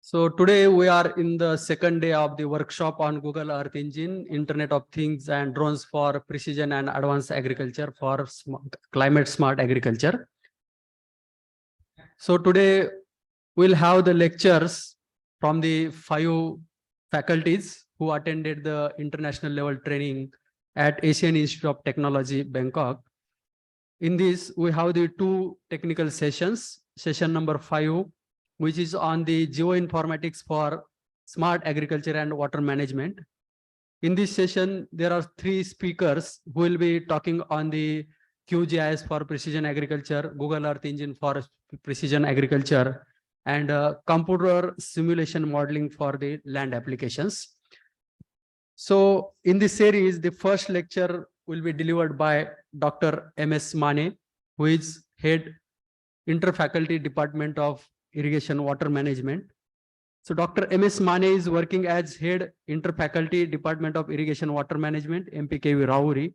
So today we are in the second day of the workshop on Google Earth Engine, Internet of Things and drones for precision and advanced agriculture for climate smart agriculture. So today we'll have the lectures from the 5 faculties who attended the international level training at Asian Institute of Technology, Bangkok. In this, we have the 2 technical sessions. Session number 5, which is on the geoinformatics for smart agriculture and water management. In this session, there are 3 speakers who will be talking on the QGIS for precision agriculture, Google Earth Engine for precision agriculture, and computer simulation modeling for the land applications. So in this series, the first lecture will be delivered by Dr. M.S. Mane, who is head Interfaculty Department of Irrigation Water Management. So Dr. M.S. Mane is working as head Interfaculty Department of Irrigation Water Management, MPKV Rahuri.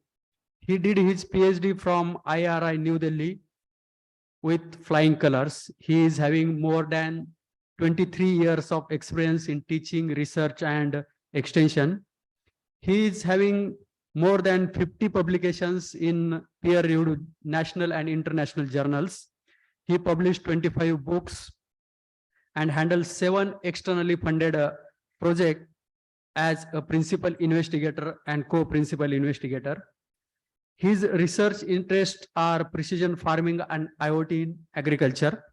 He did his PhD from IRI New Delhi with flying colors. He is having more than 23 years of experience in teaching, research, and extension. He is having more than 50 publications in peer-reviewed national and international journals. He published 25 books and handles 7 externally funded projects as a principal investigator and co-principal investigator. His research interests are precision farming and IoT in agriculture.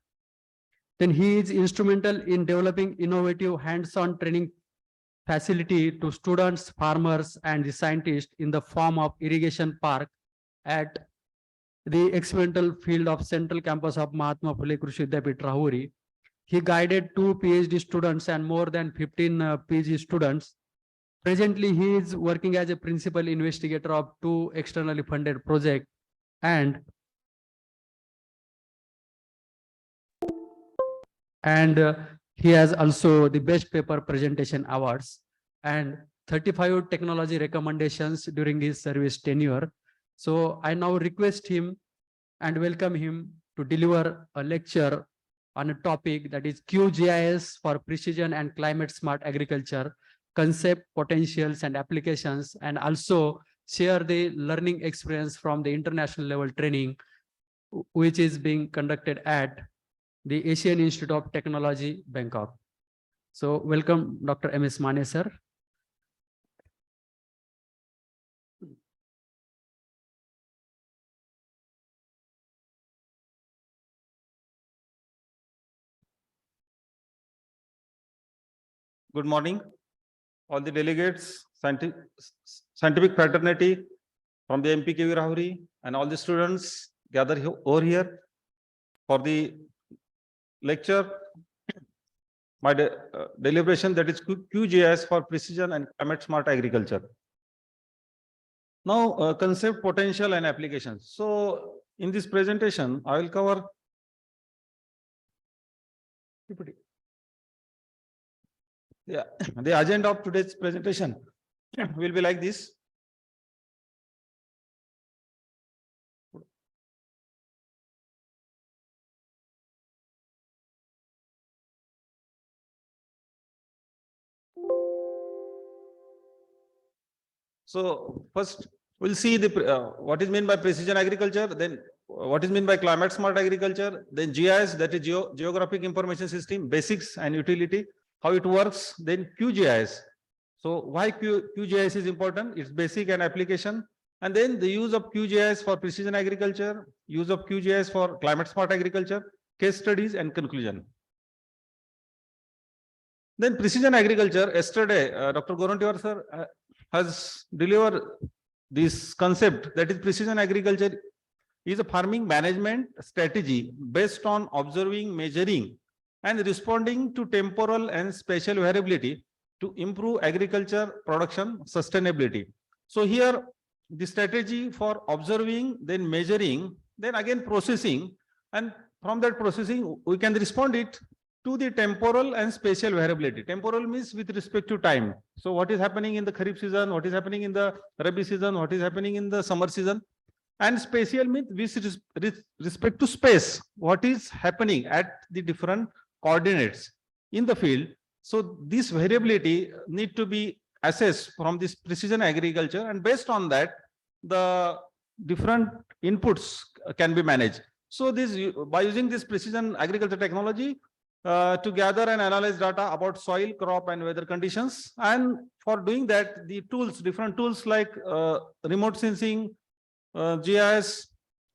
Then he is instrumental in developing innovative hands-on training facility to students, farmers, and the scientists in the form of irrigation park at the experimental field of central campus of Mahatma Phule Krishi Vidyapith Rahuri. He guided 2 PhD students and more than 15 PG students. Presently, he is working as a principal investigator of 2 externally funded projects, and he has also the best paper presentation awards and 35 technology recommendations during his service tenure. So I now request him and welcome him to deliver a lecture on a topic that is QGIS for precision and climate smart agriculture, concept, potentials, and applications, and also share the learning experience from the international level training, which is being conducted at the Asian Institute of Technology, Bangkok. So welcome, Dr. M.S. Mane, sir. Good morning, all the delegates, scientific fraternity from the MPKV Rahuri, and all the students gathered over here for the lecture, my deliberation, that is QGIS for precision and climate smart agriculture. Now, concept, potential, and applications. So in this presentation, I will cover the agenda of today's presentation will be like this. So first we'll see the what is meant by precision agriculture, then what is meant by climate smart agriculture, then GIS, that is geographic information system, basics and utility, how it works, then QGIS. So why QGIS is important? It's basic and application, and then the use of QGIS for precision agriculture, use of QGIS for climate smart agriculture, case studies, and conclusion. Then precision agriculture. Yesterday, Dr. Gorontiwar sir has delivered this concept, that is precision agriculture is a farming management strategy based on observing, measuring, and responding to temporal and spatial variability to improve agriculture production sustainability. So here the strategy for observing, then measuring, then again processing, and from that processing we can respond it to the temporal and spatial variability. Temporal means with respect to time. So what is happening in the Kharif season, what is happening in the Rabi season, what is happening in the summer season. And spatial means with respect to space, what is happening at the different coordinates in the field So this variability need to be assessed from this precision agriculture, and based on that, the different inputs can be managed. So by using this precision agriculture technology to gather and analyze data about soil, crop, and weather conditions. And for doing that, the tools, different tools like remote sensing, GIS,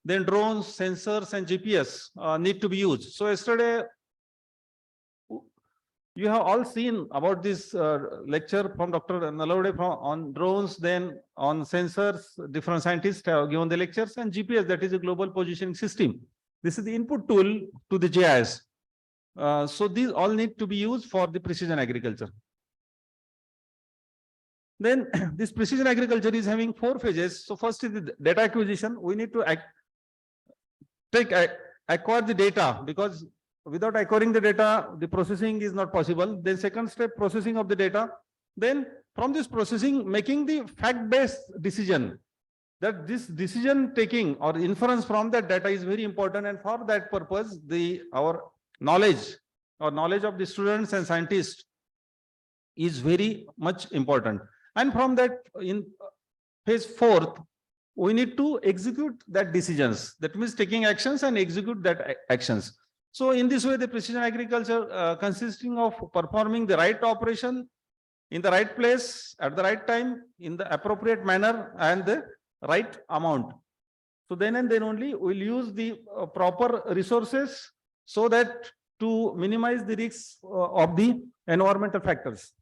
then drones, sensors, and GPS need to be used. So yesterday, you have all seen about this lecture from Dr. Nalode on drones, then on sensors. Different scientists have given the lectures, and GPS, that is a global positioning system. This is the input tool to the GIS. So these all need to be used for the precision agriculture. Then this precision agriculture is having 4 phases. So first is the data acquisition. We need to acquire the data, because without acquiring the data, the processing is not possible. Then second step, processing of the data. Then from this processing, making the fact-based decision. That this decision taking or inference from that data is very important, and for that purpose, our knowledge of the students and scientists is very much important. And from that, in phase 4th, we need to execute that decisions. That means taking actions and execute that actions. So in this way, the precision agriculture consisting of performing the right operation in the right place at the right time in the appropriate manner and the right amount. So then and then only we'll use the proper resources so that to minimize the risks of the environmental factors.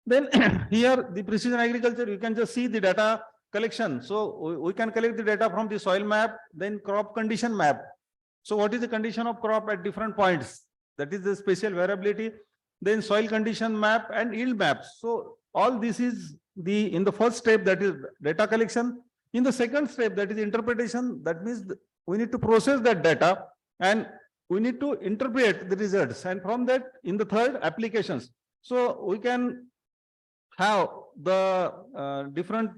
Then here the precision agriculture, you can just see the data collection. So we can collect the data from the soil map, then crop condition map. So what is the condition of crop at different points? That is the spatial variability. Then soil condition map and yield maps. So all this is in the first step, that is data collection. In the second step, that is interpretation. That means we need to process that data and we need to interpret the results. And from that, in the third, applications. So we can have the different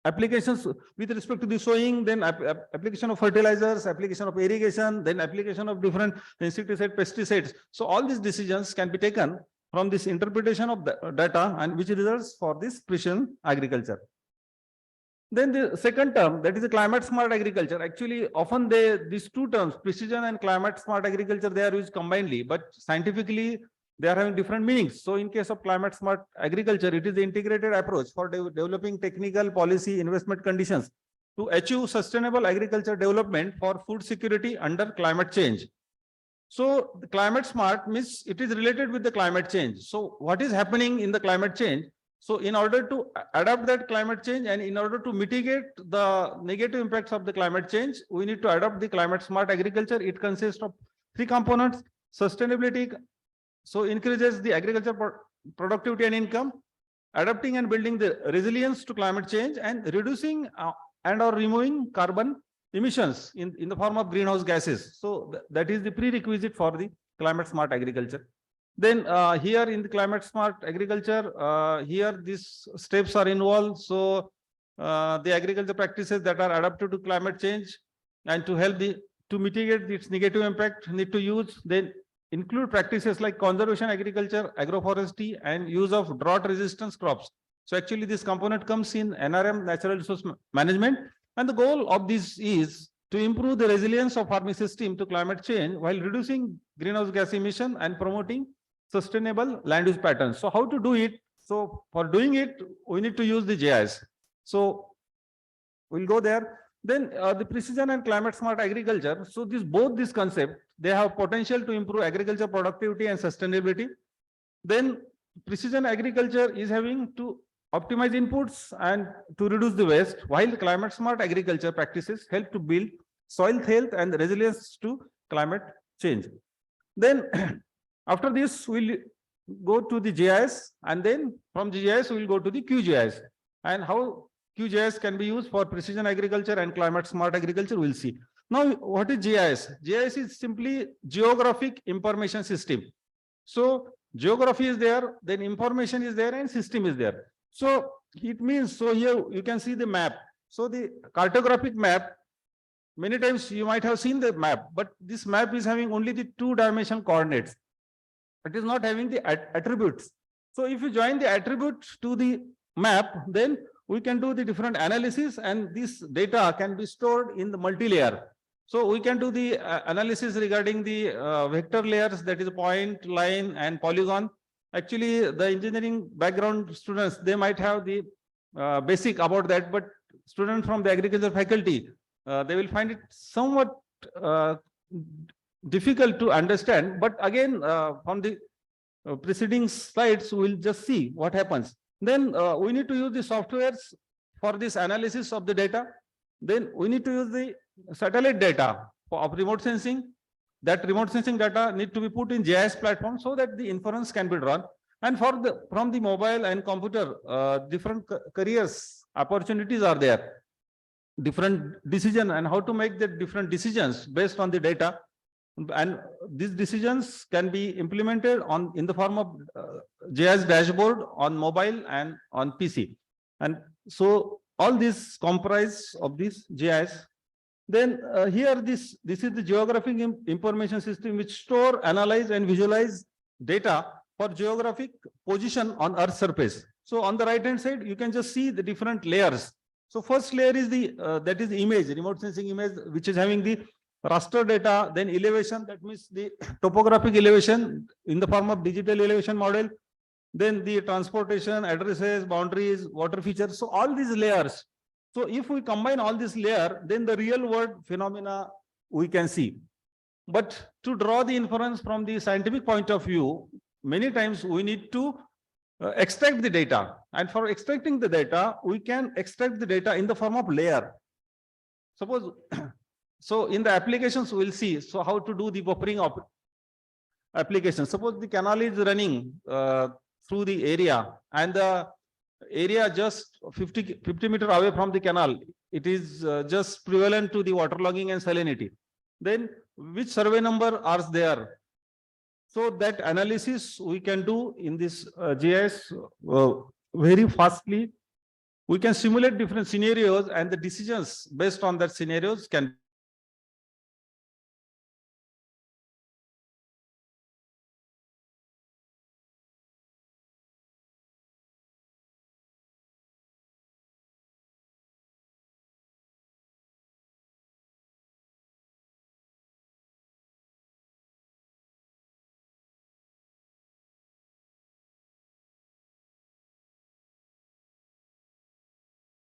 applications with respect to the sowing, then application of fertilizers, application of irrigation, then application of different insecticide, pesticides. So all these decisions can be taken from this interpretation of the data, and which results for this precision agriculture. Then the second term, that is the climate smart agriculture. Actually, often these two terms, precision and climate smart agriculture, they are used combinedly, but scientifically they are having different meanings. So in case of climate smart agriculture, it is the integrated approach for developing technical, policy, investment conditions to achieve sustainable agriculture development for food security under climate change. So the climate smart means it is related with the climate change. So what is happening in the climate change? So in order to adapt that climate change and in order to mitigate the negative impacts of the climate change, we need to adopt the climate smart agriculture. It consists of 3 components: sustainability, so increases the agriculture productivity and income, adapting and building the resilience to climate change, and reducing and or removing carbon emissions in the form of greenhouse gases. So that is the prerequisite for the climate smart agriculture. Then here in the climate smart agriculture, here these steps are involved. So the agriculture practices that are adapted to climate change and to help to mitigate its negative impact need to use, then include practices like conservation agriculture, agroforestry, and use of drought resistance crops. So actually this component comes in NRM, natural resource management, and the goal of this is to improve the resilience of farming system to climate change while reducing greenhouse gas emission and promoting sustainable land use patterns. So how to do it? So for doing it, we need to use the GIS. So we'll go there. Then the precision and climate smart agriculture. So both these concepts, they have potential to improve agriculture productivity and sustainability. Then precision agriculture is having to optimize inputs and to reduce the waste, while climate smart agriculture practices help to build soil health and resilience to climate change. Then after this, we'll go to the GIS, and then from GIS, we'll go to the QGIS. And how QGIS can be used for precision agriculture and climate smart agriculture, we'll see. Now, what is GIS? GIS is simply geographic information system. So geography is there, then information is there, and system is there. So it means, so here you can see the map. So the cartographic map many times you might have seen the map, but this map is having only the 2-dimensional coordinates. It is not having the attributes. So if you join the attributes to the map, then we can do the different analysis, and this data can be stored in the multi-layer. So we can do the analysis regarding the vector layers, that is point, line, and polygon. Actually, the engineering background students, they might have the basic about that, but students from the agriculture faculty, they will find it somewhat difficult to understand. But again, from the preceding slides, we'll just see what happens. Then we need to use the softwares for this analysis of the data. Then we need to use the satellite data of remote sensing. That remote sensing data need to be put in GIS platform so that the inference can be drawn. And from the mobile and computer, different careers opportunities are there. Different decision and how to make the different decisions based on the data. And these decisions can be implemented in the form of GIS dashboard on mobile and on PC. And so all this comprise of this GIS. Then here this is the geographic information system which store, analyze, and visualize data for geographic position on Earth's surface. So on the right hand side, you can just see the different layers. So first layer is the that is the image, remote sensing image, which is having the raster data, then elevation, that means the topographic elevation in the form of digital elevation model, then the transportation, addresses, boundaries, water features. So all these layers. So if we combine all this layer, then the real world phenomena we can see. But to draw the inference from the scientific point of view, many times we need to extract the data. And for extracting the data, we can extract the data in the form of layer. Suppose, so in the applications, we'll see so how to do the buffering of application. Suppose the canal is running through the area, and the area just 50 meters away from the canal, it is just prevalent to the waterlogging and salinity. Then which survey number are there? So that analysis we can do in this GIS very fastly. We can simulate different scenarios, and the decisions based on that scenarios can.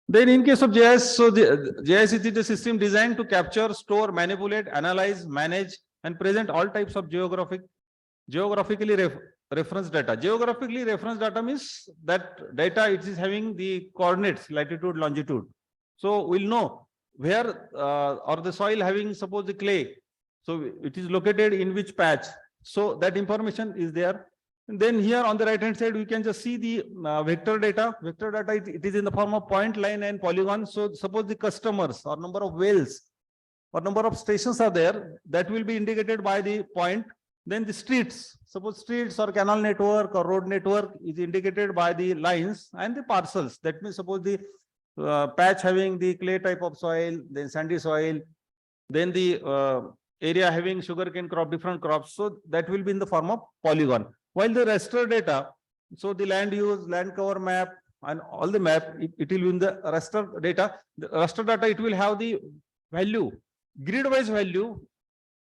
Then in case of GIS, so the GIS is the system designed to capture, store, manipulate, analyze, manage, and present all types of geographically referenced data. Geographically referenced data means that data it is having the coordinates, latitude, longitude. So we'll know where or the soil having, suppose, the clay. So it is located in which patch. So that information is there. And then here on the right hand side, we can just see the vector data. Vector data, it is in the form of point, line, and polygon. So suppose the customers or number of wells or number of stations are there, that will be indicated by the point. Then the streets, suppose streets or canal network or road network is indicated by the lines, and the parcels. That means suppose the patch having the clay type of soil, then sandy soil, then the area having sugarcane crop, different crops. So that will be in the form of polygon. While the raster data, so the land use, land cover map, and all the map, it will be in the raster data. The raster data, it will have the value, grid-wise value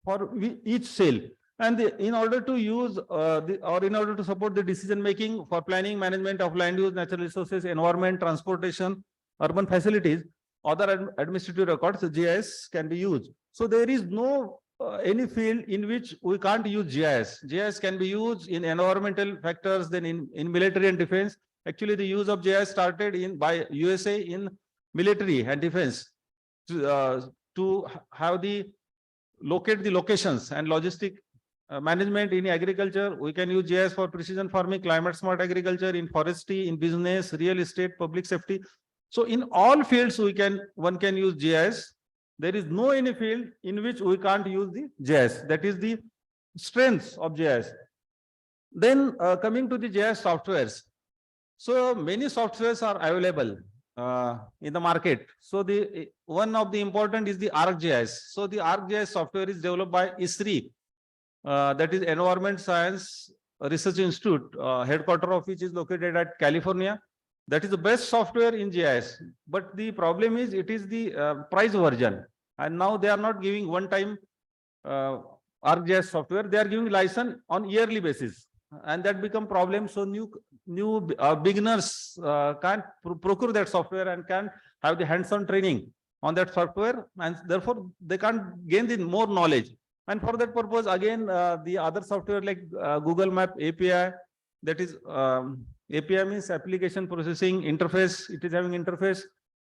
for each cell. And in order to use in order to support the decision making for planning, management of land use, natural resources, environment, transportation, urban facilities, other administrative records, GIS can be used. So there is no any field in which we can't use GIS. GIS can be used in environmental factors, then in military and defense. Actually, the use of GIS started by USA in military and defense to have locate the locations and logistic management in agriculture. We can use GIS for precision farming, climate smart agriculture, in forestry, in business, real estate, public safety. So in all fields, one can use GIS. There is no any field in which we can't use the GIS. That is the strength of GIS. Then coming to the GIS softwares. So many softwares are available. in the market. So the one of the important is the ArcGIS. So the ArcGIS software is developed by ISRI, that is Environment Science Research Institute, headquarter of which is located at California. That is the best software in GIS. But the problem is it is the price version. And now they are not giving one-time ArcGIS software. They are giving license on yearly basis. And that become problem. So new beginners can't procure that software and can't have the hands-on training on that software. And therefore, they can't gain the more knowledge. And for that purpose, again, the other software like Google Map API, that is API means application processing interface. It is having interface.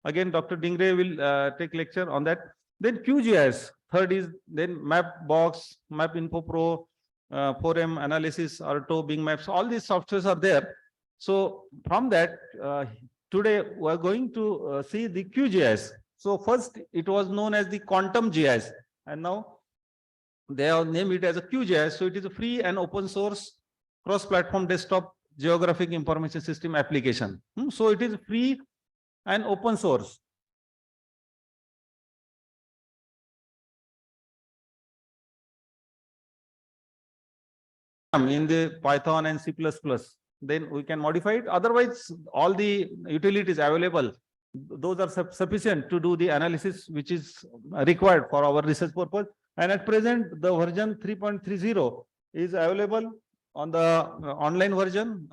Again, Dr. Dingre will take lecture on that. Then QGIS. Third is then Mapbox, Map Info Pro, 4M analysis, Arto, Bing Maps. All these softwares are there. So from that, today we are going to see the QGIS. So first, it was known as the Quantum GIS, and now they have named it as a QGIS. So it is a free and open source cross-platform desktop geographic information system application. So it is free and open source. In the Python and C++, then we can modify it. Otherwise, all the utilities available, those are sufficient to do the analysis which is required for our research purpose. And at present, the version 3.30 is available on the online version,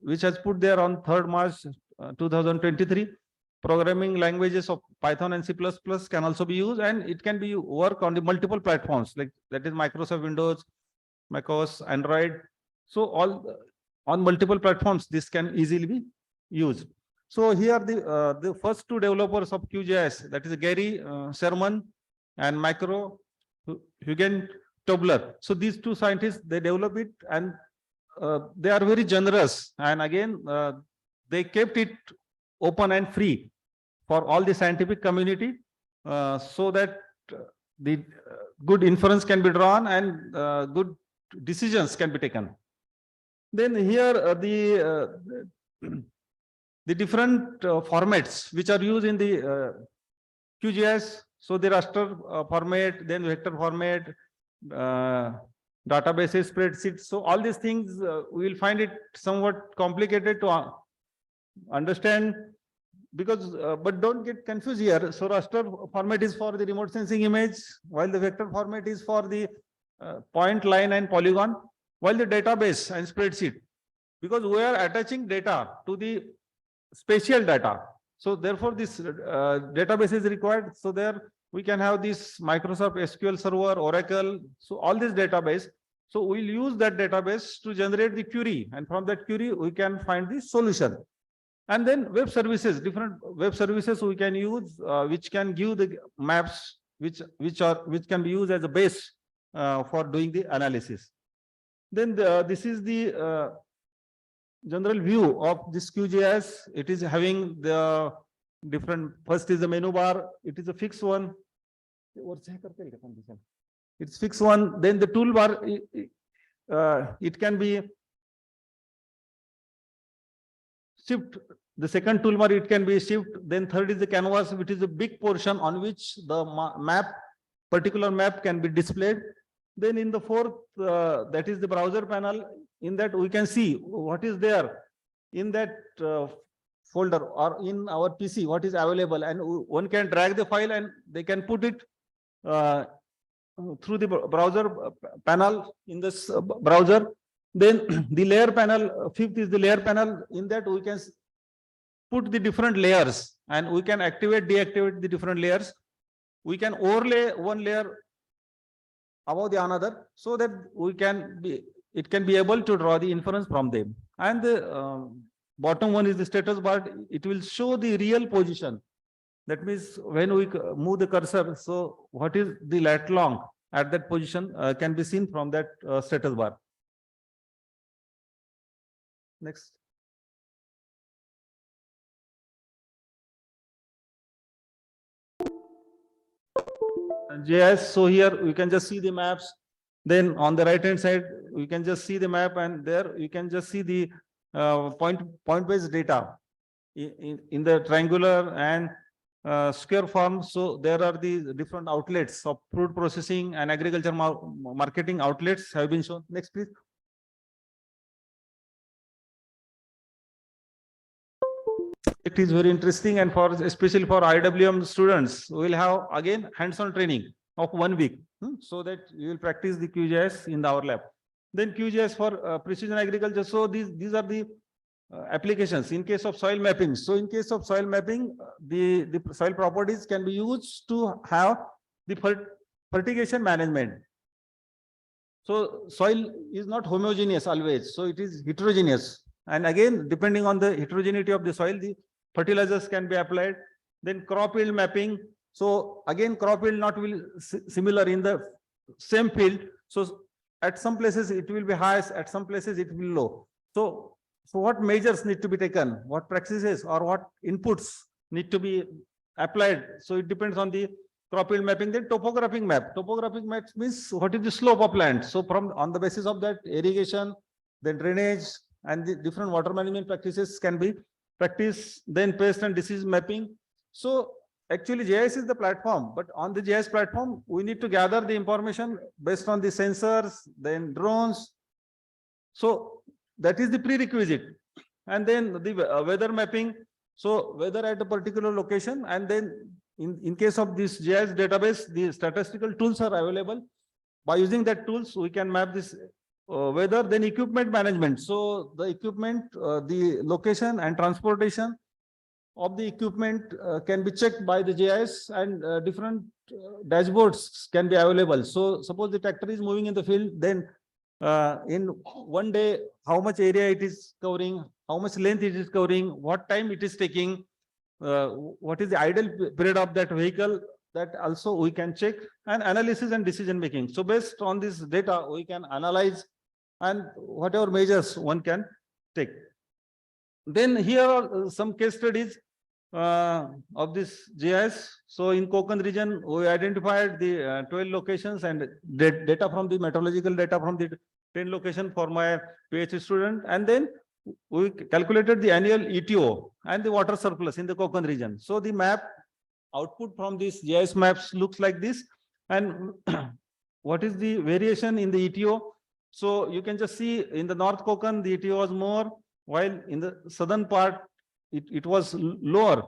which has put there on 3rd March 2023. Programming languages of Python and C++ can also be used, and it can be work on the multiple platforms, like that is Microsoft Windows, macOS, Android. So all on multiple platforms, this can easily be used. So here the first two developers of QGIS, that is Gary Sherman and Huygen Tobler. So these two scientists, they develop it, and they are very generous. And again, they kept it open and free for all the scientific community, so that the good inference can be drawn and good decisions can be taken. Then here the different formats which are used in the QGIS. So the raster format, then vector format, databases, spreadsheets. So all these things we will find it somewhat complicated to understand, because but don't get confused here. So raster format is for the remote sensing image, while the vector format is for the point, line, and polygon, while the database and spreadsheet, because we are attaching data to the spatial data. So therefore, this database is required. So there we can have this Microsoft SQL Server, Oracle. So all this database. So we'll use that database to generate the query, and from that query we can find the solution. And then web services, different web services we can use, which can give the maps, which can be used as a base for doing the analysis. Then this is the general view of this QGIS. It is having the different. First is the menu bar. It is a fixed one. It's fixed one. Then the toolbar. It can be shift. The second toolbar, it can be shift. Then third is the canvas, which is a big portion on which the particular map can be displayed. Then in the fourth, that is the browser panel. In that we can see what is there in that folder or in our PC, what is available, and one can drag the file and they can put it through the browser panel in this browser. Then the layer panel, fifth is the layer panel. In that we can put the different layers, and we can activate, deactivate the different layers. We can overlay one layer above the another, so that it can be able to draw the inference from them. And the bottom one is the status bar. It will show the real position. That means when we move the cursor, so what is the lat long at that position can be seen from that status bar. Next. GIS. So here we can just see the maps. Then on the right hand side, we can just see the map, and there you can just see the point-based data. in the triangular and square form. So there are the different outlets of fruit processing and agriculture marketing outlets have been shown. Next, please. It is very interesting, and for especially for IWM students, we will have again hands-on training of 1 week, so that you will practice the QGIS in our lab. Then QGIS for precision agriculture. So these are the applications in case of soil mapping. So in case of soil mapping, the soil properties can be used to have the fertigation management. So soil is not homogeneous always, so it is heterogeneous. And again, depending on the heterogeneity of the soil, the fertilizers can be applied. Then crop yield mapping. So again, crop yield not will similar in the same field. So at some places it will be high, at some places it will be low. So what measures need to be taken? What practices or what inputs need to be applied? So it depends on the crop yield mapping. Then topographic map. Topographic map means what is the slope of land. So from on the basis of that, irrigation, then drainage, and the different water management practices can be practiced. Then pest and disease mapping. So actually GIS is the platform, but on the GIS platform, we need to gather the information based on the sensors, then drones. So that is the prerequisite. And then the weather mapping. So weather at a particular location, and then in case of this GIS database, the statistical tools are available. By using that tools, we can map this weather. Then equipment management. So the equipment, the location and transportation of the equipment can be checked by the GIS, and different dashboards can be available. So suppose the tractor is moving in the field, then in 1 day, how much area it is covering, how much length it is covering, what time it is taking, what is the idle period of that vehicle, that also we can check. And analysis and decision making. So based on this data, we can analyze and whatever measures one can take. Then here are some case studies of this GIS. So in Konkan region, we identified the 12 locations and data from the meteorological data from the 10 location for my PhD student. And then we calculated the annual ETO and the water surplus in the Konkan region. So the map output from these GIS maps looks like this. And what is the variation in the ETO? So you can just see in the North Konkan, the ETO was more, while in the southern part, it was lower.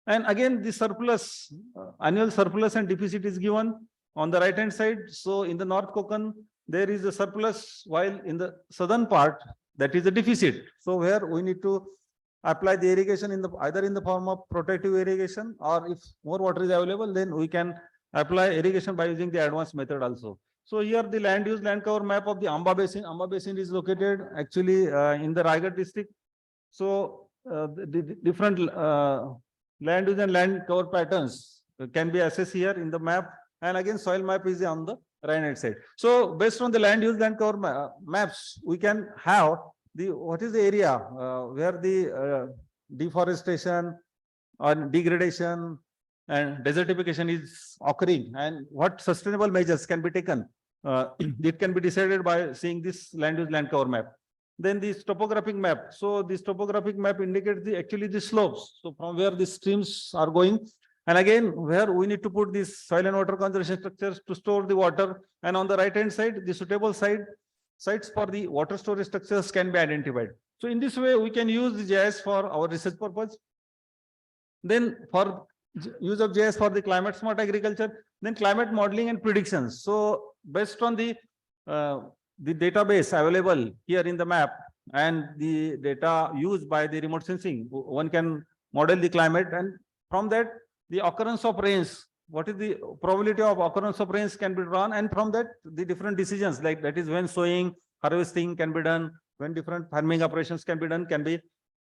And again, the surplus, annual surplus and deficit is given on the right hand side. So in the North Konkan, there is a surplus, while in the southern part, that is a deficit. So where we need to apply the irrigation in the either in the form of protective irrigation, or if more water is available, then we can apply irrigation by using the advanced method also. So here the land use land cover map of the Amba Basin. Amba Basin is located actually in the Raigad district. So the different land use and land cover patterns can be assessed here in the map. And again, soil map is on the right hand side. So based on the land use land cover maps, we can have the what is the area where the deforestation or degradation and desertification is occurring, and what sustainable measures can be taken. It can be decided by seeing this land use land cover map. Then this topographic map. So this topographic map indicates the actually the slopes. So from where the streams are going, and again where we need to put these soil and water conservation structures to store the water. And on the right hand side, the suitable sites for the water storage structures can be identified. So in this way, we can use the GIS for our research purpose. Then for use of GIS for the climate smart agriculture, then climate modeling and predictions. So based on the database available here in the map and the data used by the remote sensing, one can model the climate, and from that the occurrence of rains, what is the probability of occurrence of rains can be drawn, and from that the different decisions, like that is when sowing, harvesting can be done, when different farming operations can be done, can be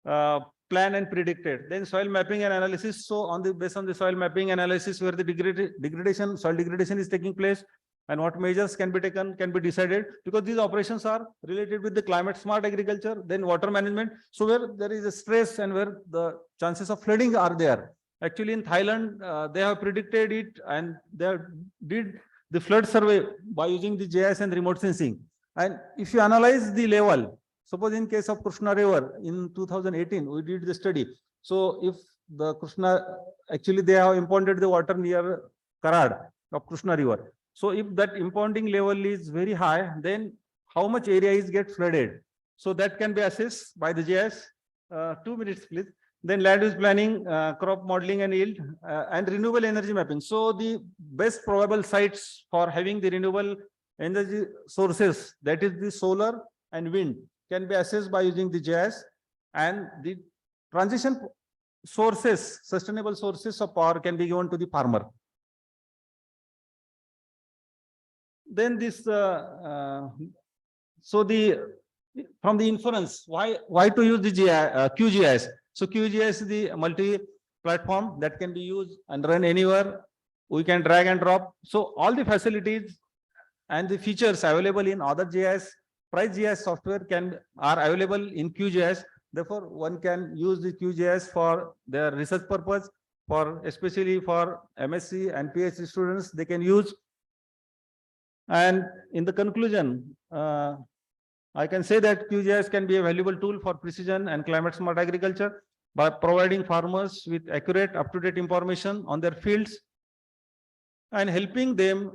planned and predicted. Then soil mapping and analysis. So on the based on the soil mapping analysis, where the degradation, soil degradation is taking place, and what measures can be taken, can be decided, because these operations are related with the climate smart agriculture. Then water management. So where there is a stress and where the chances of flooding are there. Actually in Thailand, they have predicted it, and they did the flood survey by using the GIS and remote sensing. And if you analyze the level, suppose in case of Krishna River in 2018, we did the study. So if the Krishna, actually they have impounded the water near Karad of Krishna River. So if that impounding level is very high, then how much area is get flooded? So that can be assessed by the GIS. 2 minutes, please. Then land use planning, crop modeling and yield, and renewable energy mapping. So the best probable sites for having the renewable energy sources, that is the solar and wind, can be assessed by using the GIS, and the transition sources, sustainable sources of power can be given to the farmer. Then this, so the from the inference, why to use the QGIS? So QGIS is the multi-platform that can be used and run anywhere. We can drag and drop. So all the facilities and the features available in other GIS, price GIS software are available in QGIS. Therefore, one can use the QGIS for their research purpose, for especially for MSc and PhD students, they can use. And in the conclusion, I can say that QGIS can be a valuable tool for precision and climate smart agriculture by providing farmers with accurate, up-to-date information on their fields and helping them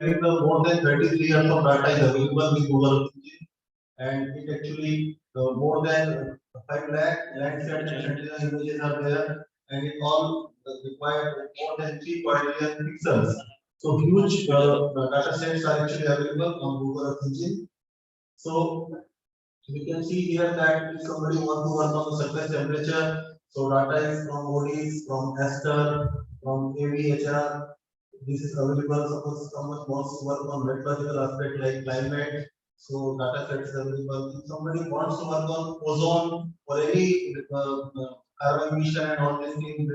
having the more than 33 years of data is available with Google Earth Engine, and it actually more than 5 lakh landscape and sentinel images are there, and it all require more than 3 quadrillion pixels. So huge data sets are actually available on Google Earth Engine. So we can see here that if somebody want to work on the surface temperature, so data is from ODs, from Aster, from AVHR. This is available. Suppose someone wants to work on meteorological aspect like climate, so data set is available. If somebody wants to work on ozone or any carbon emission and all these things,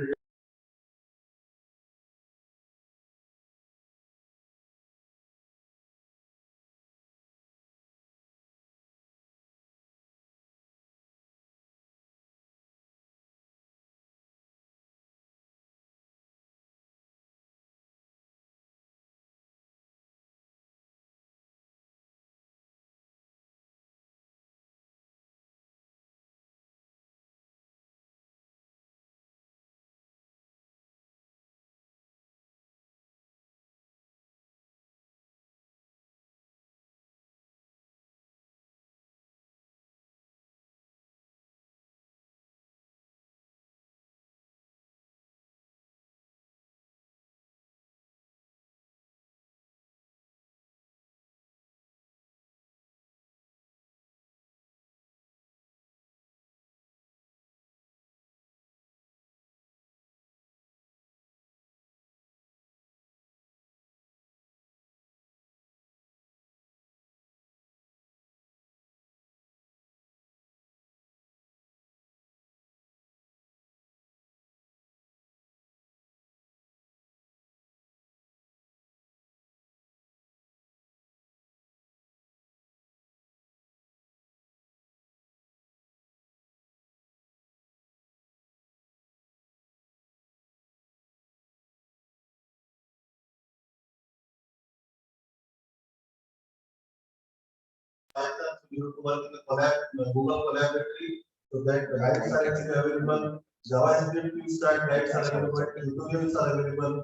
you have to work in the Google Collaboratory, so that guides are actually available. JavaScript quick start guides are available. Tutorials are available.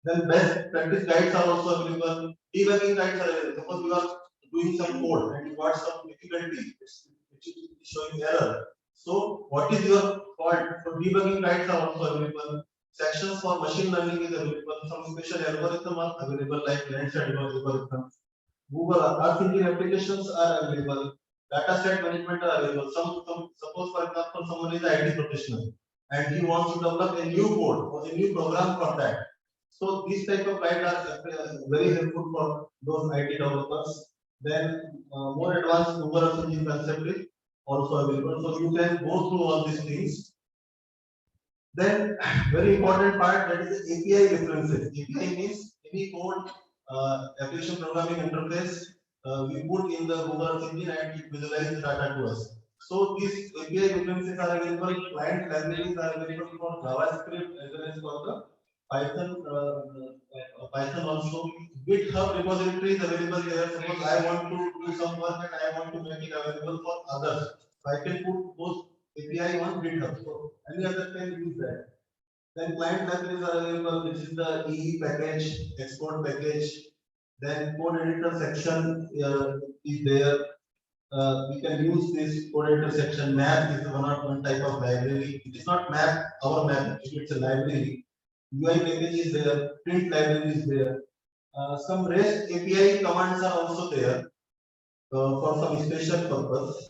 Then best practice guides are also available. Debugging guides are available. Suppose you are doing some code and you got some difficulty, which is showing error. So what is your fault? So debugging guides are also available. Sections for machine learning is available. Some special algorithm are available like landscape algorithms. Google Earth Engine applications are available. Data set management are available. Suppose for example someone is an IT professional and he wants to develop a new code or a new program for that. So these type of guides are very helpful for those IT developers. Then more advanced Google Earth Engine concept is also available. So you can go through all these things. Then very important part, that is the API references. API means any code application programming interface we put in the Google Earth Engine and it visualizes the data to us. So these API references are available, client libraries are available for JavaScript as well as for the Python. Python also. GitHub repository is available there. Suppose I want to do some work and I want to make it available for others. So I can put those API on GitHub. So any other can use that. Then client libraries are available, which is the EE package, export package. Then code editor section is there. We can use this code editor section. Map is one type of library. It is not map, our map, it's a library. UI package is there, print library is there. Some REST API commands are also there for some special purpose.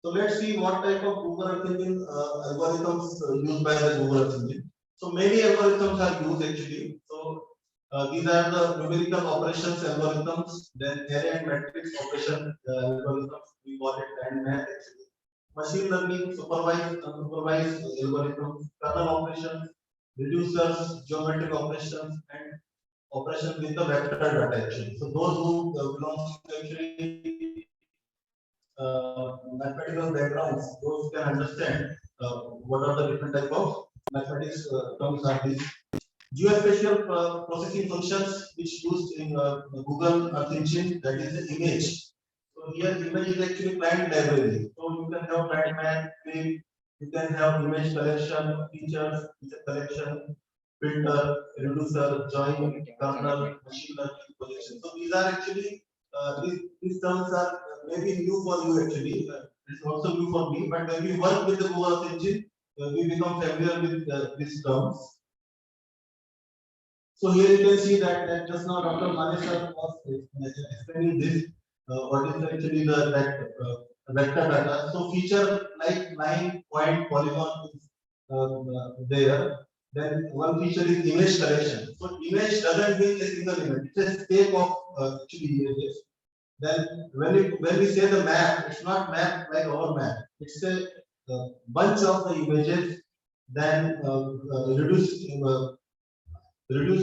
So let's see what type of Google Earth Engine algorithms used by the Google Earth Engine. So many algorithms are used actually. So these are the numerical operations algorithms, then array and matrix operation algorithms. We call it and math actually. Machine learning, supervised, unsupervised algorithms, kernel operations, reducers, geometric operations, and operations with the vector data actually. So those who belong to actually mathematical backgrounds, those can understand what are the different type of mathematics terms are these. Geospatial processing functions which used in Google Earth Engine, that is the image. So here image is actually client library. So you can have client map, you can have image collection, features, feature collection. filter, reducer, join, kernel, machine learning, projection. So these are actually these terms are maybe new for you actually. It's also new for me. But when we work with the Google Earth Engine, we become familiar with these terms. So here you can see that just now Dr. Manesha was explaining this. What is actually that vector data? So feature like 9-point polygon is there. Then one feature is image collection. So image doesn't mean a single image; it's a stack of actually images. Then when we say the map, it's not map like our map. It's a bunch of the images. Then reduce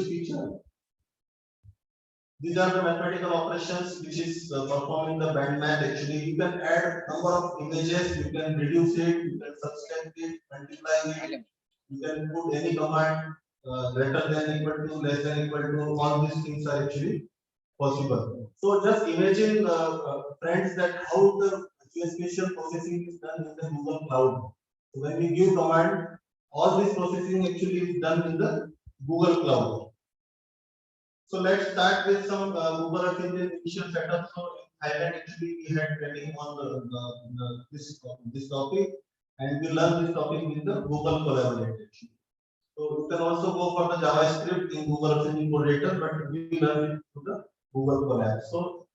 feature. These are the mathematical operations which is performing the band math. Actually, you can add number of images, you can reduce it, you can subtract it, multiply it, you can put any command greater than equal to, less than equal to. All these things are actually possible. So just imagine, friends, that how the geospatial processing is done in the Google Cloud. So when we give command, all this processing actually is done in the Google Cloud. So let's start with some Google Earth Engine initial setup. So in Thailand, actually, we had training on this topic, and we learned this topic with the Google Collaborate. So you can also go for the JavaScript in Google Earth Engine Collaborator, but we learned it through the Google Collab. So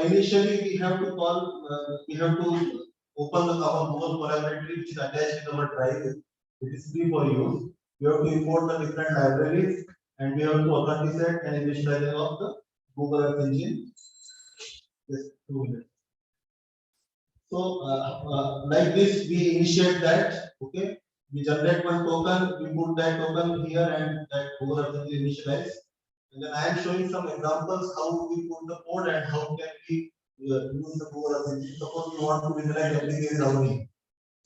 initially, we have to open our Google Collaboratory, which is attached with our drive. It is free for use. We have to import the different libraries, and we have to authenticate and initialize of the Google Earth Engine. Just 2 minutes. So like this, we initiate that. Okay, we generate one token, we put that token here, and that Google Earth Engine initialize. And then I am showing some examples how we put the code and how can we use the Google Earth Engine. Suppose you want to visualize everything around.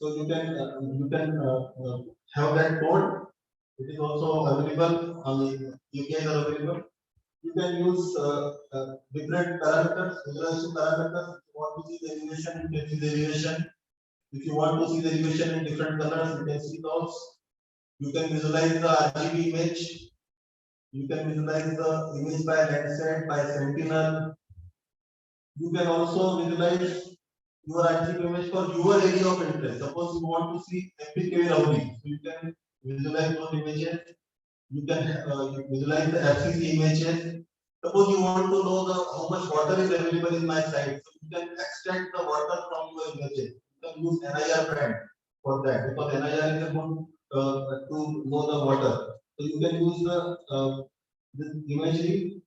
So you can have that code. It is also available on the APIs are available. You can use different parameters, visualization parameters. If you want to see the elevation, you can see the elevation. If you want to see the elevation in different colors, you can see those. You can visualize the RGB image. You can visualize the image by Landsat, by Sentinel. You can also visualize your RGB image for your area of interest. Suppose you want to see MPK Rauri, so you can visualize those images. You can visualize the FCC images. Suppose you want to know how much water is available in my site, so you can extract the water from your images. You can use NIR band for that, because NIR is a good to know the water. So you can use the imagery.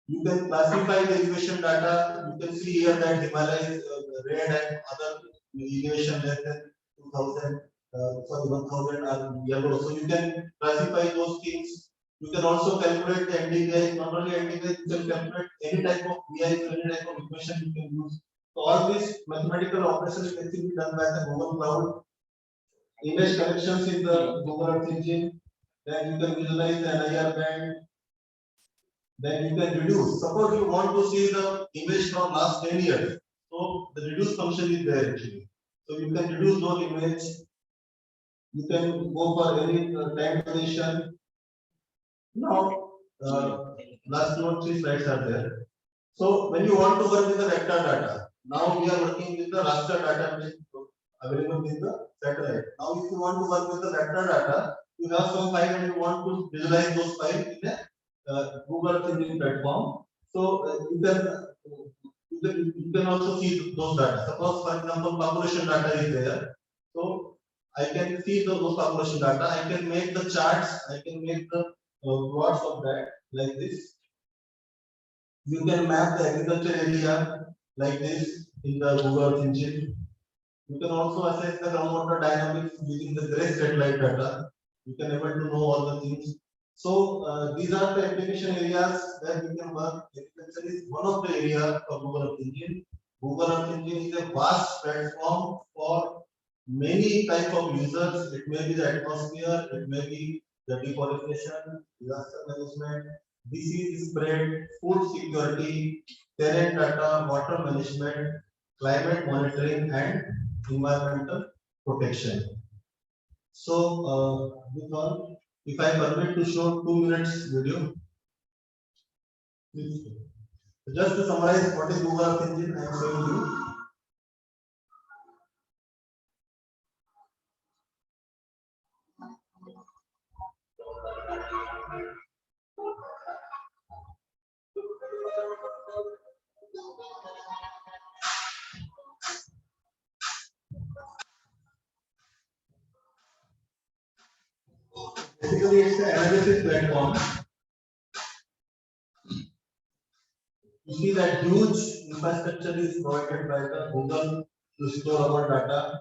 You can classify the elevation data. You can see here that Himalaya is red and other elevation less than 2000, sorry, 1000 are yellow. So you can classify those things. You can also calculate the NDVI. Not only NDVI, you can calculate any type of VI, any type of equation you can use. So all these mathematical operations can be done by the Google Cloud. Image collections in the Google Earth Engine. Then you can visualize the NIR band. Then you can reduce. Suppose you want to see the image from last 10 years. So the reduce function is there actually. So you can reduce those images. You can go for any time duration. Now, last 2 or 3 slides are there. So when you want to work with the vector data, now we are working with the raster data which is available in the satellite. Now, if you want to work with the vector data, you have some file and you want to visualize those files in a Google Earth Engine platform. So you can also see those data. Suppose, for example, population data is there. So I can see those population data. I can make the charts. I can make the plots of that like this. You can map the agriculture area like this in the Google Earth Engine. You can also assess the groundwater dynamics using the gray satellite data. You can able to know all the things. So these are the application areas where we can work. Agriculture is one of the areas for Google Earth Engine. Google Earth Engine is a vast platform for many type of users. It may be the atmosphere, it may be the deforestation, disaster management, disease spread, food security, terrain data, water management, climate monitoring, and environmental protection. So, with all, If I permit to show 2 minutes video, please. Just to summarize what is Google Earth Engine, I am showing you. Basically, it's an analysis platform. You see that huge infrastructure is provided by the Google to store our data.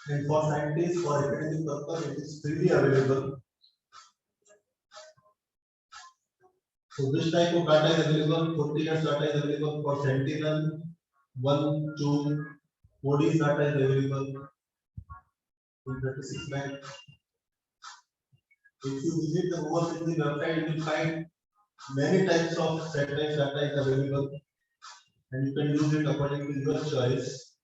And for scientists, for academic purpose, it is freely available. So this type of data is available. 40 years data is available for Sentinel, 1, 2, 4D data is available in 36 bank. If you visit the Google Engine website, you will find many types of satellite data is available, and you can use it according to your choice.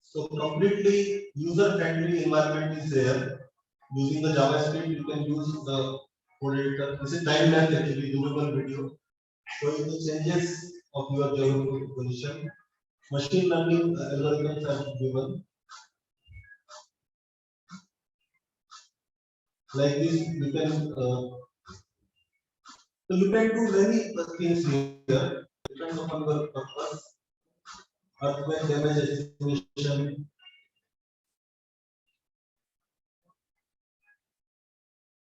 So completely user-friendly environment is there. Using the JavaScript, you can use the code editor. This is time-lapse actually, doable video, showing the changes of your geographical position. Machine learning algorithms are given. Like this, you can so you can do many things here. Depends upon your purpose. Earthquake damage estimation,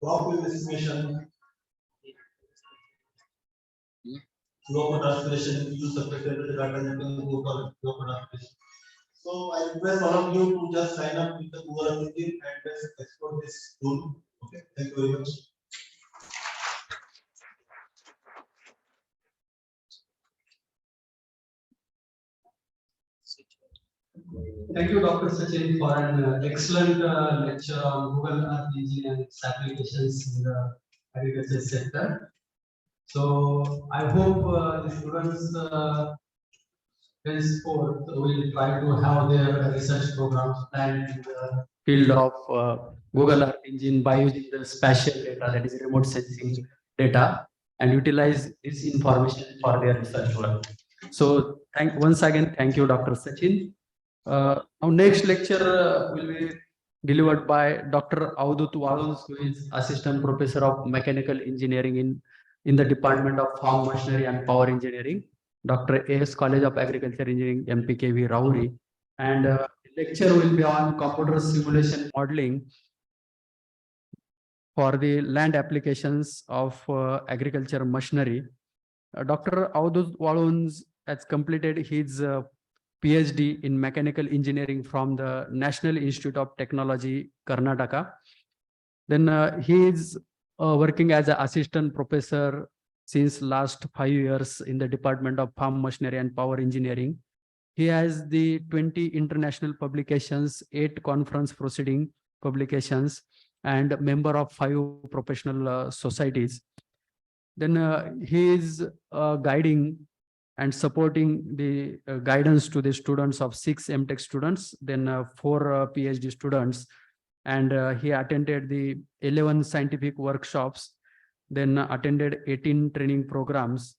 crop yield estimation, flow for transpiration. If you use separate data, you can go for flow for transpiration. So I request all of you to just sign up with the Google Earth Engine and just explore this tool. Okay, thank you very much. Thank you, Dr. Sachin, for an excellent lecture on Google Earth Engine and its applications in the agriculture sector. So I hope the students henceforth will try to have their research programs planned in the field of Google Earth Engine by using the spatial data, that is remote sensing data, and utilize this information for their research work. So once again, thank you, Dr. Sachin. Our next lecture will be delivered by Dr. Avadut Waluns, who is Assistant Professor of Mechanical Engineering in the Department of Farm Machinery and Power Engineering, Dr. A.S. College of Agriculture Engineering, MPKV, Rauri. And lecture will be on computer simulation modeling for the land applications of agriculture machinery. Dr. Avadut Waluns has completed his PhD in mechanical engineering from the National Institute of Technology, Karnataka. Then he is working as an assistant professor since last 5 years in the Department of Farm Machinery and Power Engineering. He has the 20 international publications, 8 conference proceeding publications, and member of 5 professional societies. Then he is guiding and supporting the guidance to the students of 6 MTech students, then 4 PhD students. And he attended the 11 scientific workshops, then attended 18 training programs.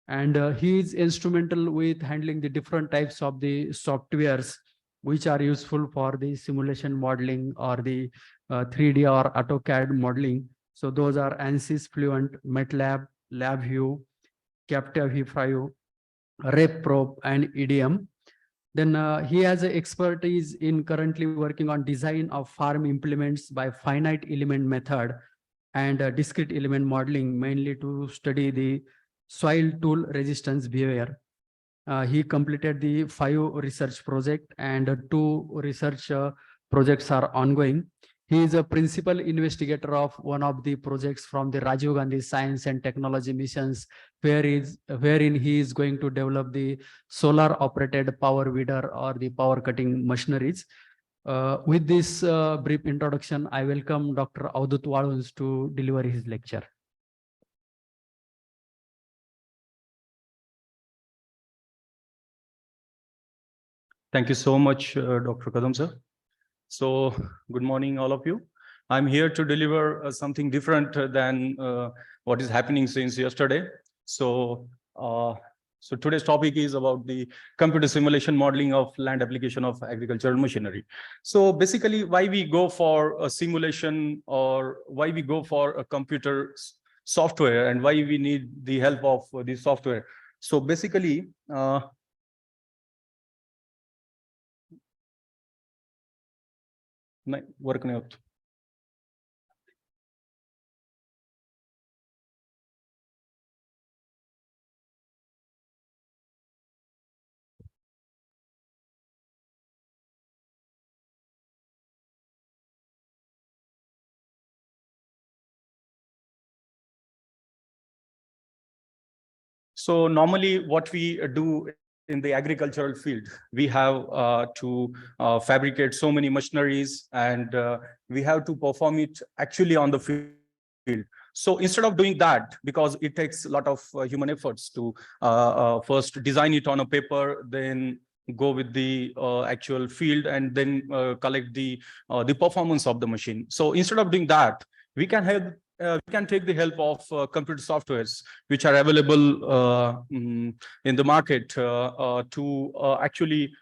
And he is instrumental with handling the different types of the softwares which are useful for the simulation modeling or the 3D or AutoCAD modeling. So those are ANSYS Fluent, MATLAB, LabVIEW, CaptaView5, RepProbe, and EDM. Then he has a expertise in currently working on design of farm implements by finite element method and discrete element modeling, mainly to study the soil tool resistance behavior. He completed the 5 research project and 2 research projects are ongoing. He is a principal investigator of one of the projects from the Rajiv Gandhi Science and Technology missions, wherein he is going to develop the solar operated power weeder or the power cutting machineries. With this brief introduction, I welcome Dr. Avadut Waluns to deliver his lecture. Thank you so much, Dr. Kadam, sir. So, good morning, all of you. I'm here to deliver something different than what is happening since yesterday. So, uh, so today's topic is about the computer simulation modeling of land application of agricultural machinery. So basically, why we go for a simulation or why we go for a computer software and why we need the help of this software. So basically, work नहीं होता. So normally what we do in the agricultural field, we have to fabricate so many machineries and we have to perform it actually on the field. So instead of doing that, because it takes a lot of human efforts to first design it on a paper, then go with the actual field and then collect the performance of the machine. So instead of doing that, we can take the help of computer softwares which are available in the market to actually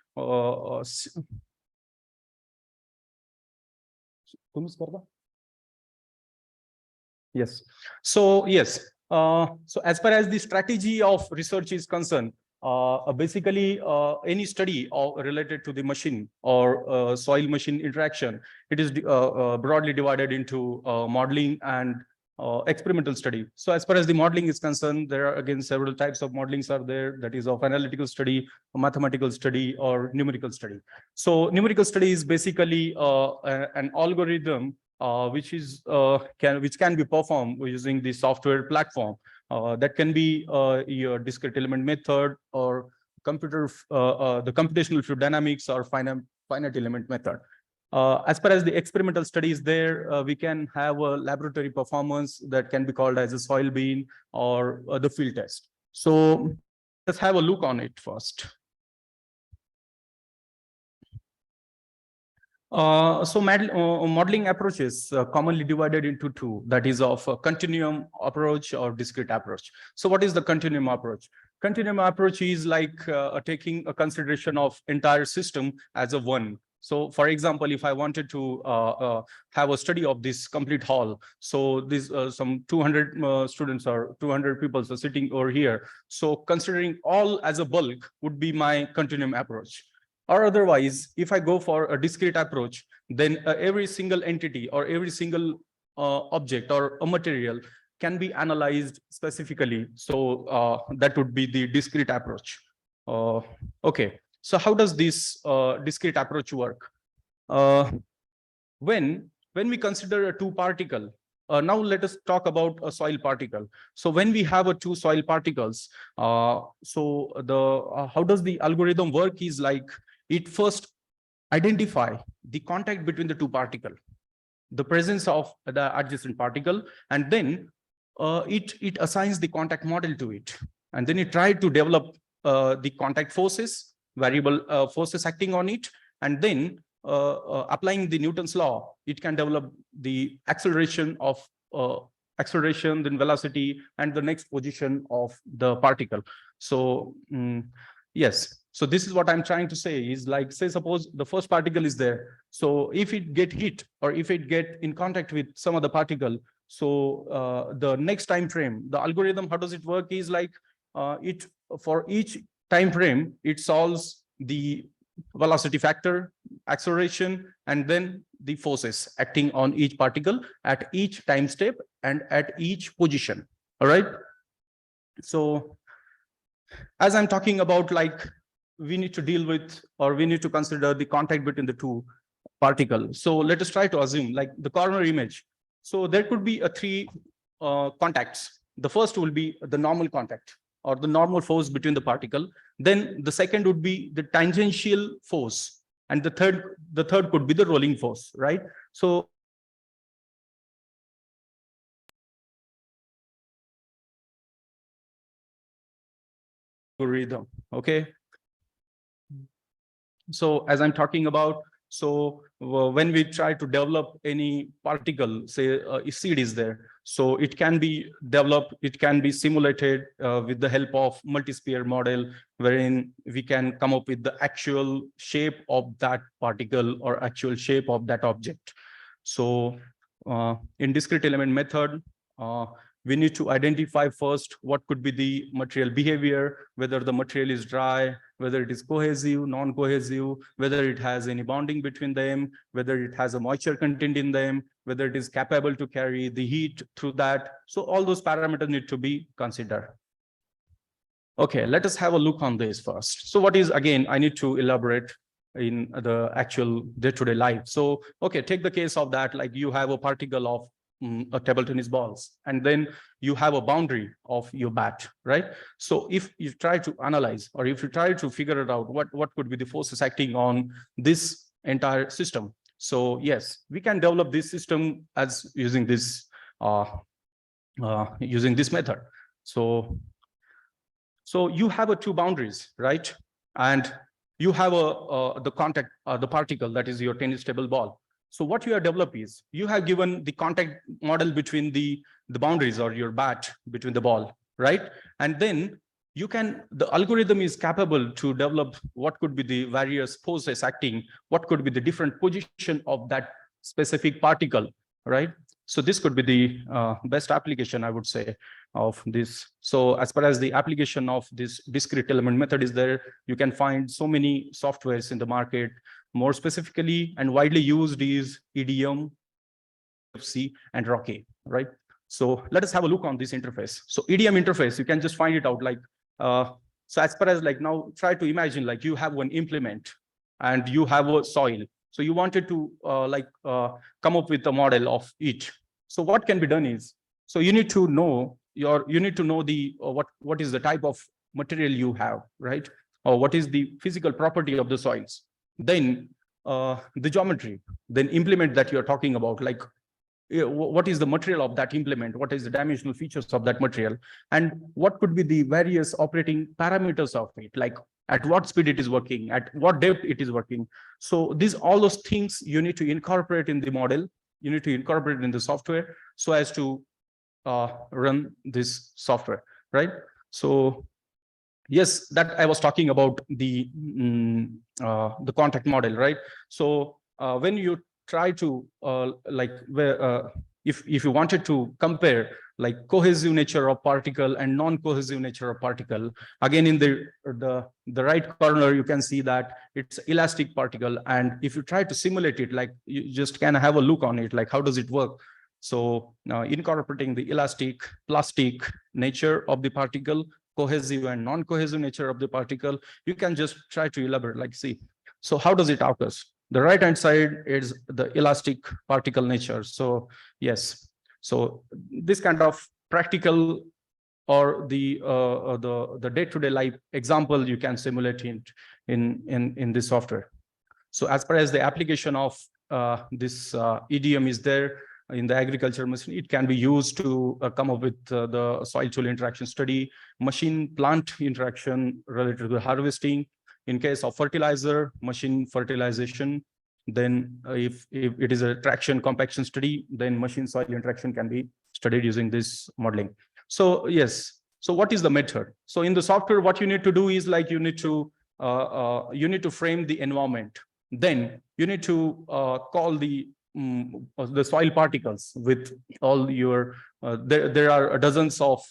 yes. So yes. So as far as the strategy of research is concerned, basically any study related to the machine or soil machine interaction, it is broadly divided into modeling and experimental study. So as far as the modeling is concerned, there are again several types of modelings are there, that is of analytical study, mathematical study, or numerical study. So numerical study is basically an algorithm which can be performed using the software platform. That can be your discrete element method or the computational fluid dynamics or finite element method. As far as the experimental studies there, we can have a laboratory performance that can be called as a soil beam or the field test. So let's have a look on it first. So modeling approaches commonly divided into two, that is of a continuum approach or discrete approach. So what is the continuum approach? Continuum approach is like taking a consideration of entire system as a one. So for example, if I wanted to have a study of this complete hall, so this some 200 students or 200 people are sitting over here. So considering all as a bulk would be my continuum approach. Or otherwise, if I go for a discrete approach, then every single entity or every single object or a material can be analyzed specifically. So that would be the discrete approach. Okay, so how does this discrete approach work? When we consider a two particle, now let us talk about a soil particle. So when we have a two soil particles, so the how does the algorithm work is like, it first identify the contact between the two particle, the presence of the adjacent particle, and then it assigns the contact model to it, and then it tried to develop the contact forces, variable forces acting on it, and then applying the Newton's law, it can develop the acceleration, then velocity, and the next position of the particle. So yes, so this is what I'm trying to say is like, say suppose the first particle is there, so if it get hit or if it get in contact with some other particle, so the next time frame, the algorithm, how does it work is like, it for each time frame it solves the velocity factor, acceleration, and then the forces acting on each particle at each time step and at each position. All right. So as I'm talking about, like, we need to deal with, or we need to consider the contact between the two particles. So let us try to assume like the corner image. So there could be three contacts. The first will be the normal contact or the normal force between the particle. Then the second would be the tangential force. And the third could be the rolling force, right? So algorithm, okay. So as I'm talking about, so when we try to develop any particle, say a seed is there, so it can be developed, it can be simulated with the help of multi-sphere model, wherein we can come up with the actual shape of that particle or actual shape of that object. So in discrete element method, we need to identify first what could be the material behavior, whether the material is dry, whether it is cohesive, non-cohesive, whether it has any bonding between them, whether it has a moisture content in them, whether it is capable to carry the heat through that. So all those parameters need to be considered. Okay, let us have a look on this first. So what is, again, I need to elaborate in the actual day-to-day life. So, okay, take the case of that, like you have a particle of a table tennis balls, and then you have a boundary of your bat, right? So if you try to analyze, or if you try to figure it out, what could be the forces acting on this entire system? So yes, we can develop this system as using this method. So you have two boundaries, right? And you have the contact, the particle that is your tennis table ball. So what you have developed is you have given the contact model between the boundaries or your bat between the ball, right? And then the algorithm is capable to develop what could be the various forces acting, what could be the different position of that specific particle, right? So this could be the best application, I would say, of this. So as far as the application of this discrete element method is there, you can find so many softwares in the market. More specifically and widely used is EDM, FC, and Rocky, right? So let us have a look on this interface. So EDM interface, you can just find it out like, so as far as like now try to imagine like you have one implement and you have a soil. So you wanted to come up with a model of it. So what can be done is, so you need to know the what is the type of material you have, right? Or what is the physical property of the soils. Then the geometry, then implement that you're talking about, like what is the material of that implement, what is the dimensional features of that material, and what could be the various operating parameters of it, like at what speed it is working, at what depth it is working. So all those things you need to incorporate in the model, you need to incorporate in the software so as to run this software, right? So yes, that I was talking about the contact model, right? So when you try to if you wanted to compare like cohesive nature of particle and non-cohesive nature of particle, again in the right corner you can see that it's elastic particle, and if you try to simulate it, like you just can have a look on it, like how does it work. So incorporating the elastic, plastic nature of the particle, cohesive and non-cohesive nature of the particle, you can just try to elaborate, like see, so how does it occurs? The right hand side is the elastic particle nature. So yes, so this kind of practical or the day-to-day life example you can simulate in this software. So as far as the application of this EDM is there in the agriculture machine, it can be used to come up with the soil tool interaction study, machine plant interaction related to the harvesting. In case of fertilizer, machine fertilization. Then if it is a traction compaction study, then machine soil interaction can be studied using this modeling. So yes, so what is the method? So in the software, what you need to do is like you need to frame the environment. Then you need to call the soil particles with all your there are dozens of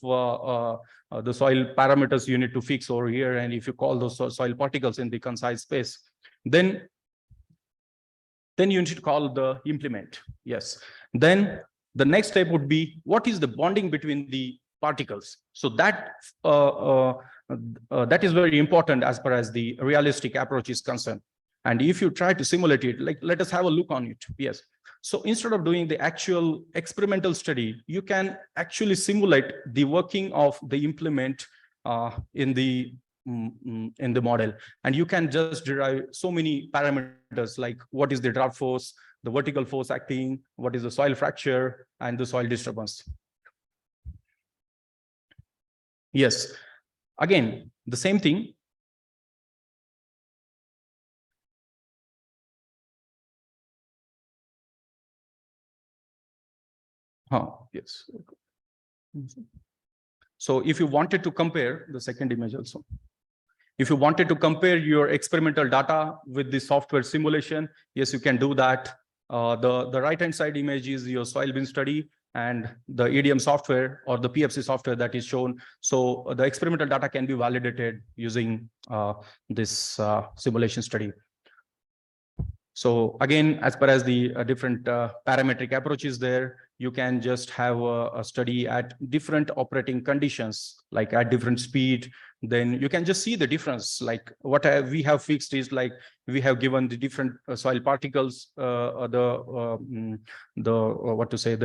the soil parameters you need to fix over here, and if you call those soil particles in the concise space, then you need to call the implement. Yes, then the next step would be what is the bonding between the particles. So that that is very important as far as the realistic approach is concerned. And if you try to simulate it, like let us have a look on it. Yes. So instead of doing the actual experimental study, you can actually simulate the working of the implement in the model, and you can just derive so many parameters, like what is the draft force, the vertical force acting, what is the soil fracture, and the soil disturbance. Yes, again the same thing. Yes. So if you wanted to compare the second image also, if you wanted to compare your experimental data with the software simulation, yes, you can do that. The right-hand side image is your soil bin study and the EDM software or the PFC software that is shown. So the experimental data can be validated using this simulation study. So again, as far as the different parametric approaches there, you can just have a study at different operating conditions, like at different speed. Then you can just see the difference. Like what we have fixed is like we have given the different soil particles, the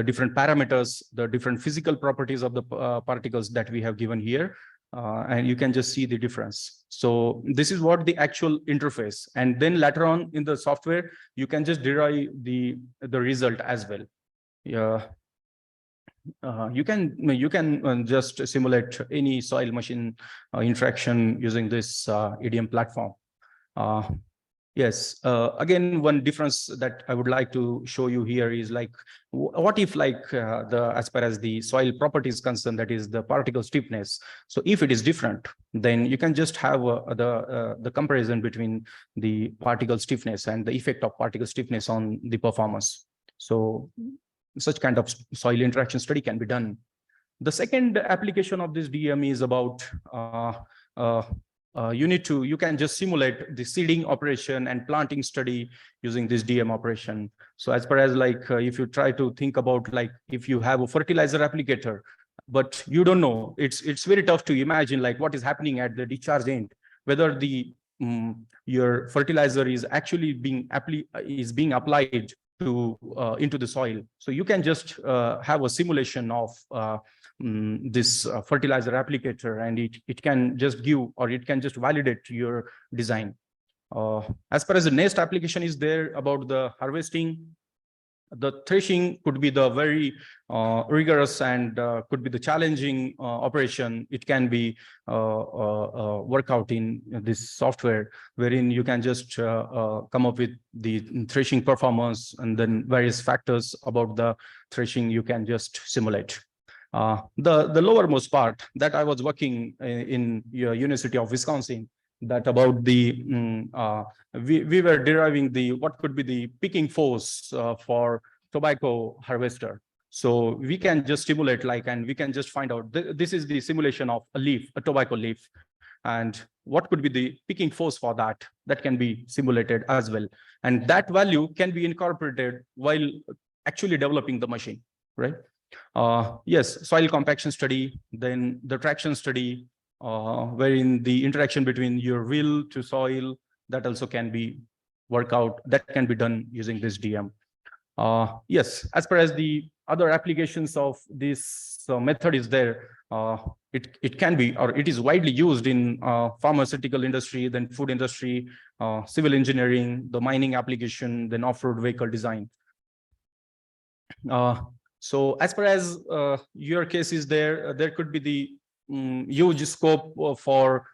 different parameters, the different physical properties of the particles that we have given here. And you can just see the difference. So this is what the actual interface, and then later on in the software, you can just derive the result as well. Yeah. You can just simulate any soil machine interaction using this EDM platform. Yes, again, one difference that I would like to show you here is like, what if like as far as the soil property is concerned, that is the particle stiffness. So if it is different, then you can just have the comparison between the particle stiffness and the effect of particle stiffness on the performance. So such kind of soil interaction study can be done. The second application of this DM is about you can just simulate the seeding operation and planting study using this DM operation. So as far as like if you try to think about like if you have a fertilizer applicator, but you don't know, it's very tough to imagine like what is happening at the discharge end, whether the your fertilizer is actually being applied to into the soil. So you can just have a simulation of this fertilizer applicator, and it can just give, or it can just validate your design. As far as the next application is there about the harvesting, the threshing could be the very rigorous and could be the challenging operation. It can be work out in this software, wherein you can just come up with the threshing performance, and then various factors about the threshing you can just simulate. The lowermost part that I was working in University of Wisconsin, that about the we were deriving the what could be the picking force for tobacco harvester. So we can just simulate like, and we can just find out this is the simulation of a tobacco leaf, and what could be the picking force for that can be simulated as well, and that value can be incorporated while actually developing the machine, right? Yes, soil compaction study, then the traction study, wherein the interaction between your wheel to soil, that also can be worked out, that can be done using this DM. Yes, as far as the other applications of this method is there, it can be, or it is widely used in pharmaceutical industry, then food industry, civil engineering, the mining application, then off-road vehicle design. So as far as your case is there, there could be the huge scope for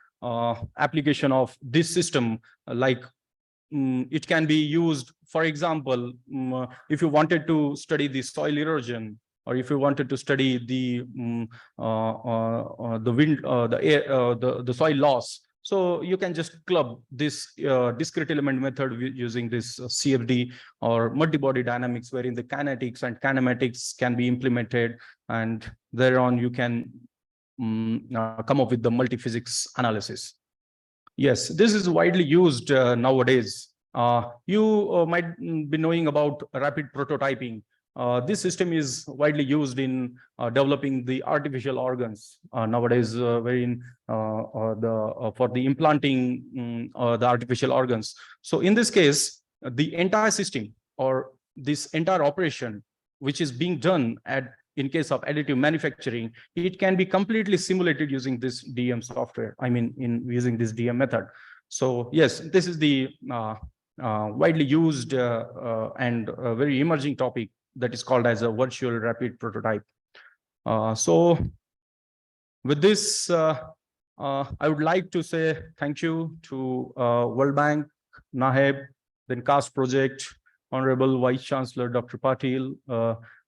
application of this system, like it can be used, for example, if you wanted to study the soil erosion, or if you wanted to study the wind, the air, the soil loss. So you can just club this discrete element method using this CFD or multi-body dynamics, wherein the kinetics and kinematics can be implemented, and thereon you can come up with the multi-physics analysis. Yes, this is widely used nowadays. You might be knowing about rapid prototyping. This system is widely used in developing the artificial organs nowadays, wherein for the implanting the artificial organs. So in this case, the entire system or this entire operation, which is being done in case of additive manufacturing, it can be completely simulated using this DM software. I mean, using this DM method. So yes, this is the widely used and very emerging topic that is called as a virtual rapid prototype. So with this, I would like to say thank you to World Bank, NAHEB, then CAST project, Honorable Vice Chancellor Dr. Patil,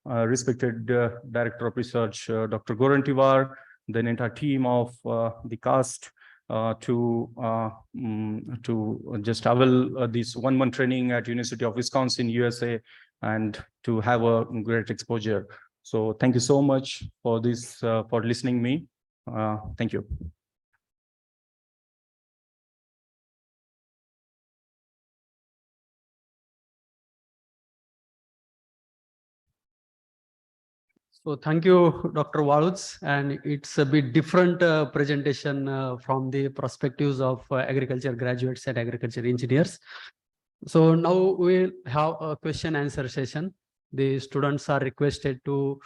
respected Director of Research, Dr. Goran Tiwar, then entire team of the cast to just travel this 1 month training at University of Wisconsin, USA, and to have a great exposure. So thank you so much for this, for listening me. Thank you. So thank you, Dr. Waluts, and it's a bit different presentation from the perspectives of agriculture graduates and agriculture engineers. So now we'll have a question answer session. The students are requested to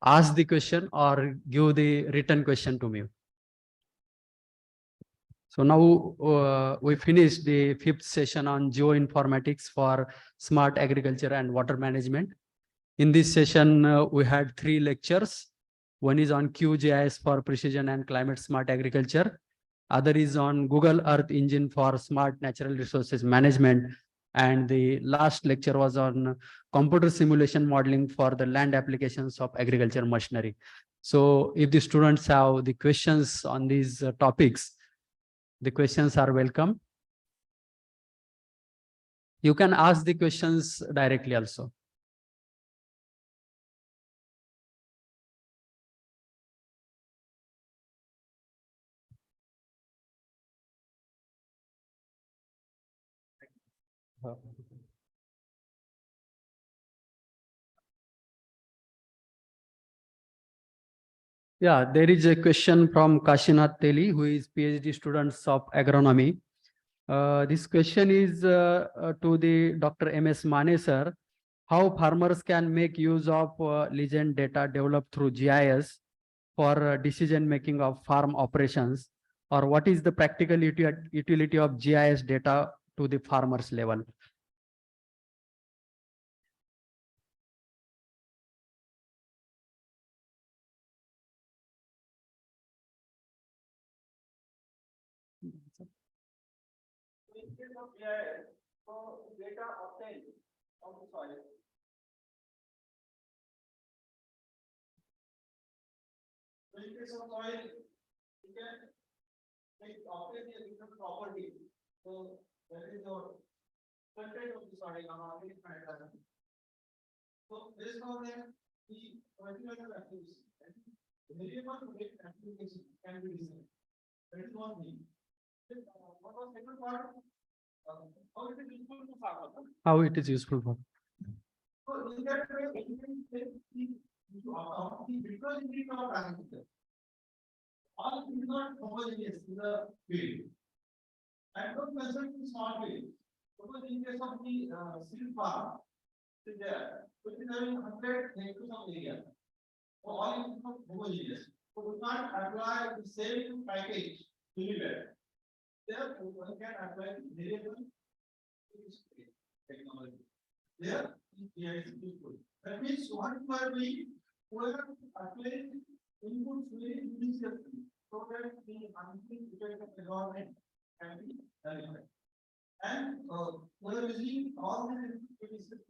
ask the question or give the written question to me. So now we finished the 5th session on geoinformatics for smart agriculture and water management. In this session, we had 3 lectures. One is on QGIS for precision and climate smart agriculture. Other is on Google Earth Engine for smart natural resources management. And the last lecture was on computer simulation modeling for the land applications of agriculture machinery. So if the students have the questions on these topics, the questions are welcome. You can ask the questions directly also. Yeah, there is a question from Kashinath Teli, who is PhD students of agronomy. This question is to the Dr. M.S. Mane sir. How farmers can make use of legend data developed through GIS for decision making of farm operations, or what is the practical utility of GIS data to the farmers level? Data obtained from the soil. In case of soil, you can obtain a different property. So that is your content of the soil on organic matter. So based on that, the particular application, variable application can be designed. That is one thing. What was the second part? How it is useful to farmers. How it is useful for? So in that way, you can take the because it is not parameter. All is not homogeneous in the field. And don't measure in small field. Suppose in case of the seed farm, there, which is having 100 hectares of area. So all is not homogeneous. So we can't apply the same package anywhere. Therefore, one can apply variable technology. There, is useful. That means what we are doing, we are applying inputs very indigenously, so that the unseen effect of the environment can be eliminated. And we are using all these systems.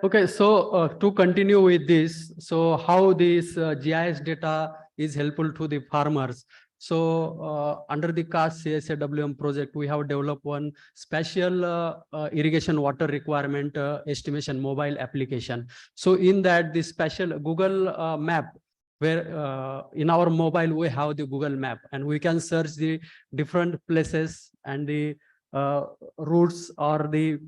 Okay, so to continue with this, so how this GIS data is helpful to the farmers. So under the CAST CSAWM project, we have developed one special irrigation water requirement estimation mobile application. So in that, this special Google map, where in our mobile we have the Google map, and we can search the different places and the routes or the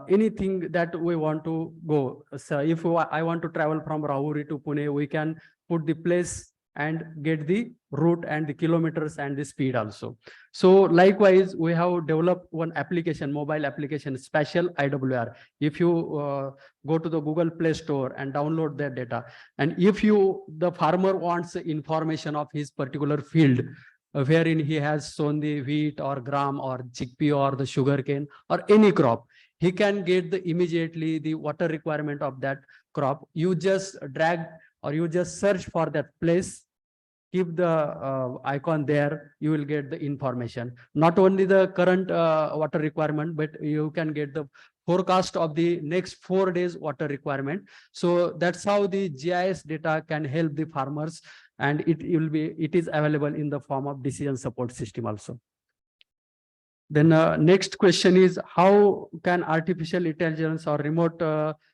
anything that we want to go. So if I want to travel from Rahuri to Pune, we can put the place and get the route and the kilometers and the speed also. So likewise, we have developed one application, mobile application, special IWR. If you go to the Google Play Store and download that data, and if the farmer wants information of his particular field, wherein he has sown the wheat or gram or chickpea or the sugarcane or any crop, he can get immediately the water requirement of that crop. You just drag or you just search for that place, keep the icon there, you will get the information. Not only the current water requirement, but you can get the forecast of the next 4 days water requirement. So that's how the GIS data can help the farmers, and it is available in the form of decision support system also. Then next question is, how can artificial intelligence or remote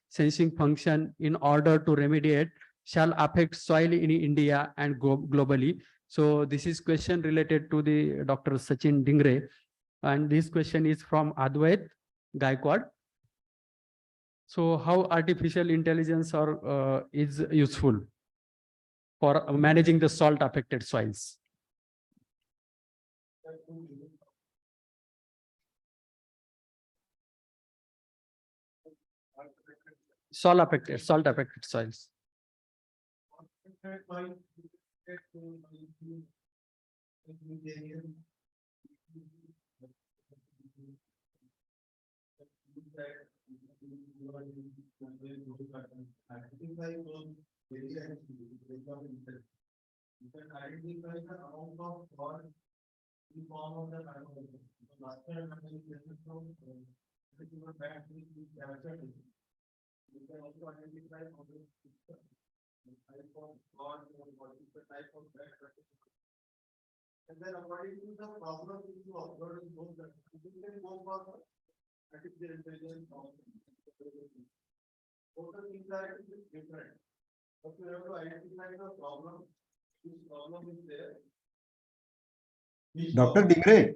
sensing function in order to remediate shall affect soil in India and globally? So this is question related to the Dr. Sachin Dingre, and this question is from Advait Gaikwad. So how artificial intelligence is useful for managing the salt affected soils? Salt affected soils. You can identify the amount of salt in form of the carbon. So last time I mentioned from particular bad things we captured. You can also identify how the type of salt or what is the type of bad practice. And then according to the problem which you observe in those that you can go for artificial intelligence. Both the things are different. But you have to identify the problem. This problem is there. Dr. Dingre,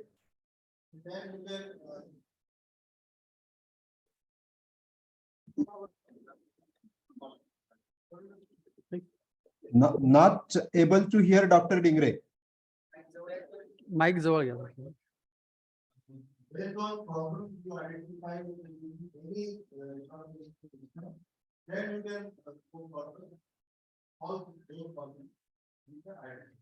Then you can not able to hear Dr. Dingre. Mike जवळ घ्या. based on problems you identify with any then you can go further. All those problems you can identify.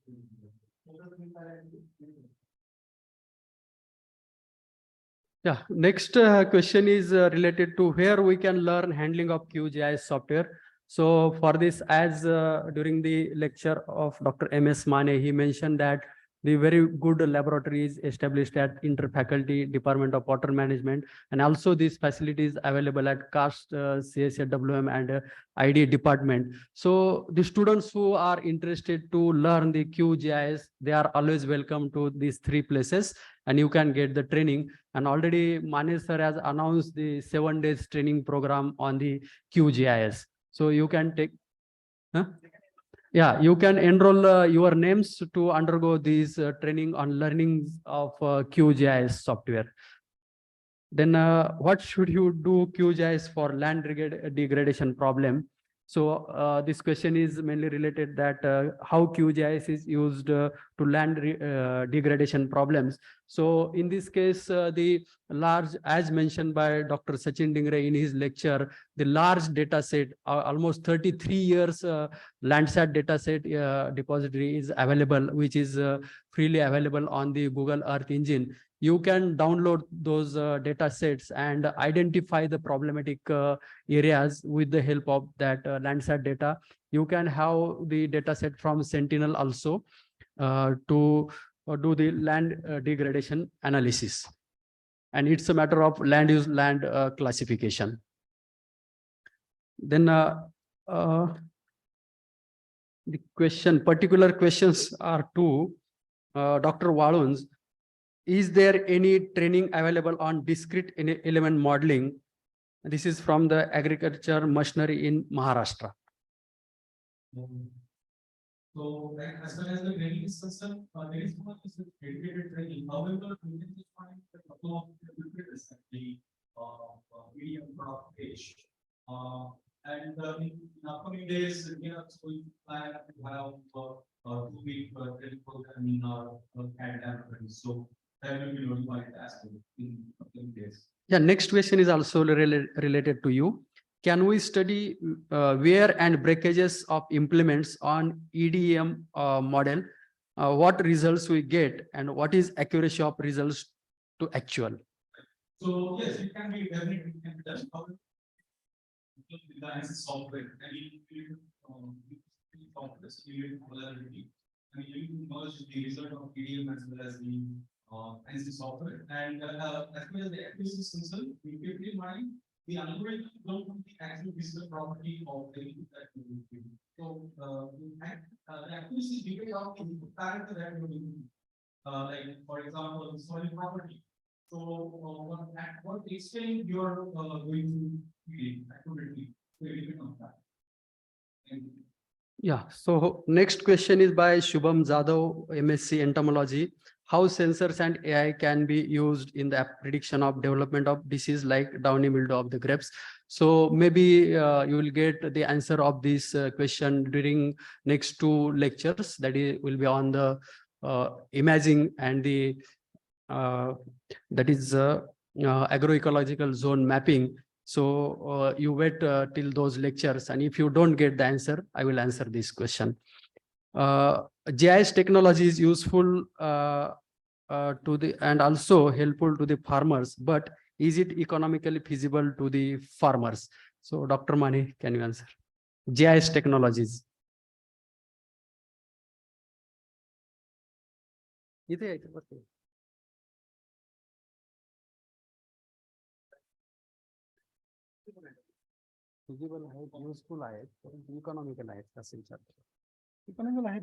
Yeah, next question is related to where we can learn handling of QGIS software. So for this, as during the lecture of Dr. M.S. Mane, he mentioned that the very good laboratories established at Interfaculty Department of Water Management, and also these facilities available at CAST, CSWM and ID department. So the students who are interested to learn the QGIS, they are always welcome to these 3 places, and you can get the training. And already Mane sir has announced the 7 days training program on the QGIS. So you can take, huh? Yeah, you can enroll your names to undergo these training on learning of QGIS software. Then what should you do QGIS for land degradation problem? So this question is mainly related that how QGIS is used to land degradation problems. So in this case, the large, as mentioned by Dr. Sachin Dingre in his lecture, the large data set, almost 33 years Landsat data set depository is available, which is freely available on the Google Earth engine. You can download those data sets and identify the problematic areas with the help of that Landsat data. You can have the data set from Sentinel also to do the land degradation analysis. And it's a matter of land use land classification. Then the particular questions are to Dr. Waluns. Is there any training available on discrete element modeling? This is from the agriculture machinery in Maharashtra. So, as far as the training is concerned, there is no dedicated training. However, we can just find a couple of recruiters at the medium product page. And in upcoming days, we are going to plan to have a 2-week training program in our academy. So that will be notified as well in upcoming days. Yeah, next question is also related to you. Can we study wear and breakages of implements on EDM model? What results we get and what is accuracy of results to actual? So yes, it can be definitely done. However, the answer software and you software, you polarity, and you merge the result of EDM as well as the as the software. And as far as the accuracy is concerned, we keep in mind the algorithm don't be the actual physical property of the input that we will give. So the accuracy depends on the input parameter that we will give. Like for example, the soil property. So at what extent you are going to be accurately depend on that. Thank you. Yeah, so next question is by Shubham Jadhav, MSc Entomology. How sensors and AI can be used in the prediction of development of disease like downy mildew of the grapes? So maybe you will get the answer of this question during next two lectures that will be on the imaging and the that is agroecological zone mapping. So you wait till those lectures, and if you don't get the answer, I will answer this question. GIS technology is useful to the and also helpful to the farmers, but is it economically feasible to the farmers? So Dr. Mani, can you answer? GIS technologies. इथे आहे का बघ? Feasible आहेत, useful आहेत, परंतु economical आहेत असेल economical आहेत.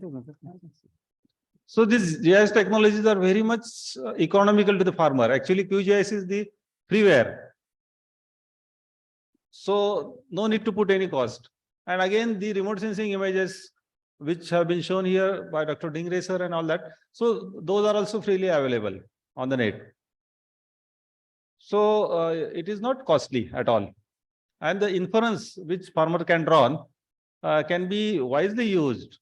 So these GIS technologies are very much economical to the farmer. Actually, QGIS is the freeware. So no need to put any cost. And again, the remote sensing images which have been shown here by Dr. Dingre sir and all that. So those are also freely available on the net. So it is not costly at all. And the inference which farmer can draw can be wisely used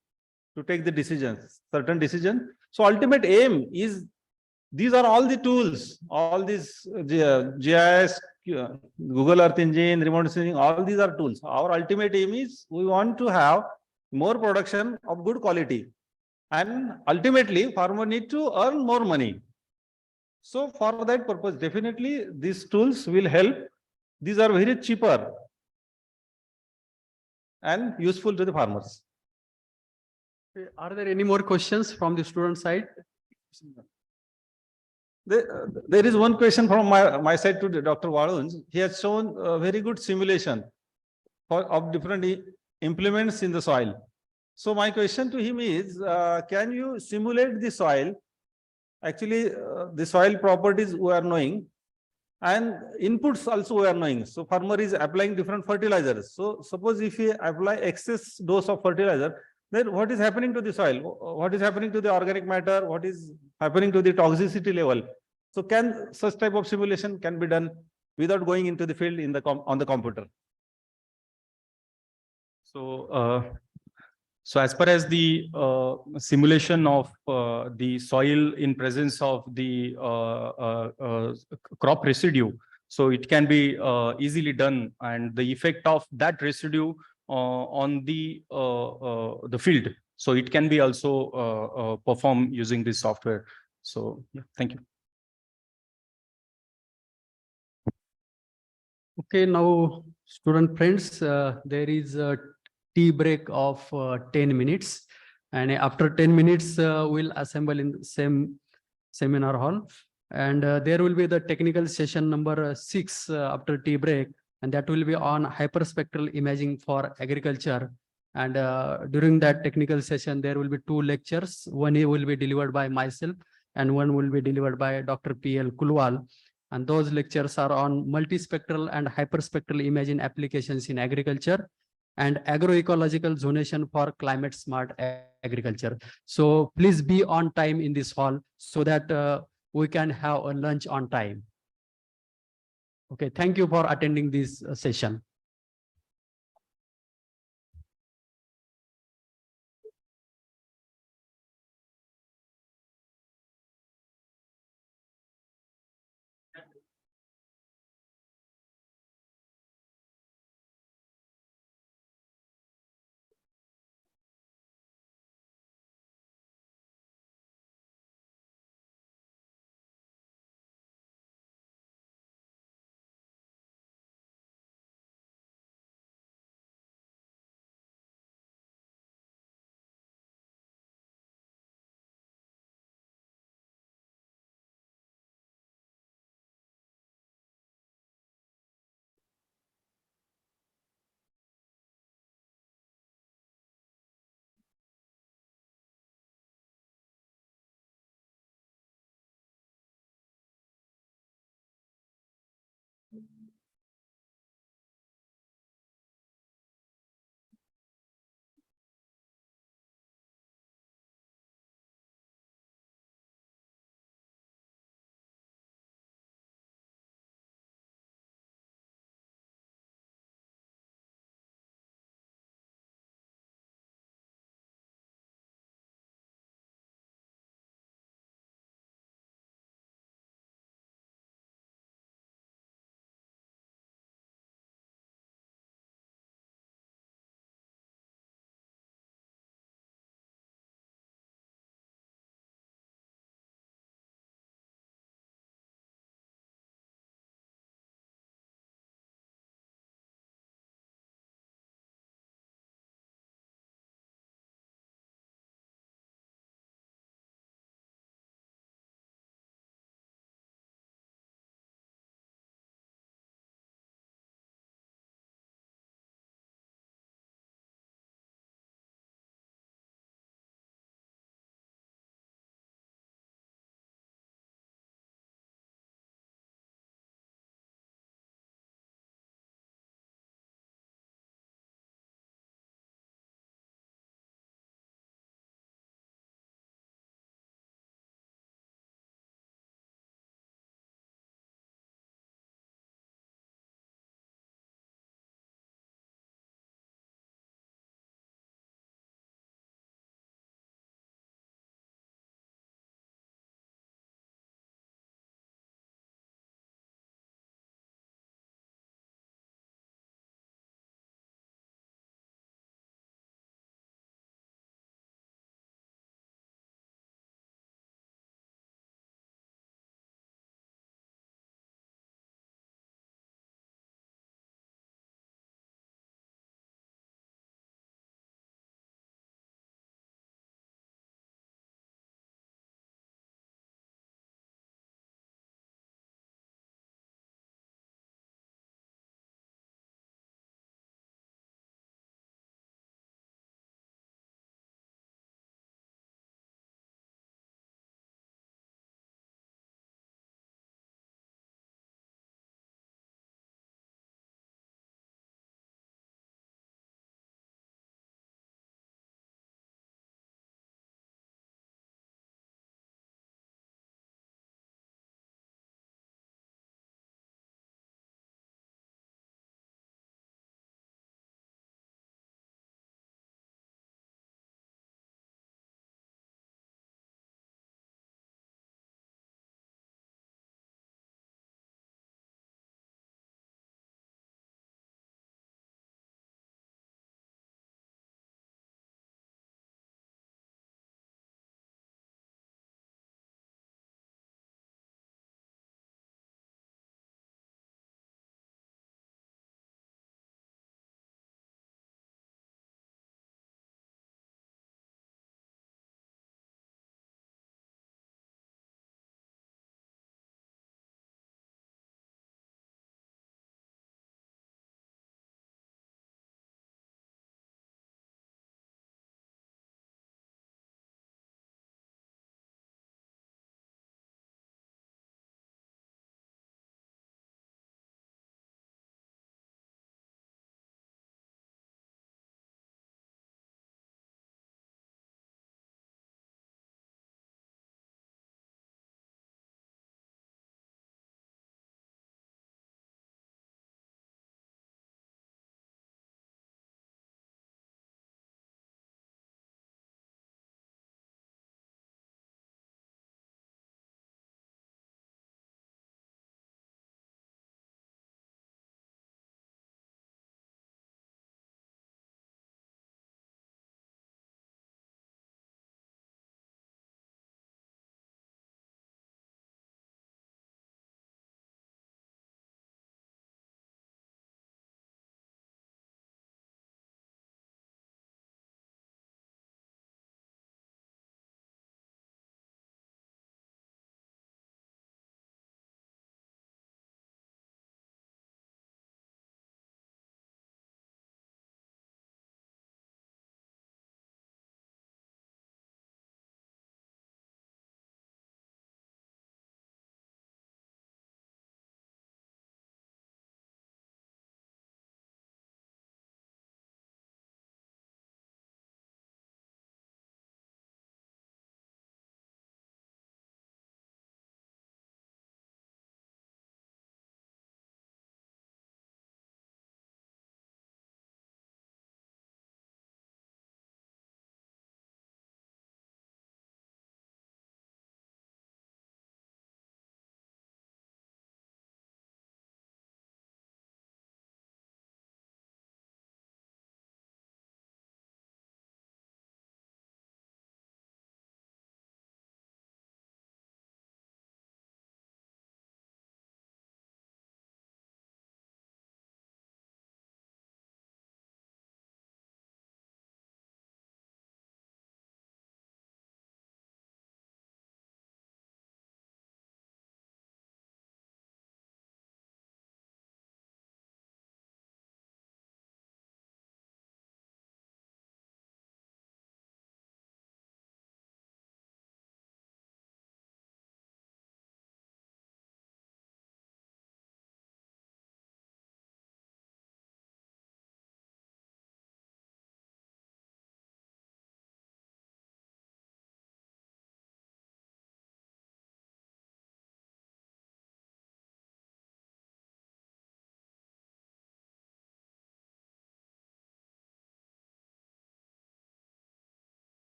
to take the decisions, certain decision. So ultimate aim is, these are all the tools, all these GIS, Google Earth Engine, remote sensing, all these are tools. Our ultimate aim is we want to have more production of good quality. And ultimately, farmer need to earn more money. So for that purpose, definitely these tools will help. These are very cheaper and useful to the farmers. Are there any more questions from the student side? There is one question from my side to Dr. Walunj. He has shown a very good simulation of different implements in the soil. So my question to him is, can you simulate the soil? Actually, the soil properties we are knowing, and inputs also we are knowing. So farmer is applying different fertilizers. So suppose if he apply excess dose of fertilizer, then what is happening to the soil? What is happening to the organic matter? What is happening to the toxicity level? So can such type of simulation can be done without going into the field in the on the computer? So as far as the simulation of the soil in presence of the crop residue, so it can be easily done, and the effect of that residue on the field, so it can be also performed using this software. So yeah, thank you. Okay, now student friends, there is a tea break of 10 minutes, and after 10 minutes we'll assemble in the same seminar hall, and there will be the technical session number 6 after tea break, and that will be on hyperspectral imaging for agriculture. And during that technical session there will be 2 lectures. One will be delivered by myself and one will be delivered by Dr. P.L. Kulwal. And those lectures are on multispectral and hyperspectral imaging applications in agriculture and agroecological zonation for climate smart agriculture. So please be on time in this hall so that we can have a lunch on time. Okay, thank you for attending this session.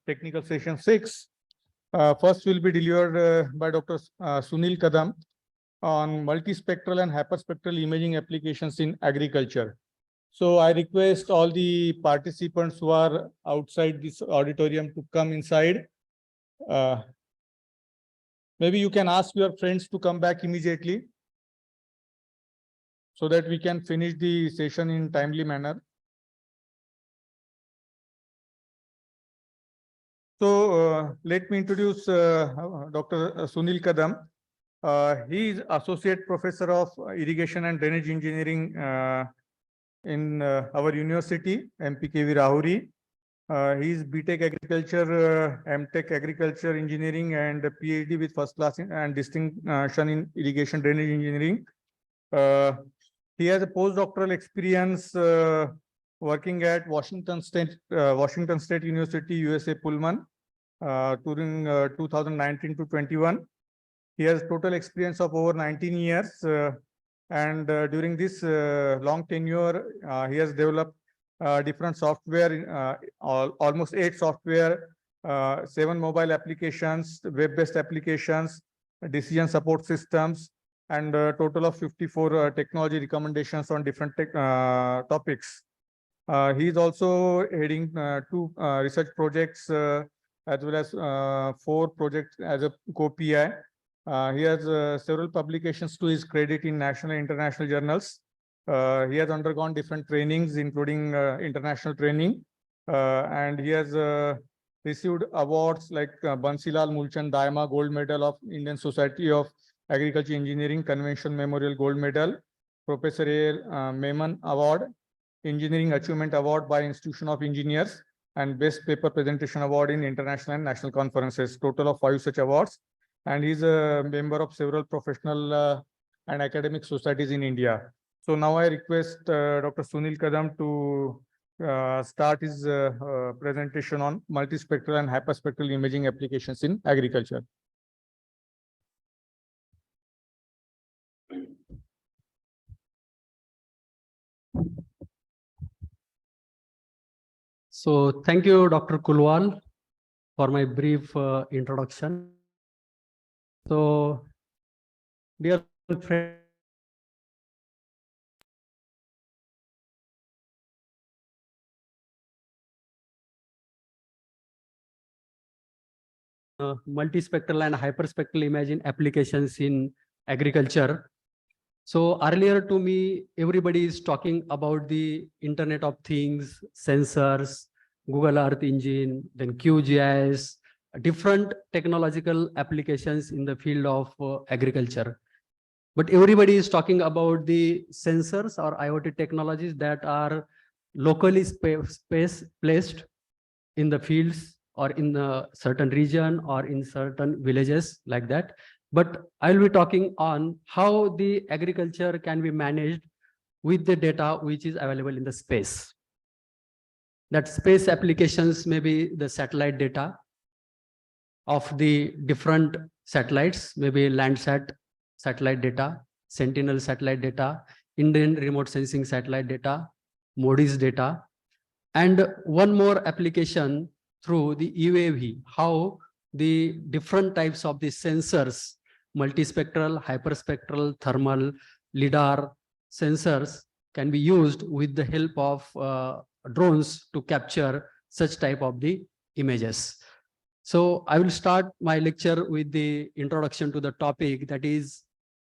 Technical session 6. First will be delivered by Dr. Sunil Kadam on multispectral and hyperspectral imaging applications in agriculture. So I request all the participants who are outside this auditorium to come inside. Maybe you can ask your friends to come back immediately so that we can finish the session in timely manner. So let me introduce Dr. Sunil Kadam. He is Associate Professor of Irrigation and Drainage Engineering in our university, MPKV Rahuri. He is BTech Agriculture, MTech Agriculture Engineering, and PhD with first class and distinction in Irrigation Drainage Engineering. He has a postdoctoral experience working at Washington State University, USA, Pullman, during 2019 to 21. He has total experience of over 19 years, and during this long tenure, he has developed different software, almost 8 software, 7 mobile applications, web-based applications, decision support systems, and a total of 54 technology recommendations on different topics. He is also heading 2 research projects as well as 4 projects as a co-PI. He has several publications to his credit in national and international journals. He has undergone different trainings, including international training, and he has received awards like Bansilal Mulchand Daima Gold Medal of Indian Society of Agriculture Engineering Convention Memorial Gold Medal, Professor A. Memon Award, Engineering Achievement Award by Institution of Engineers, and Best Paper Presentation Award in international and national conferences. Total of 5 such awards, and he's a member of several professional and academic societies in India. So now I request Dr. Sunil Kadam to start his presentation on multispectral and hyperspectral imaging applications in agriculture. So thank you, Dr. Kulwal, for my brief introduction. So, dear friends, multispectral and hyperspectral imaging applications in agriculture. So earlier to me, everybody is talking about the Internet of Things, sensors, Google Earth Engine, then QGIS, different technological applications in the field of agriculture. But everybody is talking about the sensors or IoT technologies that are locally space placed in the fields or in a certain region or in certain villages like that. But I'll be talking on how the agriculture can be managed with the data which is available in the space. That space applications may be the satellite data of the different satellites, maybe Landsat satellite data, Sentinel satellite data, Indian remote sensing satellite data, MODIS data, and one more application through the UAV, how the different types of the sensors, multispectral, hyperspectral, thermal, LIDAR sensors can be used with the help of drones to capture such type of the images. So I will start my lecture with the introduction to the topic, that is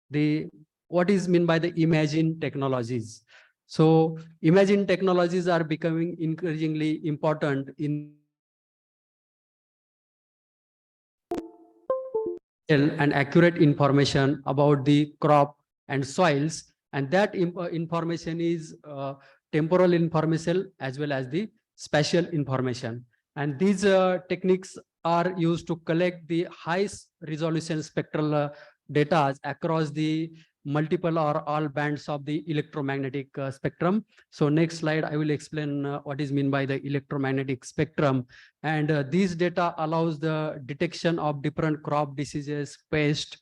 the what is meant by the imaging technologies. So imaging technologies are becoming increasingly important in and accurate information about the crop and soils, and that information is temporal information as well as the spatial information. And these techniques are used to collect the high resolution spectral data across the multiple or all bands of the electromagnetic spectrum. So next slide, I will explain what is meant by the electromagnetic spectrum. And these data allows the detection of different crop diseases, pest,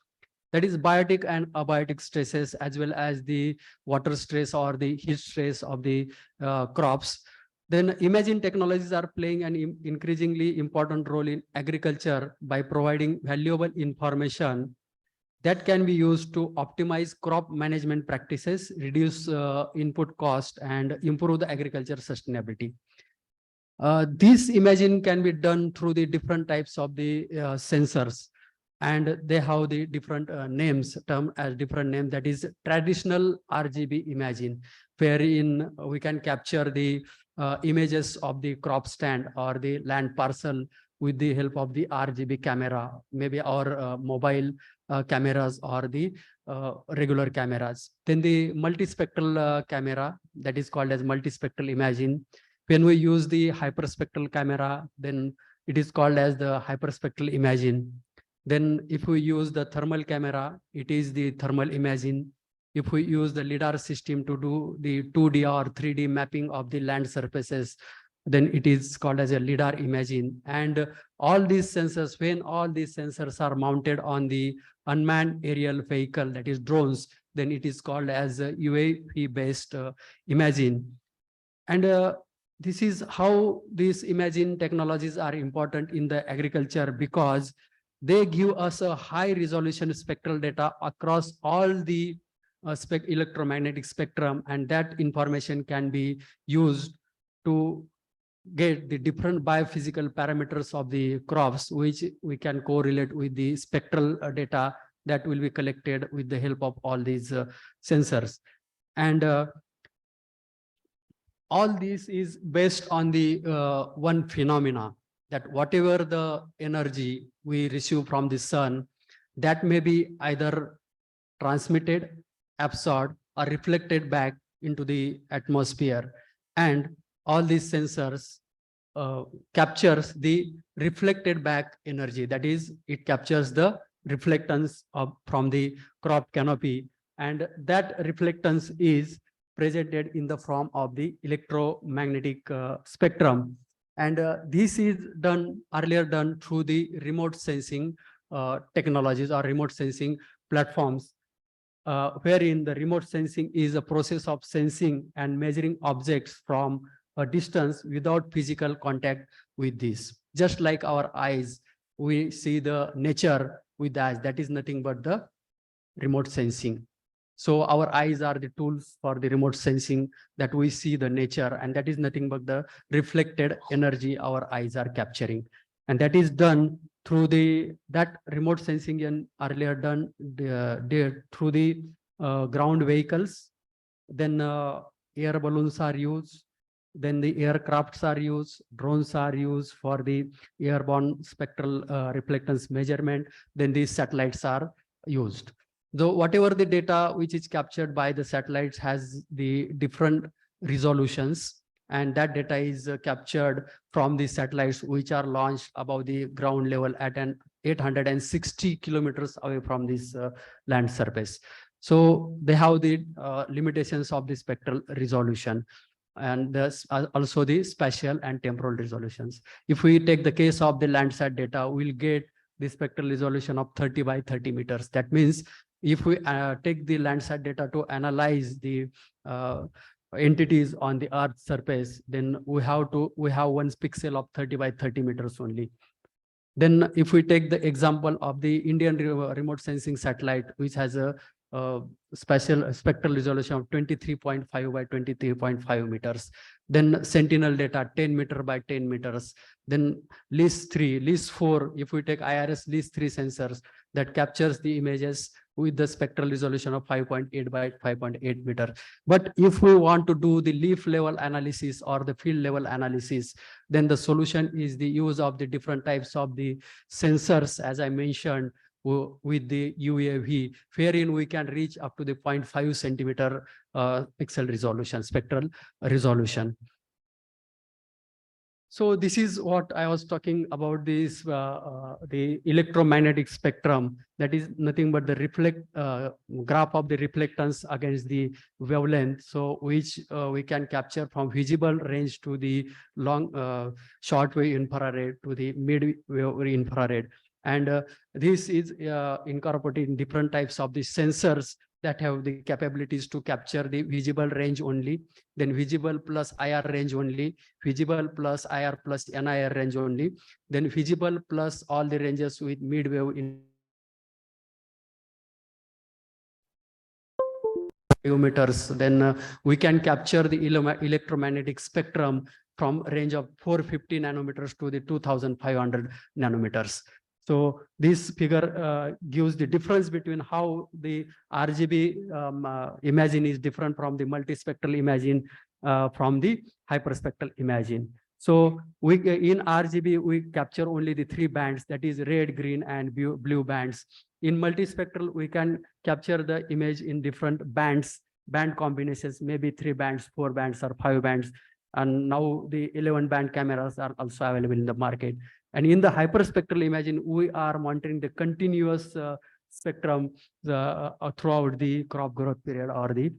that is biotic and abiotic stresses, as well as the water stress or the heat stress of the crops. Then imaging technologies are playing an increasingly important role in agriculture by providing valuable information that can be used to optimize crop management practices, reduce input cost, and improve the agriculture sustainability. This imaging can be done through the different types of the sensors, and they have the different names, term as different names. That is traditional RGB imaging, wherein we can capture the images of the crop stand or the land parcel with the help of the RGB camera, maybe our mobile cameras or the regular cameras. Then the multispectral camera, that is called as multispectral imaging. When we use the hyperspectral camera, then it is called as the hyperspectral imaging. Then if we use the thermal camera, it is the thermal imaging. If we use the LIDAR system to do the 2D or 3D mapping of the land surfaces, then it is called as a LIDAR imaging. And all these sensors, when all these sensors are mounted on the unmanned aerial vehicle, that is drones, then it is called as a UAV-based imaging. And this is how these imaging technologies are important in the agriculture, because they give us a high resolution spectral data across all the electromagnetic spectrum, and that information can be used to get the different biophysical parameters of the crops, which we can correlate with the spectral data that will be collected with the help of all these sensors. And all this is based on the one phenomena, that whatever the energy we receive from the sun, that may be either transmitted, absorbed, or reflected back into the atmosphere. And all these sensors captures the reflected back energy. That is, it captures the reflectance from the crop canopy, and that reflectance is presented in the form of the electromagnetic spectrum. And this is earlier done through the remote sensing technologies or remote sensing platforms, wherein the remote sensing is a process of sensing and measuring objects from a distance without physical contact with this. Just like our eyes, we see the nature with the eyes. That is nothing but the remote sensing. So our eyes are the tools for the remote sensing, that we see the nature, and that is nothing but the reflected energy our eyes are capturing. And that is done through that remote sensing and earlier done through the ground vehicles. Then air balloons are used. Then the aircrafts are used, drones are used for the airborne spectral reflectance measurement. Then these satellites are used. Though whatever the data which is captured by the satellites has the different resolutions, and that data is captured from the satellites which are launched above the ground level at an 860 kilometers away from this land surface. So they have the limitations of the spectral resolution, and also the spatial and temporal resolutions. If we take the case of the Landsat data, we'll get the spectral resolution of 30 by 30 meters. That means if we take the Landsat data to analyze the entities on the Earth's surface, then we have one pixel of 30 by 30 meters only. Then if we take the example of the Indian remote sensing satellite, which has a spectral resolution of 23.5 by 23.5 meters, then Sentinel data 10 meter by 10 meters, then LIS 4, if we take IRS LIS 3 sensors that captures the images with the spectral resolution of 5.8 by 5.8 meter. But if we want to do the leaf level analysis or the field level analysis, then the solution is the use of the different types of the sensors, as I mentioned, with the UAV, wherein we can reach up to the 0.5 centimeter pixel resolution, spectral resolution. So this is what I was talking about, this the electromagnetic spectrum, that is nothing but the graph of the reflectance against the wavelength, so which we can capture from visible range to the long short wave infrared to the mid wave infrared. And this is incorporated in different types of the sensors that have the capabilities to capture the visible range only, then visible plus IR range only, visible plus IR plus NIR range only, then visible plus all the ranges with mid wave in meters. Then we can capture the electromagnetic spectrum from range of 450 nanometers to the 2500 nanometers. So this figure gives the difference between how the RGB imaging is different from the multispectral imaging from the hyperspectral imaging. So in RGB, we capture only the 3 bands, that is red, green, and blue bands. In multispectral, we can capture the image in different bands, band combinations, maybe 3 bands, 4 bands, or 5 bands. And now the 11 band cameras are also available in the market. And in the hyperspectral imaging, we are monitoring the continuous spectrum throughout the crop growth period or the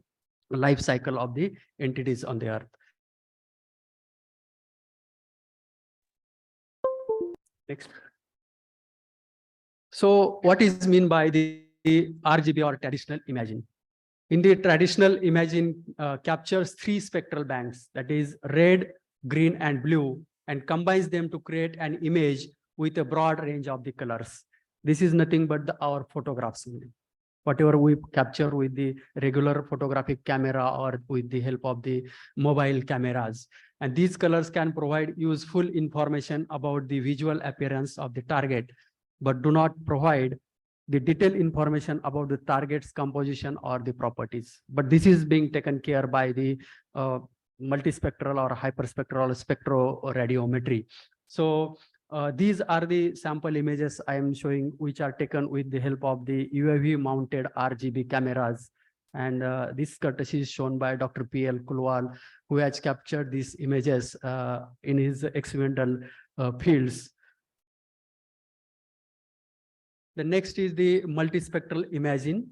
life cycle of the entities on the Earth. Next. So what is mean by the RGB or traditional imaging? In the traditional imaging captures 3 spectral bands, that is red, green, and blue, and combines them to create an image with a broad range of the colors. This is nothing but our photographs only. Whatever we capture with the regular photographic camera or with the help of the mobile cameras. And these colors can provide useful information about the visual appearance of the target, but do not provide the detailed information about the target's composition or the properties. But this is being taken care by the multispectral or hyperspectral spectroradiometry. So these are the sample images I am showing, which are taken with the help of the UAV mounted RGB cameras. And this courtesy is shown by Dr. P.L. Kulwal, who has captured these images in his experimental fields. The next is the multispectral imaging.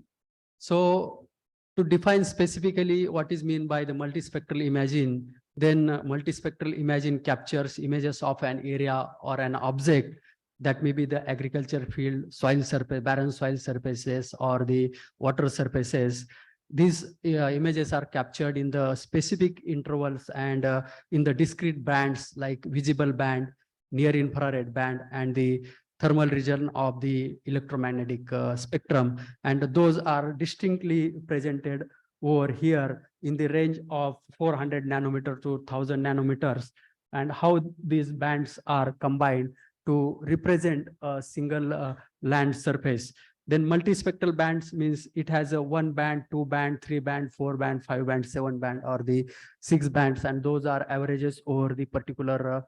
So to define specifically what is meant by the multispectral imaging, then multispectral imaging captures images of an area or an object that may be the agriculture field, soil surface, barren soil surfaces, or the water surfaces. These images are captured in the specific intervals and in the discrete bands like visible band, near infrared band, and the thermal region of the electromagnetic spectrum. And those are distinctly presented over here in the range of 400 nanometer to 1000 nanometers, and how these bands are combined to represent a single land surface. Then multispectral bands means it has a 1 band, 2 band, 3 band, 4 band, 5 band, 7 band, or the 6 bands, and those are averages over the particular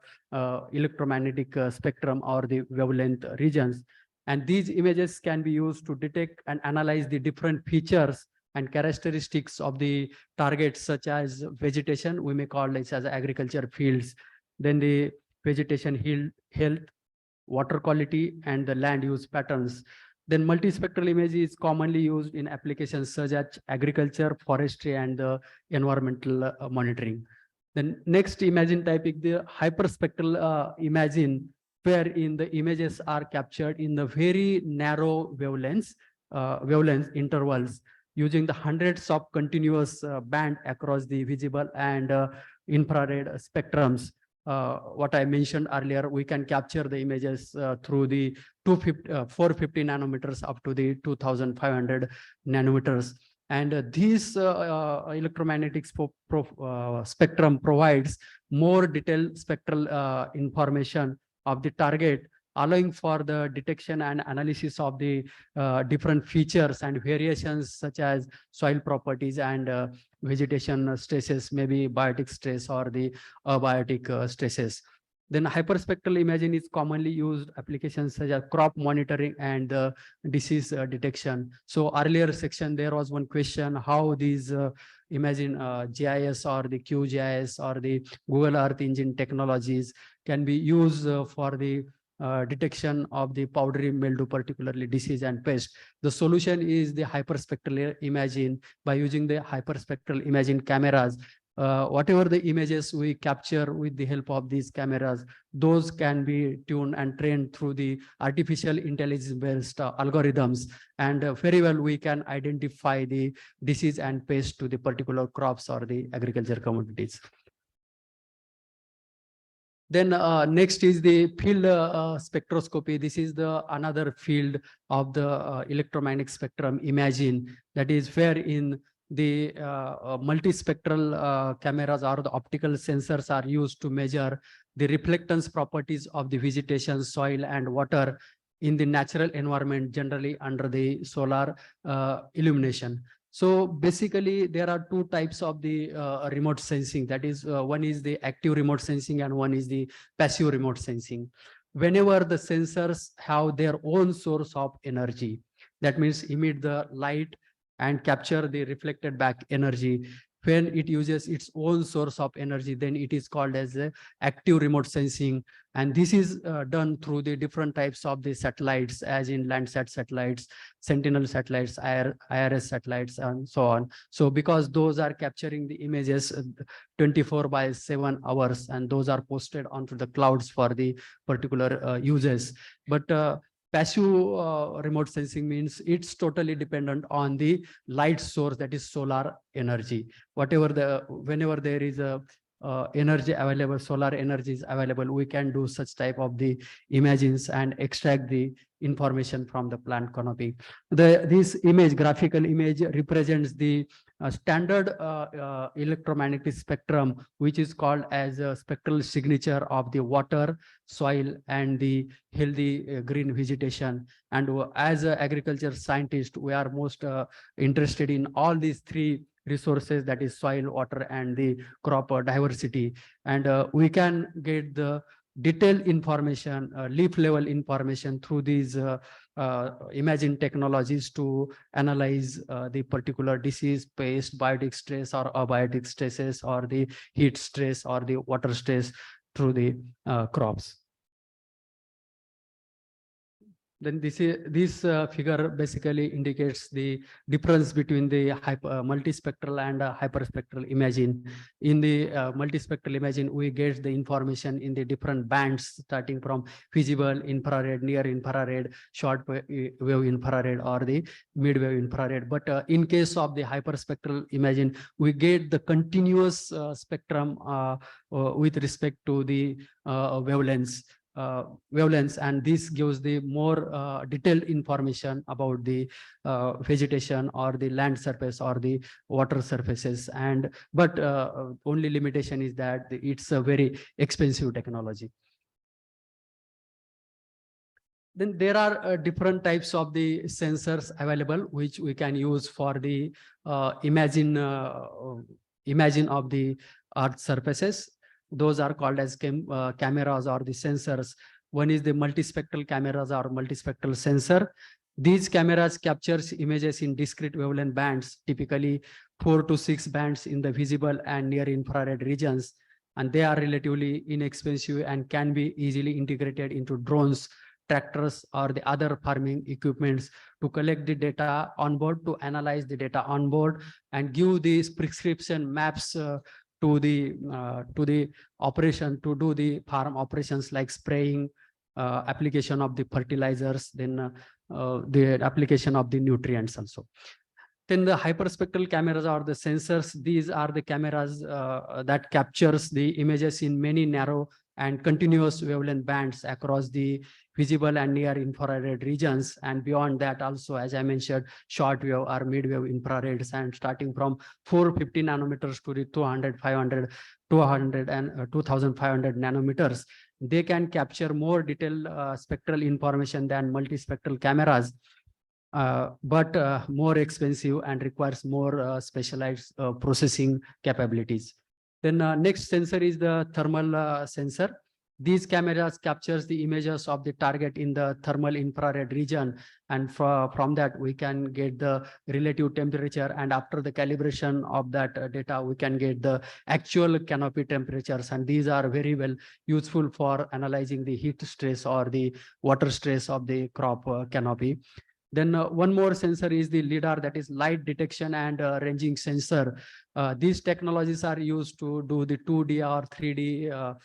electromagnetic spectrum or the wavelength regions. And these images can be used to detect and analyze the different features and characteristics of the targets, such as vegetation, we may call this as agriculture fields, then the vegetation health, water quality, and the land use patterns. Then multispectral image is commonly used in applications such as agriculture, forestry, and environmental monitoring. Then next imaging type is the hyperspectral imaging, wherein the images are captured in the very narrow wavelength intervals using the hundreds of continuous band across the visible and infrared spectrums. What I mentioned earlier, we can capture the images through the 450 nanometers up to the 2500 nanometers. And this electromagnetic spectrum provides more detailed spectral information of the target, allowing for the detection and analysis of the different features and variations such as soil properties and vegetation stresses, maybe biotic stress or the abiotic stresses. Then hyperspectral imaging is commonly used applications such as crop monitoring and disease detection. So earlier section, there was one question, how these imagine GIS or the QGIS or the Google Earth Engine technologies can be used for the detection of the powdery mildew, particularly disease and pest. The solution is the hyperspectral imaging. By using the hyperspectral imaging cameras, whatever the images we capture with the help of these cameras, those can be tuned and trained through the artificial intelligence-based algorithms. And very well, we can identify the disease and pest to the particular crops or the agriculture commodities. Then next is the field spectroscopy. This is the another field of the electromagnetic spectrum imaging, that is where in the multispectral cameras or the optical sensors are used to measure the reflectance properties of the vegetation, soil, and water in the natural environment, generally under the solar illumination. So basically, there are two types of the remote sensing. That is, one is the active remote sensing and one is the passive remote sensing. Whenever the sensors have their own source of energy, that means emit the light and capture the reflected back energy. When it uses its own source of energy, then it is called as a active remote sensing. And this is done through the different types of the satellites, as in Landsat satellites, Sentinel satellites, IRS satellites, and so on. So because those are capturing the images 24/7 hours, and those are posted onto the clouds for the particular uses. But passive remote sensing means it's totally dependent on the light source, that is solar energy. Whenever there is a energy available, solar energy is available, we can do such type of the imagings and extract the information from the plant canopy. This image, graphical image, represents the standard electromagnetic spectrum, which is called as a spectral signature of the water, soil, and the healthy green vegetation. And as an agriculture scientist, we are most interested in all these three resources, that is soil, water, and the crop diversity. And we can get the detailed information, leaf level information through these imaging technologies to analyze the particular disease, pest, biotic stress or abiotic stresses, or the heat stress or the water stress through the crops. Then this figure basically indicates the difference between the multispectral and hyperspectral imaging. In the multispectral imaging, we get the information in the different bands, starting from visible, infrared, near infrared, short wave infrared, or the mid wave infrared. But in case of the hyperspectral imaging, we get the continuous spectrum with respect to the wavelengths. And this gives the more detailed information about the vegetation or the land surface or the water surfaces. And but only limitation is that it's a very expensive technology. Then there are different types of the sensors available, which we can use for the imagine of the earth surfaces. Those are called as cameras or the sensors. One is the multispectral cameras or multispectral sensor. These cameras captures images in discrete wavelength bands, typically 4 to 6 bands in the visible and near infrared regions. And they are relatively inexpensive and can be easily integrated into drones, tractors, or the other farming equipments to collect the data on board, to analyze the data on board, and give these prescription maps to the operation, to do the farm operations like spraying, application of the fertilizers, then the application of the nutrients also. Then the hyperspectral cameras or the sensors, these are the cameras that captures the images in many narrow and continuous wavelength bands across the visible and near infrared regions. And beyond that also, as I mentioned, short wave or mid wave infrareds, and starting from 450 nanometers to the 200, 500, 200 and 2500 nanometers. They can capture more detailed spectral information than multispectral cameras. But more expensive and requires more specialized processing capabilities. Then next sensor is the thermal sensor. These cameras captures the images of the target in the thermal infrared region, and from that we can get the relative temperature, and after the calibration of that data we can get the actual canopy temperatures, and these are very well useful for analyzing the heat stress or the water stress of the crop canopy. Then one more sensor is the LiDAR, that is light detection and ranging sensor. These technologies are used to do the 2D or 3D,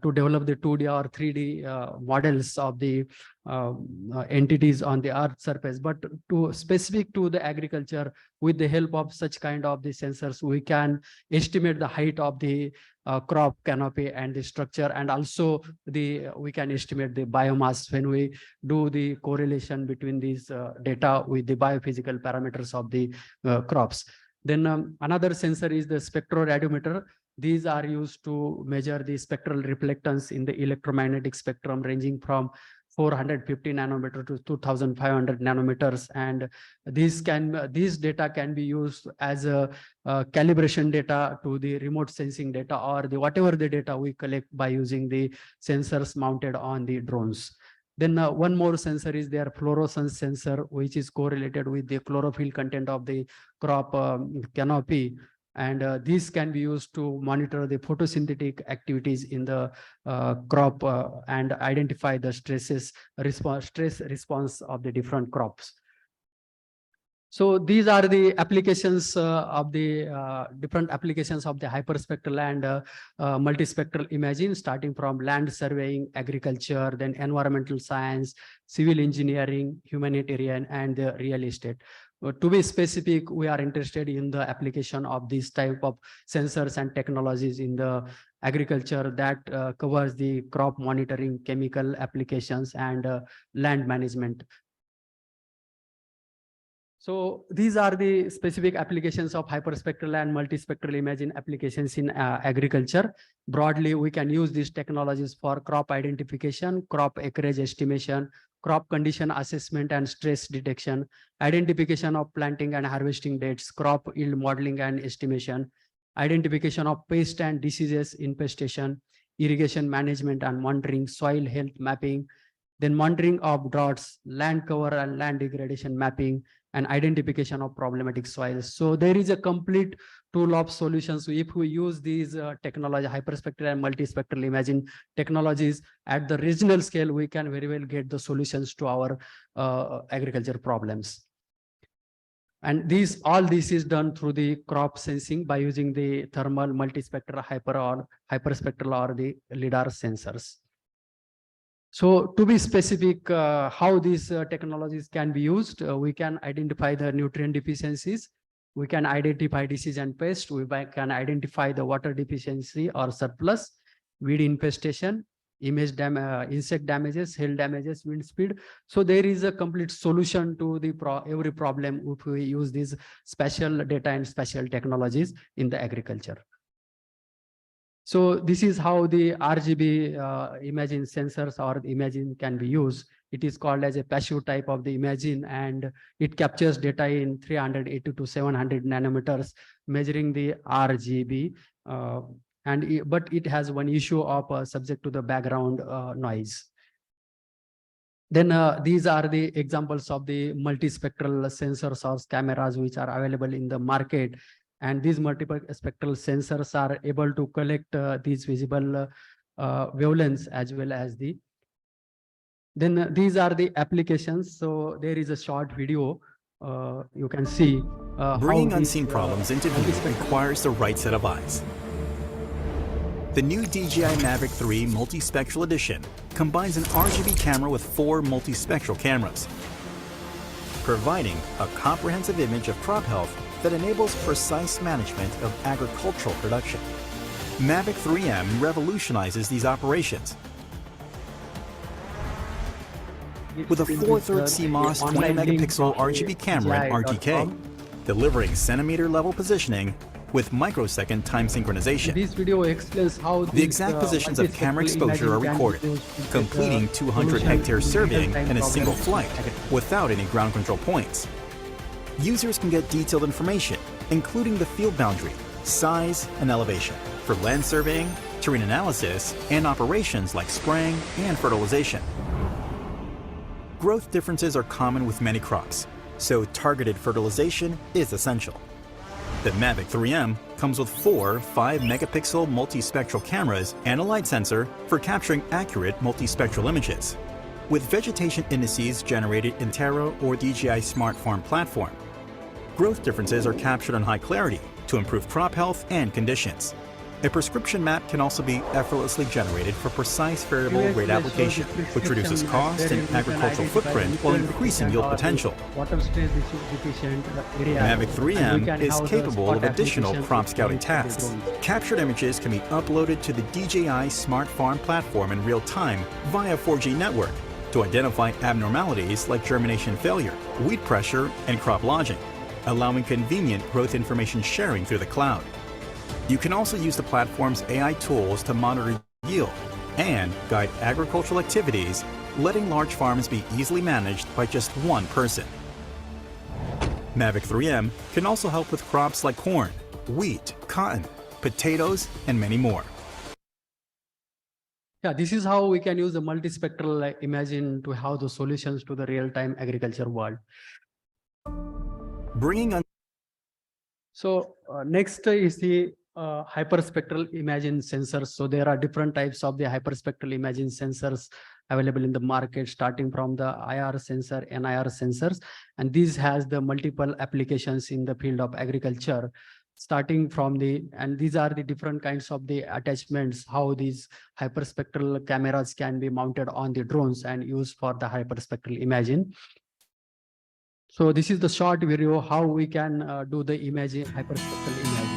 to develop the 2D or 3D models of the entities on the Earth surface. But to specific to the agriculture, with the help of such kind of the sensors, we can estimate the height of the crop canopy and the structure, and also we can estimate the biomass when we do the correlation between these data with the biophysical parameters of the crops. Then another sensor is the spectroradiometer. These are used to measure the spectral reflectance in the electromagnetic spectrum, ranging from 450 nanometer to 2500 nanometers, and these data can be used as a calibration data to the remote sensing data, or the whatever the data we collect by using the sensors mounted on the drones. Then one more sensor is their fluorescence sensor, which is correlated with the chlorophyll content of the crop canopy. And these can be used to monitor the photosynthetic activities in the crop and identify the stress response of the different crops. So these are the applications of the different applications of the hyperspectral and multispectral imaging, starting from land surveying, agriculture, then environmental science, civil engineering, humanitarian, and real estate. To be specific, we are interested in the application of this type of sensors and technologies in the agriculture that covers the crop monitoring, chemical applications, and land management. So these are the specific applications of hyperspectral and multispectral imaging applications in agriculture. Broadly, we can use these technologies for crop identification, crop acreage estimation, crop condition assessment and stress detection, identification of planting and harvesting dates, crop yield modeling and estimation, identification of pest and diseases infestation, irrigation management and monitoring, soil health mapping, then monitoring of droughts, land cover and land degradation mapping, and identification of problematic soils. So there is a complete tool of solutions. So if we use these technology, hyperspectral and multispectral imaging technologies at the regional scale, we can very well get the solutions to our agriculture problems. And all this is done through the crop sensing by using the thermal, multispectral, hyperspectral or the LiDAR sensors. So to be specific, how these technologies can be used, we can identify the nutrient deficiencies, we can identify disease and pest, we can identify the water deficiency or surplus, weed infestation, insect damages, hail damages, wind speed. So there is a complete solution to the every problem if we use these special data and special technologies in the agriculture. So this is how the RGB imaging sensors or the imaging can be used. It is called as a passive type of the imaging, and it captures data in 380 to 700 nanometers, measuring the RGB. But it has one issue of subject to the background noise. Then these are the examples of the multispectral sensors or cameras which are available in the market. And these multiple spectral sensors are able to collect these visible wavelengths as well as the. Then these are the applications. So there is a short video. You can see Bringing how these, unseen problems into view multispectral- requires the right set of eyes. The new DJI Mavic 3 Multispectral Edition combines an RGB camera with 4 multispectral cameras, providing a comprehensive image of crop health that enables precise management of agricultural production. Mavic 3M revolutionizes these operations. With a 4/3 CMOS 20 megapixel RGB camera and RTK, delivering centimeter-level positioning with microsecond time synchronization. This video explains how The exact positions of camera exposure are recorded, completing 200 hectare surveying in a single flight without any ground control points. Users can get detailed information, including the field boundary, size, and elevation, for land surveying, terrain analysis, and operations like spraying and fertilization. Growth differences are common with many crops, so targeted fertilization is essential. The Mavic 3M comes with 4 5-megapixel multispectral cameras and a light sensor for capturing accurate multispectral images. With vegetation indices generated in Terra or DJI Smart Farm platform, growth differences are captured on high clarity to improve crop health and conditions. A prescription map can also be effortlessly generated for precise variable rate application, which reduces cost and agricultural footprint while increasing yield potential. Water stress deficient area. Mavic 3M is capable of additional crop scouting tasks. Captured images can be uploaded to the DJI Smart Farm platform in real time via 4G network to identify abnormalities like germination failure, weed pressure, and crop lodging, allowing convenient growth information sharing through the cloud. You can also use the platform's AI tools to monitor yield and guide agricultural activities, letting large farms be easily managed by just one person. Mavic 3M can also help with crops like corn, wheat, cotton, potatoes, and many more. Yeah, this is how we can use the multispectral imaging to have the solutions to the real-time agriculture world. Bringing So next is the hyperspectral imaging sensors. So there are different types of the hyperspectral imaging sensors available in the market, starting from the IR sensor, NIR sensors, and this has the multiple applications in the field of agriculture. Starting from and these are the different kinds of the attachments, how these hyperspectral cameras can be mounted on the drones and used for the hyperspectral imaging. So this is the short video how we can do the imaging, hyperspectral imaging.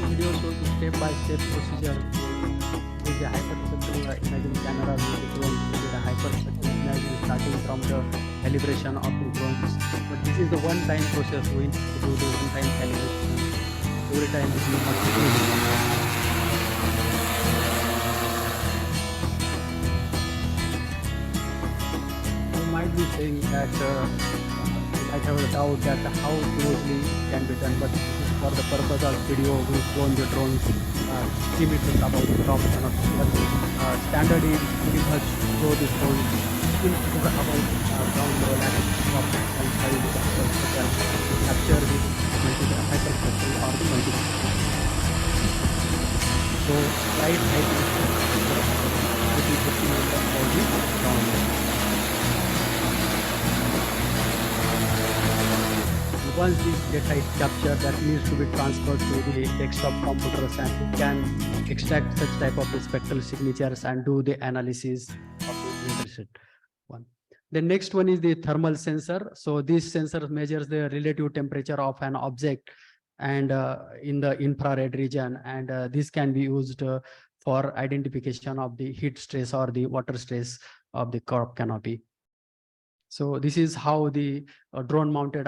Video shows the step-by-step procedure with the hyperspectral imaging camera with the drones, with the hyperspectral imaging starting from the calibration of the drones. But this is the one-time process. We need to do the one-time calibration. Every time we must do it. You might be saying that you might have a doubt that how closely it can be done, but for the purpose of video, we've flown the drones 3 meters above the top canopy. But standard is pretty much show this drone 2 meters above ground level at top 0.5 meters to capture the hyperspectral or the multispectral. So right height is 50 meters above the ground level. Once this data is captured, that needs to be transferred to the desktop computers, and it can extract such type of spectral signatures and do the analysis of the interset one. The next one is the thermal sensor. So this sensor measures the relative temperature of an object and in the infrared region, and this can be used for identification of the heat stress or the water stress of the crop canopy. So this is how the drone mounted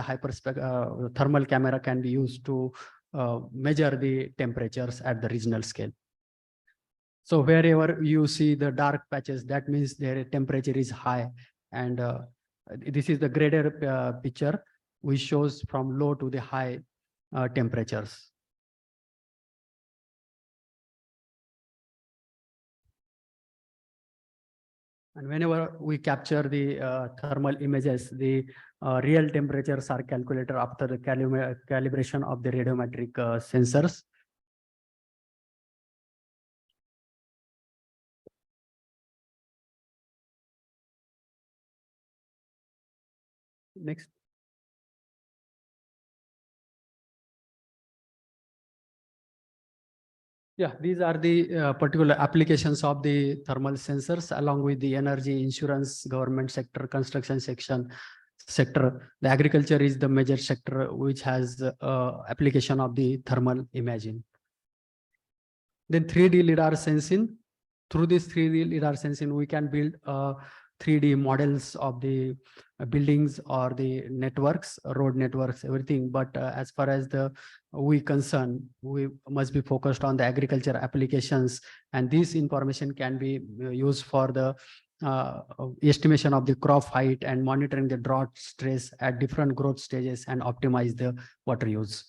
thermal camera can be used to measure the temperatures at the regional scale. So wherever you see the dark patches, that means their temperature is high. And this is the graded picture, which shows from low to the high temperatures. And whenever we capture the thermal images, the real temperatures are calculated after the calibration of the radiometric sensors. Next. Yeah, these are the particular applications of the thermal sensors along with the energy, insurance, government sector, construction sector. The agriculture is the major sector which has application of the thermal imaging. Then 3D lidar sensing. Through this 3D lidar sensing, we can build 3D models of the buildings or the networks, road networks, everything. But as far as we concern, we must be focused on the agriculture applications, and this information can be used for the estimation of the crop height and monitoring the drought stress at different growth stages and optimize the water use.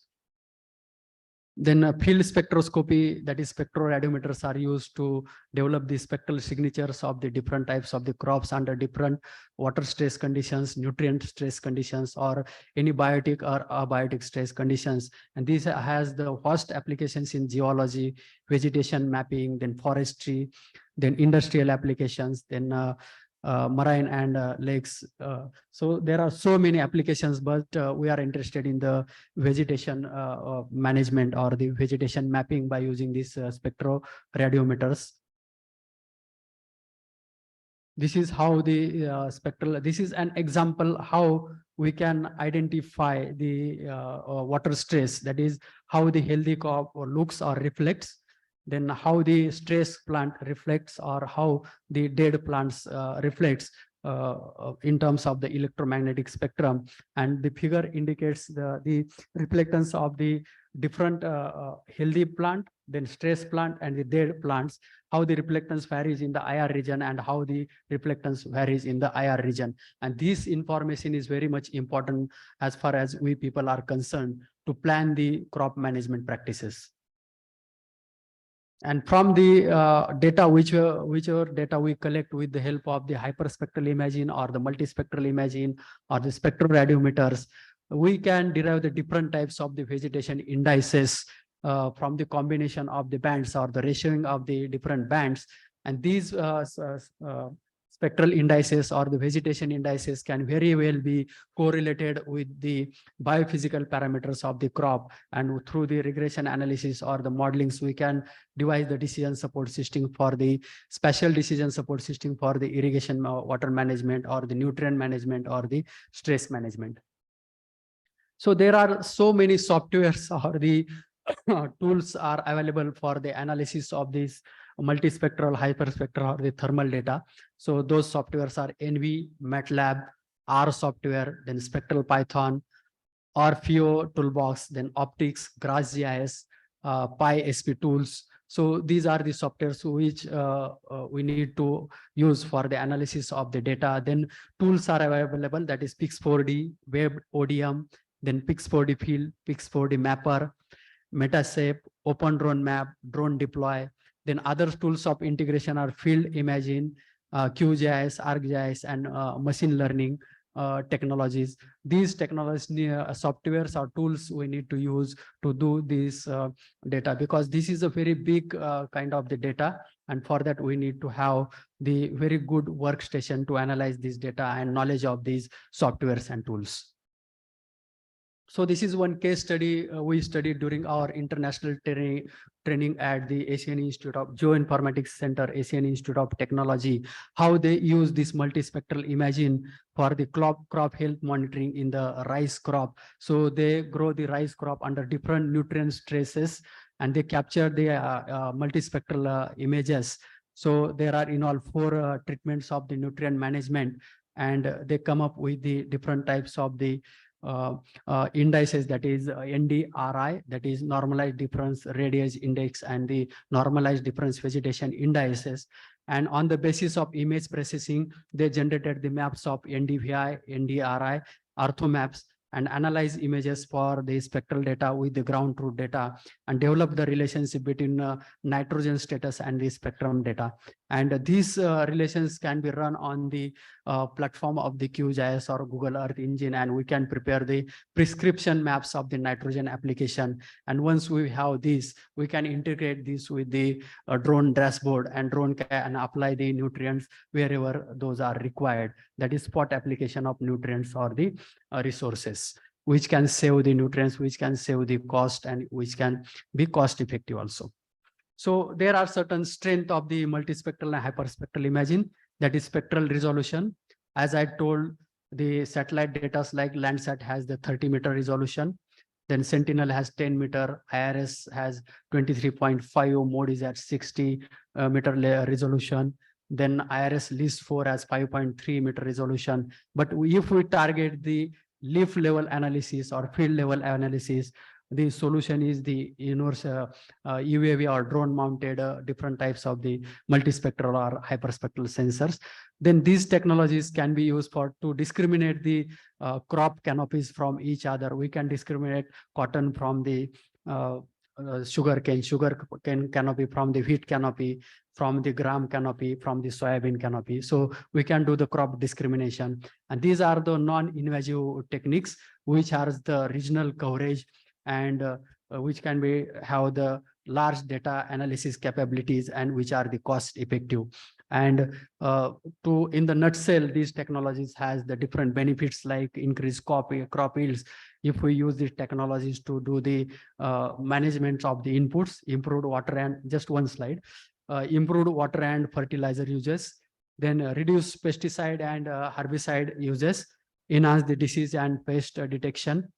Then field spectroscopy, that is spectroradiometers, are used to develop the spectral signatures of the different types of the crops under different water stress conditions, nutrient stress conditions, or any biotic or abiotic stress conditions. And this has the vast applications in geology, vegetation mapping, then forestry, then industrial applications, then marine and lakes. So there are so many applications, but we are interested in the vegetation management or the vegetation mapping by using these spectroradiometers. This is how the spectral, this is an example how we can identify the water stress, that is how the healthy crop looks or reflects, then how the stress plant reflects, or how the dead plants reflects in terms of the electromagnetic spectrum. And the figure indicates the reflectance of the different healthy plant, then stress plant, and the dead plants, how the reflectance varies in the IR region and how the reflectance varies in the IR region. And this information is very much important as far as we people are concerned to plan the crop management practices. And from the data, whichever data we collect with the help of the hyperspectral imaging or the multispectral imaging or the spectroradiometers, we can derive the different types of the vegetation indices from the combination of the bands or the ratioing of the different bands. And these spectral indices or the vegetation indices can very well be correlated with the biophysical parameters of the crop. And through the regression analysis or the modelings, we can devise the decision support system for the spatial decision support system for the irrigation water management or the nutrient management or the stress management. So there are so many softwares or the tools are available for the analysis of this multispectral, hyperspectral, or the thermal data. So those softwares are NV, MATLAB, R software, then Spectral Python, Orfeo toolbox, then Optics, GrassGIS, PySP tools. So these are the softwares which we need to use for the analysis of the data. Then tools are available, that is Pix4D, Web ODM, then Pix4D Field, Pix4D Mapper, Metashape, Open Drone Map, Drone Deploy. Then other tools of integration are Field Imaging, QGIS, ArcGIS, and machine learning technologies. These technologies, softwares or tools we need to use to do this data, because this is a very big kind of the data. And for that, we need to have the very good workstation to analyze this data and knowledge of these softwares and tools. So this is one case study we studied during our international training at the Asian Institute of Geoinformatics Center, Asian Institute of Technology, how they use this multispectral imaging for the crop health monitoring in the rice crop. So they grow the rice crop under different nutrient stresses, and they capture the multispectral images. So there are involved 4 treatments of the nutrient management, and they come up with the different types of the indices, that is NDRI, that is normalized difference radius index, and the normalized difference vegetation indices. And on the basis of image processing, they generated the maps of NDVI, NDRI, orthomaps, and analyze images for the spectral data with the ground truth data, and develop the relationship between nitrogen status and the spectrum data. And these relations can be run on the platform of the QGIS or Google Earth Engine, and we can prepare the prescription maps of the nitrogen application. And once we have this, we can integrate this with the drone dashboard, and drone can apply the nutrients wherever those are required. That is spot application of nutrients or the resources, which can save the nutrients, which can save the cost, and which can be cost effective also. So there are certain strength of the multispectral and hyperspectral imaging, that is spectral resolution. As I told, the satellite data like Landsat has the 30-meter resolution. Then Sentinel has 10-meter, IRS has 23.5, mode is at 60-meter resolution. Then IRS list 4 has 5.3-meter resolution. But if we target the leaf level analysis or field level analysis, the solution is the UAV or drone mounted different types of the multispectral or hyperspectral sensors. Then these technologies can be used to discriminate the crop canopies from each other. We can discriminate cotton from the sugar cane canopy, from the wheat canopy, from the gram canopy, from the soybean canopy. So we can do the crop discrimination. And these are the non-invasive techniques which are the regional coverage, and which can be have the large data analysis capabilities, and which are the cost effective. And in the nutshell, these technologies has the different benefits like increased crop yields. If we use these technologies to do the management of the inputs, improved water and just one slide, improved water and fertilizer uses, then reduce pesticide and herbicide uses, enhance the disease and pest detection.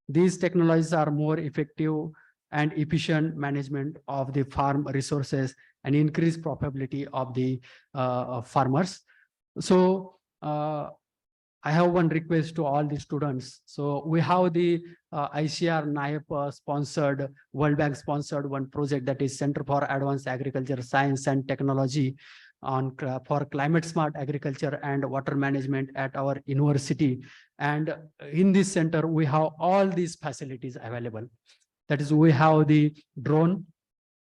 These technologies are more effective and efficient management of the farm resources, and increase profitability of the farmers. So I have one request to all the students. So we have the ICR NIAP sponsored, World Bank sponsored one project, that is Center for Advanced Agriculture Science and Technology for climate smart agriculture and water management at our university. And in this center, we have all these facilities available. That is, we have the drone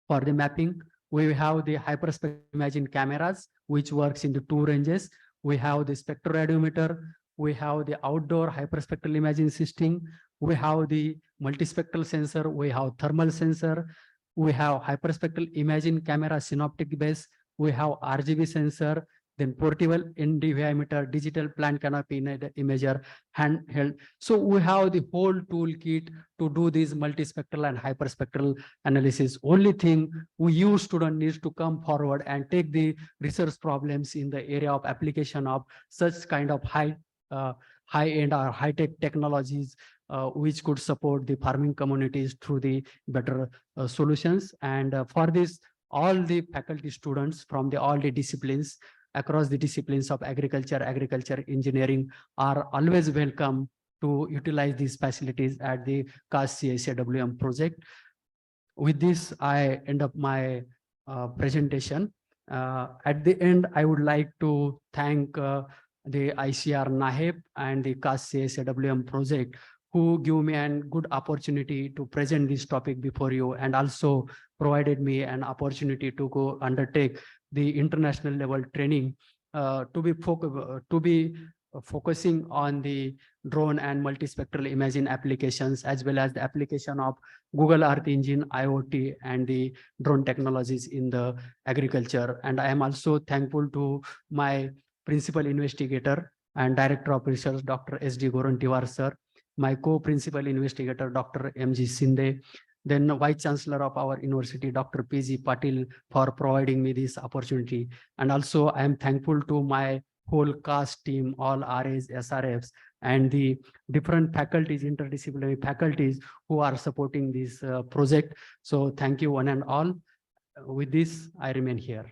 for the mapping. We have the hyperspectral imaging cameras, which works in the 2 ranges. We have the spectroradiometer. We have the outdoor hyperspectral imaging system. We have the multispectral sensor. We have thermal sensor. We have hyperspectral imaging camera synoptic base. We have RGB sensor, then portable NDVI meter, digital plant canopy imager, handheld. So we have the whole toolkit to do this multispectral and hyperspectral analysis. Only thing you student needs to come forward and take the research problems in the area of application of such kind of high-end or high-tech technologies, which could support the farming communities through the better solutions. And for this, all the faculty students from all the disciplines across the disciplines of agriculture engineering are always welcome to utilize these facilities at the CAST CSAWM project. With this, I end up my presentation. At the end, I would like to thank the ICR NAHEP and the CAST CSAWM project, who give me a good opportunity to present this topic before you, and also provided me an opportunity to go undertake the international level training to be focusing on the drone and multispectral imaging applications, as well as the application of Google Earth Engine, IoT, and the drone technologies in the agriculture. And I am also thankful to my principal investigator and director of research, Dr. S.D. Gorontiwar sir, my co-principal investigator, Dr. M.G. Sinde, then Vice Chancellor of our university, Dr. P.G. Patil, for providing me this opportunity. And also I am thankful to my whole CAST team, all RAs, SRFs, and the different faculties, interdisciplinary faculties who are supporting this project. So thank you one and all. With this, I remain here.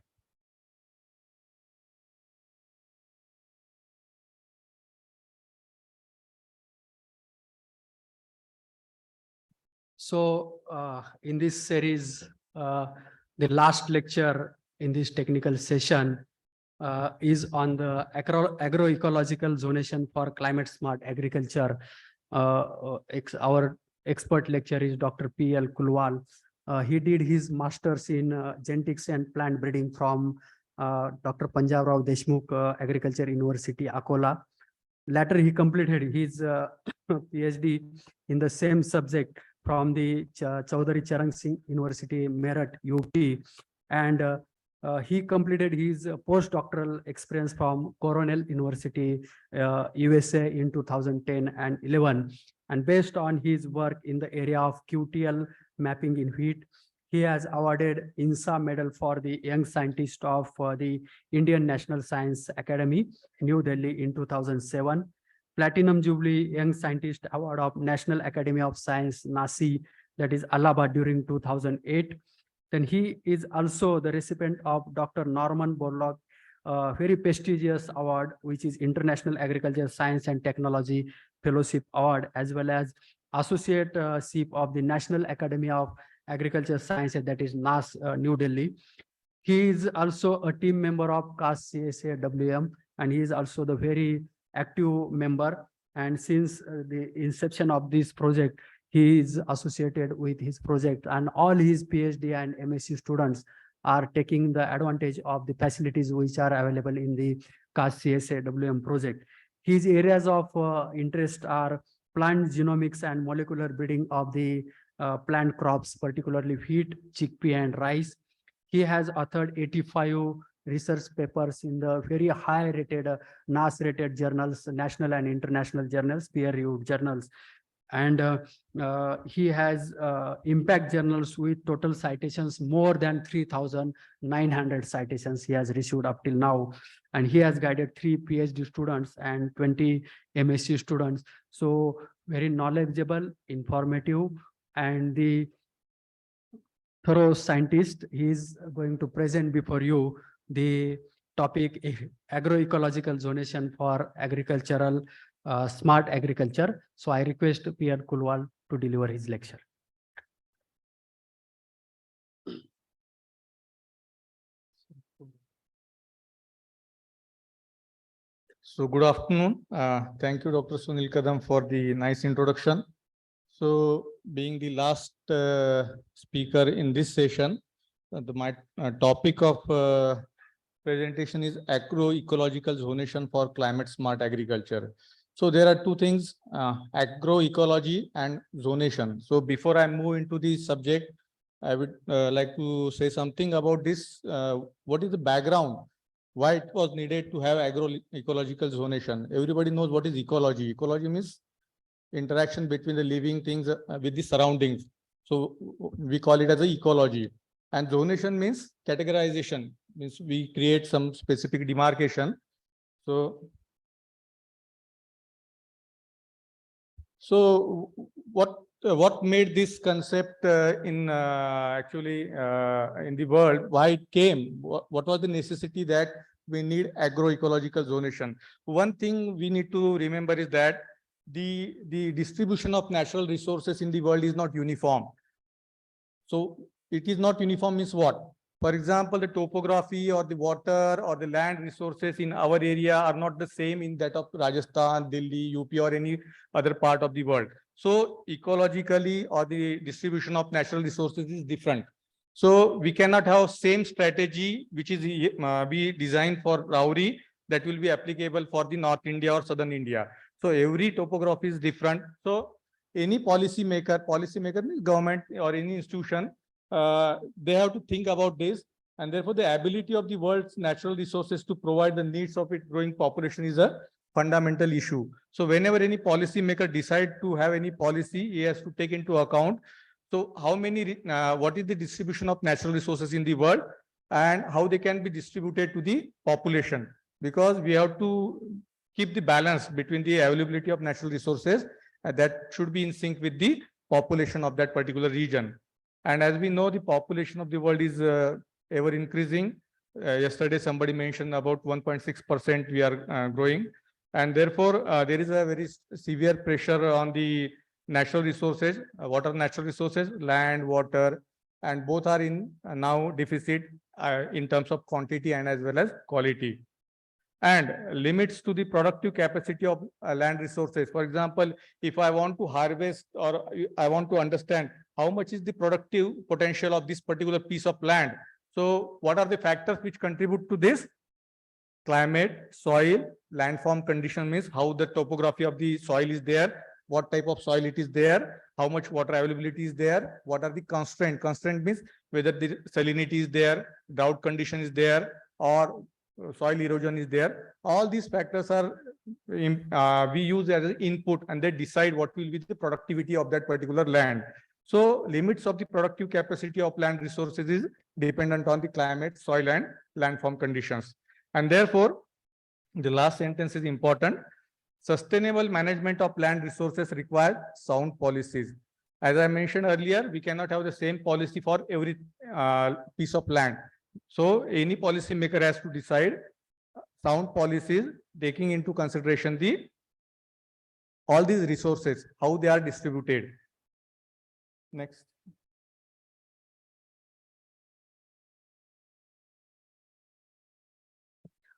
So in this series, the last lecture in this technical session is on the agroecological zonation for climate smart agriculture. Our expert lecturer is Dr. P.L. Kulwal. He did his master's in genetics and plant breeding from Dr. Panjab Rao Deshmukh Agriculture University, Akola. Later, he completed his PhD in the same subject from the Chaudhary Charan Singh University, Meerut, UP. And he completed his postdoctoral experience from Cornell University, USA in 2010 and 11. And based on his work in the area of QTL mapping in wheat, he has awarded INSA medal for the young scientist of the Indian National Science Academy, New Delhi in 2007. Platinum Jubilee Young Scientist Award of National Academy of Science, NASI, that is Allahabad during 2008. Then he is also the recipient of Dr. Norman Borlaug, very prestigious award, which is International Agriculture Science and Technology Fellowship Award, as well as Associate Chief of the National Academy of Agriculture Sciences, that is NAS, New Delhi. He is also a team member of CAS CSA WM, and he is also the very active member. And since the inception of this project, he is associated with his project, and all his PhD and MSc students are taking the advantage of the facilities which are available in the CAS CSA WM project. His areas of interest are plant genomics and molecular breeding of the plant crops, particularly wheat, chickpea, and rice. He has authored 85 research papers in the very high rated NAS rated journals, national and international journals, peer reviewed journals. And he has impact journals with total citations more than 3,900 citations he has received up till now. And he has guided 3 PhD students and 20 MSc students. So very knowledgeable, informative, and the thorough scientist. He is going to present before you the topic agroecological zonation for agricultural smart agriculture. So I request P.R. Kulwal to deliver his lecture. So good afternoon. Thank you, Dr. Sunil Kadam, for the nice introduction. So being the last speaker in this session, my topic of presentation is agroecological zonation for climate smart agriculture. So there are two things, agroecology and zonation. So before I move into the subject, I would like to say something about this. What is the background? Why it was needed to have agroecological zonation? Everybody knows what is ecology. Ecology means interaction between the living things with the surroundings. So we call it as a ecology. And zonation means categorization, means we create some specific demarcation. So what made this concept in the world? Why it came? What was the necessity that we need agroecological zonation? One thing we need to remember is that the distribution of natural resources in the world is not uniform. So it is not uniform means what? For example, the topography or the water or the land resources in our area are not the same in that of Rajasthan, Delhi, UP, or any other part of the world. So ecologically, or the distribution of natural resources is different. So we cannot have same strategy which is be designed for Rauri that will be applicable for the North India or Southern India. So every topography is different. So any policy maker means government or any institution, they have to think about this, and therefore the ability of the world's natural resources to provide the needs of its growing population is a fundamental issue. So whenever any policy maker decide to have any policy, he has to take into account, so how many, what is the distribution of natural resources in the world and how they can be distributed to the population, because we have to keep the balance between the availability of natural resources that should be in sync with the population of that particular region. And as we know, the population of the world is ever increasing. Yesterday, somebody mentioned about 1.6% we are growing. And therefore, there is a very severe pressure on the natural resources. What are natural resources? Land, water, and both are in now deficit in terms of quantity and as well as quality. And limits to the productive capacity of land resources. For example, if I want to harvest or I want to understand how much is the productive potential of this particular piece of land. So what are the factors which contribute to this? Climate, soil, landform condition means how the topography of the soil is there, what type of soil it is there, how much water availability is there, what are the constraint. Constraint means whether the salinity is there, drought condition is there, or soil erosion is there. All these factors are we use as an input, and they decide what will be the productivity of that particular land. So limits of the productive capacity of land resources is dependent on the climate, soil, and landform conditions. And therefore, the last sentence is important. Sustainable management of land resources requires sound policies. As I mentioned earlier, we cannot have the same policy for every piece of land. So any policy maker has to decide sound policies taking into consideration all these resources, how they are distributed. Next.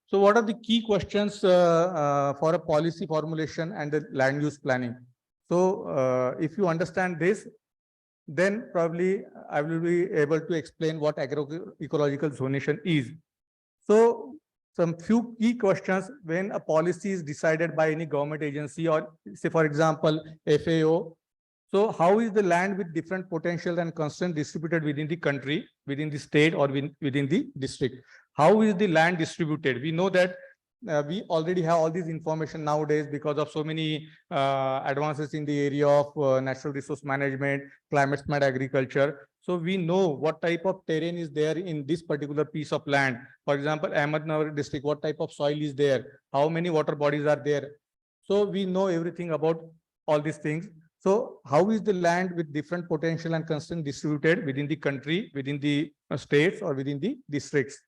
So what are the key questions for a policy formulation and the land use planning? So if you understand this, then probably I will be able to explain what agroecological zonation is. So some few key questions when a policy is decided by any government agency, or say for example, FAO. So how is the land with different potential and constraints distributed within the country, within the state, or within the district? How is the land distributed? We know that we already have all this information nowadays because of so many advances in the area of natural resource management, climate smart agriculture. So we know what type of terrain is there in this particular piece of land. For example, Ahmednagar district, what type of soil is there? How many water bodies are there? So we know everything about all these things. So how is the land with different potential and constraints distributed within the country, within the states, or within the districts?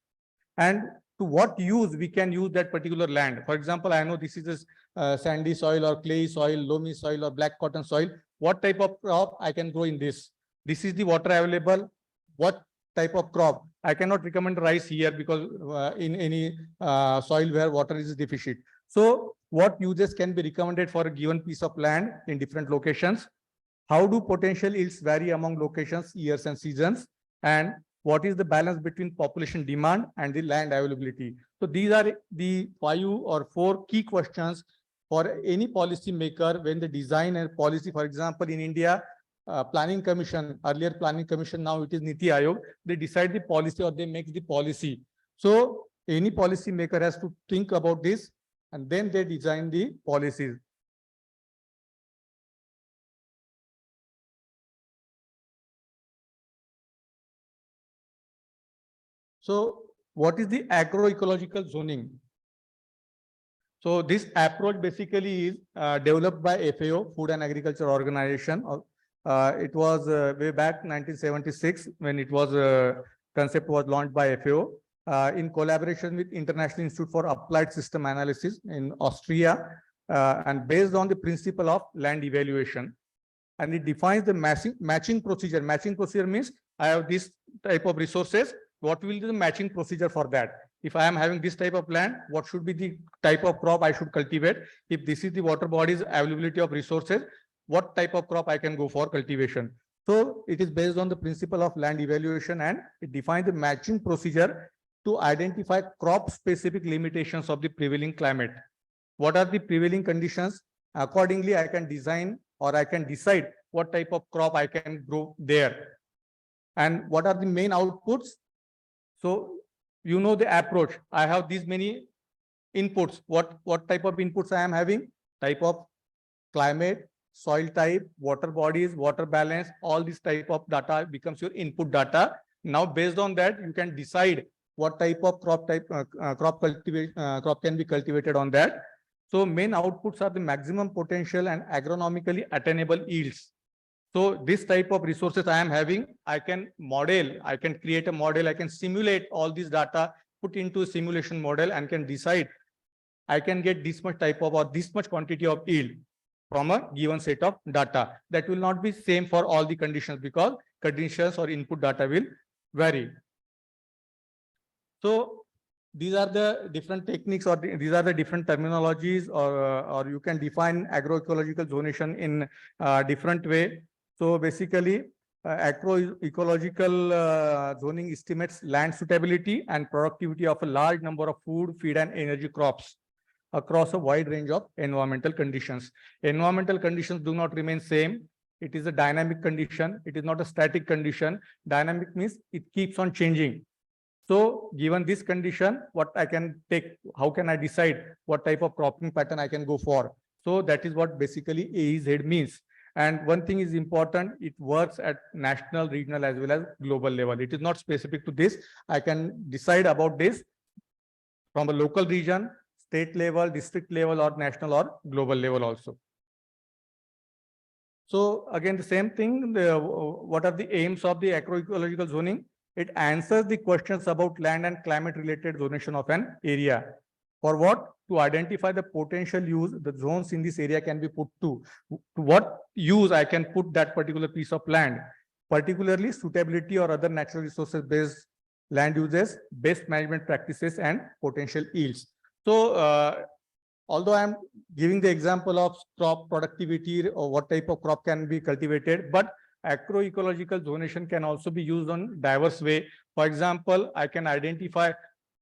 And to what use we can use that particular land? For example, I know this is a sandy soil or clay soil, loamy soil or black cotton soil. What type of crop I can grow in this? This is the water available. What type of crop? I cannot recommend rice here because in any soil where water is deficient. So what uses can be recommended for a given piece of land in different locations? How do potential yields vary among locations, years, and seasons? And what is the balance between population demand and the land availability? So these are the 5 or 4 key questions for any policy maker when they design a policy. For example, in India, planning commission, earlier planning commission, now it is Niti Aayog, they decide the policy or they make the policy. So any policy maker has to think about this and then they design the policies. So what is the agroecological zoning? So this approach basically is developed by FAO, Food and Agriculture Organization. It was way back 1976 when it was concept was launched by FAO in collaboration with International Institute for Applied System Analysis in Austria, and based on the principle of land evaluation. And it defines the matching procedure. Matching procedure means I have this type of resources. What will be the matching procedure for that? If I am having this type of land, what should be the type of crop I should cultivate? If this is the water bodies availability of resources, what type of crop I can go for cultivation? So it is based on the principle of land evaluation, and it defines the matching procedure to identify crop specific limitations of the prevailing climate. What are the prevailing conditions? Accordingly, I can design or I can decide what type of crop I can grow there. And what are the main outputs? So you know the approach. I have these many inputs. What type of inputs I am having? Type of climate, soil type, water bodies, water balance, all this type of data becomes your input data. Now, based on that, you can decide what type of crop can be cultivated on that. So main outputs are the maximum potential and agronomically attainable yields. So this type of resources I am having, I can model, I can create a model, I can simulate all this data, put into a simulation model and can decide I can get this much type of or this much quantity of yield from a given set of data. That will not be same for all the conditions because conditions or input data will vary. So these are the different techniques or these are the different terminologies or you can define agroecological zonation in different way. So basically agroecological zoning estimates land suitability and productivity of a large number of food, feed and energy crops across a wide range of environmental conditions. Environmental conditions do not remain same. It is a dynamic condition. It is not a static condition. Dynamic means it keeps on changing. So given this condition, what I can take, how can I decide what type of cropping pattern I can go for? So that is what basically AEZ means. And one thing is important, it works at national, regional, as well as global level. It is not specific to this. I can decide about this from a local region, state level, district level, or national or global level also. So again, the same thing, what are the aims of the agroecological zoning? It answers the questions about land and climate related zonation of an area. For what? To identify the potential use the zones in this area can be put to what use I can put that particular piece of land, particularly suitability or other natural resources based land uses, best management practices and potential yields. So although I'm giving the example of crop productivity or what type of crop can be cultivated, but agroecological zonation can also be used on diverse way. For example, I can identify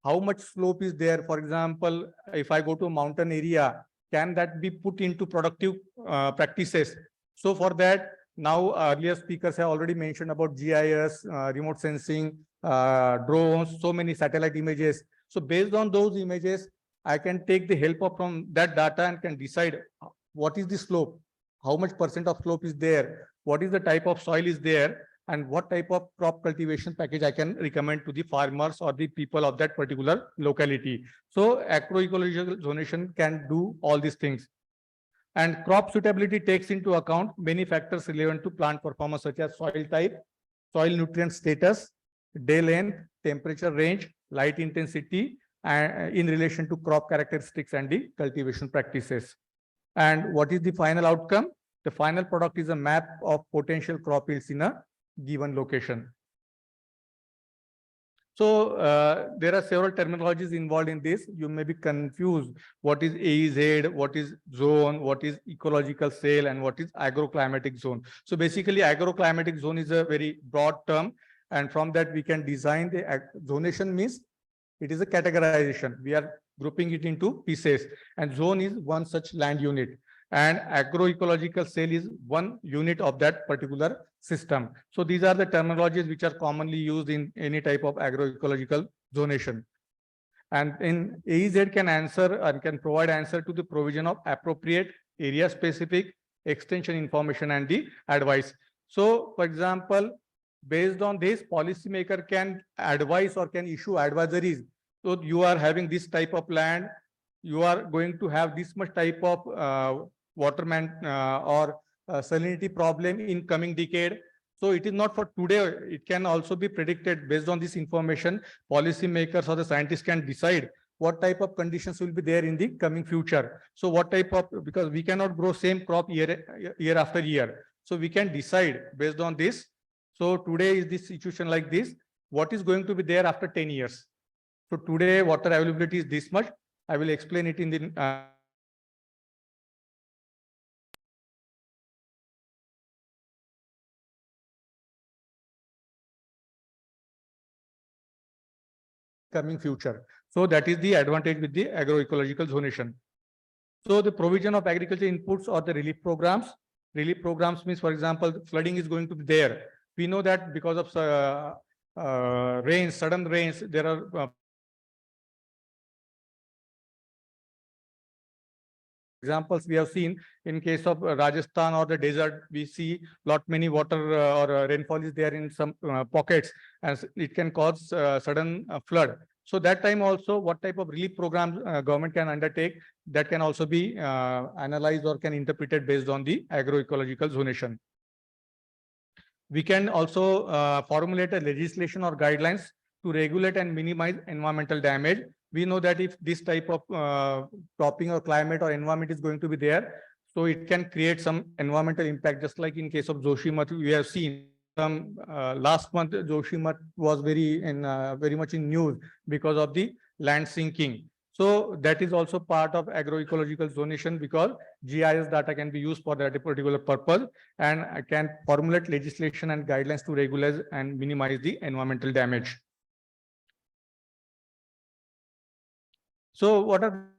how much slope is there. For example, if I go to a mountain area, can that be put into productive practices? So for that, now earlier speakers have already mentioned about GIS, remote sensing, drones, so many satellite images. So based on those images, I can take the help of from that data and can decide what is the slope, how much % of slope is there, what is the type of soil is there, and what type of crop cultivation package I can recommend to the farmers or the people of that particular locality. So agroecological zonation can do all these things. And crop suitability takes into account many factors relevant to plant performance such as soil type, soil nutrient status, day length, temperature range, light intensity, and in relation to crop characteristics and the cultivation practices. And what is the final outcome? The final product is a map of potential crop yields in a given location. So there are several terminologies involved in this. You may be confused. What is AEZ, what is zone, what is ecological cell, and what is agroclimatic zone. So basically agroclimatic zone is a very broad term. And from that we can design the zonation means it is a categorization. We are grouping it into pieces, and zone is one such land unit. And agroecological cell is one unit of that particular system. So these are the terminologies which are commonly used in any type of agroecological zonation. And in AEZ can answer and can provide answer to the provision of appropriate area specific extension information and the advice. So for example, based on this, policymaker can advise or can issue advisories. So you are having this type of land, you are going to have this much type of waterman or salinity problem in coming decade. So it is not for today. It can also be predicted based on this information. Policymakers or the scientists can decide what type of conditions will be there in the coming future. So what type of, because we cannot grow same crop year after year. So we can decide based on this. So today is this situation like this. What is going to be there after 10 years? So today water availability is this much. I will explain it in the coming future. So that is the advantage with the agroecological zonation. So the provision of agriculture inputs or the relief programs. Relief programs means, for example, flooding is going to be there. We know that because of rains, sudden rains, there are examples we have seen in case of Rajasthan or the desert. We see many water or rainfall is there in some pockets, and it can cause sudden flood. So that time also, what type of relief programs government can undertake, that can also be analyzed or can interpreted based on the agroecological zonation. We can also formulate a legislation or guidelines to regulate and minimize environmental damage. We know that if this type of cropping or climate or environment is going to be there, So it can create some environmental impact, just like in case of Joshimath, we have seen some last month, Joshimath was very much in news because of the land sinking. So that is also part of agroecological zonation, because GIS data can be used for that particular purpose and can formulate legislation and guidelines to regulate and minimize the environmental damage. So what are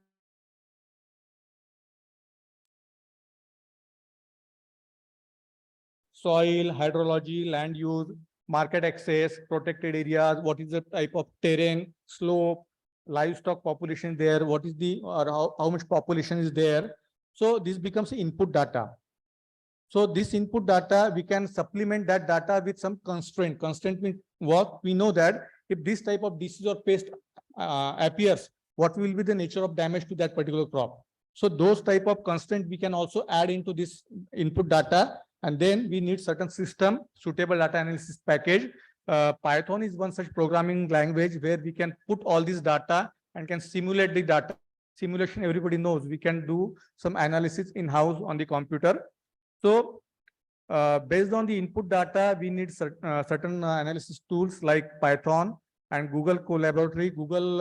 soil, hydrology, land use, market access, protected areas, what is the type of terrain, slope, livestock population there, what is the, or how much population is there. So this becomes input data. So this input data, we can supplement that data with some constraint. Constraint means what? We know that if this type of disease or pest appears, what will be the nature of damage to that particular crop? So those type of constraint we can also add into this input data, and then we need certain system, suitable data analysis package. Python is one such programming language where we can put all this data and can simulate the data. Simulation, everybody knows, we can do some analysis in-house on the computer. So based on the input data, we need certain analysis tools like Python and Google Collaboratory. Google,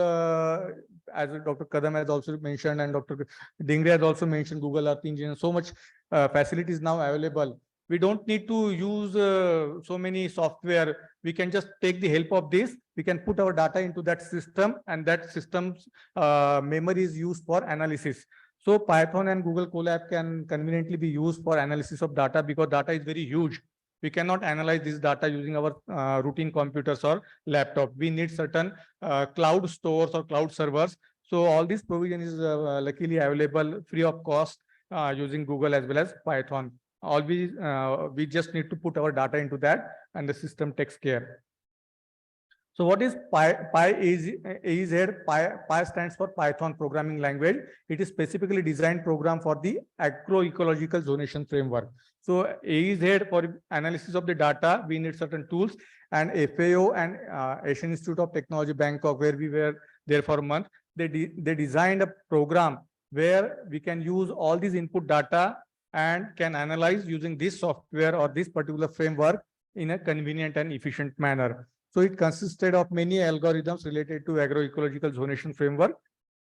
as Dr. Kadam has also mentioned, and Dr. Dingre has also mentioned, Google Earth Engine. So much facilities now available. We don't need to use so many software. We can just take the help of this. We can put our data into that system, and that system's memory is used for analysis. So Python and Google Colab can conveniently be used for analysis of data, because data is very huge. We cannot analyze this data using our routine computers or laptop. We need certain cloud stores or cloud servers. So all this provision is luckily available free of cost using Google as well as Python. We just need to put our data into that, and the system takes care. So what is PyAZ? Py stands for Python programming language. It is specifically designed program for the agroecological zonation framework. So AEZ, for analysis of the data, we need certain tools, and FAO and Asian Institute of Technology Bangkok, where we were there for a month, they designed a program where we can use all these input data and can analyze using this software or this particular framework in a convenient and efficient manner. So it consisted of many algorithms related to agroecological zonation framework.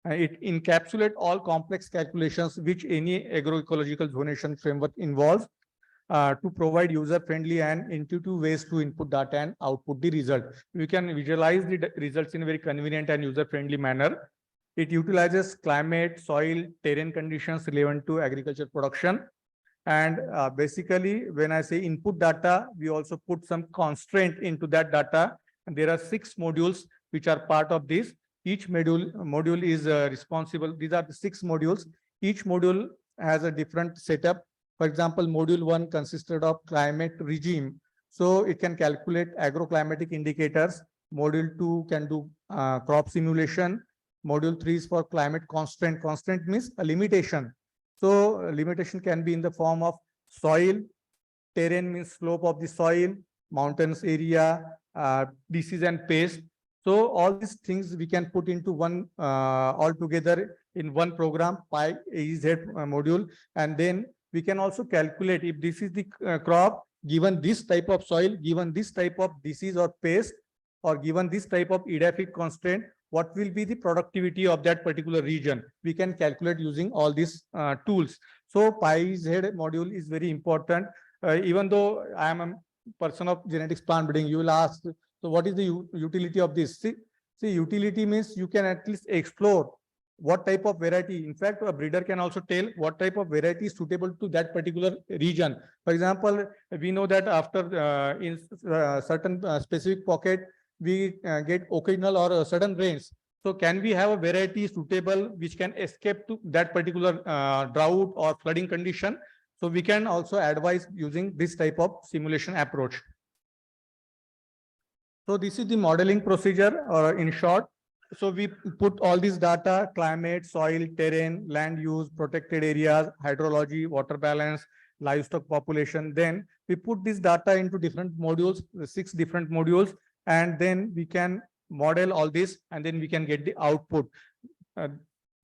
It encapsulates all complex calculations which any agroecological zonation framework involves to provide user-friendly and intuitive ways to input data and output the result. We can visualize the results in a very convenient and user-friendly manner. It utilizes climate, soil, terrain conditions relevant to agriculture production. And basically, when I say input data, we also put some constraint into that data. And there are 6 modules which are part of this. Each module is responsible. These are the 6 modules. Each module has a different setup. For example, module 1 consisted of climate regime. So it can calculate agroclimatic indicators. Module 2 can do crop simulation. Module 3 is for climate constraint. Constraint means a limitation. So limitation can be in the form of soil, terrain means slope of the soil, mountains area, disease and pest. So all these things we can put into one all together in one program, PyAZ module, and then we can also calculate if this is the crop given this type of soil, given this type of disease or pest, or given this type of edaphic constraint, what will be the productivity of that particular region. We can calculate using all these tools. So PyZ module is very important. Even though I am a person of genetics plant breeding, you will ask, so what is the utility of this? See, utility means you can at least explore what type of variety. In fact, a breeder can also tell what type of variety is suitable to that particular region. For example, we know that after in certain specific pocket, we get occasional or sudden rains. So can we have a variety suitable which can escape to that particular drought or flooding condition? So we can also advise using this type of simulation approach. So this is the modeling procedure, or in short. So we put all this data: climate, soil, terrain, land use, protected areas, hydrology, water balance, livestock population. Then we put this data into different modules, 6 different modules, and then we can model all this, and then we can get the output.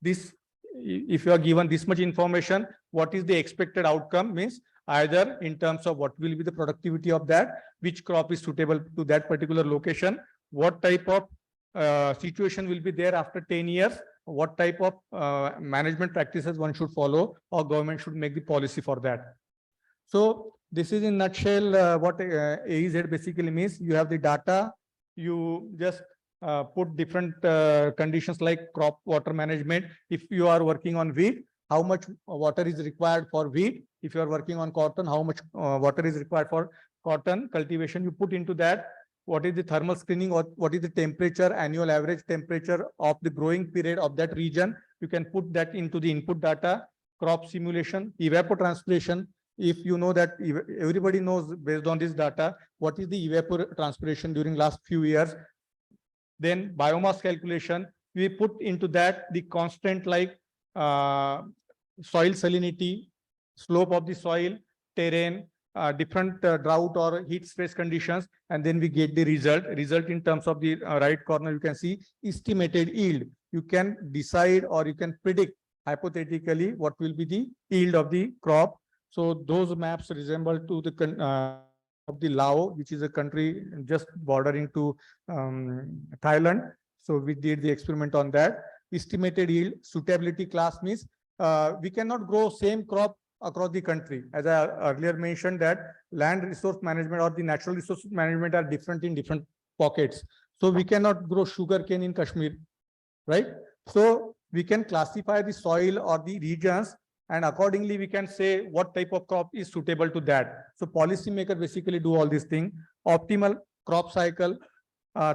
This if you are given this much information, what is the expected outcome means either in terms of what will be the productivity of that, which crop is suitable to that particular location, what type of situation will be there after 10 years, what type of management practices one should follow or government should make the policy for that. So this is in nutshell what AEZ basically means. You have the data, you just put different conditions like crop water management. If you are working on wheat, how much water is required for wheat? If you are working on cotton, how much water is required for cotton cultivation? You put into that what is the thermal screening or what is the temperature, annual average temperature of the growing period of that region. You can put that into the input data, crop simulation, evapotranspiration. If you know that everybody knows based on this data, what is the evapotranspiration during last few years. Then biomass calculation, we put into that the constant like soil salinity, slope of the soil, terrain, different drought or heat stress conditions, and then we get the result in terms of the right corner. You can see estimated yield. You can decide or you can predict hypothetically what will be the yield of the crop. So those maps resemble to the of the Laos, which is a country just bordering to Thailand. So we did the experiment on that. Estimated yield, suitability class means we cannot grow same crop across the country. As I earlier mentioned that land resource management or the natural resource management are different in different pockets. So we cannot grow sugarcane in Kashmir, right? So we can classify the soil or the regions, and accordingly we can say what type of crop is suitable to that. So policymakers basically do all these things. Optimal crop cycle,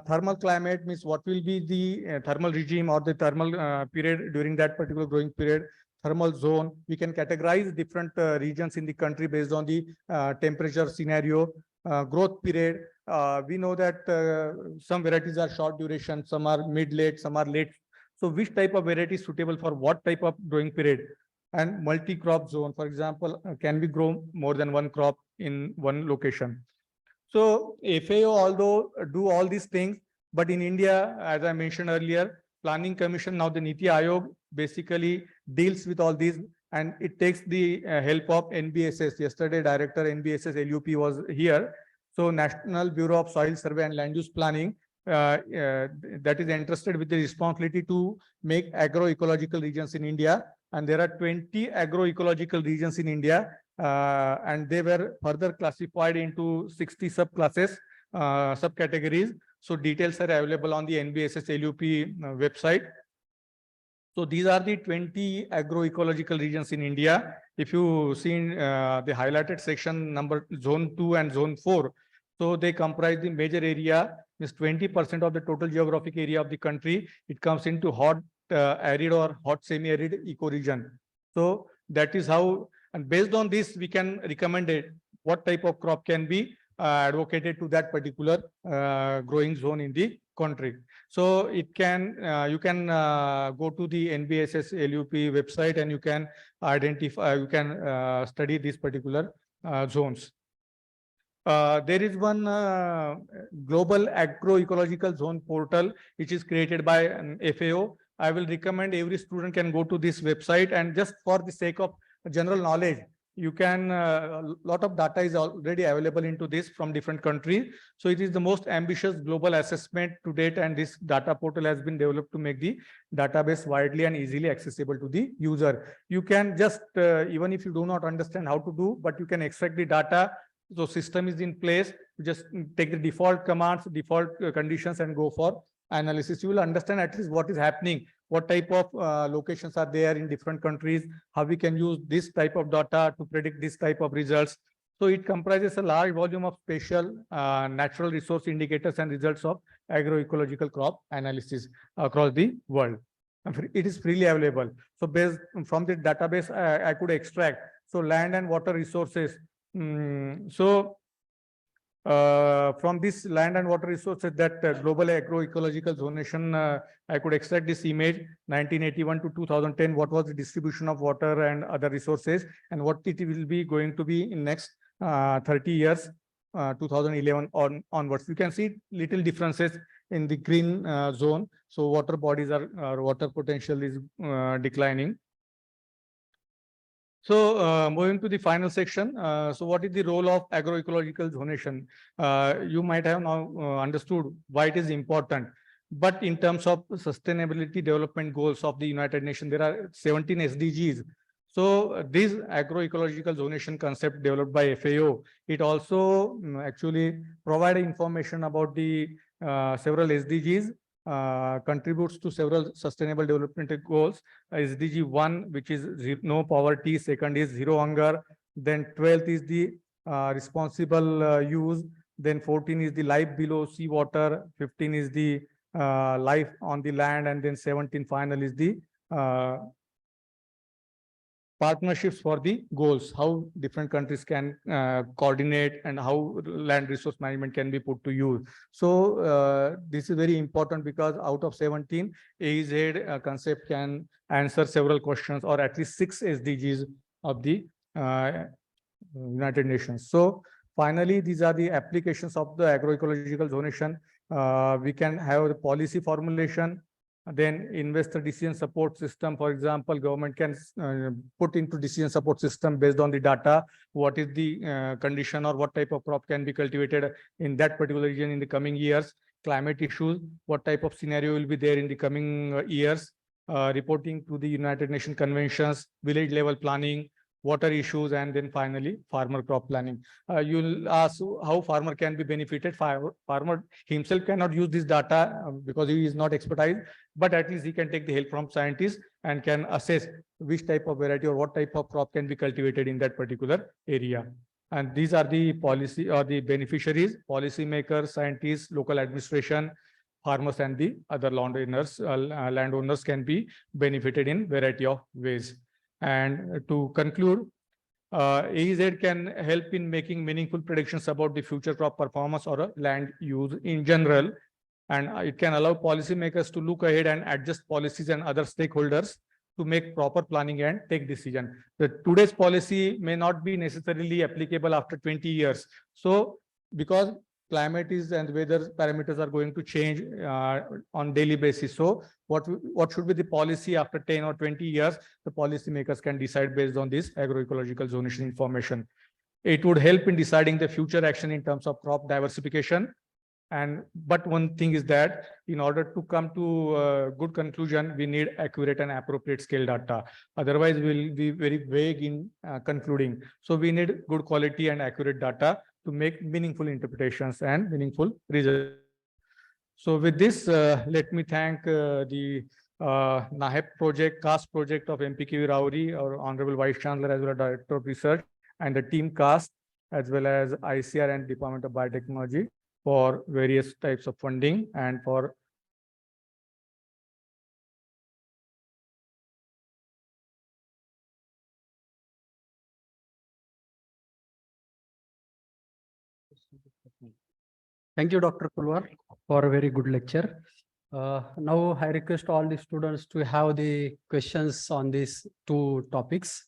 thermal climate means what will be the thermal regime or the thermal period during that particular growing period. Thermal zone, we can categorize different regions in the country based on the temperature scenario. Growth period, we know that some varieties are short duration, some are mid-late, some are late. So which type of variety is suitable for what type of growing period? And multi-crop zone, for example, can we grow more than one crop in one location? So FAO although do all these things, but in India, as I mentioned earlier, Planning Commission, now the Niti Aayog basically deals with all these, and it takes the help of NBSS. Yesterday, Director NBSS LUP was here. So National Bureau of Soil Survey and Land Use Planning that is entrusted with the responsibility to make agroecological regions in India. And there are 20 agroecological regions in India, and they were further classified into 60 subclasses, subcategories. So details are available on the NBSS LUP website. So these are the 20 agroecological regions in India. If you see in the highlighted section number zone 2 and zone 4, so they comprise the major area, is 20% of the total geographic area of the country. It comes into hot, arid or hot semi-arid ecoregion. So that is how, and based on this, we can recommend it, what type of crop can be advocated to that particular growing zone in the country. So it can, you can go to the NBSS LUP website and you can identify, you can study these particular zones. There is one global agroecological zone portal which is created by FAO. I will recommend every student can go to this website, and just for the sake of general knowledge, you can, a lot of data is already available into this from different countries. So it is the most ambitious global assessment to date, and this data portal has been developed to make the database widely and easily accessible to the user. You can just, even if you do not understand how to do, but you can extract the data. So system is in place. You just take the default commands, default conditions, and go for analysis. You will understand at least what is happening, what type of locations are there in different countries, how we can use this type of data to predict this type of results. So it comprises a large volume of spatial natural resource indicators and results of agroecological crop analysis across the world. It is freely available. So based from the database, I could extract. So land and water resources. From this land and water resources, that global agroecological zonation, I could extract this image 1981 to 2010, what was the distribution of water and other resources, and what it will be going to be in next 30 years, 2011 onwards. You can see little differences in the green zone. So water bodies are, water potential is declining. So moving to the final section. So what is the role of agroecological zonation? You might have now understood why it is important. But in terms of sustainability development goals of the United Nations, there are 17 SDGs. So this agroecological zonation concept developed by FAO, it also actually provide information about the several SDGs, contributes to several sustainable development goals. SDG 1, which is no poverty. Second is zero hunger. Then 12th is the responsible use. Then 14 is the life below seawater. 15 is the life on the land. And then 17 final is the partnerships for the goals, how different countries can coordinate and how land resource management can be put to use. So this is very important because out of 17, AEZ concept can answer several questions or at least 6 SDGs of the United Nations. So finally, these are the applications of the agroecological zonation. We can have the policy formulation, then investor decision support system. For example, government can put into decision support system based on the data, what is the condition or what type of crop can be cultivated in that particular region in the coming years, climate issues, what type of scenario will be there in the coming years, reporting to the United Nations conventions, village level planning, water issues, and then finally farmer crop planning. You'll ask how farmer can be benefited. Farmer himself cannot use this data because he is not expertise, but at least he can take the help from scientists and can assess which type of variety or what type of crop can be cultivated in that particular area. And these are the policy or the beneficiaries: policymakers, scientists, local administration, farmers, and the other landowners can be benefited in variety of ways. And to conclude, AEZ can help in making meaningful predictions about the future crop performance or land use in general. And it can allow policymakers to look ahead and adjust policies and other stakeholders to make proper planning and take decision. Today's policy may not be necessarily applicable after 20 years. So because climate is and weather parameters are going to change on daily basis. So what should be the policy after 10 or 20 years? The policymakers can decide based on this agroecological zonation information. It would help in deciding the future action in terms of crop diversification. But one thing is that in order to come to a good conclusion, we need accurate and appropriate scale data. Otherwise, we'll be very vague in concluding. So we need good quality and accurate data to make meaningful interpretations and meaningful results. So with this, let me thank the NAHEP project, CAST project of MPKV Rauri, our Honorable Vice Chancellor as well as Director of Research, and the team CAST, as well as ICR and Department of Biotechnology for various types of funding and for Thank you, Dr. Kulwar, for a very good lecture. Now I request all the students to have the questions on these two topics.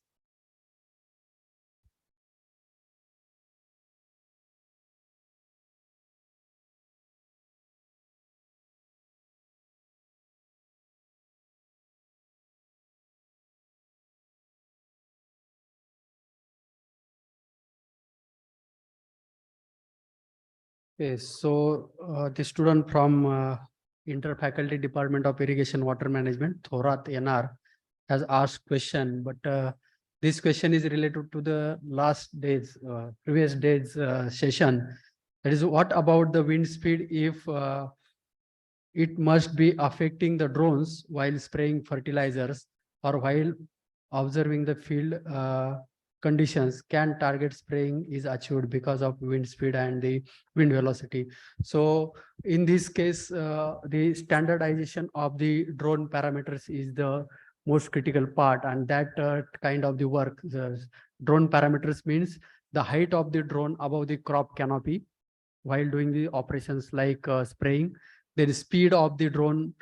Okay, so the student from Inter-Faculty Department of Irrigation Water Management, Thorat NR, has asked question, but this question is related to the previous day's session. That is, what about the wind speed if it must be affecting the drones while spraying fertilizers or while observing the field conditions? Can target spraying is achieved because of wind speed and the wind velocity? So in this case, the standardization of the drone parameters is the most critical part, and that kind of the work. The drone parameters means the height of the drone above the crop canopy while doing the operations like spraying, then the speed of the drone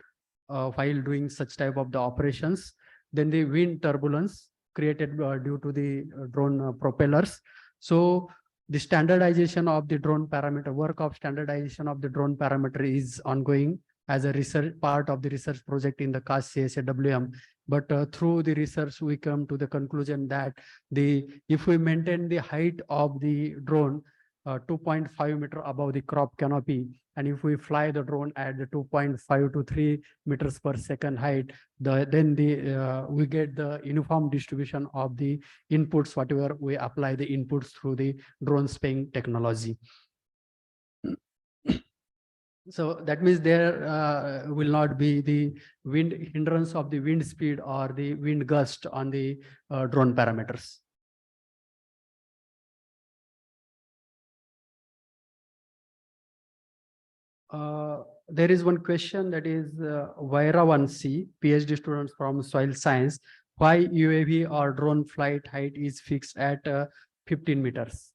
while doing such type of the operations, then the wind turbulence created due to the drone propellers. So the standardization of the drone parameter, work of standardization of the drone parameter is ongoing as a research part of the research project in the CAST CSAWM But through the research, we come to the conclusion that if we maintain the height of the drone 2.5 meter above the crop canopy, and if we fly the drone at the 2.5 to 3 meters per second height, then we get the uniform distribution of the inputs, whatever we apply the inputs through the drone spraying technology. So that means there will not be the wind hindrance of the wind speed or the wind gust on the drone parameters. There is one question, that is Vairavansi, PhD students from soil science. Why UAV or drone flight height is fixed at 15 meters?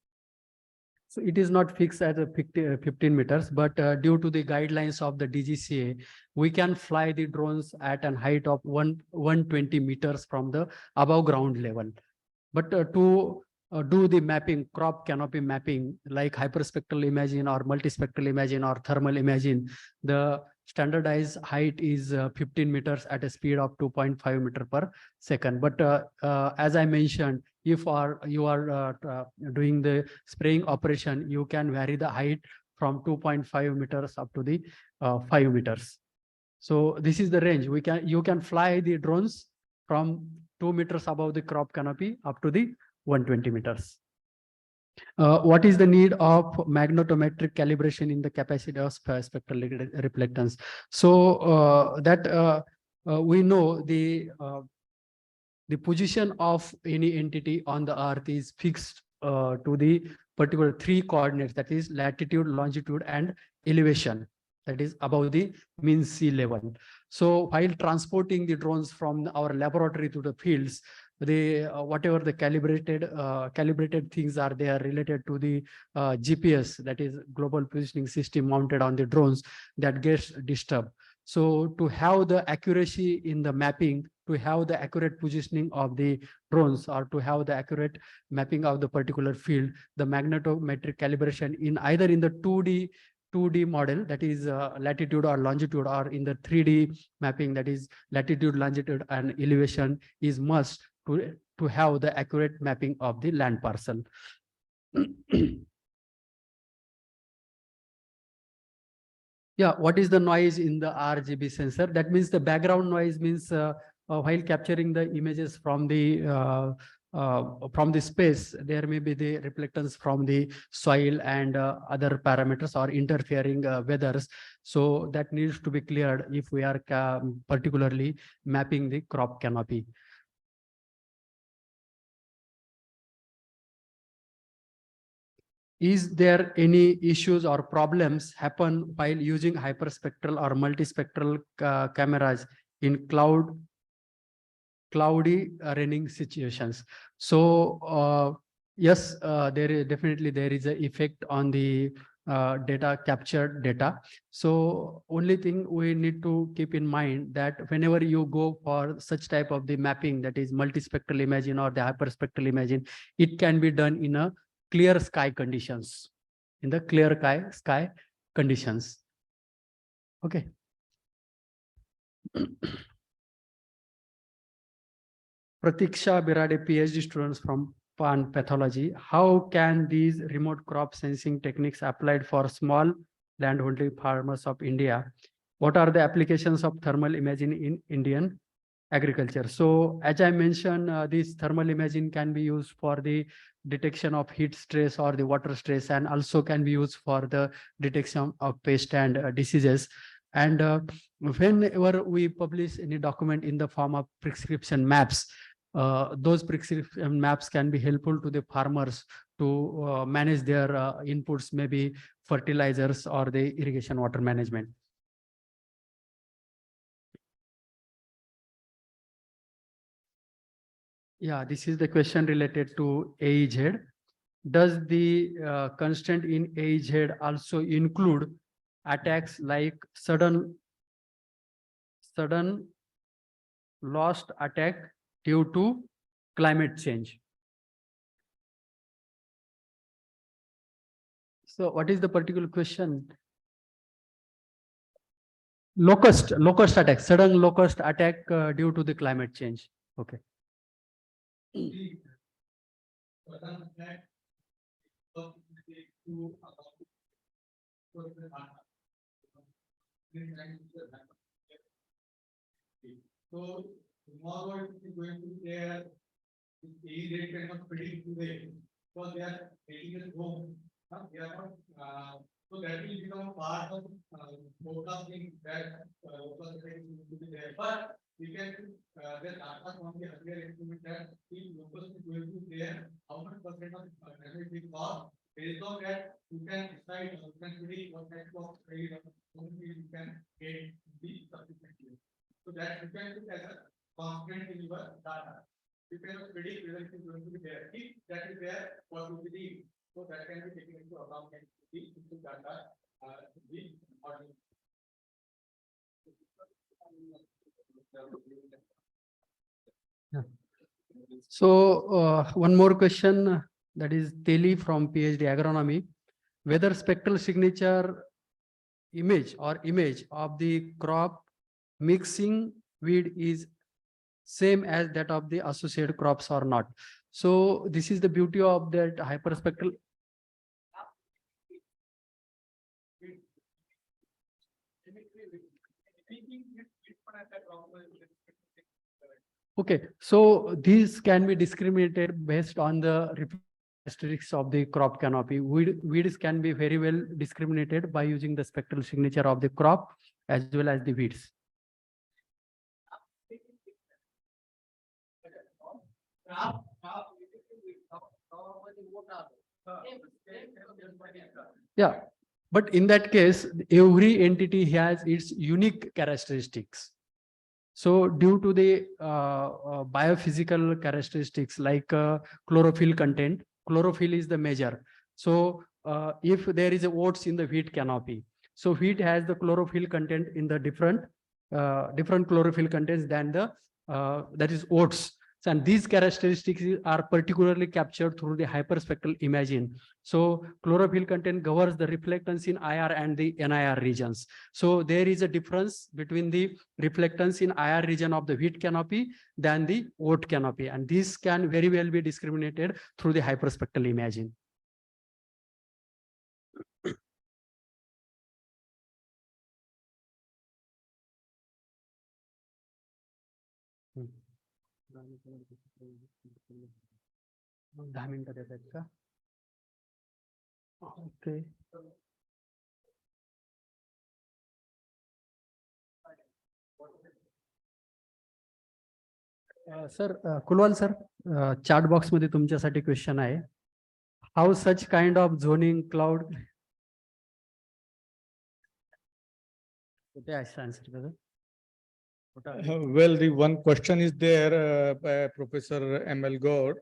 So it is not fixed at 15 meters, but due to the guidelines of the DGCA, we can fly the drones at a height of 120 meters from the above ground level. But to do the mapping, crop canopy mapping, like hyperspectral imaging or multispectral imaging or thermal imaging, the standardized height is 15 meters at a speed of 2.5 meter per second. But as I mentioned, if you are doing the spraying operation, you can vary the height from 2.5 meters up to the 5 meters. So this is the range. You can fly the drones from 2 meters above the crop canopy up to the 120 meters. What is the need of magnetometric calibration in the capacity of spectral reflectance? So we know the position of any entity on the earth is fixed to the particular 3 coordinates, that is latitude, longitude, and elevation, that is above the mean sea level. So while transporting the drones from our laboratory to the fields, whatever the calibrated things are there related to the GPS, that is global positioning system mounted on the drones, that gets disturbed. So to have the accuracy in the mapping, to have the accurate positioning of the drones, or to have the accurate mapping of the particular field, the magnetometric calibration in either in the 2D model, that is latitude or longitude, or in the 3D mapping, that is latitude, longitude, and elevation, is must to have the accurate mapping of the land parcel. Yeah, what is the noise in the RGB sensor? That means the background noise means while capturing the images from the space, there may be the reflectance from the soil and other parameters or interfering weathers. So that needs to be cleared if we are particularly mapping the crop canopy. Is there any issues or problems happen while using hyperspectral or multispectral cameras in cloudy raining situations? So yes, there is definitely an effect on the captured data. So only thing we need to keep in mind that whenever you go for such type of the mapping, that is multispectral imaging or the hyperspectral imaging, it can be done in a clear sky conditions, in the clear sky conditions. Okay. Pratiksha Birade, PhD students from plant pathology. How can these remote crop sensing techniques applied for small landholding farmers of India? What are the applications of thermal imaging in Indian agriculture? So as I mentioned, this thermal imaging can be used for the detection of heat stress or the water stress, and also can be used for the detection of pest and diseases. And whenever we publish any document in the form of prescription maps, those prescription maps can be helpful to the farmers to manage their inputs, maybe fertilizers or the irrigation water management. Yeah, this is the question related to AEZ. Does the constraint in AEZ also include attacks like sudden lost attack due to climate change? So what is the particular question? locust attack, sudden locust attack due to the climate change. Okay. So tomorrow it is going to be there. They cannot predict today, because they are taking it home. They are not, so that will become part of forecasting that local effect will be there. But we can then data from the earlier estimate that if local is going to be there, how much percent of damage will cause. Based on that, you can decide, you can predict what type of trade you can get the subsequent year. So that you can look as a constant in your data. You cannot predict whether it is going to be there. If that is there, what will be the, so that can be taken into account and the input data the model. So one more question, that is Teli from PhD Agronomy. Whether spectral signature image of the crop mixing weed is same as that of the associated crops or not. So this is the beauty of that hyperspectral. Okay, so these can be discriminated based on the characteristics of the crop canopy. Weeds can be very well discriminated by using the spectral signature of the crop as well as the weeds. Yeah, but in that case, every entity has its unique characteristics. So due to the biophysical characteristics like chlorophyll content, chlorophyll is the measure. So if there is a oats in the wheat canopy, so wheat has the chlorophyll content in the different chlorophyll contents than the that is oats. And these characteristics are particularly captured through the hyperspectral imaging. So chlorophyll content governs the reflectance in IR and the NIR regions. So there is a difference between the reflectance in IR region of the wheat canopy than the oat canopy. And this can very well be discriminated through the hyperspectral imaging. Okay. Sir, Kulwal sir, chat box मध्ये तुमच्यासाठी question आहे. How such kind of zoning cloud? Well, the one question is there by Professor M.L. Gaur.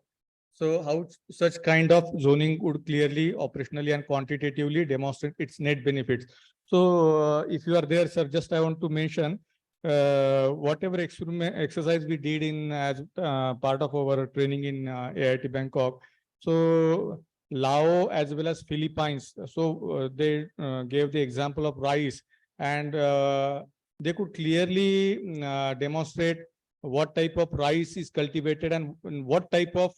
So how such kind of zoning would clearly, operationally and quantitatively demonstrate its net benefits? So if you are there, sir, just I want to mention whatever exercise we did in as part of our training in AIT Bangkok. So Laos as well as Philippines. So they gave the example of rice, and they could clearly demonstrate what type of rice is cultivated and what type of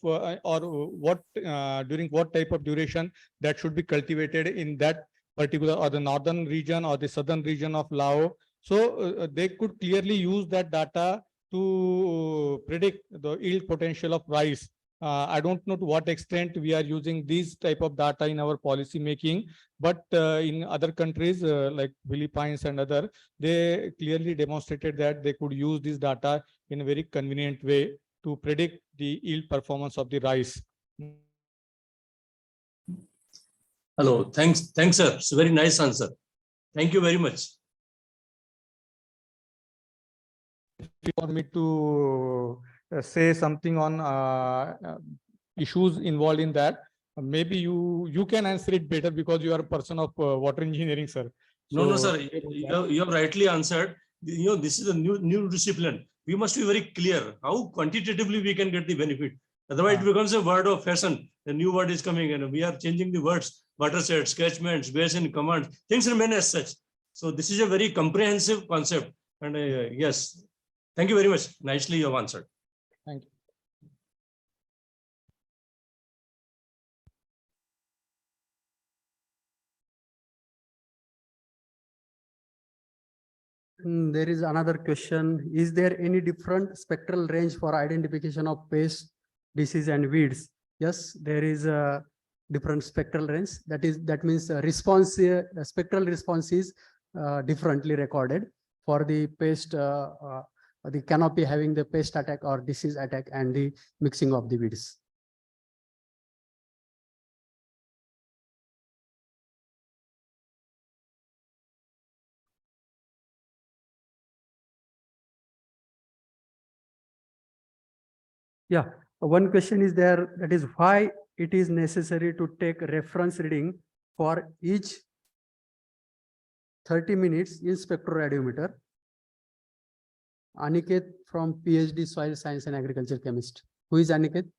during what type of duration that should be cultivated in that particular or the northern region or the southern region of Laos. So they could clearly use that data to predict the yield potential of rice. I don't know to what extent we are using these type of data in our policy making, but in other countries like Philippines and other, they clearly demonstrated that they could use this data in a very convenient way to predict the yield performance of the rice. Hello, thanks, sir. It's a very nice answer. Thank you very much. For me to say something on issues involved in that, maybe you can answer it better because you are a person of water engineering, sir. No, sir, you have rightly answered. You know, this is a new discipline. We must be very clear how quantitatively we can get the benefit. Otherwise, it becomes a word of fashion. The new word is coming and we are changing the words, watersheds, catchments, basin, commands, things remain as such. So this is a very comprehensive concept. And yes, thank you very much. Nicely you have answered. Thank you. There is another question. Is there any different spectral range for identification of pest, disease and weeds? Yes, there is a different spectral range. That means response, spectral response is differently recorded for the pest, the canopy having the pest attack or disease attack and the mixing of the weeds. Yeah, one question is there, that is why it is necessary to take reference reading for each 30 minutes in spectroradiometer. Aniket from PhD Soil Science and Agriculture Chemist. Who is Aniket?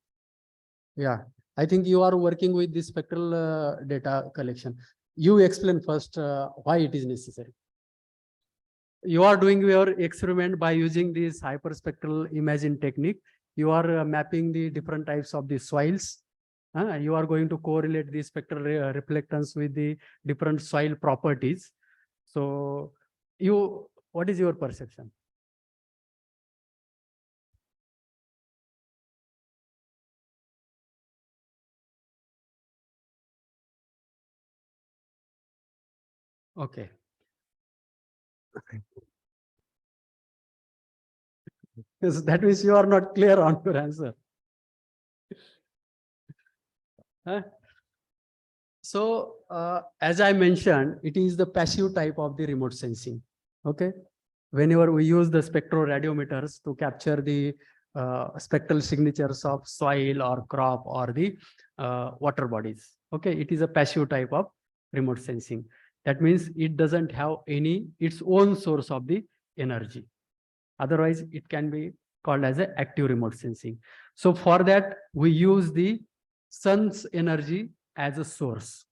Yeah, I think you are working with the spectral data collection. You explain first why it is necessary. You are doing your experiment by using this hyperspectral imaging technique. You are mapping the different types of the soils. You are going to correlate the spectral reflectance with the different soil properties. So what is your perception? Okay. Yes, that means you are not clear on your answer. So, as I mentioned, it is the passive type of the remote sensing. Okay. Whenever we use the spectroradiometers to capture the spectral signatures of soil or crop or the water bodies. Okay. It is a passive type of remote sensing. That means it doesn't have its own source of the energy. Otherwise, it can be called as an active remote sensing. So for that, we use the sun's energy as a source.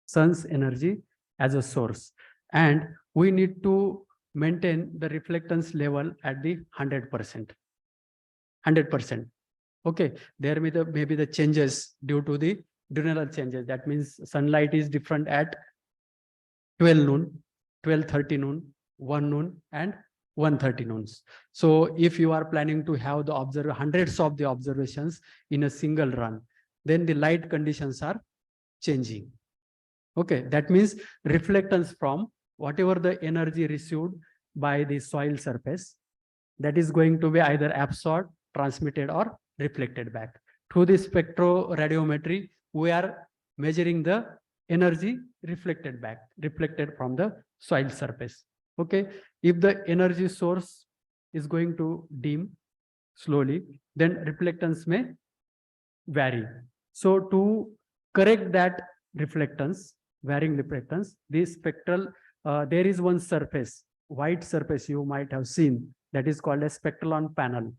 Sun's energy as a source. And we need to maintain the reflectance level at the 100%. 100%. Okay, there may be the changes due to the diurnal changes. That means sunlight is different at 12 noon, 12:30 noon, 1 noon, and 1:30 noon. So if you are planning to have the hundreds of the observations in a single run, then the light conditions are changing. Okay, that means reflectance from whatever the energy received by the soil surface, that is going to be either absorbed, transmitted, or reflected back. Through the spectroradiometry, we are measuring the energy reflected from the soil surface. Okay, if the energy source is going to dim slowly, then reflectance may vary. So to correct that reflectance, varying reflectance, this spectral, there is one surface, white surface you might have seen, that is called a spectron panel.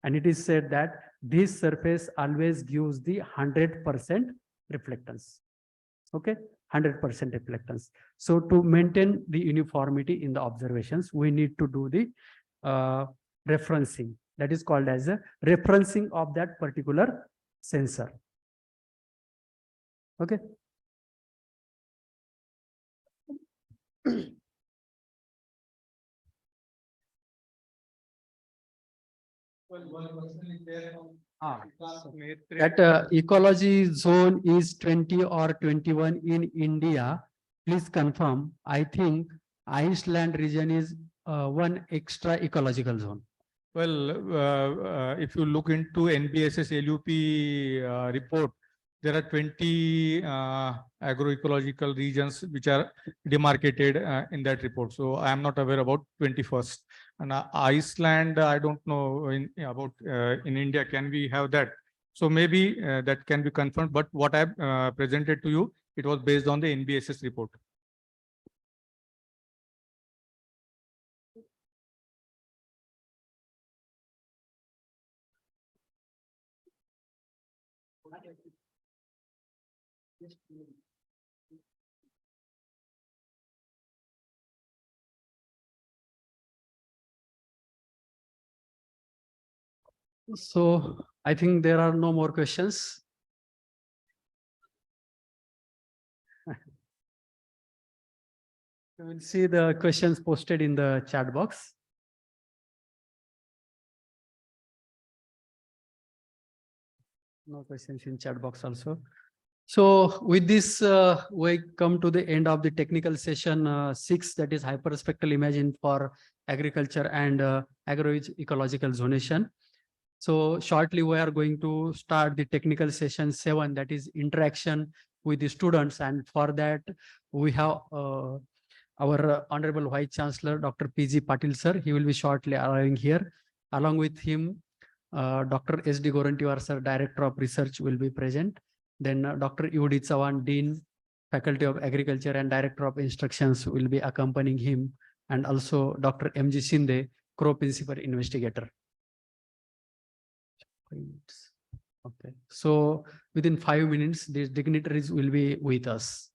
And it is said that this surface always gives the 100% reflectance. Okay, 100% reflectance. So to maintain the uniformity in the observations, we need to do the referencing. That is called as a referencing of that particular sensor. Okay. That ecology zone is 20 or 21 in India. Please confirm. I think Iceland region is one extra ecological zone. Well, if you look into NBSS LUP report, there are 20 agroecological regions which are demarcated in that report. So I am not aware about 21st. And Iceland, I don't know about in India, can we have that? So maybe that can be confirmed. But what I presented to you, it was based on the NBSS report. So I think there are no more questions. We will see the questions posted in the chat box. No questions in chat box also. So with this, we come to the end of the technical session 6, that is hyperspectral imaging for agriculture and agroecological zonation. So shortly we are going to start the technical session 7, that is interaction with the students. And for that we have our Honorable Vice Chancellor, Dr. P.G. Patil sir. He will be shortly arriving here. Along with him, Dr. S.D. Gorantiwar sir, Director of Research, will be present. Then Dr. U.D. Chavan, Dean, Faculty of Agriculture and Director of Instructions, will be accompanying him. And also Dr. M.G. Shinde, Co-Principal Investigator. Okay. So within 5 minutes, these dignitaries will be with us.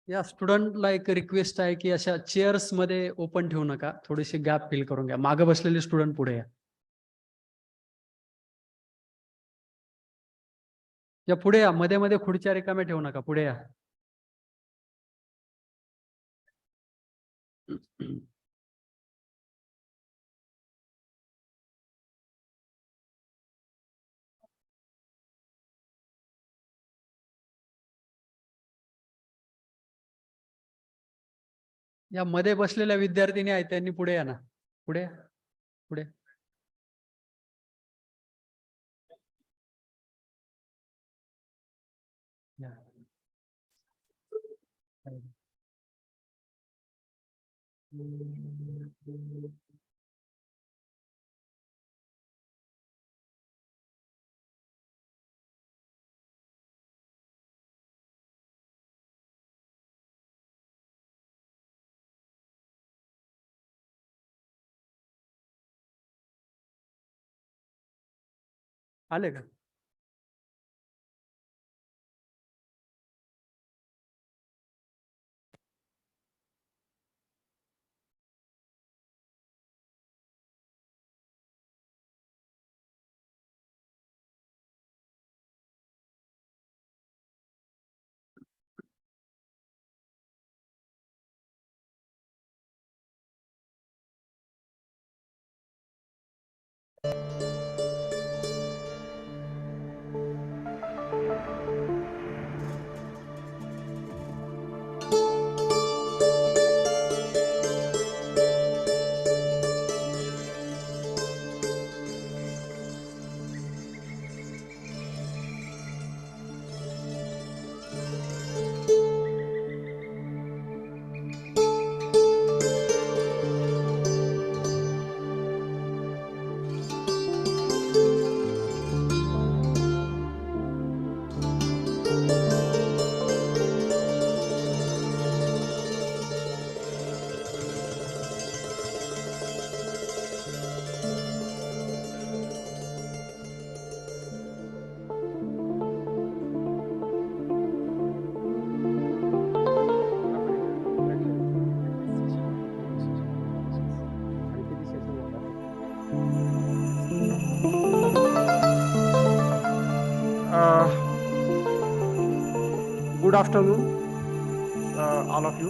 या student like request आहे की अशा chairs मध्ये open ठेवू नका, थोडीशी gap fill करून घ्या. मागे बसलेले स्टुडंट पुढे या. या पुढे या, मध्ये मध्ये खुर्च्या रिकाम्या ठेवू नका, पुढे या. या मध्ये बसलेल्या विद्यार्थिनी आहेत त्यांनी पुढे या ना, पुढे या, पुढे. आले का? Good afternoon all of you.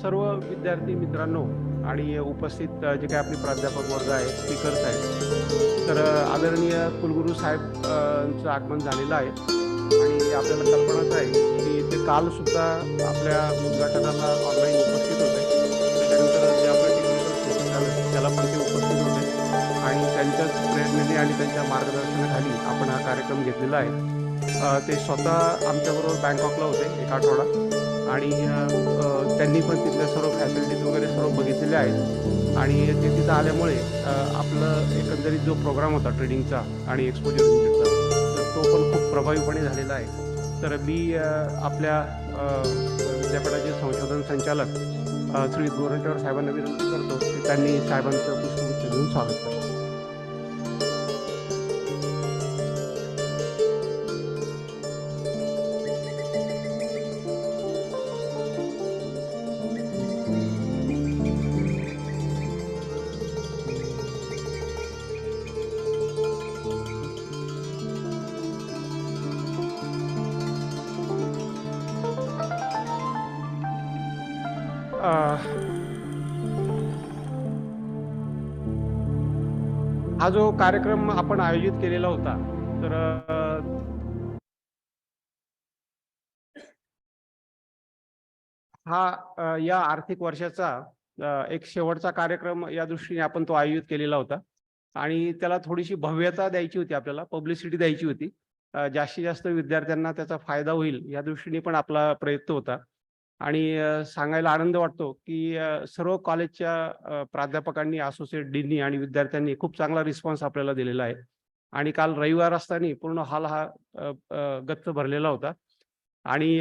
सर्व विद्यार्थी मित्रांनो आणि उपस्थित जे काही आपले प्राध्यापक वर्ग आहेत, स्पीकर्स आहेत, तर आदरणीय कुलगुरू साहेबांचं आगमन झालेलं आहे आणि आपल्याला कल्पनाच आहे की ते कालसुद्धा आपल्या उद्घाटनाला ऑनलाईन उपस्थित होते. त्याच्यानंतर जे आपलं टेक्निकल सेशन झालं त्याला पण ते उपस्थित होते आणि त्यांच्याच प्रेरणेने आणि त्यांच्या मार्गदर्शनाखाली आपण हा कार्यक्रम घेतलेला आहे. ते स्वतः आमच्याबरोबर बँकॉकला होते एक आठवडा आणि त्यांनी पण तिथल्या सर्व फॅसिलिटीज वगैरे सर्व बघितलेल्या आहेत आणि ते तिथं आल्यामुळे आपलं एकंदरीत जो प्रोग्राम होता ट्रेडिंगचा आणि एक्सपोजर व्हिजिटचा, तर तो पण खूप प्रभावीपणे झालेला आहे. तर मी आपल्या विद्यापीठाचे संशोधन संचालक श्री गोरंट्यावर साहेबांना विनंती करतो की त्यांनी साहेबांचं पुष्पगुच्छ देऊन स्वागत करतो. हा जो कार्यक्रम आपण आयोजित केलेला होता तर हा या आर्थिक वर्षाचा एक शेवटचा कार्यक्रम या दृष्टीने आपण तो आयोजित केलेला होता आणि त्याला थोडीशी भव्यता द्यायची होती, आपल्याला पब्लिसिटी द्यायची होती. जास्तीत जास्त विद्यार्थ्यांना त्याचा फायदा होईल या दृष्टीने पण आपला प्रयत्न होता आणि सांगायला आनंद वाटतो की सर्व कॉलेजच्या प्राध्यापकांनी, असोसिएट डीननी आणि विद्यार्थ्यांनी खूप चांगला रिस्पॉन्स आपल्याला दिलेला आहे आणि काल रविवार असताना पूर्ण हॉल हा गच्च भरलेला होता आणि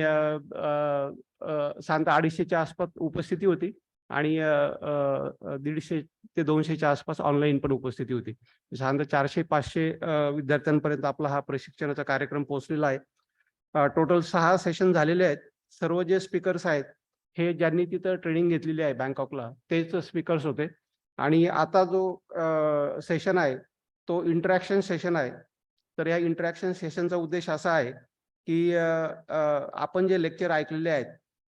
साधारणतः 250च्या आसपास उपस्थिती होती आणि 150 ते 200च्या आसपास ऑनलाईन पण उपस्थिती होती. साधारणतः 400-500 विद्यार्थ्यांपर्यंत आपला हा प्रशिक्षणाचा कार्यक्रम पोहोचलेला आहे. टोटल 6 सेशन झालेले आहेत. सर्व जे स्पीकर्स आहेत हे ज्यांनी तिथं ट्रेनिंग घेतलेली आहे बँकॉकला तेच स्पीकर्स होते आणि आता जो सेशन आहे तो इंटरॅक्शन सेशन आहे. तर या इंटरॅक्शन सेशनचा उद्देश असा आहे की आपण जे लेक्चर ऐकलेले आहेत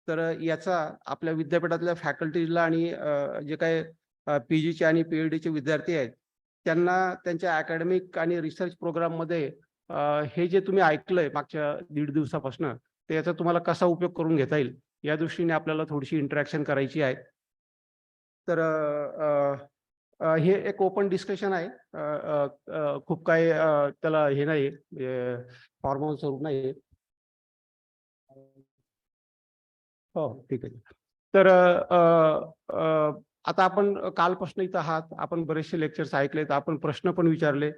तर याचा आपल्या विद्यापीठातल्या फॅकल्टीजला आणि जे काही PGचे आणि PhDचे विद्यार्थी आहेत त्यांना त्यांच्या अकॅडमिक आणि रिसर्च प्रोग्राममध्ये हे जे तुम्ही ऐकलंय मागच्या 1.5 दिवसापासून तर याचा तुम्हाला कसा उपयोग करून घेता येईल या दृष्टीने आपल्याला थोडीशी इंटरॅक्शन करायची आहे. तर हे एक ओपन डिस्कशन आहे. खूप काही त्याला हे नाही फॉर्मल स्वरूप नाही. हो ठीक आहे. तर आता आपण कालपासून इथं आहात, आपण बरेचसे लेक्चर्स ऐकलेत, आपण प्रश्न पण विचारले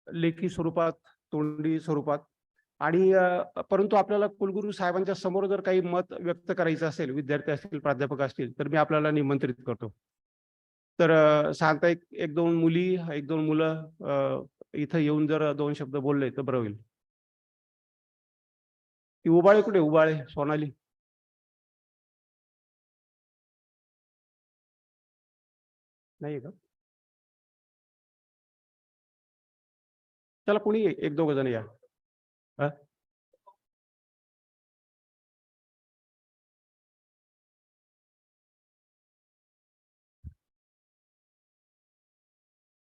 लेखी स्वरूपात, तोंडी स्वरूपात आणि परंतु आपल्याला कुलगुरू साहेबांच्या समोर जर काही मत व्यक्त करायचं असेल, विद्यार्थी असतील, प्राध्यापक असतील तर मी आपल्याला निमंत्रित करतो. तर साधारणतः एक दोन मुली, एक दोन मुलं इथं येऊन जर 2 शब्द बोलले तर बरं होईल. ती उबाळे कुठे? उबाळे, सोनाली नाहीये का? चला कोणी एक दोघ जण या.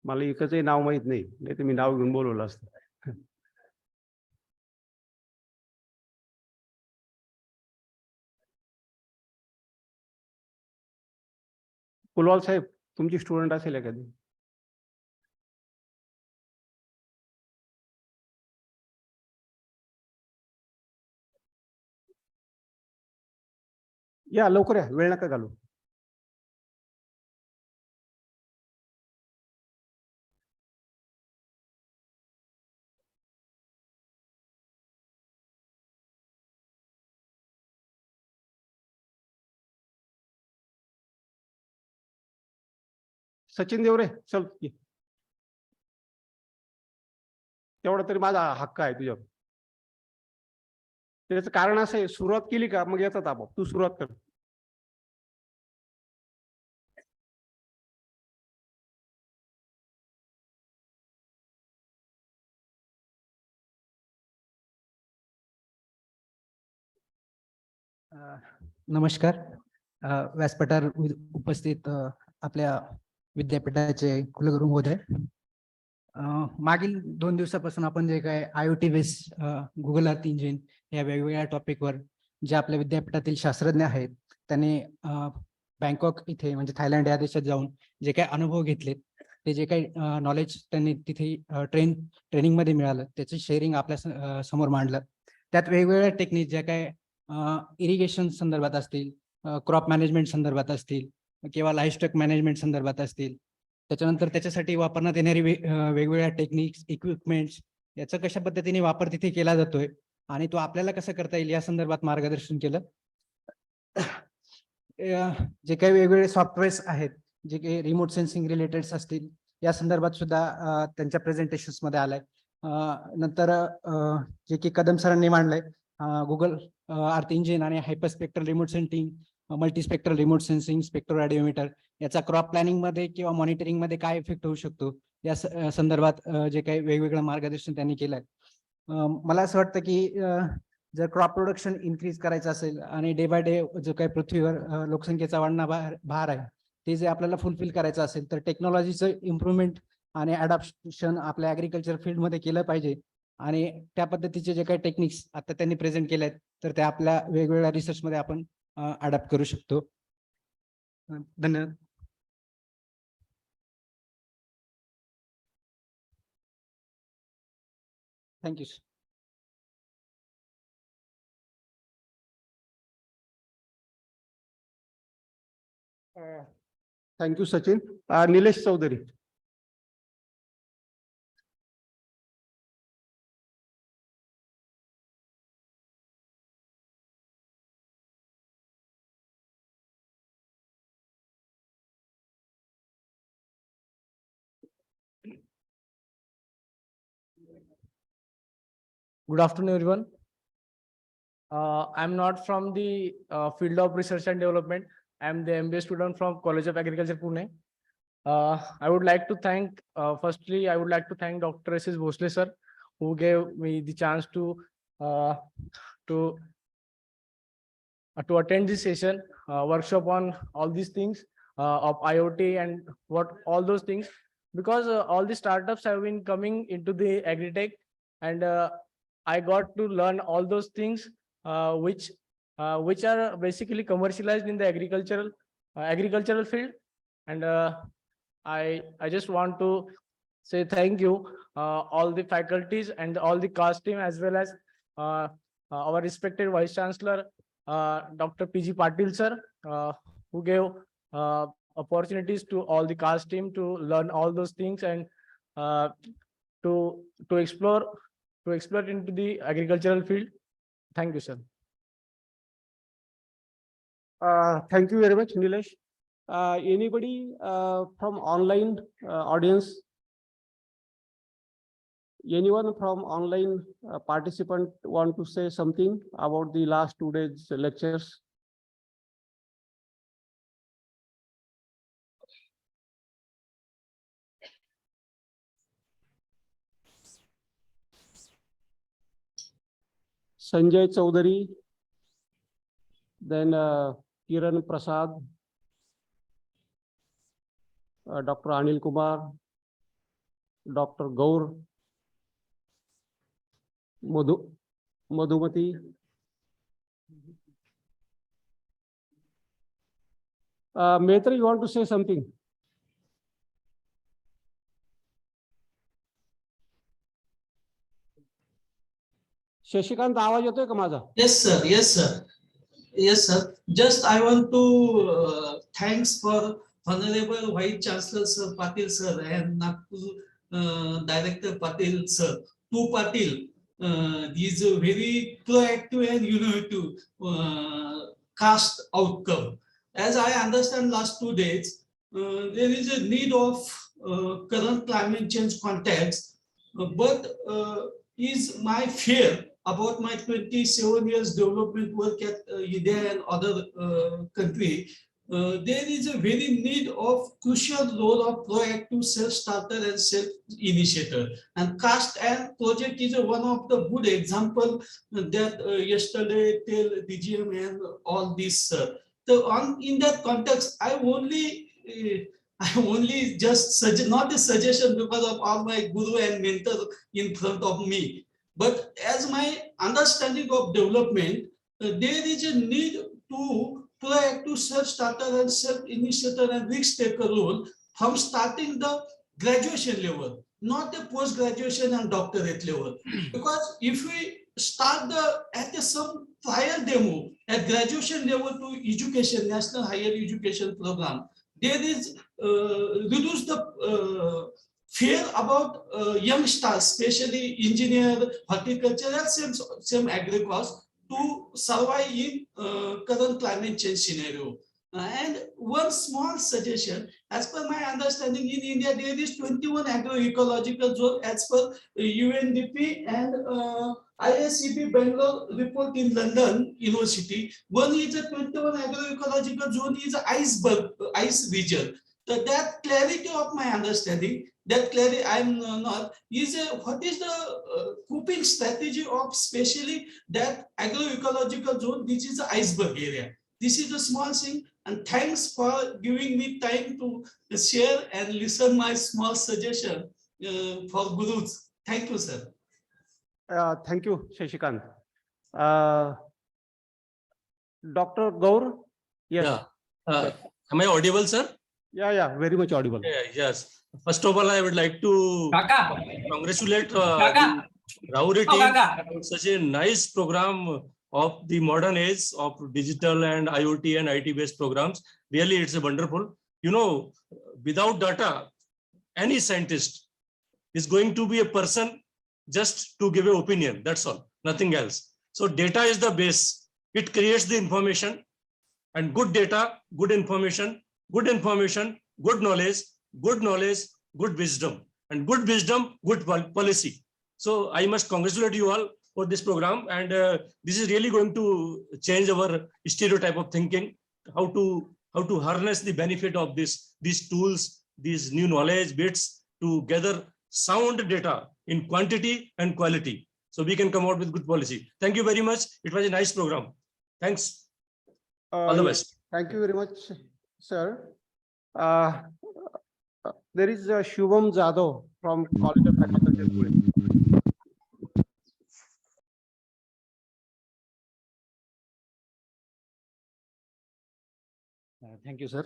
मला एकचही नाव माहित नाही, नाही तर मी नाव घेऊन बोलवलं असतं. कुलवाल साहेब तुमची स्टुडंट असेल एखादी. या लवकर या, वेळ नका घालू. सचिन देवरे चल ये. तेवढा तरी माझा हक्क आहे तुझ्यावर. त्याचं कारण असं आहे, सुरुवात केली का मग येतात आपोआप. तू सुरुवात कर. नमस्कार. व्यासपीठावर उपस्थित आपल्या विद्यापीठाचे कुलगुरू महोदय. मागील 2 दिवसापासून आपण जे काय IoT based Google Earth engine या वेगवेगळ्या टॉपिकवर जे आपल्या विद्यापीठातील शास्त्रज्ञ आहेत त्यांनी बँकॉक इथे म्हणजे थायलंड या देशात जाऊन जे काही अनुभव घेतलेत, ते जे काही नॉलेज त्यांनी तिथे ट्रेनिंगमध्ये मिळालं त्याचं शेअरिंग आपल्या समोर मांडलं. त्यात वेगवेगळ्या टेक्निक ज्या काय इरिगेशन संदर्भात असतील, क्रॉप मॅनेजमेंट संदर्भात असतील किंवा लाईव्हस्टॉक मॅनेजमेंट संदर्भात असतील, त्याच्यानंतर त्याच्यासाठी वापरण्यात येणारी वेगवेगळ्या टेक्निक्स, इक्विपमेंट्स याचा कशा पद्धतीने वापर तिथे केला जातोय आणि तो आपल्याला कसं करता येईल या संदर्भात मार्गदर्शन केलं. जे काही वेगवेगळे सॉफ्टवेअर्स आहेत जे काही रिमोट सेन्सिंग रिलेटेड असतील या संदर्भात सुद्धा त्यांच्या प्रेझेंटेशन्स मध्ये आलंय. नंतर जे की कदम सरांनी मांडलंय गुगल अर्थ इंजिन आणि hyperspectral remote sensing, multispectral remote sensing, spectroradiometer याचा क्रॉप प्लॅनिंग मध्ये किंवा मॉनिटरिंग मध्ये काय इफेक्ट होऊ शकतो या संदर्भात जे काही वेगवेगळं मार्गदर्शन त्यांनी केलंय. मला असं वाटतं की जर क्रॉप प्रोडक्शन इन्क्रीज करायचं असेल आणि डे बाय डे जो काही पृथ्वीवर लोकसंख्येचा वाढणा भार आहे ते जे आपल्याला फुलफिल करायचं असेल तर टेक्नॉलॉजीचं इम्प्रुव्हमेंट आणि अडॉप्शन आपल्या ऍग्रिकल्चर फील्डमध्ये केलं पाहिजे. आणि त्या पद्धतीचे जे काही टेक्निक्स आता त्यांनी प्रेझेंट केले आहेत तर ते आपल्या वेगवेगळ्या रिसर्चमध्ये आपण अडॉप्ट करू शकतो. धन्यवाद. Thank you. Thank you Sachin. Nilesh Chaudhary. Good afternoon, everyone. I'm not from the field of research and development. I'm the MBA student from College of Agriculture, Pune. I would like to thank, firstly, I would like to thank Dr. S.S. Bhosle, sir, who gave me the chance to attend this session, workshop on all these things of IoT and what all those things, because all the startups have been coming into the agri-tech, and I got to learn all those things which are basically commercialized in the agricultural field. And I just want to say thank you all the faculties and all the CAST team, as well as our respected Vice Chancellor Dr. P.G. Patil sir, who gave opportunities to all the CAST team to learn all those things and to explore into the agricultural field. Thank you, sir. Thank you very much, Nilesh. Anybody from online audience? Anyone from online participant want to say something about the last 2 days lectures? Sanjay Chaudhary, then Kiran Prasad, Dr. Anil Kumar, Dr. Gaur, Madhumati. Maitre, you want to say something? Shashikant, आवाज येतोय का माझा? Yes, sir. Yes, sir. Yes, sir. Just I want to thanks for Honorable Vice Chancellor Sir Patil sir and Nagpur Director Patil sir. To Patil, is a very proactive and innovative CAST outcome. As I understand, last 2 days there is a need of current climate change context, but is my fear about my 27 years development work at India and other country, there is a very need of crucial role of proactive self-starter and self-initiator. And CAST and project is one of the good example that yesterday tell DGM and all this. So in that context, I only just suggest, not a suggestion because of all my guru and mentor in front of me, but as my understanding of development, there is a need to proactive self-starter and self-initiator and risk-taker role from starting the graduation level, not the post-graduation and doctorate level. Because if we start at some prior demo at graduation level to education, national higher education program, there is reduce the fear about young stars, especially engineer, horticulture, and same agri-cost to survive in current climate change scenario. And one small suggestion, as per my understanding, in India there is 21 agroecological zones as per UNDP and ISCP Bangalore report in London University. One is a 21 agroecological zone is iceberg, ice region. So that clarity of my understanding, that clearly I'm not, is what is the coping strategy of especially that agroecological zone, which is the iceberg area. This is a small thing, and thanks for giving me time to share and listen my small suggestion for Gurus. Thank you, sir. Thank you, Shashikant. Dr. Gaur? Yes. Yeah. Am I audible, sir? Yeah, very much audible. Yes. First of all, I would like to congratulate the Rauri team on such a nice program of the modern age of digital and IoT and IT based programs. Really, it's a wonderful. You know, without data, any scientist is going to be a person just to give an opinion. That's all, nothing else. So data is the base. It creates the information, and good data, good information, good knowledge, good wisdom, and good wisdom, good policy. So I must congratulate you all for this program, and this is really going to change our stereotype of thinking, how to harness the benefit of these tools, these new knowledge bits to gather sound data in quantity and quality, so we can come out with good policy. Thank you very much. It was a nice program. Thanks. All the best. Thank you very much, sir. There is Shubham Jadhav from College of Agriculture. Thank you sir.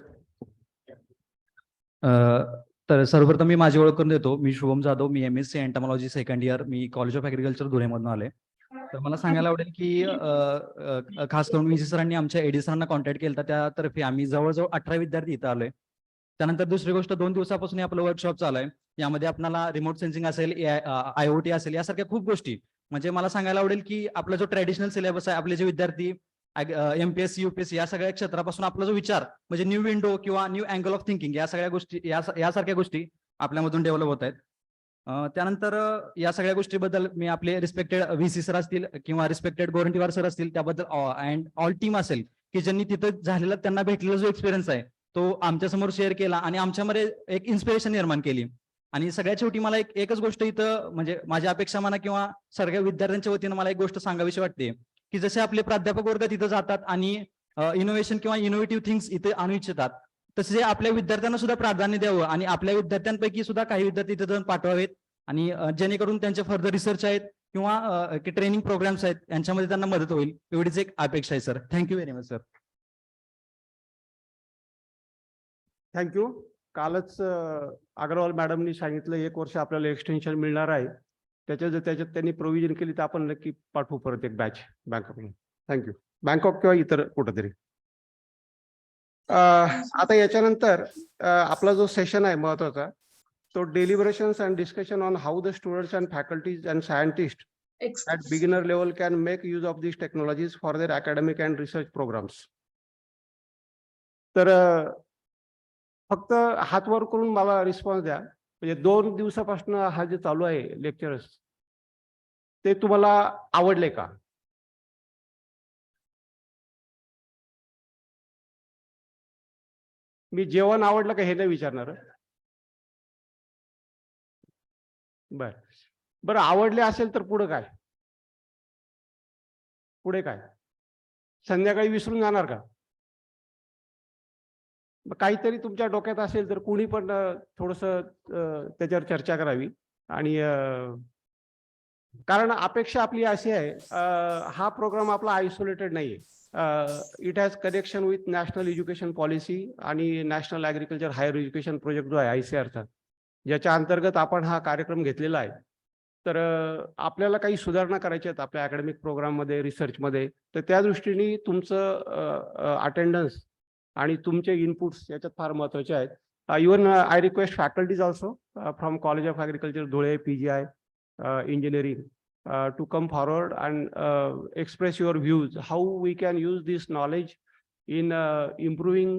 तर सर्वप्रथम मी माझी ओळख करून देतो. मी शुभम जाधव, मी MSc entomology second year, मी कॉलेज ऑफ ॲग्रिकल्चर धुळेमधून आले. तर मला सांगायला आवडेल की खास करून VC सरांनी आमच्या AD सरांना कॉन्टॅक्ट केला, त्यातर्फे आम्ही जवळजवळ 18 विद्यार्थी इथं आलोय. त्यानंतर दुसरी गोष्ट, 2 दिवसापासून आपलं वर्कशॉप चालू आहे. यामध्ये आपल्याला रिमोट सेन्सिंग असेल, IoT असेल, यासारख्या खूप गोष्टी. म्हणजे मला सांगायला आवडेल की आपला जो ट्रॅडिशनल सिलेबस आहे, आपले जे विद्यार्थी MPSC UPSC या सगळ्या क्षेत्रापासून आपला जो विचार म्हणजे न्यू विंडो किंवा न्यू अँगल ऑफ थिंकिंग या सगळ्या गोष्टी यासारख्या गोष्टी आपल्यामधून डेव्हलप होत आहेत. त्यानंतर या सगळ्या गोष्टीबद्दल मी आपले रिस्पेक्टेड VC सर असतील किंवा रिस्पेक्टेड गोरंटीवार सर असतील त्याबद्दल अँड ऑल टीम असेल की ज्यांनी तिथं झालेला त्यांना भेटलेला जो एक्सपिरियन्स आहे तो आमच्या समोर शेअर केला आणि आमच्यामध्ये एक इन्स्पिरेशन निर्माण केली. आणि सगळ्यात शेवटी मला एकच गोष्ट इथं म्हणजे माझ्या अपेक्षा म्हणा किंवा सगळ्या विद्यार्थ्यांच्या वतीनं मला एक गोष्ट सांगावीशी वाटते की जसे आपले प्राध्यापक वर्ग तिथं जातात आणि इनोव्हेशन किंवा इनोव्हेटिव्ह थिंग्स इथे आणू इच्छितात, तसे आपल्या विद्यार्थ्यांना सुद्धा प्राधान्य द्यावं आणि आपल्या विद्यार्थ्यांपैकी सुद्धा काही विद्यार्थी तिथे जाऊन पाठवावेत आणि जेणेकरून त्यांचे फर्दर रिसर्च आहेत किंवा ट्रेनिंग प्रोग्राम्स आहेत यांच्यामध्ये त्यांना मदत होईल, एवढीच एक अपेक्षा आहे sir. Thank you very much sir. Thank you. कालच अग्रवाल मॅडमनी सांगितलं 1 वर्ष आपल्याला एक्सटेन्शन मिळणार आहे. त्याच्यात त्यांनी प्रोव्हिजन केली तर आपण नक्की पाठवू परत एक बॅच बँकॉक. थँक्यू. बँकॉक किंवा इतर कुठंतरी. आता याच्यानंतर आपला जो सेशन आहे महत्वाचा तो deliberations and discussion on how the students and faculties and scientist at beginner level can make use of these technologies for their academic and research programs. तर फक्त हात वर करून मला रिस्पॉन्स द्या. म्हणजे 2 दिवसापासून हा जे चालू आहे लेक्चर्स ते तुम्हाला आवडले का? मी जेवण आवडलं का हे नाही विचारणार. बरं आवडले असेल तर पुढे काय? संध्याकाळी विसरून जाणार का? काहीतरी तुमच्या डोक्यात असेल तर कुणी पण थोडंसं त्याच्यावर चर्चा करावी. आणि कारण अपेक्षा आपली अशी आहे, हा प्रोग्राम आपला आयसोलेटेड नाहीये. It has connection with national education policy आणि national agriculture higher education project जो आहे ICRचा, ज्याच्या अंतर्गत आपण हा कार्यक्रम घेतलेला आहे. तर आपल्याला काही सुधारणा करायच्या आहेत आपल्या अकॅडमिक प्रोग्राममध्ये, रिसर्चमध्ये. तर त्या दृष्टीने तुमचं अटेंडन्स आणि तुमचे इनपुट्स याच्यात फार महत्त्वाचे आहेत. Even I request faculties also from college of agriculture Dhule, PGI engineering to come forward and express your views how we can use this knowledge in improving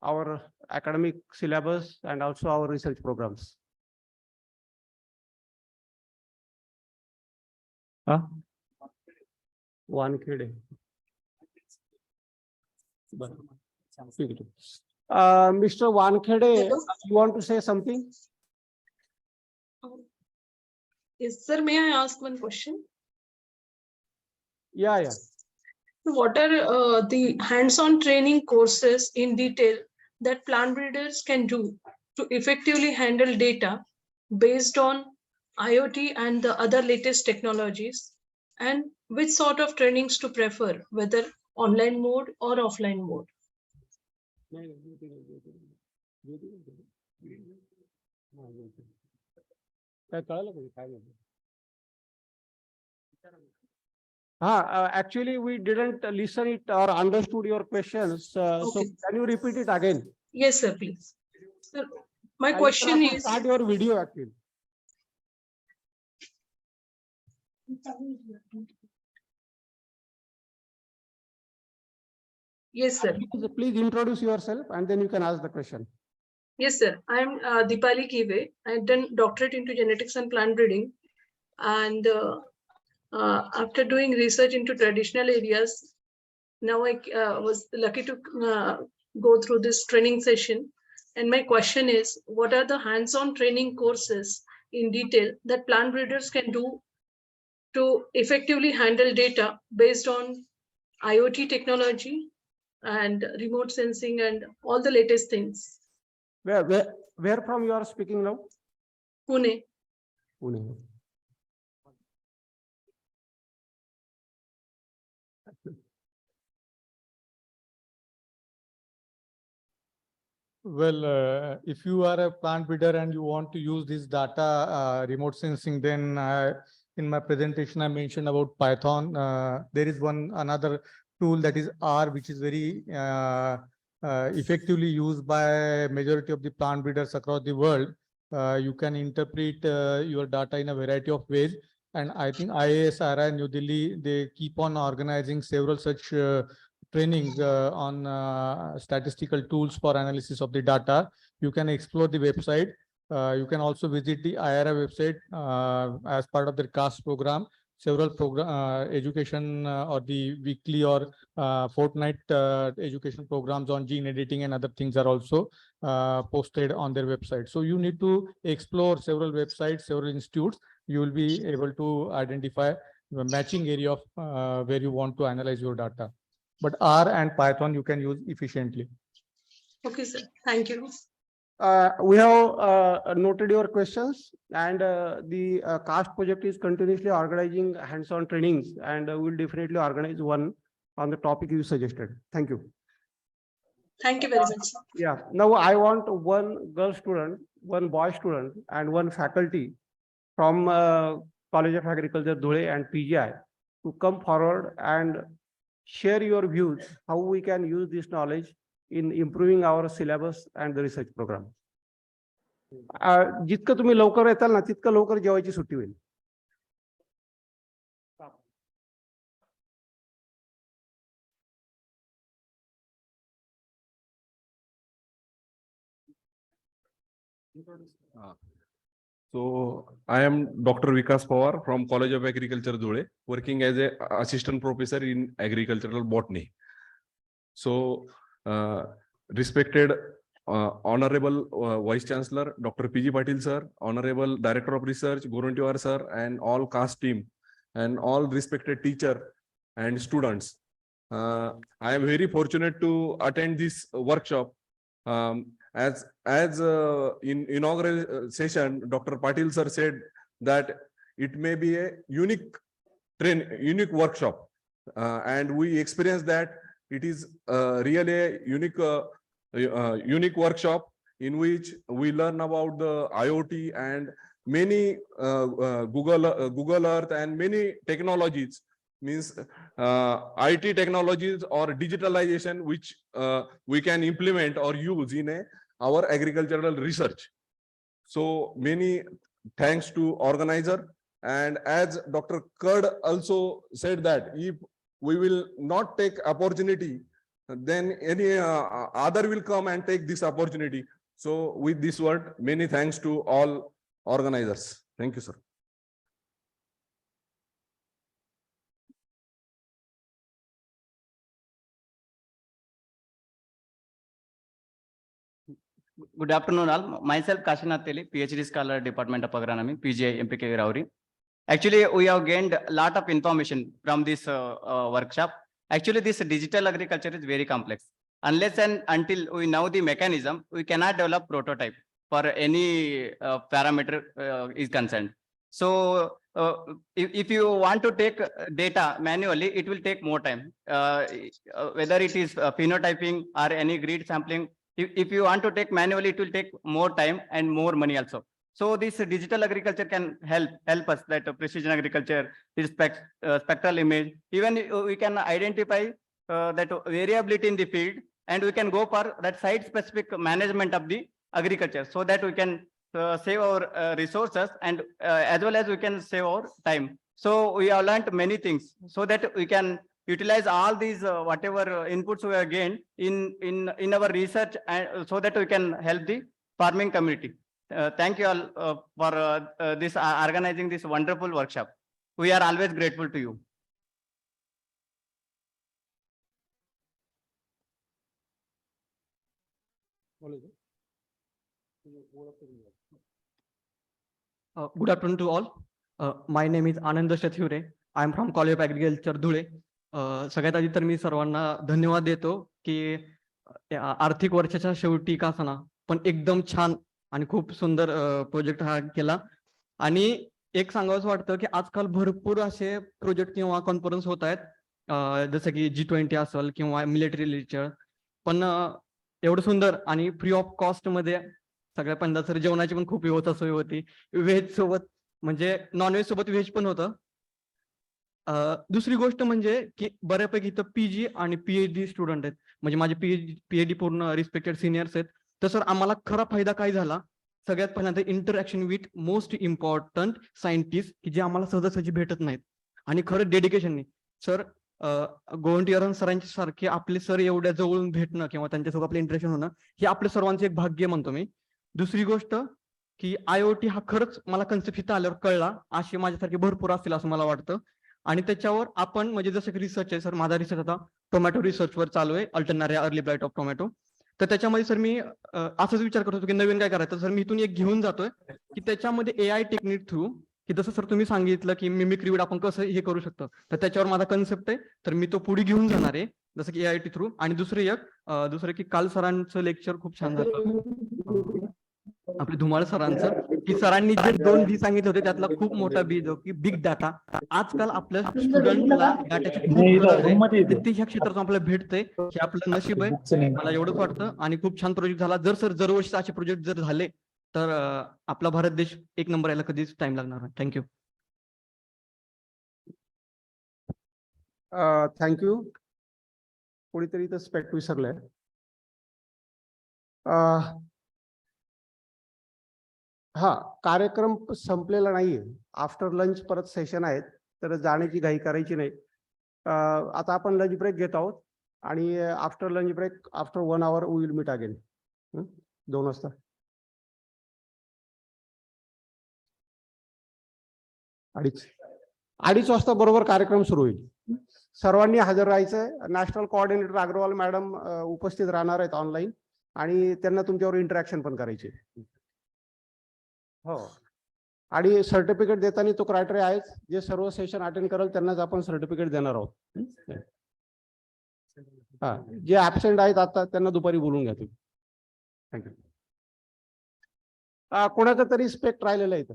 our academic syllabus and also our research programs. Wankhede. Mr. Wankhede, you want to say something? Yes, sir, may I ask one question? Yeah. What are the hands-on training courses in detail that plant breeders can do to effectively handle data based on IoT and the other latest technologies? And which sort of trainings to prefer, whether online mode or offline mode? Actually, we didn't listen it or understood your questions. So Okay. can you repeat it again? Yes, sir, please. Sir, my You question have to is. start your video actually. Yes, sir. Please introduce yourself and then you can ask the question. Yes, sir. I'm Dipali Kive. I've done doctorate into genetics and plant breeding. And after doing research into traditional areas, now I was lucky to go through this training session. And my question is, what are the hands-on training courses in detail that plant breeders can do to effectively handle data based on IoT technology and remote sensing and all the latest things? Where from you are speaking now? Pune. Pune. Well, if you are a plant breeder and you want to use this data remote sensing, then in my presentation I mentioned about Python. There is another tool that is R, which is very effectively used by majority of the plant breeders across the world. You can interpret your data in a variety of ways. And I think IASRI New Delhi, they keep on organizing several such trainings on statistical tools for analysis of the data. You can explore the website. You can also visit the IRA website as part of the CAST program. Several education or the weekly or fortnight education programs on gene editing and other things are also posted on their website. So you need to explore several websites, several institutes. You will be able to identify the matching area of where you want to analyze your data. But R and Python you can use efficiently. Okay, sir. Thank you. We have noted your questions, and the CAST project is continuously organizing hands-on trainings, and we'll definitely organize one on the topic you suggested. Thank you. Thank you very much. Yeah. Now I want one girl student, one boy student, and one faculty from College of Agriculture, Dhule and PGI to come forward and share your views how we can use this knowledge in improving our syllabus and the research program. जितकं तुम्ही लवकर येताल ना तितकं लवकर जेवायची सुट्टी होईल. So I am Dr. Vikas Pawar from College of Agriculture, Dhule, working as an assistant professor in agricultural botany. So respected Honorable Vice Chancellor, Dr. P.G. Patil sir, Honorable Director of Research, Gorontiwar sir, and all CAST team, and all respected teacher and students. I am very fortunate to attend this workshop. As in inaugural session, Dr. Patil sir said that it may be a unique workshop, and we experienced that it is really a unique workshop in which we learn about the IoT and many Google Earth and many technologies, means IT technologies or digitalization, which we can implement or use in our agricultural research. So many thanks to organizer. And as Dr. Kurd also said that if we will not take opportunity, then any other will come and take this opportunity. So with this word, many thanks to all organizers. Thank you, sir. Good afternoon, all. Myself, Kashinath Teli, PhD scholar, Department of Agronomy, PGI, MPK Rauri. Actually, we have gained a lot of information from this workshop. Actually, this digital agriculture is very complex. Unless and until we know the mechanism, we cannot develop prototype for any parameter is concerned. So, if you want to take data manually, it will take more time. Whether it is phenotyping or any grid sampling, if you want to take manually, it will take more time and more money also. So this digital agriculture can help us, that precision agriculture, this spectral image, even we can identify that variability in the field, and we can go for that site specific management of the agriculture, so that we can save our resources, and as well as we can save our time. So we have learned many things so that we can utilize all these whatever inputs we have gained in our research, and so that we can help the farming community. Thank you all for this organizing this wonderful workshop. We are always grateful to you. Good afternoon to all. My name is Anand Shathure. I am from College of Agriculture, Dhule. सगळ्यात आधी तर मी सर्वांना धन्यवाद देतो की आर्थिक वर्षाच्या शेवटी का असना पण एकदम छान आणि खूप सुंदर प्रोजेक्ट हा केला. आणि एक सांगावंच वाटतं की आजकाल भरपूर असे प्रोजेक्ट किंवा कॉन्फरन्स होत आहेत, जसं की G20 असेल किंवा मिलिटरी लिटरेचर, पण एवढं सुंदर आणि फ्री ऑफ कॉस्ट मध्ये सगळ्या पहिल्यांदा तर जेवणाची पण खूप व्यवस्था सोय होती. व्हेज सोबत म्हणजे नॉनव्हेज सोबत व्हेज पण होतं. दुसरी गोष्ट म्हणजे की बऱ्यापैकी इथं पीजी आणि पीएचडी स्टुडंट आहेत, म्हणजे माझे पीएचडी पूर्ण रिस्पेक्टेड सिनियर्स आहेत. तर सर आम्हाला खरा फायदा काय झाला, सगळ्यात पहिल्यांदा interaction with most important scientist की जे आम्हाला सहजासहजी भेटत नाहीत, आणि खरं डेडिकेशननी. सर गोवंटीवार सरांच्या सारखे आपले सर एवढ्या जवळून भेटणं किंवा त्यांच्यासोबत आपलं इंटरॅक्शन होणं हे आपल्या सर्वांचं एक भाग्य म्हणतो मी. दुसरी गोष्ट की IoT हा खरंच मला कन्सेप्ट इथं आल्यावर कळला, असे माझ्यासारखे भरपूर असतील असं मला वाटतं. आणि त्याच्यावर आपण म्हणजे जसं की रिसर्च आहे सर, माझा रिसर्च आता टोमॅटो रिसर्चवर चालू आहे, alternaria early blight of tomato. तर त्याच्यामध्ये सर मी असाच विचार करत होतो की नवीन काय करायचं. सर मी इथून एक घेऊन जातोय की त्याच्यामध्ये AI टेक्निक थ्रू, की जसं सर तुम्ही सांगितलं की मिमिक्री विड आपण कसं हे करू शकतो, तर त्याच्यावर माझा कन्सेप्ट आहे. तर मी तो पुढे घेऊन जाणार आहे, जसं की AIT थ्रू. आणि दुसरं की काल सरांचं लेक्चर खूप छान झालं आपले धुमाळ सरांचं, की सरांनी जे 2 बी सांगितले होते त्यातला खूप मोठा बी जो की बिग डाटा. आजकाल आपल्या स्टुडंटला डाटाची खूप गरज आहे, तर ते ह्या क्षेत्रातून आपल्याला भेटतंय, हे आपलं नशीब आहे, मला एवढंच वाटतं. आणि खूप छान प्रोजेक्ट झाला. जर सर दरवर्षी असे प्रोजेक्ट जर झाले तर आपला भारत देश एक नंबर यायला कधीच टाइम लागणार नाही. थँक्यू. थँक्यू. कोणीतरी तर स्पेक्ट विसरलंय. हा कार्यक्रम संपलेला नाहीये. आफ्टर लंच परत सेशन आहेत, तर जाण्याची घाई करायची नाही. आता आपण लंच ब्रेक घेत आहोत, आणि after lunch break after 1 hour we will meet again 2 वाजता. अडीच वाजता बरोबर कार्यक्रम सुरू होईल. सर्वांनी हजर राहायचंय. नॅशनल कोऑर्डिनेटर अग्रवाल मॅडम उपस्थित राहणार आहेत ऑनलाईन, आणि त्यांना तुमच्यावर इंटरॅक्शन पण करायचे. हो, आणि सर्टिफिकेट देताना तो क्रायटेरिया आहेच, जे सर्व सेशन अटेंड करेल त्यांनाच आपण सर्टिफिकेट देणार आहोत. हा, जे ऍबसेंट आहेत आता त्यांना दुपारी बोलून घ्या तुम्ही. थँक्यू. कोणाचा तरी स्पेक्ट राहिलेला आहे इथं.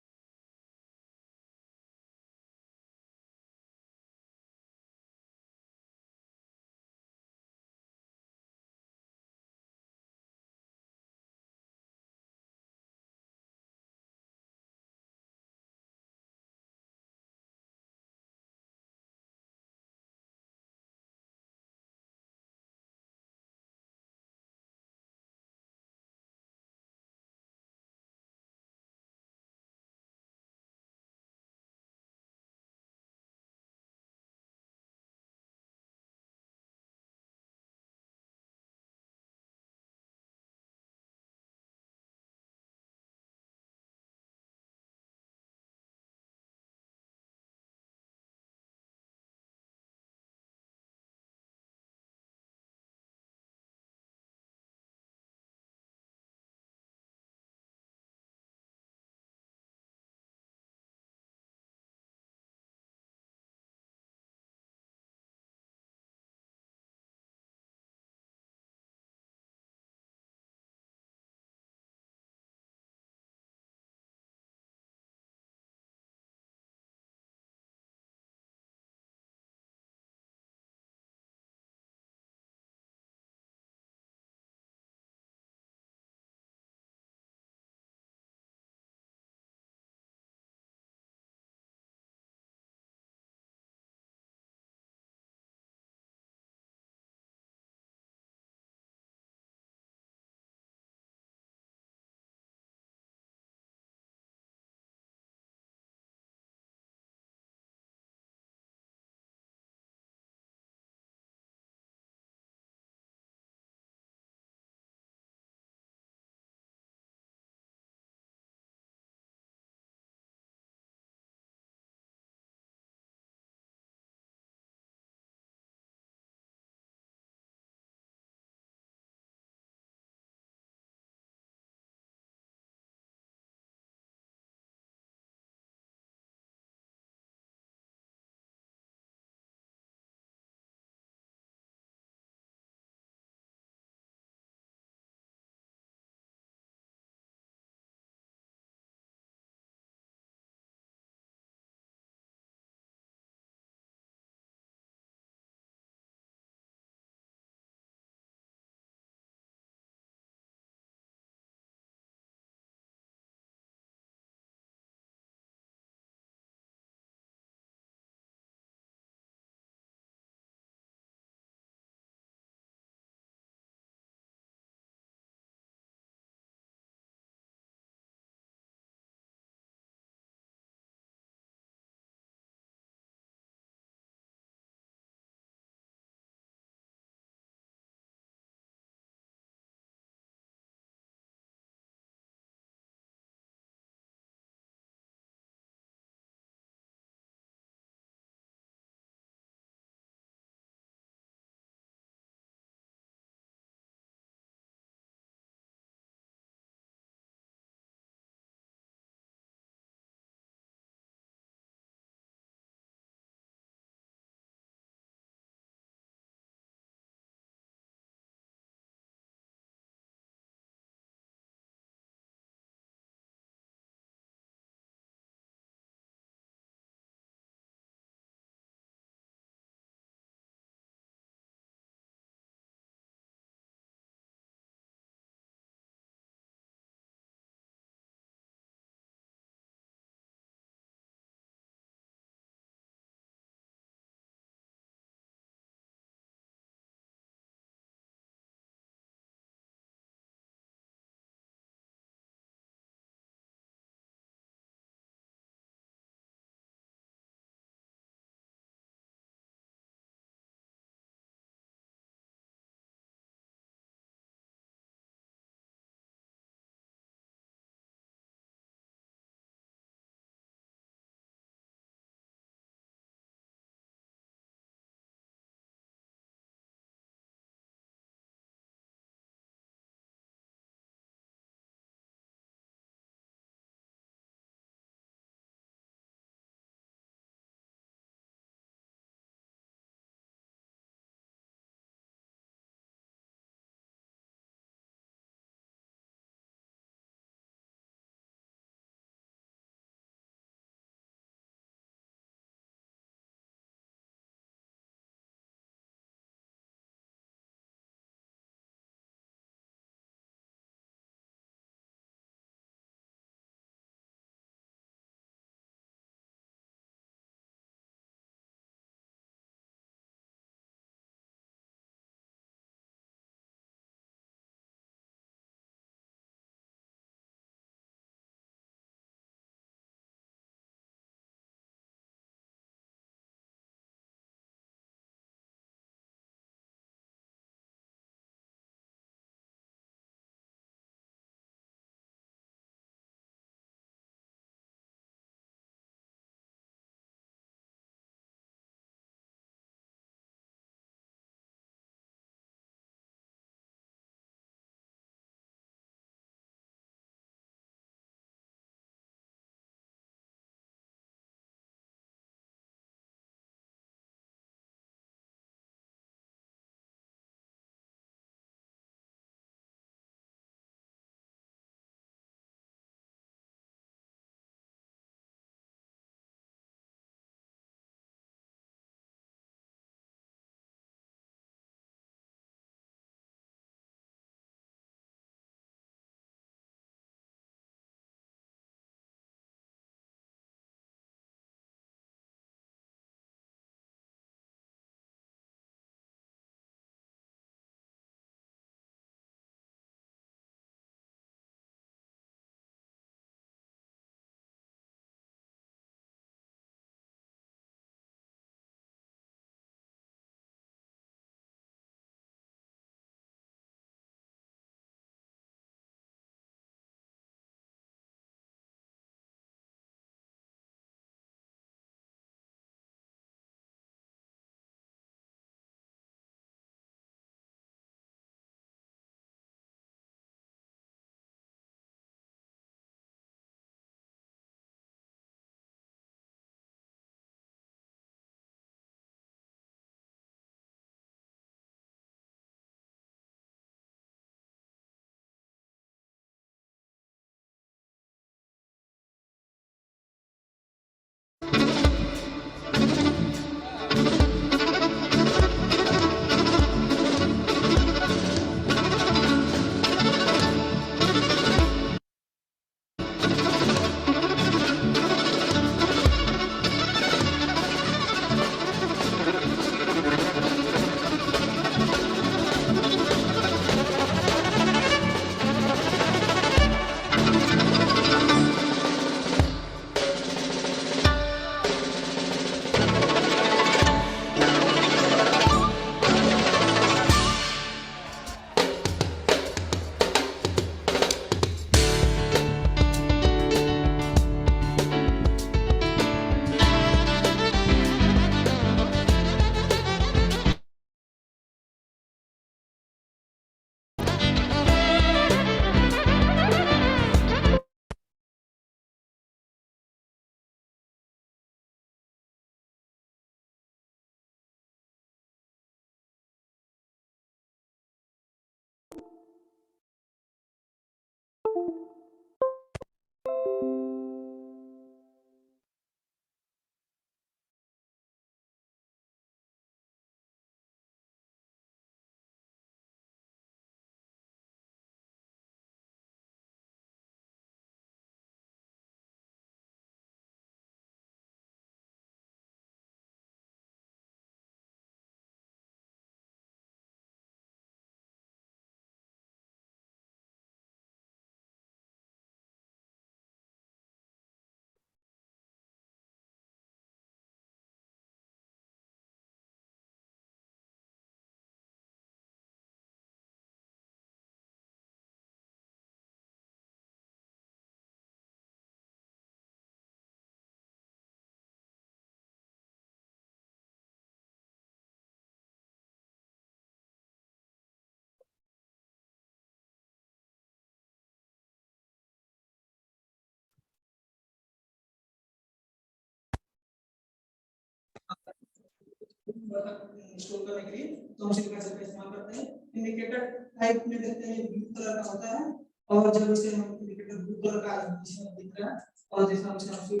स्टोर करने के लिए तो हम उसी कैसे का इस्तेमाल करते हैं। इंडिकेटर टाइप में देखते हैं ब्लू कलर का होता है और जब इसे हम इंडिकेटर ब्लू कलर का इसमें दिख रहा है और जिस हम से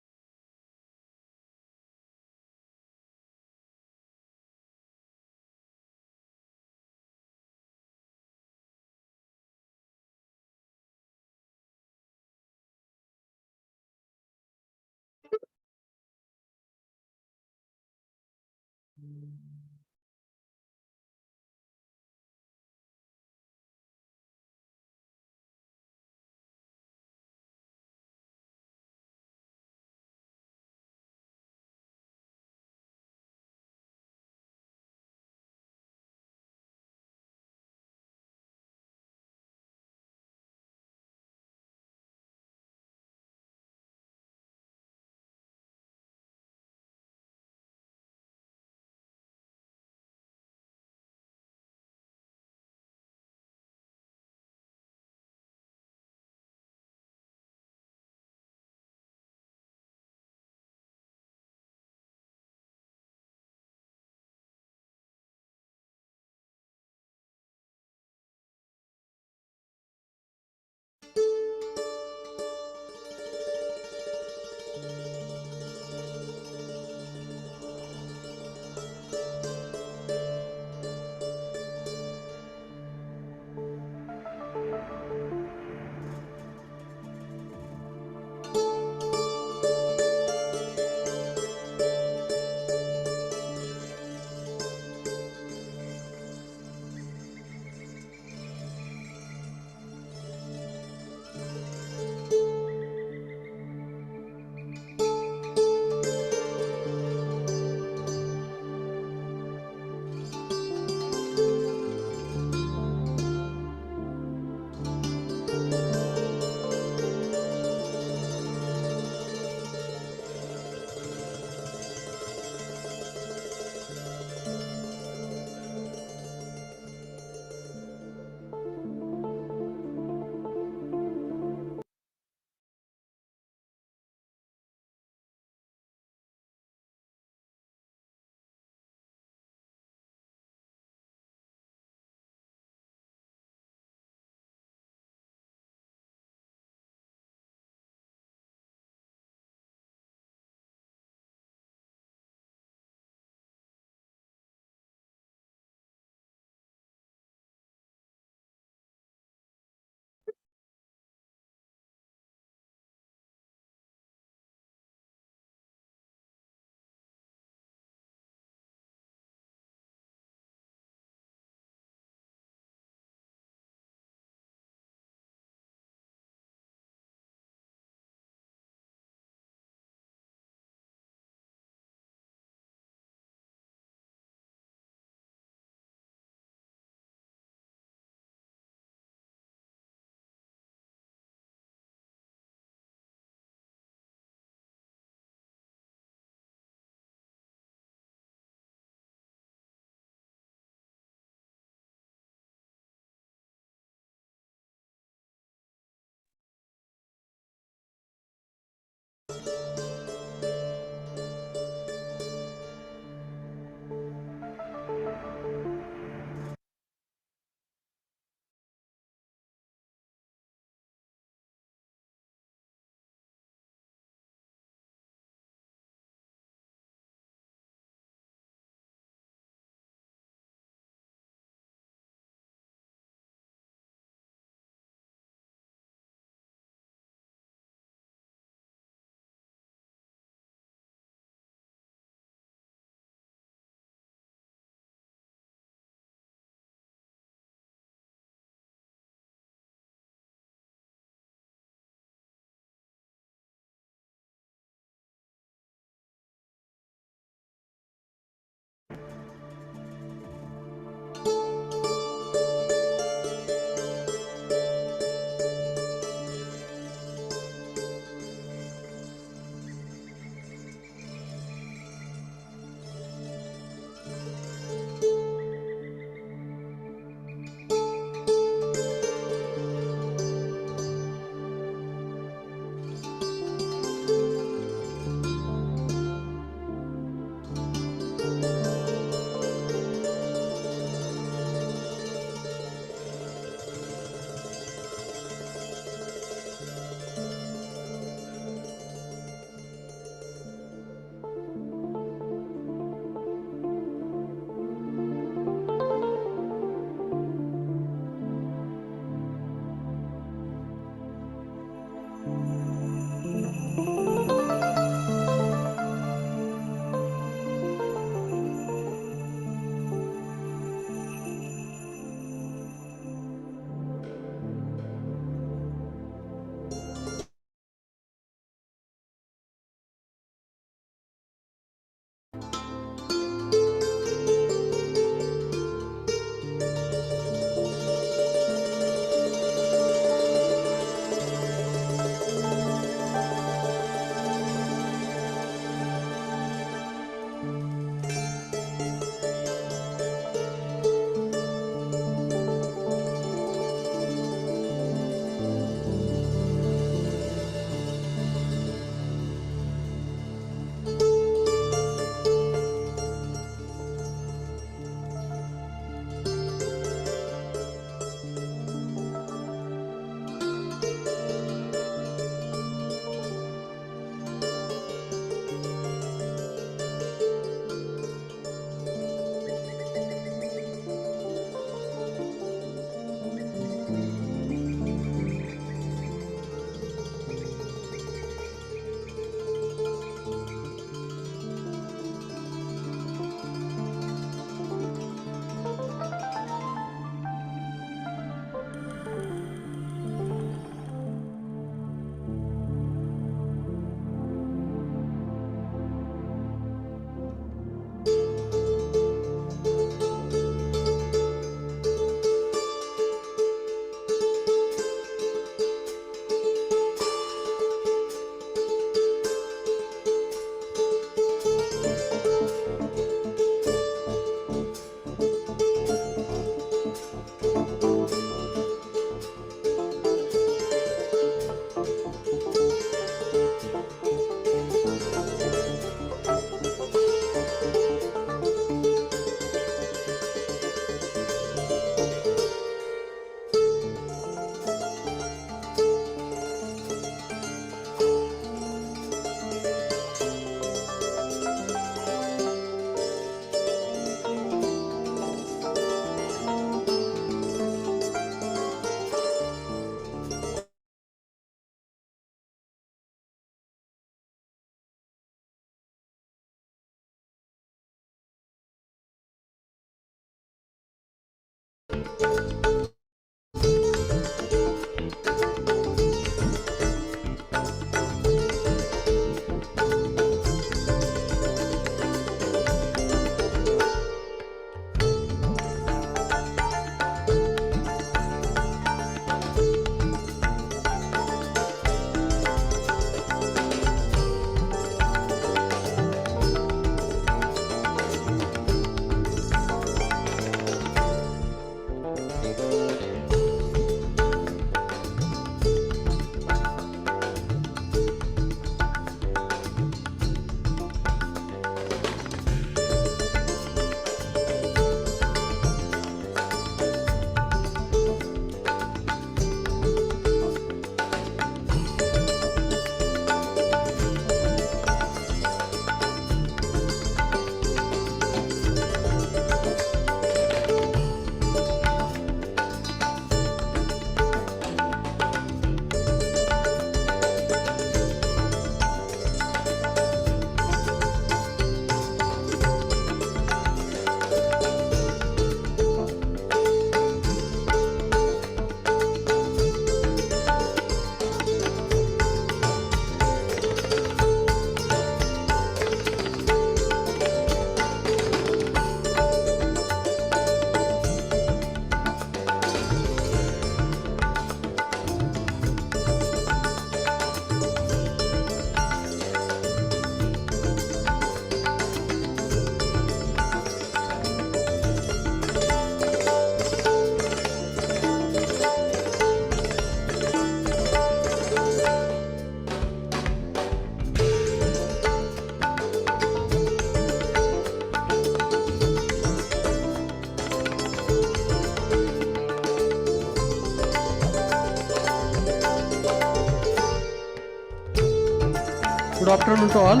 Good afternoon to all.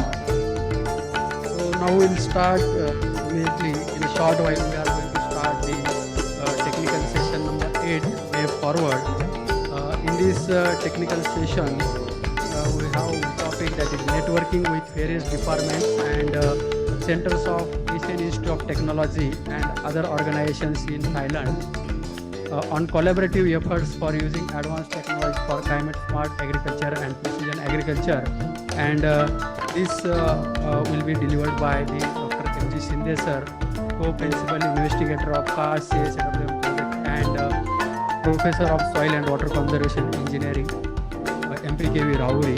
So now we'll start immediately. In a short while, we are going to start the technical session number 8, way forward. In this technical session, we have a topic that is networking with various departments and centers of Asian Institute of Technology and other organizations in Thailand. On collaborative efforts for using advanced technology for climate smart agriculture and precision agriculture, and this will be delivered by the Dr. M.G. Shinde sir, co-principal investigator of CAST CSWM project and professor of soil and water conservation engineering, MPKV Rauri.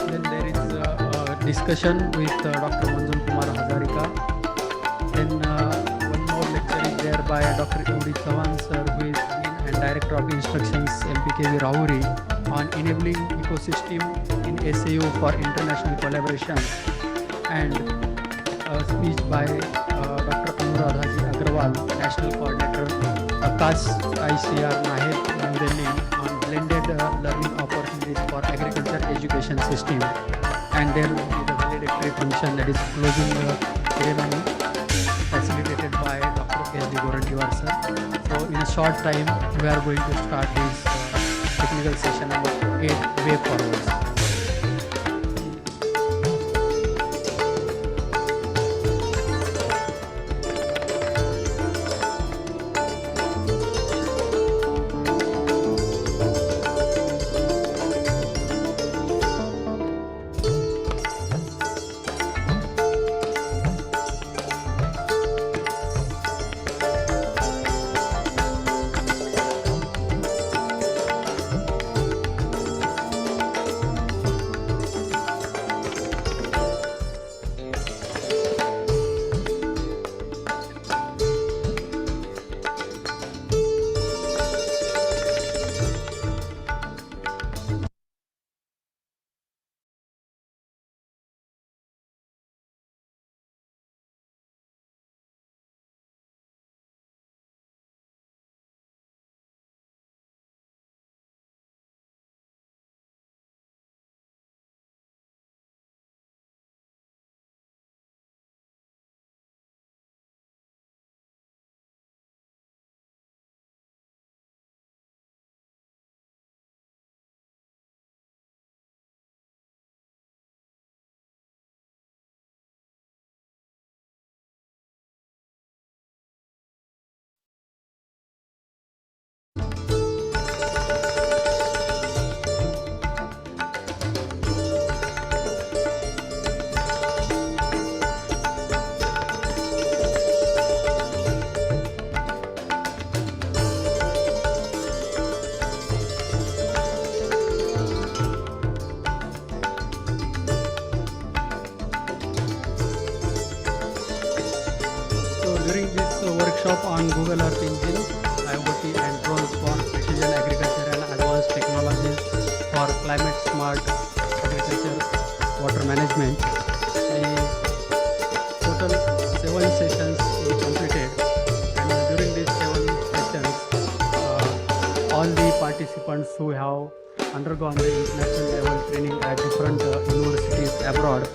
Then there is a discussion with Dr. Manjul Kumar Hazarika. Then there by Dr. Udi Chavan sir, who is Dean and Director of Instructions, MPKV Rauri, on enabling ecosystem in SAU for international collaboration, and a speech by Dr. Anuradhaji Agrawal, National Coordinator, CAS ICR Nahid, New Delhi, on blended learning opportunities for agriculture education system, and there will be the valedictory function, that is closing the ceremony, facilitated by Dr. S.D. Gorantiwar sir. So in a short time, we are going to start this technical session number 8, way forwards. on Google Earth Engine, IoT and drones for precision agriculture and advanced technologies for climate smart agriculture, water management. The total 7 sessions we completed, and during these 7 sessions, all the participants who have undergone the international level training at different universities abroad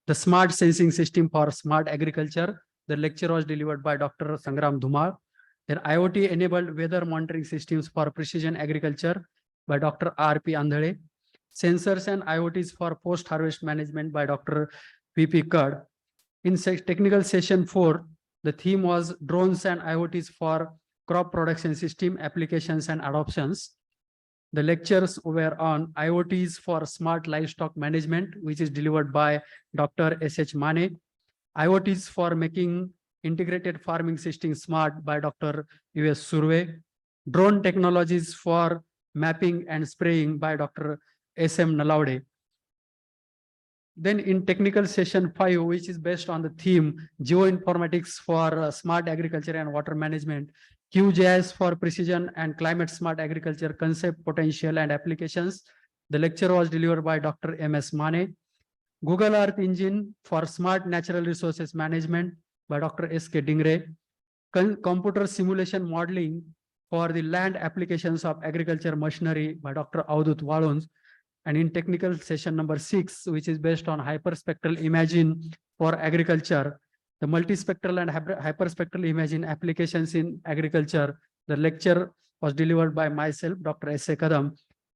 the smart sensing system for smart agriculture. The lecture was delivered by Dr. Sangram Dhumal. Then IoT enabled weather monitoring systems for precision agriculture by Dr. R.P. Andhale. Sensors and IoTs for post-harvest management by Dr. P.P. Kad. In technical session 4, the theme was drones and IoTs for crop production system applications and adoptions. The lectures were on IoTs for smart livestock management, which is delivered by Dr. S.H. Mane. IoTs for making integrated farming system smart by Dr. U.S. Surve. Drone technologies for mapping and spraying by Dr. S.M. Nalaude. Then in technical session 5, which is based on the theme geoinformatics for smart agriculture and water management, QGIS for precision and climate smart agriculture concept, potential and applications. The lecture was delivered by Dr. M.S. Mane. Google Earth Engine for smart natural resources management by Dr. S.K. Dingre. Computer simulation modeling for the land applications of agriculture machinery by Dr. Avadut Walons. And in technical session number 6, which is based on hyperspectral imaging for agriculture, the multispectral and hyperspectral imaging applications in agriculture, the lecture was delivered by myself, Dr. S.A. Kadam.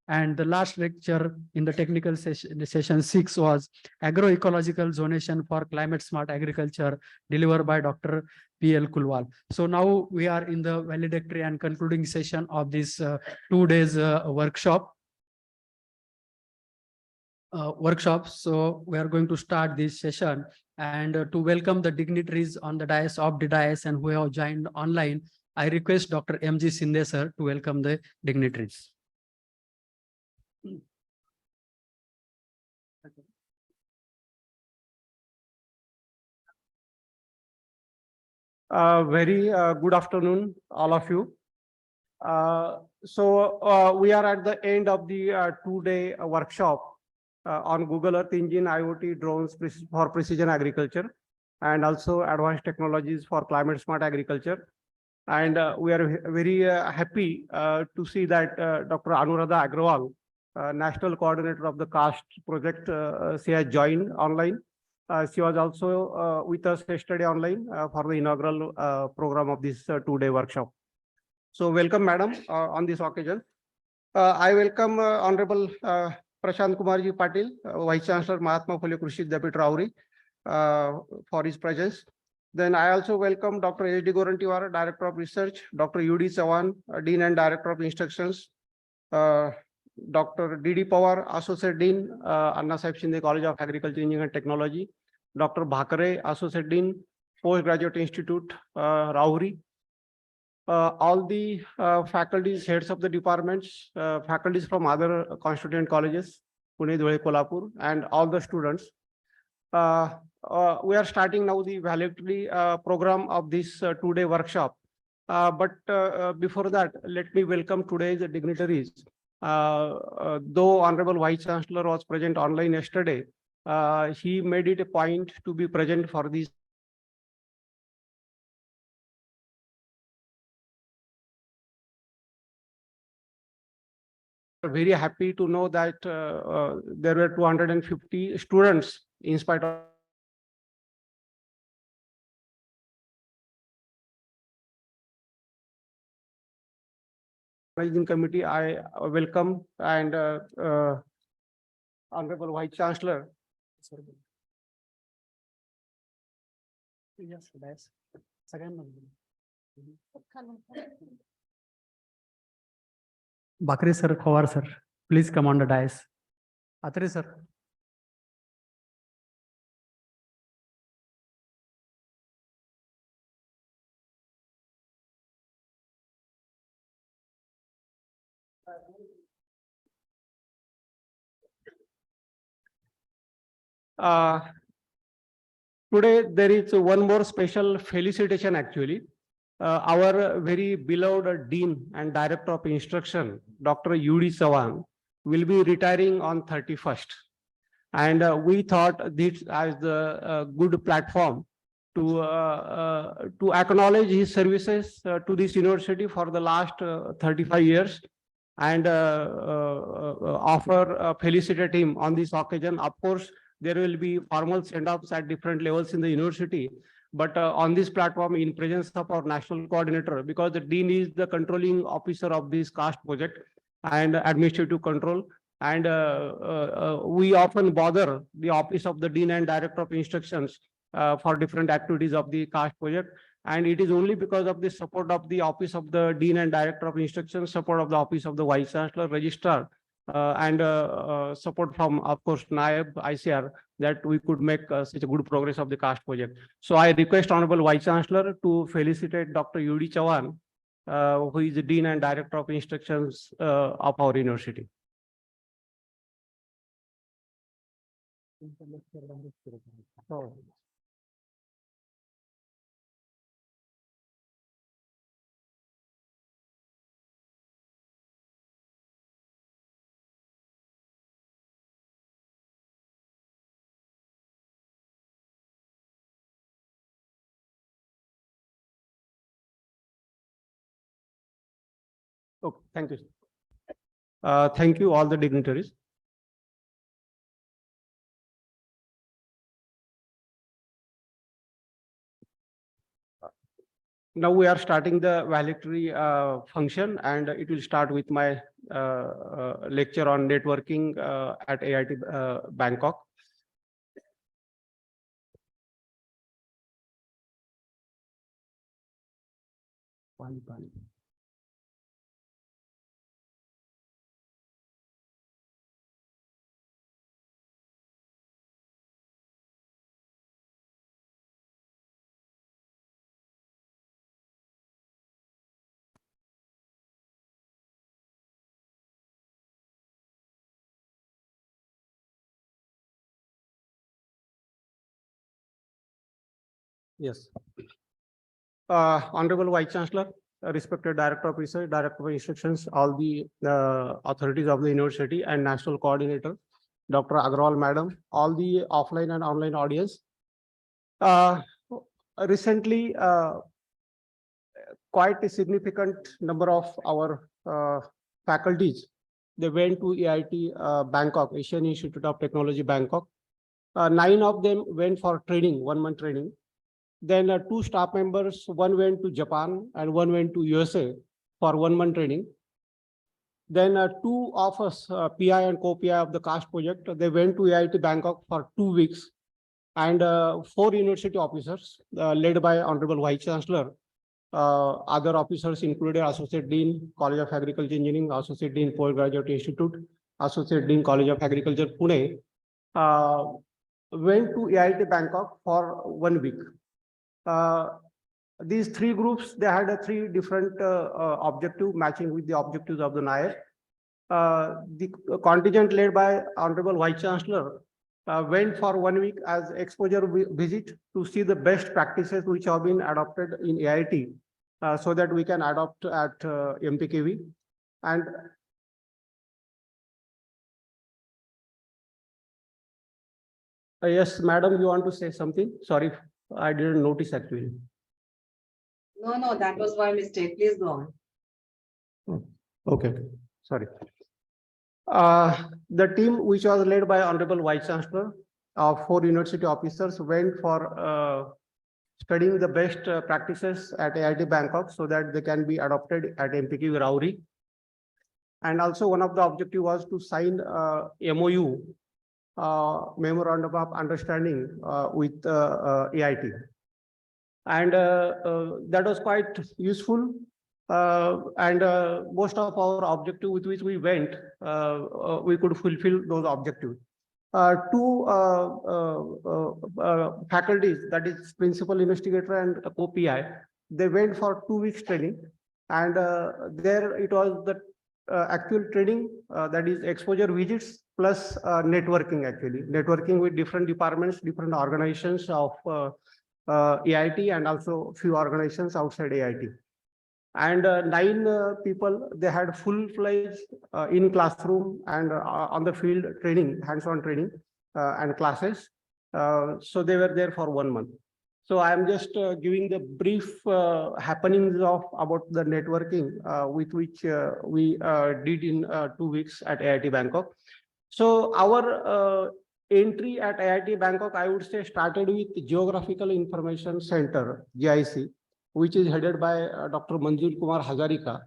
And the last lecture in the technical session 6 was agroecological zonation for climate smart agriculture, delivered by Dr. P.L. Kulwal. So now we are in the valedictory and concluding session of this 2 days workshop. So we are going to start this session, and to welcome the dignitaries on the dais of the dais and who have joined online, I request Dr. M.G. Sinde sir to welcome the dignitaries. Very good afternoon, all of you. We are at the end of the 2-day workshop on Google Earth Engine, IoT, drones for precision agriculture, and also advanced technologies for climate smart agriculture. And we are very happy to see that Dr. Anuradha Agrawal national coordinator of the CAST project. She has joined online. She was also with us yesterday online for the inaugural program of this 2-day workshop. So welcome, madam, on this occasion. I welcome Honorable Prashant Kumarji Patil, Vice Chancellor Mahatma Phule Krishi Vidyapith Rauri, for his presence. Then I also welcome Dr. H.D. Gorantiwar, Director of Research, Dr. U.D. Chavan, Dean and Director of Instructions, Dr. D.D. Pawar, Associate Dean, Anna Sahib Shinde College of Agriculture, Engineering and Technology, Dr. Bhakare, Associate Dean, Postgraduate Institute, Rauri, all the faculties, heads of the departments, faculties from other constituent colleges, Pune, Dhule, Kolhapur, and all the students. We are starting now the valedictory program of this 2-day workshop. But before that, let me welcome today's dignitaries. Though Honorable Vice Chancellor was present online yesterday, he made it a point to be present for this. Very happy to know that there were 250 students in spite of managing committee. I welcome and Honorable Vice Chancellor. Yes, that's Bakri sir, Khawar sir, please come on the dais. Atri sir. Today there is one more special felicitation actually. Our very beloved Dean and Director of Instruction, Dr. U.D. Chavan, will be retiring on 31st. And we thought this as the good platform to acknowledge his services to this university for the last 35 years and offer felicitate him on this occasion. Of course, there will be formal send-offs at different levels in the university, but on this platform, in presence of our national coordinator, because the dean is the controlling officer of this CAST project and administrative control, and we often bother the office of the dean and director of instructions for different activities of the CAST project. And it is only because of the support of the office of the dean and director of instructions, support of the office of the vice chancellor, registrar, and support from, of course, NAIB, ICR, that we could make such a good progress of the CAST project. So I request Honorable Vice Chancellor to felicitate Dr. U.D. Chavan, who is the Dean and Director of Instructions of our university. Okay, thank you. Thank you, all the dignitaries. Now we are starting the valedictory function, and it will start with my lecture on networking at AIT Bangkok. Yes. Honorable Vice Chancellor, respected Director of Research, Director of Instructions, all the authorities of the university and National Coordinator, Dr. Agrawal Madam, all the offline and online audience. Recently, quite a significant number of our faculties they went to AIT Bangkok, Asian Institute of Technology, Bangkok. 9 of them went for training, 1 month training. Then 2 staff members, one went to Japan and one went to USA for 1 month training. Then 2 of us, PI and co-PI of the CAST project, they went to AIT Bangkok for 2 weeks. And 4 university officers led by Honorable Vice Chancellor. Other officers included Associate Dean, College of Agriculture Engineering, Associate Dean, Postgraduate Institute, Associate Dean, College of Agriculture, Pune, went to AIT Bangkok for 1 week. These 3 groups, they had 3 different objectives matching with the objectives of the NIAS. The contingent led by Honorable Vice Chancellor went for 1 week as exposure visit to see the best practices which have been adopted in AIT so that we can adopt at MPKV. And yes, madam, you want to say something? Sorry, I didn't notice actually. No, that was my mistake. Please go on. Okay, sorry. The team which was led by Honorable Vice Chancellor of 4 university officers went for studying the best practices at AIT Bangkok so that they can be adopted at MPKV Rauri. And also one of the objective was to sign MOU, Memorandum of Understanding with AIT. And that was quite useful. And most of our objective with which we went, we could fulfill those objectives. 2 faculties, that is principal investigator and co-PI, they went for 2 weeks training. And there it was the actual training, that is exposure visits plus networking actually. Networking with different departments, different organizations of AIT and also few organizations outside AIT. And 9 people, they had full-fledged in classroom and on the field training, hands-on training and classes. So they were there for 1 month. So I am just giving the brief happenings of about the networking with which we did in 2 weeks at AIT Bangkok. So our entry at AIT Bangkok, I would say, started with Geographical Information Center, GIC, which is headed by Dr. Manjul Kumar Hazarika.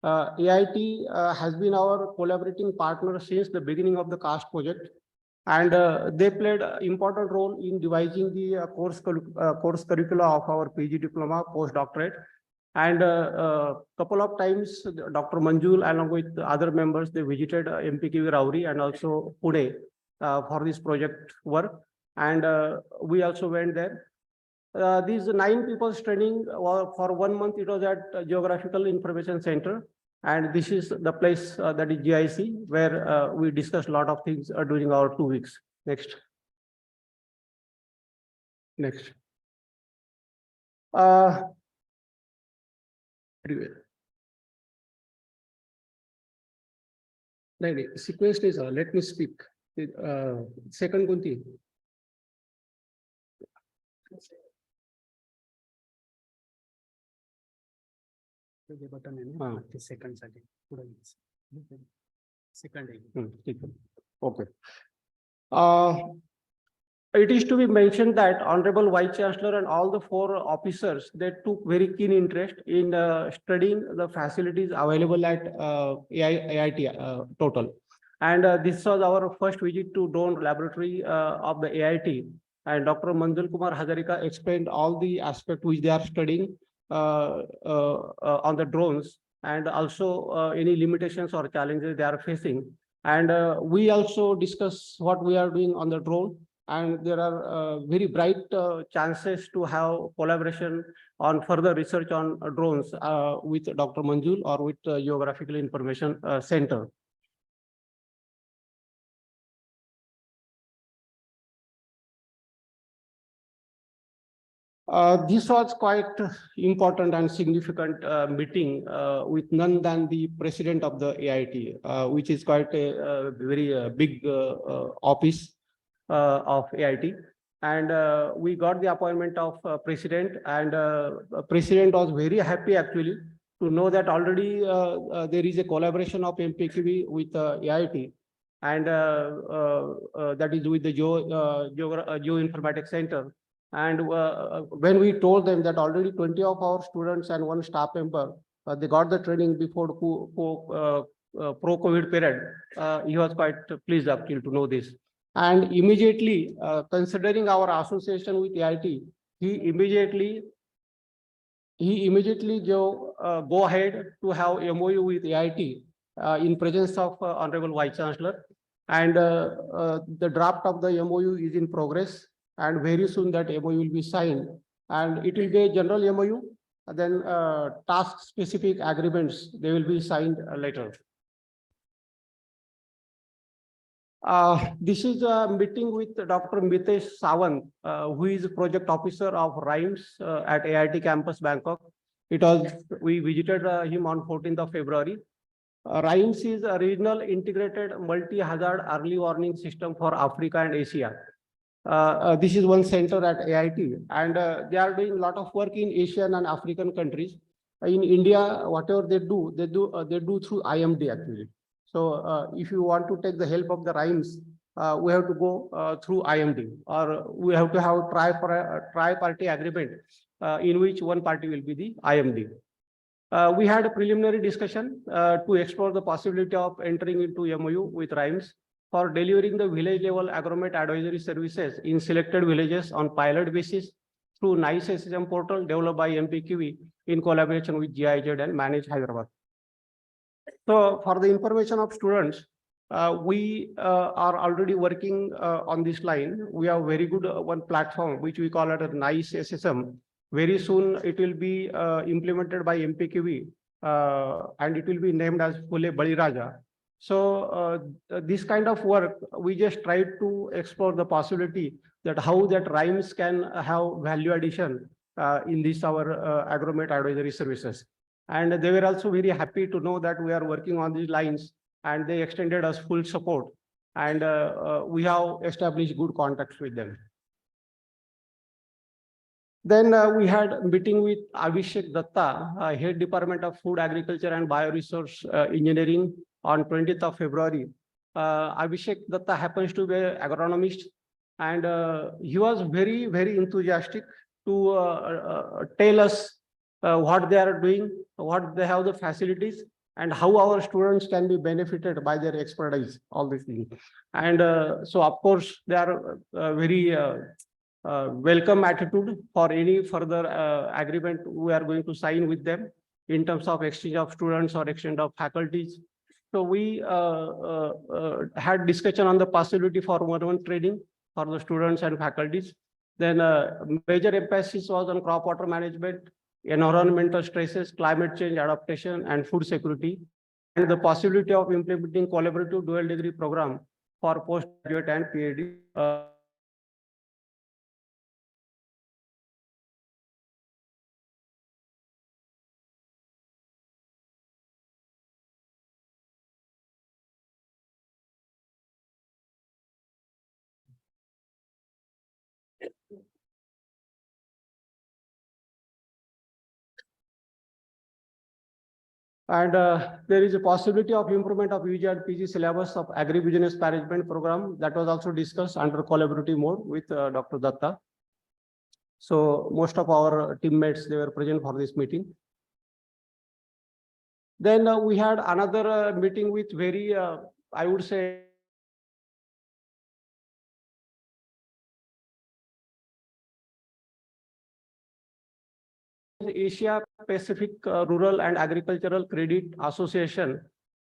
AIT has been our collaborating partner since the beginning of the CAST project, and they played an important role in devising the course curricula of our PG diploma, postdoctorate. And couple of times, Dr. Manjul, along with the other members, they visited MPKV Rauri and also Pune for this project work. And we also went there. These 9 people's training for 1 month, it was at Geographical Information Center. And this is the place that is GIC, where we discussed a lot of things during our 2 weeks. Next. Next. Sequence is, let me speak. Second kunti. Button आहे ना ते second साठी पुढे second आहे ठीक आहे okay it is to be mentioned that Honorable Vice Chancellor and all the 4 officers, they took very keen interest in studying the facilities available at AIT total. And this was our first visit to drone laboratory of the AIT. And Dr. Manjul Kumar Hazarika explained all the aspects which they are studying on the drones, and also any limitations or challenges they are facing. And we also discuss what we are doing on the drone. And there are very bright chances to have collaboration on further research on drones with Dr. Manjul or with Geographical Information Center. This was quite important and significant meeting with none than the president of the AIT, which is quite a very big office of AIT. And we got the appointment of president, and president was very happy actually to know that already there is a collaboration of MPQB with AIT, and that is with the Geoinformatics Center. And when we told them that already 20 of our students and one staff member, they got the training before pro-COVID period, he was quite pleased actually to know this. And immediately, considering our association with AIT, he immediately go ahead to have MOU with AIT in presence of Honorable Vice Chancellor. And the draft of the MOU is in progress, and very soon that MOU will be signed. And it will be a general MOU, then task-specific agreements, they will be signed later. This is a meeting with Dr. Mitesh Sawant, who is project officer of RHYMES at AIT campus, Bangkok. We visited him on 14th of February. RHYMES is a regional integrated multi-hazard early warning system for Africa and Asia. This is one center at AIT, and they are doing a lot of work in Asian and African countries. In India, whatever they do through IMD actually. So if you want to take the help of the RHYMES, we have to go through IMD, or we have to have tri-party agreement in which one party will be the IMD. We had a preliminary discussion to explore the possibility of entering into MOU with RHYMES for delivering the village level agromet advisory services in selected villages on pilot basis through NICE SSM portal developed by MPQV in collaboration with GIZ and Manage Hyderabad. So for the information of students, we are already working on this line. We have very good one platform which we call it a NICE SSM. Very soon it will be implemented by MPQV and it will be named as Phule Baliraja. So this kind of work, we just tried to explore the possibility that how that RHYMES can have value addition in this our agromet advisory services. And they were also very happy to know that we are working on these lines, and they extended us full support, and we have established good contacts with them. Then we had a meeting with Abhishek Datta, Head Department of Food, Agriculture and Bioresource Engineering on 20th of February. Abhishek Datta happens to be an agronomist, and he was very, very enthusiastic to tell us what they are doing, what they have the facilities, and how our students can be benefited by their expertise, all these things. And so, of course, they are very welcome attitude for any further agreement we are going to sign with them in terms of exchange of students or exchange of faculties. So we had discussion on the possibility for one-on-one training for the students and faculties. Then major emphasis was on crop water management, environmental stresses, climate change adaptation, and food security, and the possibility of implementing collaborative dual degree program for postgraduate and PhD. And there is a possibility of improvement of UG and PG syllabus of agribusiness management program that was also discussed under collaborative mode with Dr. Datta. So most of our teammates, they were present for this meeting. Then we had another meeting with very, I would say, Asia Pacific Rural and Agricultural Credit Association.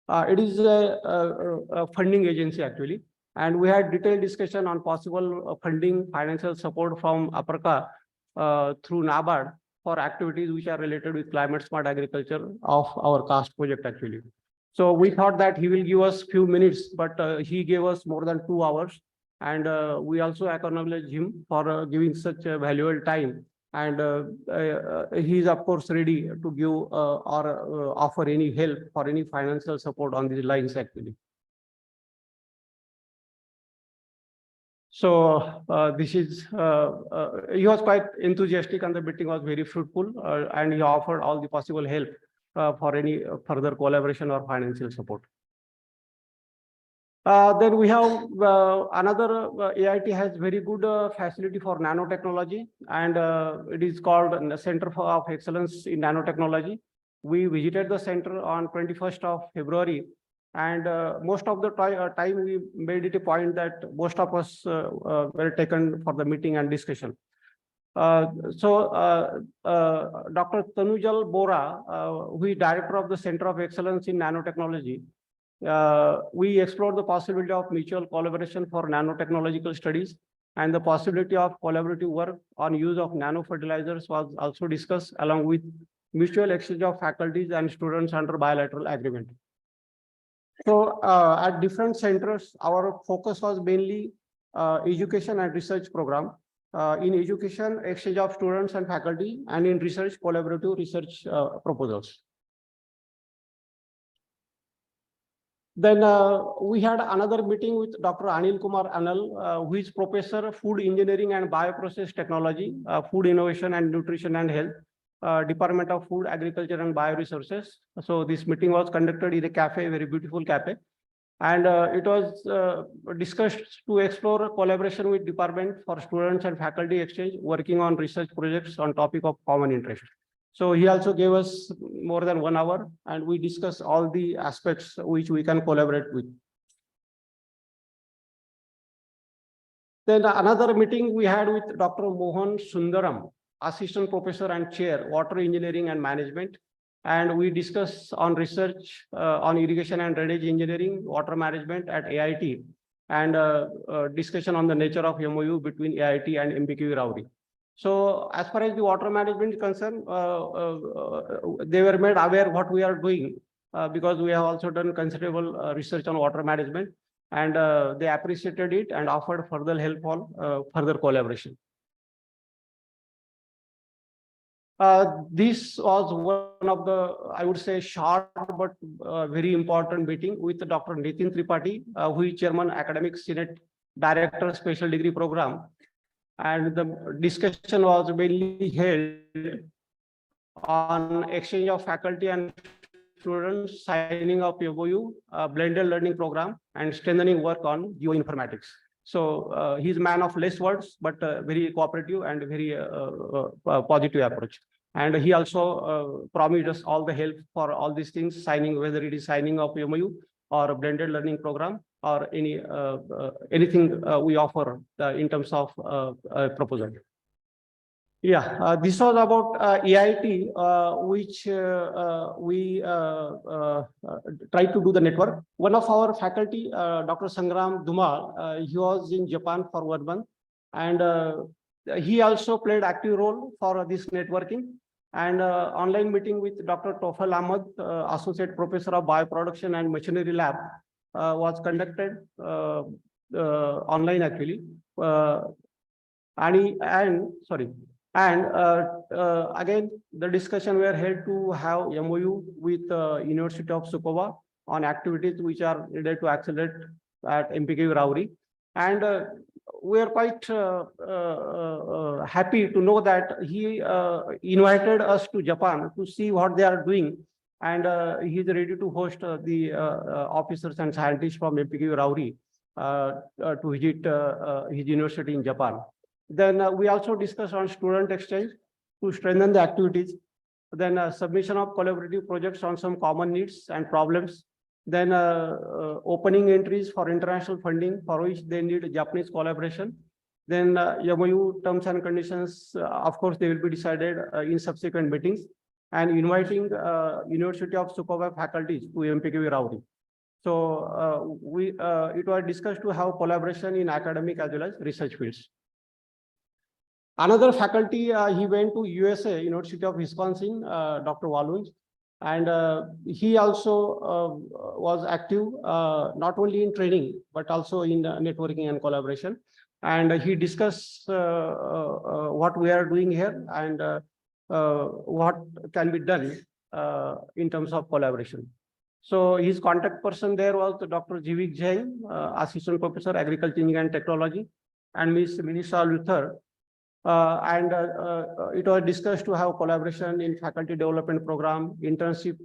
It is a funding agency actually, and we had detailed discussion on possible funding, financial support from APRCA through NABARD for activities which are related with climate smart agriculture of our CAST project actually. So we thought that he will give us few minutes, but he gave us more than 2 hours, and we also acknowledge him for giving such a valuable time. And he is of course ready to give or offer any help for any financial support on these lines actually. So this is, he was quite enthusiastic and the meeting was very fruitful, and he offered all the possible help for any further collaboration or financial support. Then we have another AIT has very good facility for nanotechnology, and it is called Center of Excellence in Nanotechnology. We visited the center on 21st of February, and most of the time we made it a point that most of us were taken for the meeting and discussion. Dr. Tanujal Bora, who is director of the Center of Excellence in Nanotechnology, we explored the possibility of mutual collaboration for nanotechnological studies, and the possibility of collaborative work on use of nanofertilizers was also discussed, along with mutual exchange of faculties and students under bilateral agreement. So at different centers, our focus was mainly education and research program. In education, exchange of students and faculty, and in research, collaborative research proposals. Then we had another meeting with Dr. Anil Kumar Anal, who is Professor Food Engineering and Bioprocess Technology, Food Innovation and Nutrition and Health, Department of Food, Agriculture and Bioresources. So this meeting was conducted in a cafe, a very beautiful cafe. And it was discussed to explore collaboration with department for students and faculty exchange, working on research projects on topic of common interest. So he also gave us more than 1 hour, and we discussed all the aspects which we can collaborate with. Then another meeting we had with Dr. Mohan Sundaram, Assistant Professor and Chair, Water Engineering and Management. And we discussed on research on irrigation and drainage engineering, water management at AIT, and discussion on the nature of MOU between AIT and MPQ Rauri. So as far as the water management is concerned, they were made aware what we are doing, because we have also done considerable research on water management, and they appreciated it and offered further help on further collaboration. This was one of the, I would say, short but very important meeting with Dr. Nitin Tripathi, who is Chairman, Academic Senate Director, Special Degree Program. And the discussion was mainly held on exchange of faculty and students, signing of MOU, blended learning program, and strengthening work on geoinformatics. So he's a man of less words, but very cooperative and very positive approach. And he also promised us all the help for all these things, signing, whether it is signing of MOU or a blended learning program or any anything we offer in terms of proposal. Yeah, this was about AIT, which we tried to do the network. One of our faculty, Dr. Sangram Dhumal, he was in Japan for 1 month, and he also played active role for this networking. And online meeting with Dr. Tofel Ahmed, Associate Professor of Bioproduction and Machinery Lab, was conducted online actually. And again, the discussion were held to have MOU with University of Sukowa on activities which are needed to accelerate at MPK Rauri. And we are quite happy to know that he invited us to Japan to see what they are doing. And he is ready to host the officers and scientists from MPK Rauri to visit his university in Japan. Then we also discussed on student exchange to strengthen the activities. Then submission of collaborative projects on some common needs and problems. Then opening entries for international funding, for which they need Japanese collaboration. Then MOU terms and conditions, of course, they will be decided in subsequent meetings. And inviting University of Sukowa faculties to MPK Rauri. So it was discussed to have collaboration in academic as well as research fields. Another faculty, he went to USA, University of Wisconsin, Dr. Walunj, and he also was active not only in training, but also in networking and collaboration. And he discussed what we are doing here and what can be done in terms of collaboration. So his contact person there was Dr. Jivik Jain, Assistant Professor, Agriculture Engineering and Technology, and Ms. Minisa Luther, It was discussed to have collaboration in faculty development program, internship,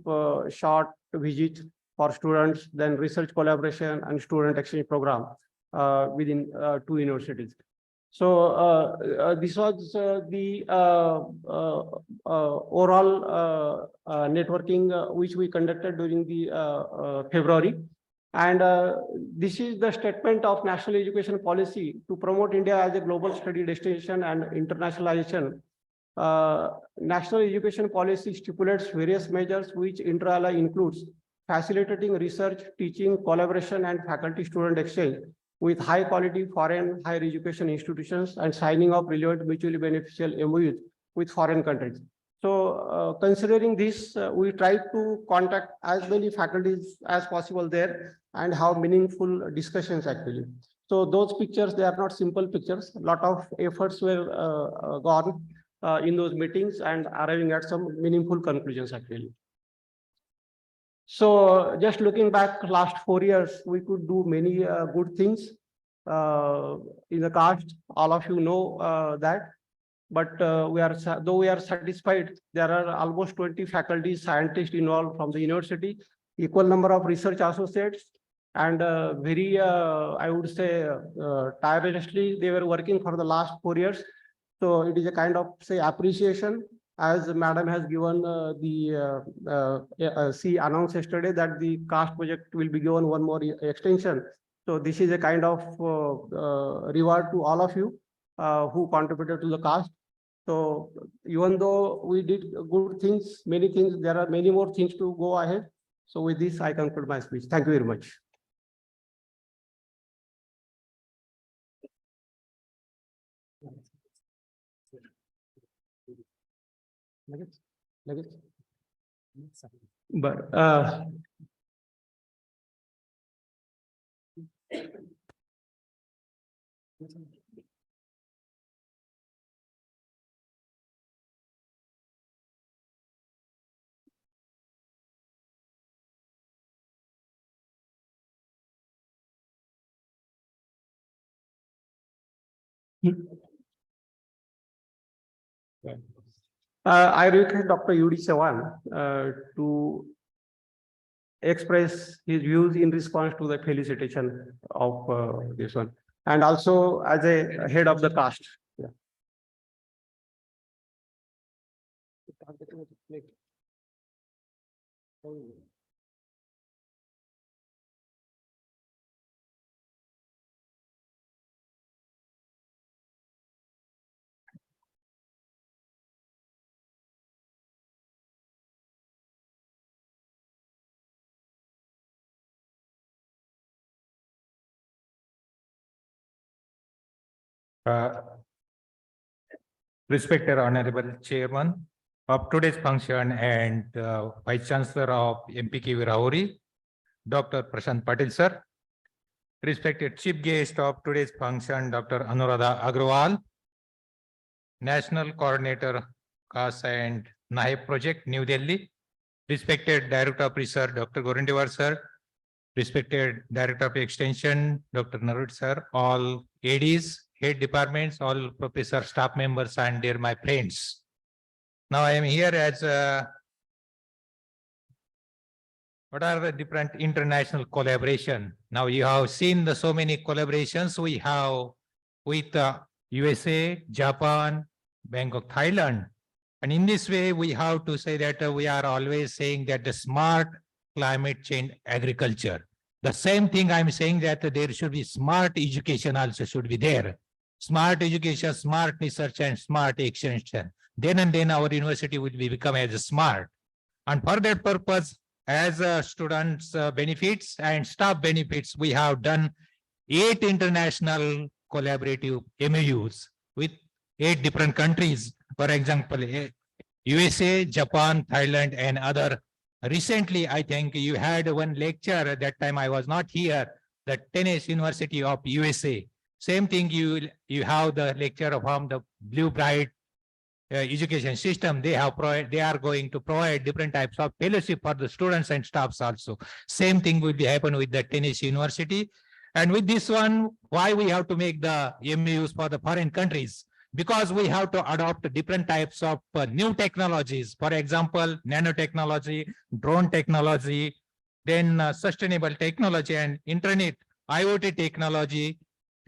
short visit for students, then research collaboration and student exchange program within two universities. So this was the overall networking which we conducted during the February. And this is the statement of national education policy to promote India as a global study destination and internationalization. National education policy stipulates various measures which inter alia includes facilitating research, teaching, collaboration, and faculty-student exchange with high-quality foreign higher education institutions and signing of relevant mutually beneficial MOUs with foreign countries. So considering this, we try to contact as many faculties as possible there and have meaningful discussions actually. So those pictures, they are not simple pictures. A lot of efforts were gone in those meetings and arriving at some meaningful conclusions actually. So just looking back last 4 years, we could do many good things in the CAST. All of you know that. But though we are satisfied, there are almost 20 faculty scientists involved from the university, equal number of research associates, and very, I would say, tirelessly, they were working for the last 4 years. So it is a kind of, say, appreciation, as Madam has given she announced yesterday that the CAST project will be given one more extension. So this is a kind of reward to all of you who contributed to the CAST. So even though we did good things, many things, there are many more things to go ahead. So with this, I conclude my speech. Thank you very much. But I request Dr. UD Chavan to express his views in response to the felicitation of this one, and also as a head of the CAST. Yeah. Respected Honorable Chairman of today's function and Vice Chancellor of MPK Rauri, Dr. Prashant Patil sir, respected Chief Guest of today's function, Dr. Anuradha Agrawal, National Coordinator, CAS and NAHEP Project, New Delhi, respected Director of Research, Dr. Gorintiwar sir, respected Director of Extension, Dr. Narud sir, all ADs, head departments, all professor, staff members, and dear my friends. Now I am here as what are the different international collaboration? Now you have seen so many collaborations we have with USA, Japan, Bangkok, Thailand. And in this way, we have to say that we are always saying that the smart climate change agriculture. The same thing I'm saying that there should be smart education also should be there. Smart education, smart research, and smart extension. Then and then our university will become as smart. And for that purpose, as students benefits and staff benefits, we have done 8 international collaborative MOUs with 8 different countries. For example, USA, Japan, Thailand, and other. Recently, I think you had one lecture. At that time, I was not here. The Tennessee University of USA. Same thing. You have the lecture from the Blue Bright education system. They are going to provide different types of fellowship for the students and staffs also. Same thing will be happen with the Tennessee University. And with this one, why we have to make the MOUs for the foreign countries? because we have to adopt different types of new technologies. For example, nanotechnology, drone technology, then sustainable technology and internet, IoT technology,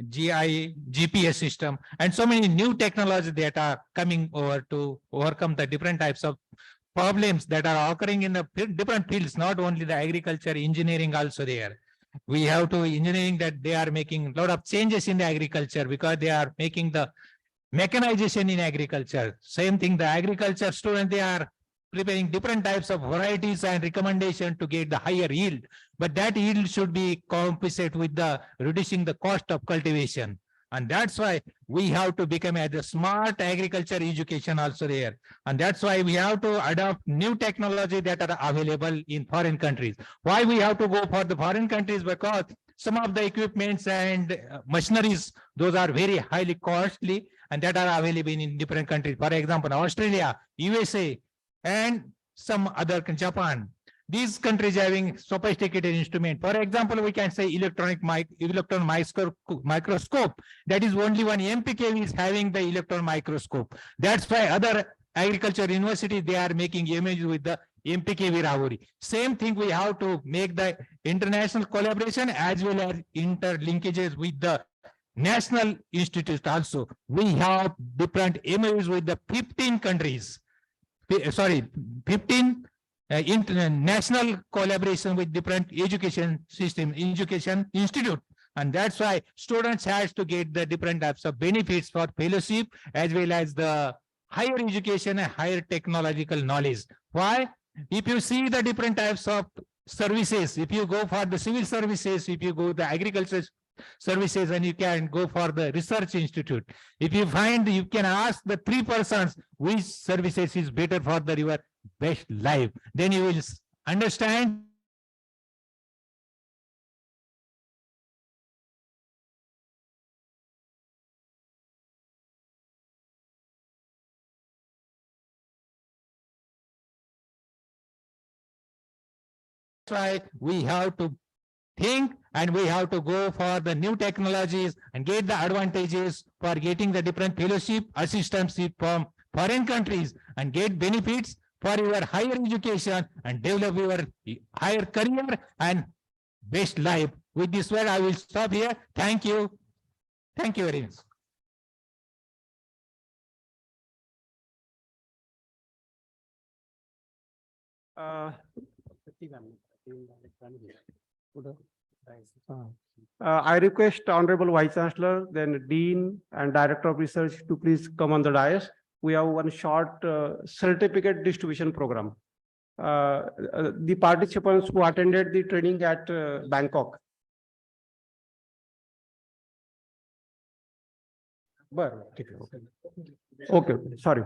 GI, GPS system, and so many new technologies that are coming over to overcome the different types of problems that are occurring in the different fields, not only the agriculture, engineering also there. We have to engineering that they are making a lot of changes in the agriculture because they are making the mechanization in agriculture. Same thing, the agriculture student, they are preparing different types of varieties and recommendation to get the higher yield. But that yield should be compensated with the reducing the cost of cultivation. And that's why we have to become a smart agriculture education also there. And that's why we have to adopt new technology that are available in foreign countries. Why we have to go for the foreign countries? Because some of the equipments and machineries, those are very highly costly and that are available in different countries. For example, Australia, USA, and some other Japan. These countries having sophisticated instrument. For example, we can say electron microscope. That is only one MPK is having the electron microscope. That's why other agriculture universities, they are making images with the MPK Viravuri. Same thing, we have to make the international collaboration as well as interlinkages with the national institutes also. We have different MOUs with the 15 countries. 15 international collaboration with different education institute. And that's why students has to get the different types of benefits for fellowship as well as the higher education and higher technological knowledge. Why? If you see the different types of services, if you go for the civil services, if you go the agriculture services, and you can go for the research institute. If you find, you can ask the 3 persons which services is better for the your best life. Then you will understand. That's why we have to think and we have to go for the new technologies and get the advantages for getting the different fellowship, assistantship from foreign countries and get benefits for your higher education and develop your higher career and best life. With this word, I will stop here. Thank you. Thank you very much. I request Honorable Vice Chancellor, then Dean and Director of Research to please come on the dais. We have one short certificate distribution program. The participants who attended the training at Bangkok. Okay, sorry.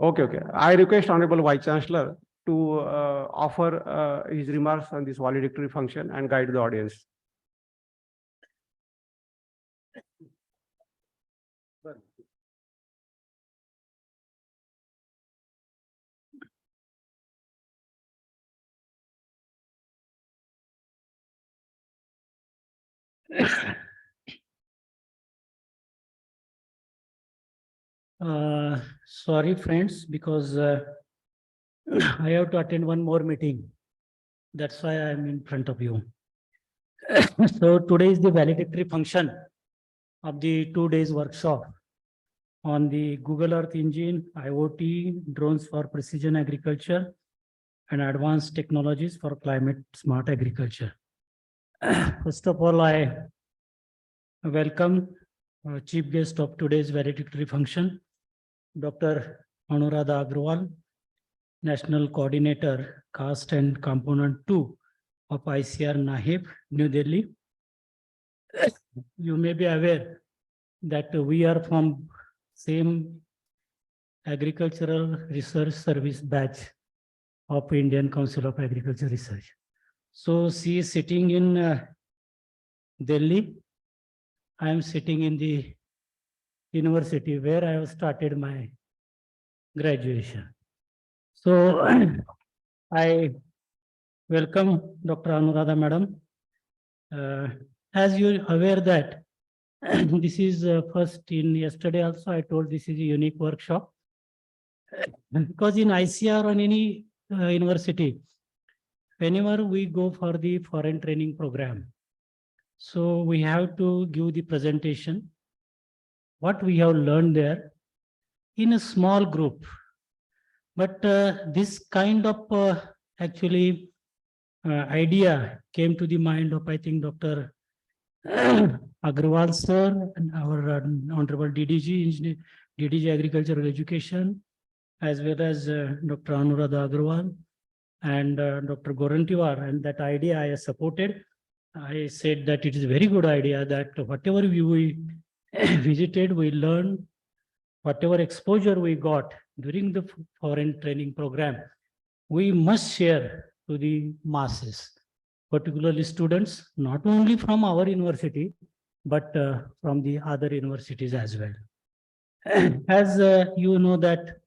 Okay. I request Honorable Vice Chancellor to offer his remarks on this valedictory function and guide the audience. Sorry, friends, because I have to attend one more meeting. That's why I'm in front of you. So today is the valedictory function of the 2 days workshop on the Google Earth Engine, IoT, drones for precision agriculture, and advanced technologies for climate smart agriculture. First of all, I welcome chief guest of today's valedictory function, Dr. Anuradha Agrawal, National Coordinator, Caste and Component 2 of ICR NAHIP, New Delhi. You may be aware that we are from same agricultural research service batch of Indian Council of Agriculture Research. So she is sitting in Delhi. I am sitting in the university where I have started my graduation. So I welcome Dr. Anuradha Madam. As you are aware that This is first in yesterday also I told this is a unique workshop. Because in ICR or any university, whenever we go for the foreign training program, so we have to give the presentation, what we have learned there in a small group. But this kind of actually idea came to the mind of, I think, Dr. Agrawal sir and our Honorable DDG, DDG Agricultural Education, as well as Dr. Anuradha Agrawal and Dr. Gorantiwar. And that idea I supported. I said that it is a very good idea that whatever we visited, we learned, whatever exposure we got during the foreign training program, we must share to the masses, particularly students, not only from our university, but from the other universities as well. As you know that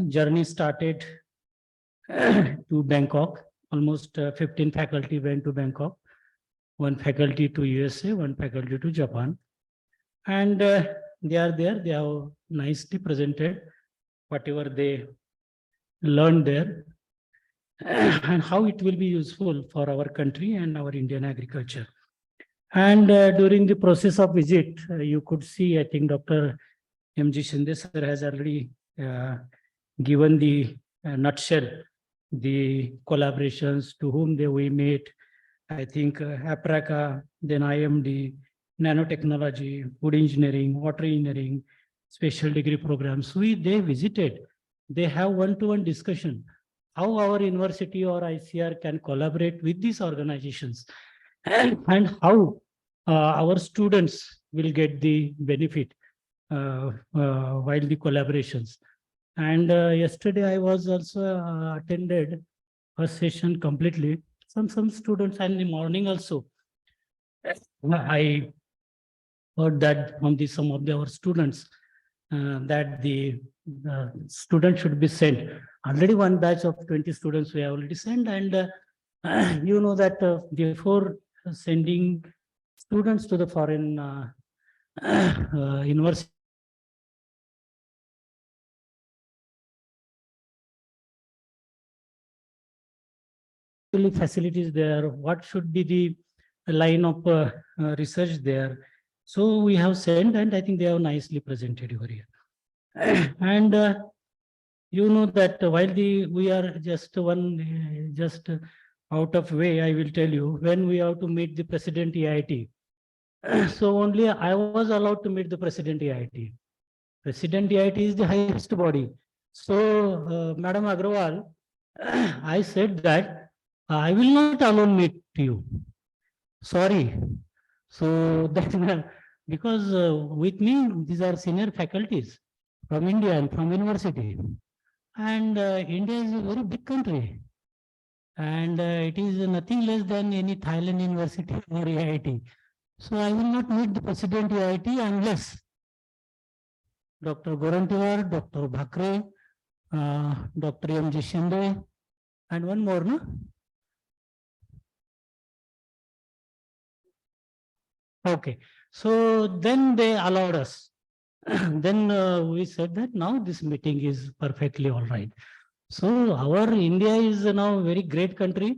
journey started to Bangkok, almost 15 faculty went to Bangkok, one faculty to USA, one faculty to Japan. And they are there, they have nicely presented whatever they learned there and how it will be useful for our country and our Indian agriculture. And during the process of visit, you could see, I think Dr. M.G. Shinde sir has already given the nutshell, the collaborations to whom we met. I think APRACA, then IMD, nanotechnology, food engineering, water engineering, special degree programs. They visited, they have one-to-one discussion, how our university or ICR can collaborate with these organizations and how our students will get the benefit while the collaborations. And yesterday I was also attended a session completely. Some students, and in the morning also, I heard that from some of our students that the students should be sent. Already one batch of 20 students we have already sent, and you know that before sending students to the foreign university, facilities there, what should be the line of research there. So we have sent, and I think they have nicely presented over here. And you know that while we are just out of way, I will tell you, when we have to meet the President EIT, so only I was allowed to meet the President EIT. President EIT is the highest body. So Madam Agrawal, I said that I will not alone meet you. Sorry. So that because with me, these are senior faculties from India and from university. And India is a very big country. And it is nothing less than any Thailand university or EIT. So I will not meet the President EIT unless Dr. Gorantiwar, Dr. Bhakre, Dr. M.G. Shinde, and one more, no? Okay, so then they allowed us. Then we said that now this meeting is perfectly all right. So our India is now a very great country.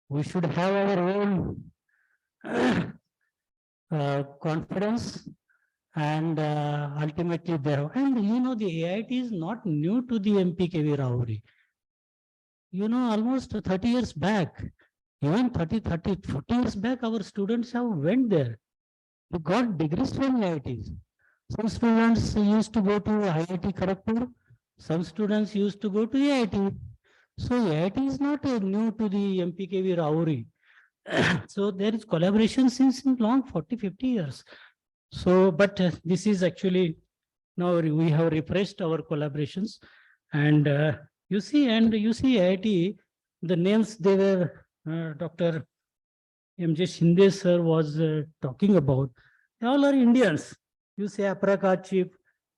We should have our own confidence, and ultimately there. And you know, the AIT is not new to the MPKV Rauri. You know, almost 30 years back, even 40 years back, our students have went there. They got degrees from IITs. Some students used to go to IIT Kharagpur. Some students used to go to AIT. So AIT is not new to the MPKV Rauri. So there is collaboration since long 40-50 years. So, but this is actually, now we have refreshed our collaborations. And you see IIT, the names they were, Dr. M.J. Shinde sir was talking about, they all are Indians. You say APRACA chief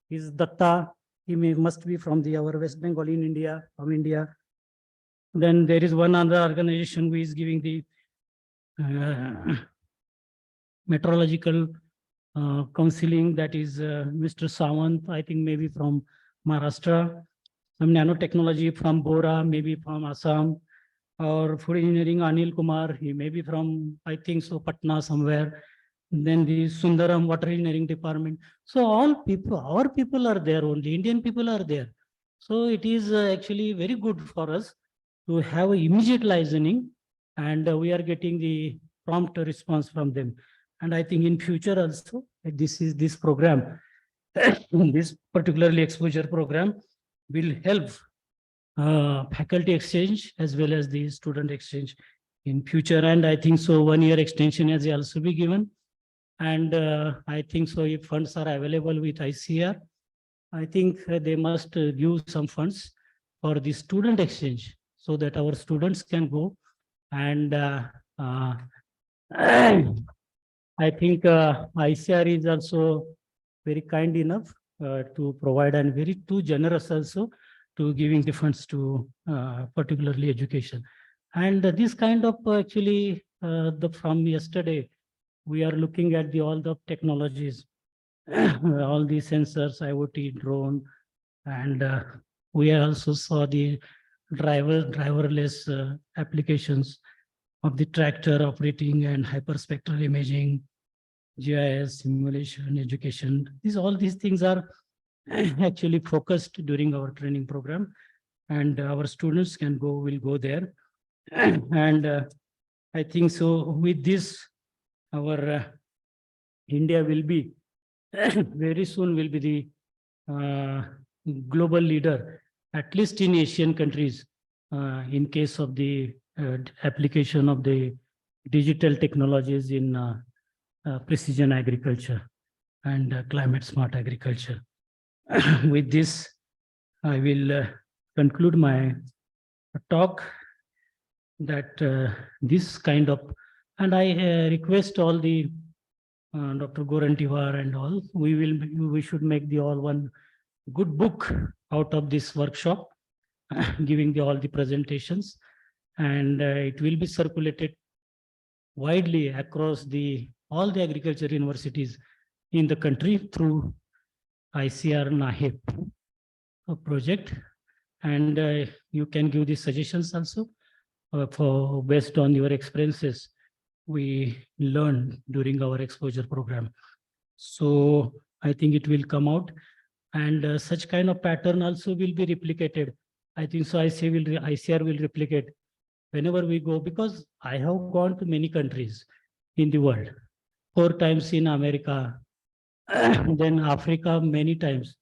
is Datta, he must be from our West Bengal in India, from India. Then there is one other organization who is giving the meteorological counseling, that is Mr. Sawant, I think maybe from Maharashtra, some nanotechnology from Bora, maybe from Assam, or food engineering Anil Kumar, he may be from, I think so, Patna somewhere. Then the Sundaram water engineering department. So all people, our people are there, only Indian people are there. So it is actually very good for us to have immediate listening, and we are getting the prompt response from them. And I think in future also, this program, this particularly exposure program will help faculty exchange as well as the student exchange in future. And I think so 1 year extension has also be given. And I think so if funds are available with ICR, I think they must give some funds for the student exchange so that our students can go. And I think ICR is also very kind enough to provide, and very too generous also to giving the funds to particularly education. And this kind of actually from yesterday, we are looking at all the technologies, all the sensors, IoT, drone, and we also saw the driverless applications of the tractor operating and hyperspectral imaging, GIS, simulation, education. All these things are actually focused during our training program, and our students will go there. And I think so with this, our India will be very soon will be the global leader, at least in Asian countries, in case of the application of the digital technologies in precision agriculture and climate smart agriculture. With this, I will conclude my talk, that this kind of, and I request all the Dr. Gorantiwar and all, we should make one good book out of this workshop, giving all the presentations, and it will be circulated widely across all the agriculture universities in the country through ICR NAHEP project. And you can give the suggestions also for based on your experiences we learned during our exposure program. So I think it will come out, and such kind of pattern also will be replicated. I think so ICR will replicate whenever we go, because I have gone to many countries in the world, 4 times in America, then Africa many times.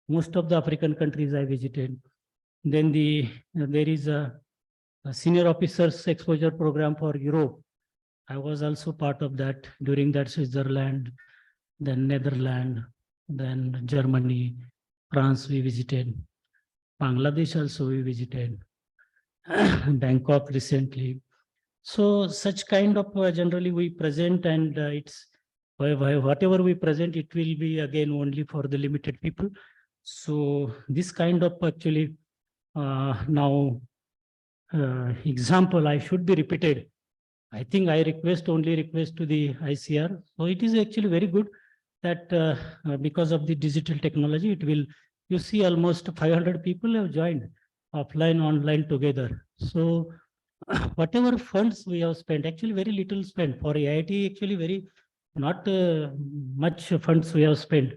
Most of the African countries I visited. Then there is a senior officers exposure program for Europe. I was also part of that. During that, Switzerland, then Netherlands, then Germany, France we visited, Bangladesh also we visited, Bangkok recently. So such kind of generally we present, and it's whatever we present, it will be again only for the limited people. So this kind of actually now example I should be repeated. I think I only request to the ICR. So it is actually very good that because of the digital technology, you see almost 500 people have joined offline, online together. So whatever funds we have spent, actually very little spent for AIT, actually very not much funds we have spent,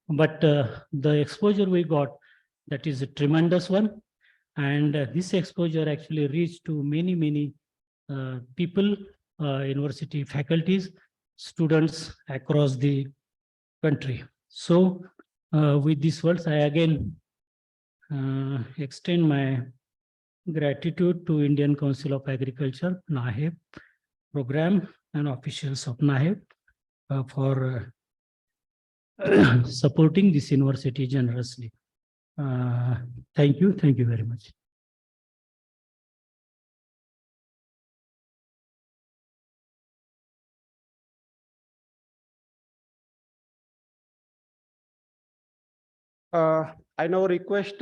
but the exposure we got, that is a tremendous one. And this exposure actually reached to many people, university faculties, students across the country. So with these words, I again extend my gratitude to Indian Council of Agriculture, NAHEP program, and officials of NAHEP for supporting this university generously. Thank you very much. I now request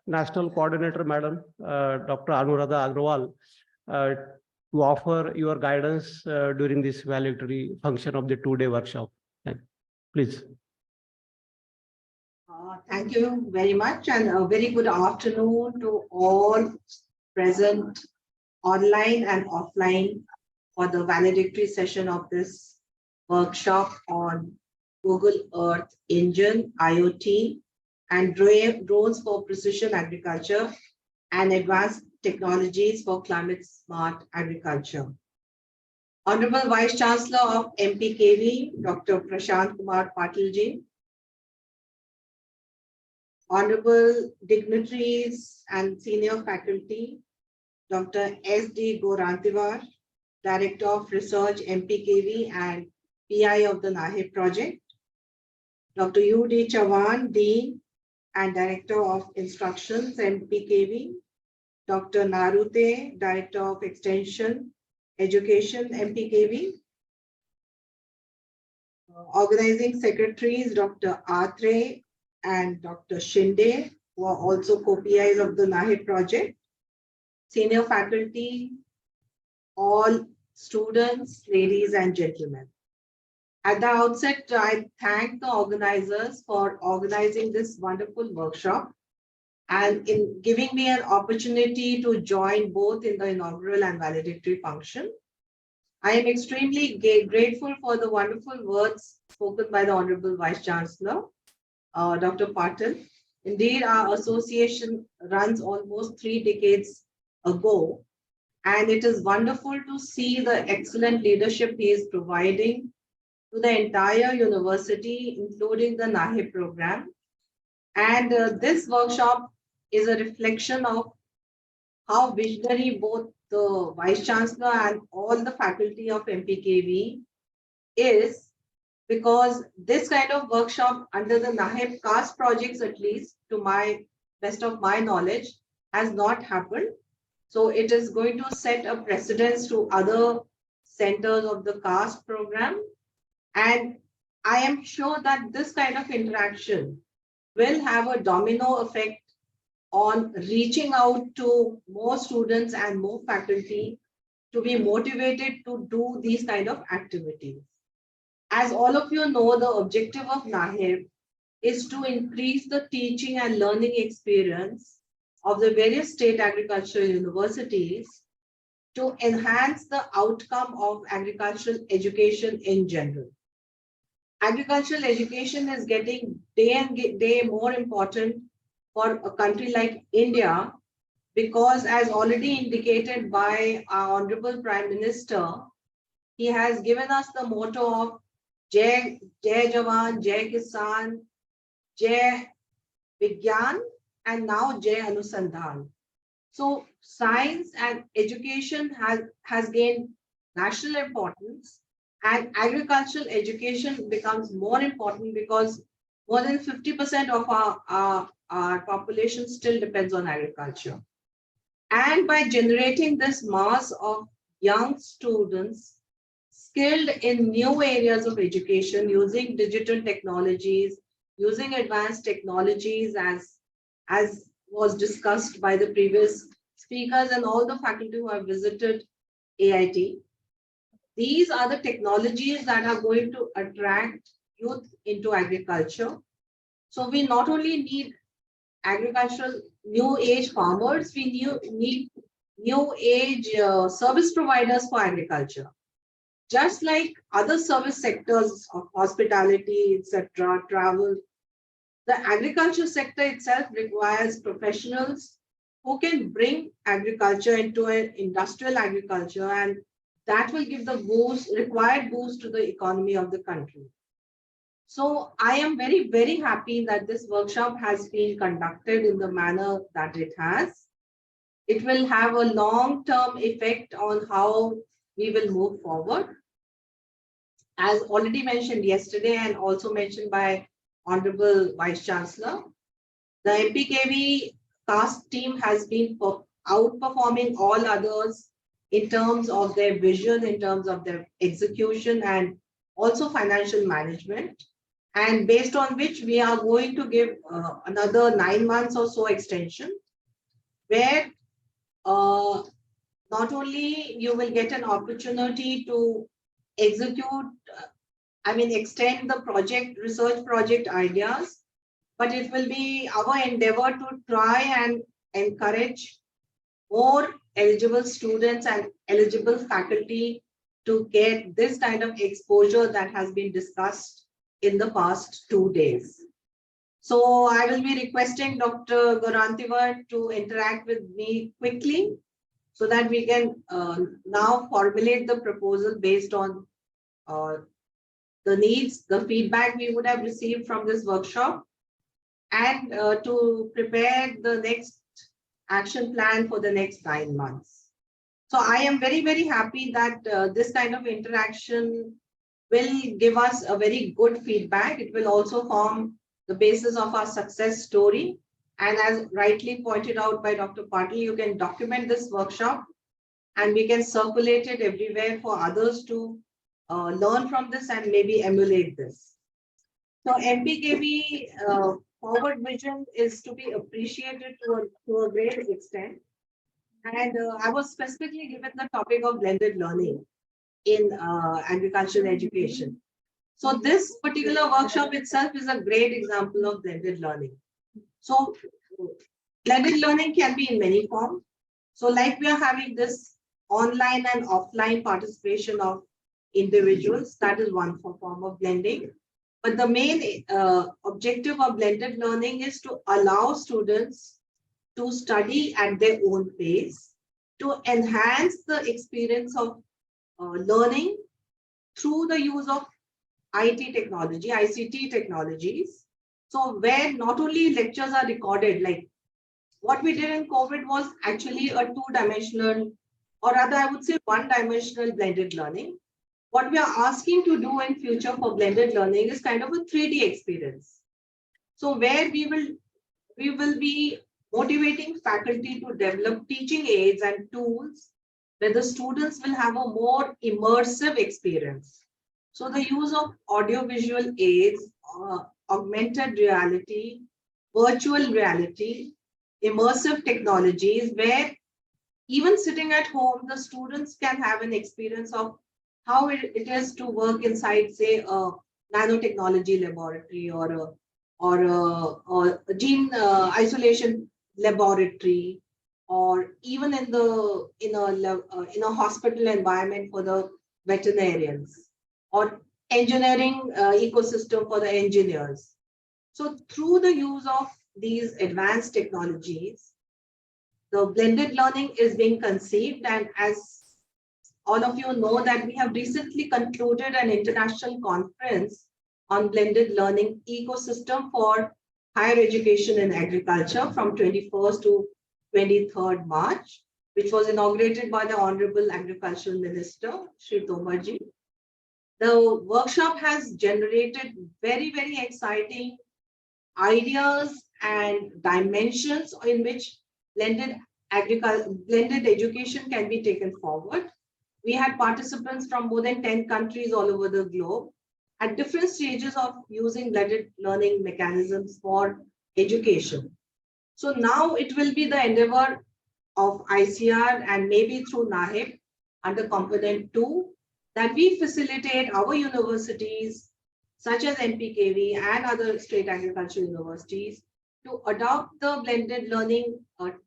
National Coordinator Madam, Dr. Anuradha Agrawal, to offer your guidance during this valedictory function of the 2-day workshop. Please. Thank you very much, and a very good afternoon to all present online and offline for the valedictory session of this workshop on Google Earth Engine, IoT, and drones for precision agriculture and advanced technologies for climate smart agriculture. Honorable Vice Chancellor of MPKV, Dr. Prashant Kumar Patilji, honorable dignitaries and senior faculty, Dr. S.D. Gorantiwar, Director of Research, MPKV and PI of the NAHEP project, Dr. U.D. Chavan, Dean and Director of Instructions, MPKV, Dr. Narute, Director of Extension, Education, MPKV, Organizing Secretaries, Dr. Atre and Dr. Shinde, who are also co-PIs of the NAHEP project, senior faculty, all students, ladies and gentlemen. At the outset, I thank the organizers for organizing this wonderful workshop and in giving me an opportunity to join both in the inaugural and valedictory function. I am extremely grateful for the wonderful words spoken by the Honorable Vice Chancellor, Dr. Patil. Indeed, our association runs almost 3 decades ago, and it is wonderful to see the excellent leadership he is providing to the entire university, including the NAHEP program. And this workshop is a reflection of how visionary both the Vice Chancellor and all the faculty of MPKV is, because this kind of workshop under the NAHEP CAST projects, at least to my best of my knowledge, has not happened. So it is going to set a precedence to other centers of the CAST program. And I am sure that this kind of interaction will have a domino effect on reaching out to more students and more faculty to be motivated to do these kind of activities. As all of you know, the objective of NAHEP is to increase the teaching and learning experience of the various state agricultural universities to enhance the outcome of agricultural education in general. Agricultural education is getting day and day more important for a country like India, because as already indicated by our Honorable Prime Minister, he has given us the motto of Jai Jawan, Jai Kisan, Jai Vigyan, and now Jai Anusandhan. So science and education has gained national importance, and agricultural education becomes more important because more than 50% of our population still depends on agriculture. And by generating this mass of young students skilled in new areas of education, using digital technologies, using advanced technologies as was discussed by the previous speakers and all the faculty who have visited AIT. These are the technologies that are going to attract youth into agriculture. So we not only need agricultural new age farmers, we need new age service providers for agriculture. Just like other service sectors of hospitality, etc., travel, the agriculture sector itself requires professionals who can bring agriculture into an industrial agriculture, and that will give the required boost to the economy of the country. So I am very, very happy that this workshop has been conducted in the manner that it has. It will have a long-term effect on how we will move forward. As already mentioned yesterday and also mentioned by Honorable Vice Chancellor, the MPKV CAST team has been outperforming all others in terms of their vision, in terms of their execution, and also financial management. And based on which we are going to give another 9 months or so extension, where the not only you will get an opportunity to execute, extend the research project ideas, but it will be our endeavor to try and encourage more eligible students and eligible faculty to get this kind of exposure that has been discussed in the past 2 days. So I will be requesting Dr. Gorantivar to interact with me quickly so that we can now formulate the proposal based on the needs, the feedback we would have received from this workshop, and to prepare the next action plan for the next 9 months. So I am very, very happy that this kind of interaction will give us a very good feedback. It will also form the basis of our success story. And as rightly pointed out by Dr. Patil, you can document this workshop and we can circulate it everywhere for others to learn from this and maybe emulate this. So MPKV forward vision is to be appreciated to a great extent. And I was specifically given the topic of blended learning in agricultural education. So this particular workshop itself is a great example of blended learning. So blended learning can be in many forms. So like we are having this online and offline participation of individuals, that is one form of blending. But the main objective of blended learning is to allow students to study at their own pace, to enhance the experience of learning through the use of IT technology, ICT technologies. So where not only lectures are recorded, like what we did in COVID was actually a two-dimensional, or rather I would say one-dimensional blended learning. What we are asking to do in future for blended learning is kind of a 3D experience. So where we will be motivating faculty to develop teaching aids and tools where the students will have a more immersive experience. So the use of audiovisual aids, augmented reality, virtual reality, immersive technologies, where even sitting at home, the students can have an experience of how it is to work inside, say, a nanotechnology laboratory or a gene isolation laboratory, or even in a hospital environment for the veterinarians, or engineering ecosystem for the engineers. So through the use of these advanced technologies, the blended learning is being conceived. And as all of you know, that we have recently concluded an international conference on blended learning ecosystem for higher education in agriculture from 21st to 23rd March, which was inaugurated by the Honorable Agricultural Minister, Shri Tomarji. The workshop has generated very, very exciting ideas and dimensions in which blended education can be taken forward. We had participants from more than 10 countries all over the globe at different stages of using blended learning mechanisms for education. So now it will be the endeavor of ICR and maybe through NAHEP under component 2 that we facilitate our universities such as MPKV and other state agricultural universities to adopt the blended learning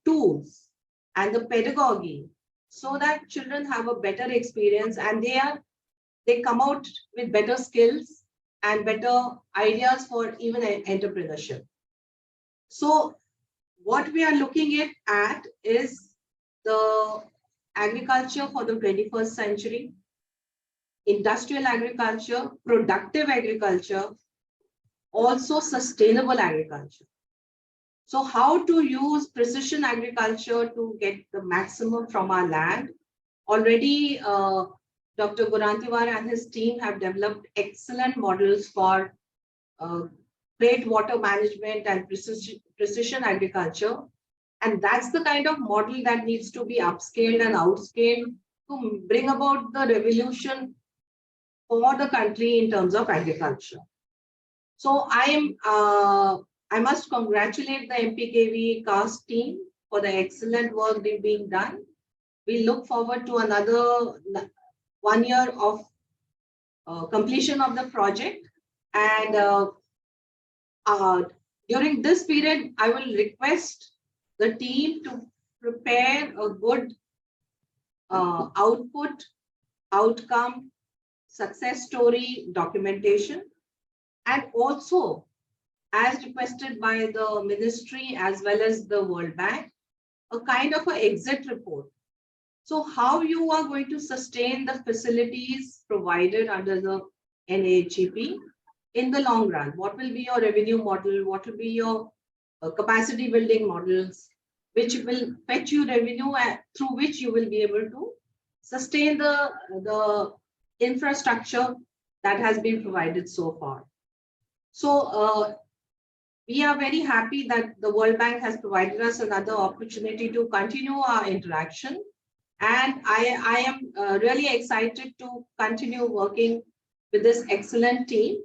tools and the pedagogy so that children have a better experience and they come out with better skills and better ideas for even entrepreneurship. So what we are looking at is the agriculture for the 21st century, industrial agriculture, productive agriculture, also sustainable agriculture. So how to use precision agriculture to get the maximum from our land. Already Dr. Gorantivar and his team have developed excellent models for great water management and precision agriculture. And that's the kind of model that needs to be upscaled and outscaled to bring about the revolution for the country in terms of agriculture. So I must congratulate the MPKV CAST team for the excellent work they've been done. we look forward to another 1 year of completion of the project. And during this period, I will request the team to prepare a good output, outcome, success story documentation, and also, as requested by the ministry as well as the World Bank, a kind of an exit report. So how you are going to sustain the facilities provided under the NAHEP in the long run? What will be your revenue model? What will be your capacity building models, which will fetch you revenue through which you will be able to sustain the infrastructure that has been provided so far. So we are very happy that the World Bank has provided us another opportunity to continue our interaction. And I am really excited to continue working with this excellent team.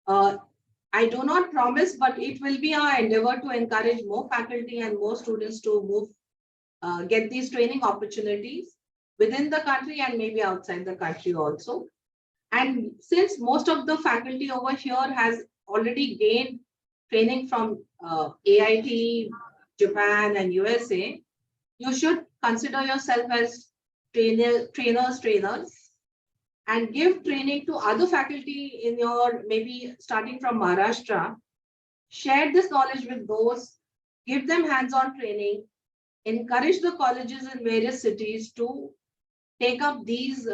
I do not promise, but it will be our endeavor to encourage more faculty and more students to move, get these training opportunities within the country and maybe outside the country also. And since most of the faculty over here has already gained training from AIT, Japan, and USA, you should consider yourself as trainers, and give training to other faculty in your, maybe starting from Maharashtra. Share this knowledge with those, give them hands-on training, encourage the colleges in various cities to take up these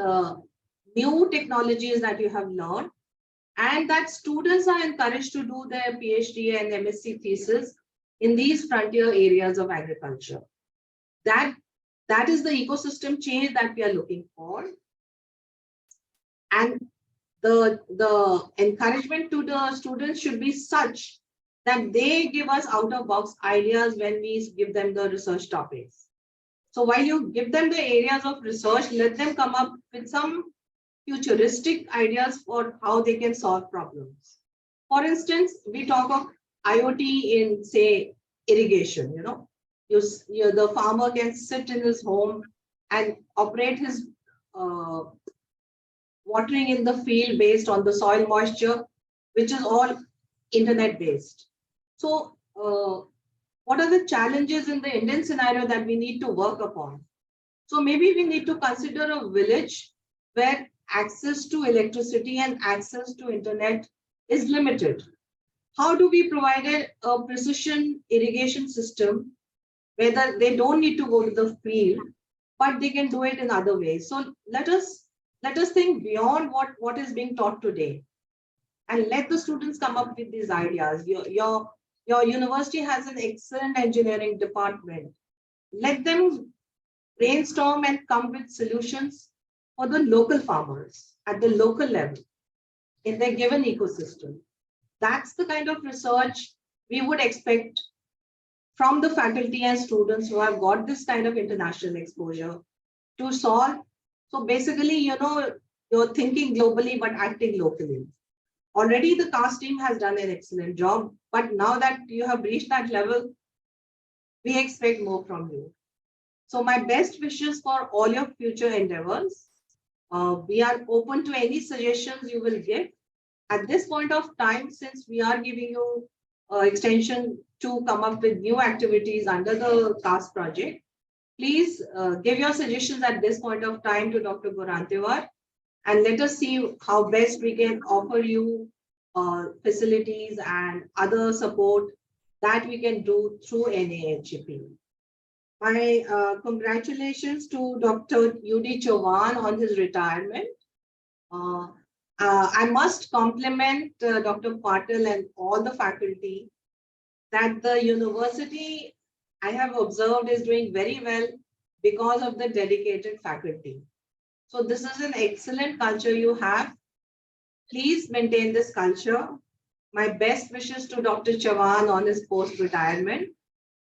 new technologies that you have learned, and that students are encouraged to do their PhD and MSc thesis in these frontier areas of agriculture. That is the ecosystem change that we are looking for. And the encouragement to the students should be such that they give us out-of-box ideas when we give them the research topics. So while you give them the areas of research, let them come up with some futuristic ideas for how they can solve problems. For instance, we talk of IoT in, say, irrigation. The farmer can sit in his home and operate his watering in the field based on the soil moisture, which is all internet based. So what are the challenges in the Indian scenario that we need to work upon? So maybe we need to consider a village where access to electricity and access to internet is limited. How do we provide a precision irrigation system where they don't need to go to the field, but they can do it in other ways? So let us think beyond what is being taught today, and let the students come up with these ideas. Your university has an excellent engineering department. Let them brainstorm and come with solutions for the local farmers at the local level in their given ecosystem. That's the kind of research we would expect from the faculty and students who have got this kind of international exposure to solve. So basically, you're thinking globally but acting locally. Already the CAST team has done an excellent job, but now that you have reached that level, we expect more from you. So my best wishes for all your future endeavors. We are open to any suggestions you will give. At this point of time, since we are giving you extension to come up with new activities under the CAST project, please give your suggestions at this point of time to Dr. Gorantevar, and let us see how best we can offer you facilities and other support that we can do through NAHEP. My congratulations to Dr. UD Chauhan on his retirement. I must compliment Dr. Patil and all the faculty that the university, I have observed, is doing very well because of the dedicated faculty. So this is an excellent culture you have. Please maintain this culture. My best wishes to Dr. Chauhan on his post-retirement.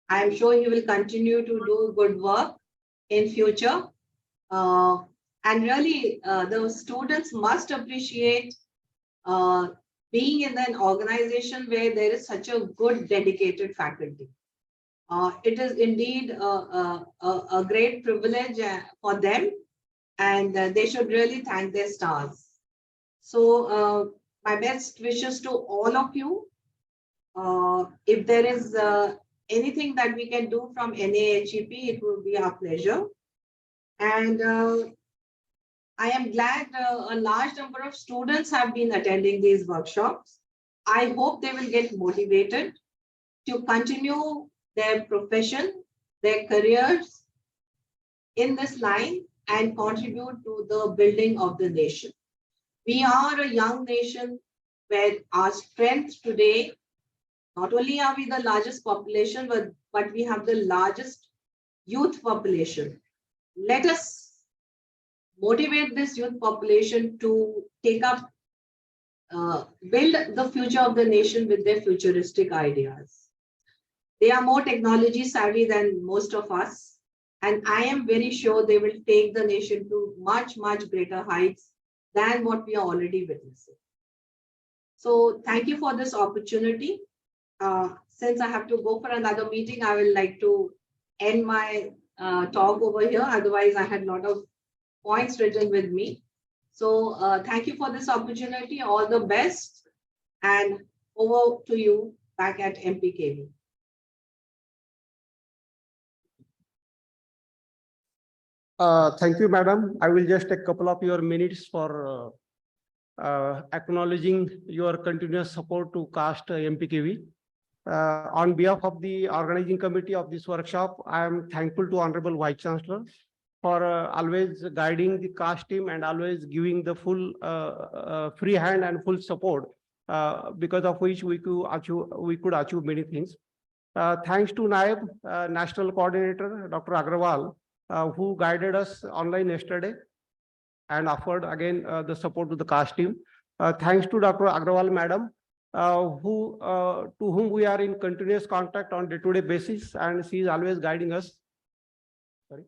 I am sure he will continue to do good work in future. And really, the students must appreciate being in an organization where there is such a good dedicated faculty. It is indeed a great privilege for them, and they should really thank their stars. So my best wishes to all of you. If there is anything that we can do from NAHEP, it will be our pleasure. And I am glad a large number of students have been attending these workshops. I hope they will get motivated to continue their profession, their careers in this line and contribute to the building of the nation. We are a young nation where our strength today, not only are we the largest population, but we have the largest youth population. Let us motivate this youth population to take up, build the future of the nation with their futuristic ideas. They are more technology savvy than most of us, and I am very sure they will take the nation to much, much greater heights than what we are already witnessing. So thank you for this opportunity. Since I have to go for another meeting, I will like to end my talk over here. Otherwise, I had a lot of points written with me. So thank you for this opportunity. All the best, and over to you back at MPKV. Thank you, madam. I will just take a couple of your minutes for acknowledging your continuous support to CAST MPKV. On behalf of the organizing committee of this workshop, I am thankful to Honorable Vice Chancellor for always guiding the CAST team and always giving the full free hand and full support, because of which we could achieve many things. Thanks to NAIB, National Coordinator, Dr. Agrawal, who guided us online yesterday and offered again the support to the CAST team. Thanks to Dr. Agrawal, madam, to whom we are in continuous contact on day-to-day basis, and she is always guiding us. Sorry.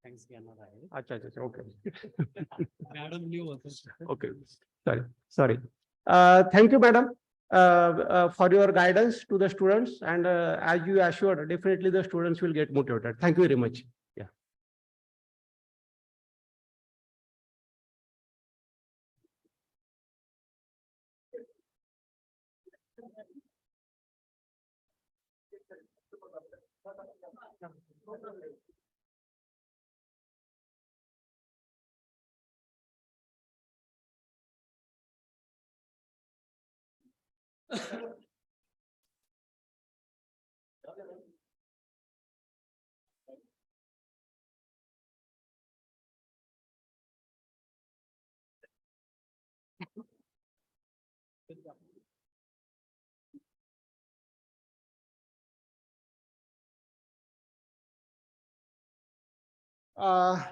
Thanks, okay. Madam knew. Okay, sorry. Thank you, madam, for your guidance to the students, and as you assured, definitely the students will get motivated. Thank you very much. Yeah.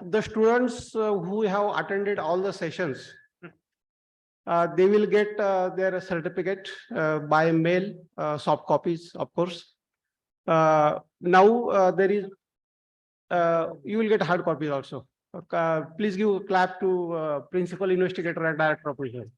The students who have attended all the sessions, they will get their certificate by mail, soft copies, of course. Now there is, you will get hard copies also. Please give a clap to Principal Investigator and Director of Research.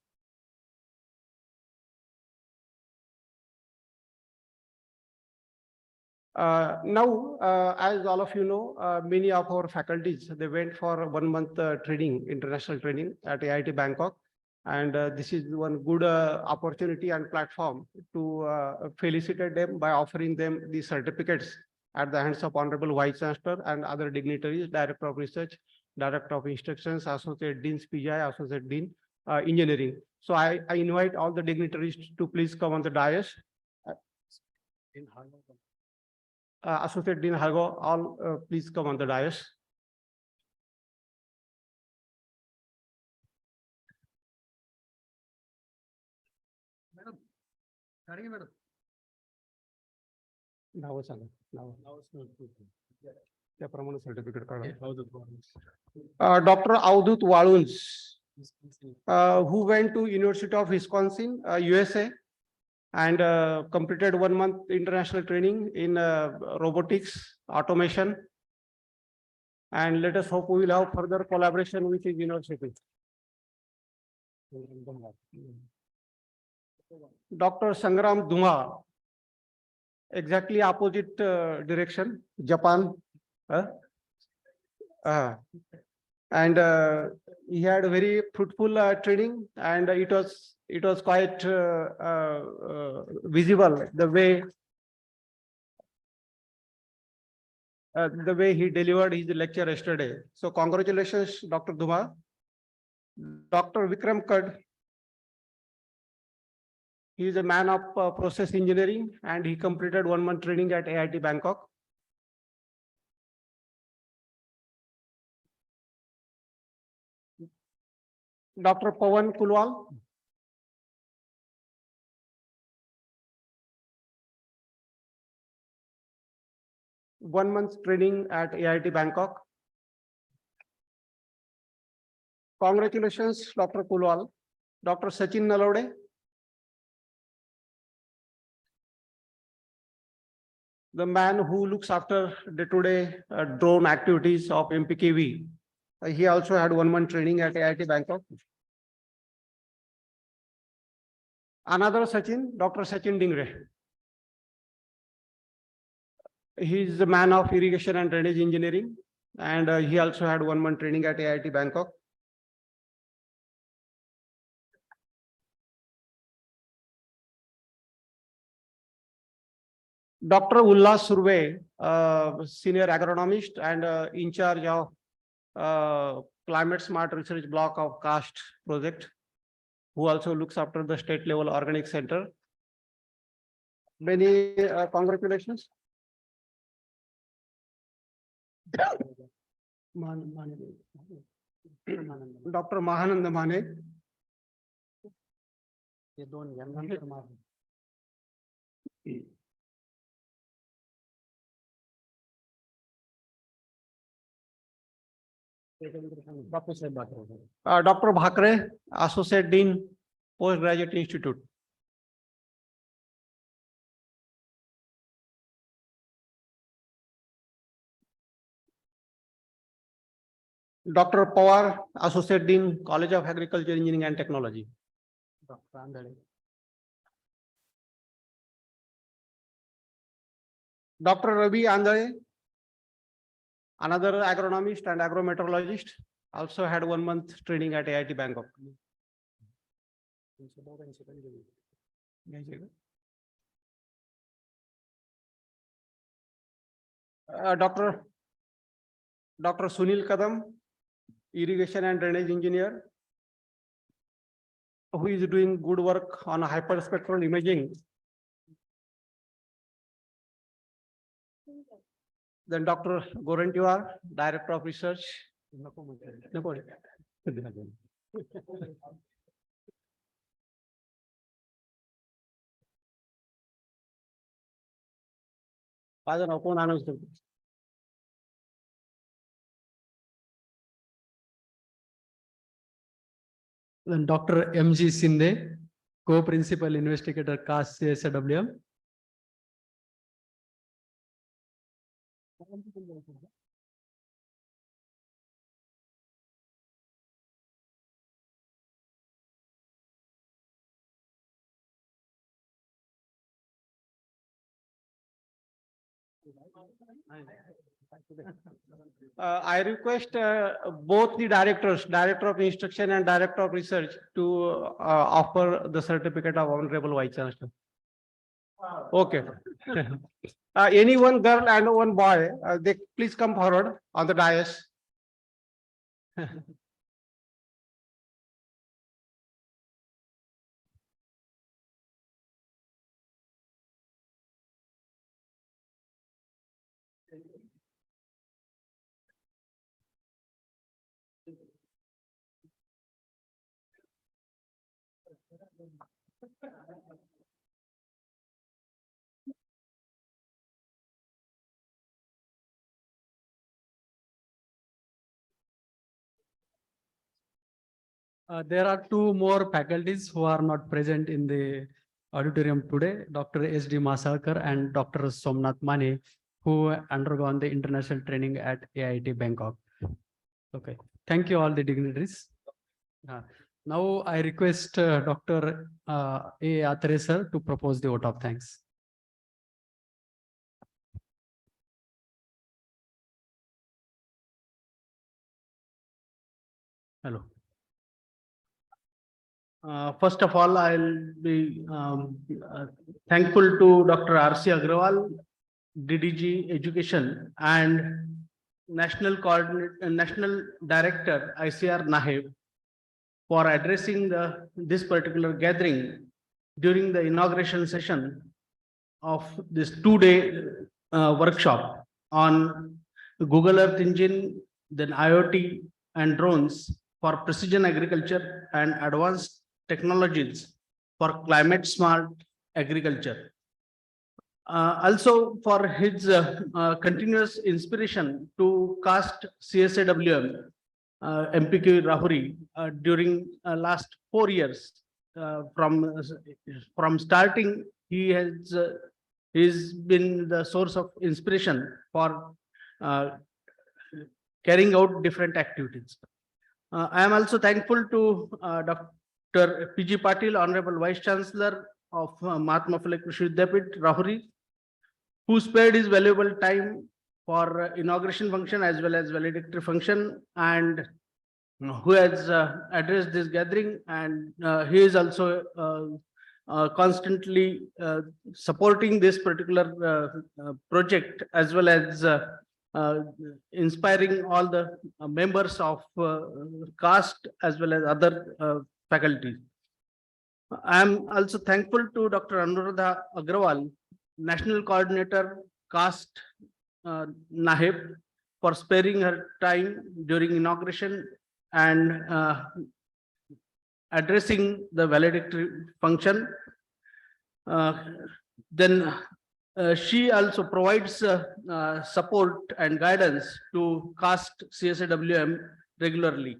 Now, as all of you know, many of our faculties, they went for 1 month training, international training at IIT Bangkok. And this is one good opportunity and platform to felicitate them by offering them the certificates at the hands of Honorable Vice Chancellor and other dignitaries, Director of Research, Director of Instructions, Associate Deans, PGI, Associate Dean, Engineering. So I invite all the dignitaries to please come on the dais. Associate Dean Hargo, all please come on the dais. Madam, madam. Now, certificate card. Dr. Avdut Waluns, who went to University of Wisconsin, USA, and completed 1 month international training in robotics, automation. And let us hope we will have further collaboration with his university. Dr. Sangram Duma, exactly opposite direction, Japan. And he had a very fruitful training, and it was quite visible the way he delivered his lecture yesterday. So congratulations, Dr. Duma. Dr. Vikram Kad, he is a man of process engineering, and he completed 1 month training at IIT Bangkok. Dr. Pawan Kulwal. One month training at IIT Bangkok. Congratulations, Dr. Kulwal. Dr. Sachin Nalode. The man who looks after day-to-day drone activities of MPKV. He also had 1 month training at IIT Bangkok. Another Sachin, Dr. Sachin Dingre. He is the man of irrigation and drainage engineering, and he also had 1 month training at IIT Bangkok. Dr. Ullas Surve, senior agronomist and in charge of climate smart research block of CAST project, who also looks after the state level organic center. Many congratulations. Dr. Mahanand Mane. Dr. Bhakre, Associate Dean, Postgraduate Institute. Dr. Pawar, Associate Dean, College of Agriculture, Engineering and Technology. Dr. Ravi Andale, another agronomist and agrometeorologist, also had 1 month training at IIT Bangkok. Dr. Sunil Kadam, irrigation and drainage engineer, who is doing good work on hyperspectral imaging. Then Dr. Gorantiwar, Director of Research. Then Dr. M.G. Sinde, Co-Principal Investigator, CAST CSWM. I request both the directors, Director of Instruction and Director of Research, to offer the certificate of Honorable Vice Chancellor. Okay. Any one girl and one boy, they please come forward on the dais. There are 2 more faculties who are not present in the auditorium today, Dr. S.D. Masalkar and Dr. Somnath Mane, who undergone the international training at IIT Bangkok. Okay, thank you all the dignitaries. Now I request Dr. A. Atre sir to propose the vote of thanks. Hello. First of all, I'll be thankful to Dr. R.C. Agrawal, DDG Education, and National Director ICR Naheb for addressing this particular gathering during the inauguration session of this two-day workshop on Google Earth Engine, then IoT and drones for precision agriculture and advanced technologies for climate smart agriculture. Also for his continuous inspiration to cast CSAWM, MPK Rahuri during last 4 years. From starting, he has he's been the source of inspiration for carrying out different activities. I am also thankful to Dr. P.G. Patil, Honorable Vice Chancellor of Mahatma Phule Krishi Vidyapith, Rahuri, who spared his valuable time for inauguration function as well as valedictory function, and who has addressed this gathering, and he is also constantly supporting this particular project, as well as inspiring all the members of caste as well as other faculty. I am also thankful to Dr. Anuradha Agrawal, National Coordinator, Caste Naheb, for sparing her time during inauguration and addressing the valedictory function. Then she also provides support and guidance to caste CSAWM regularly.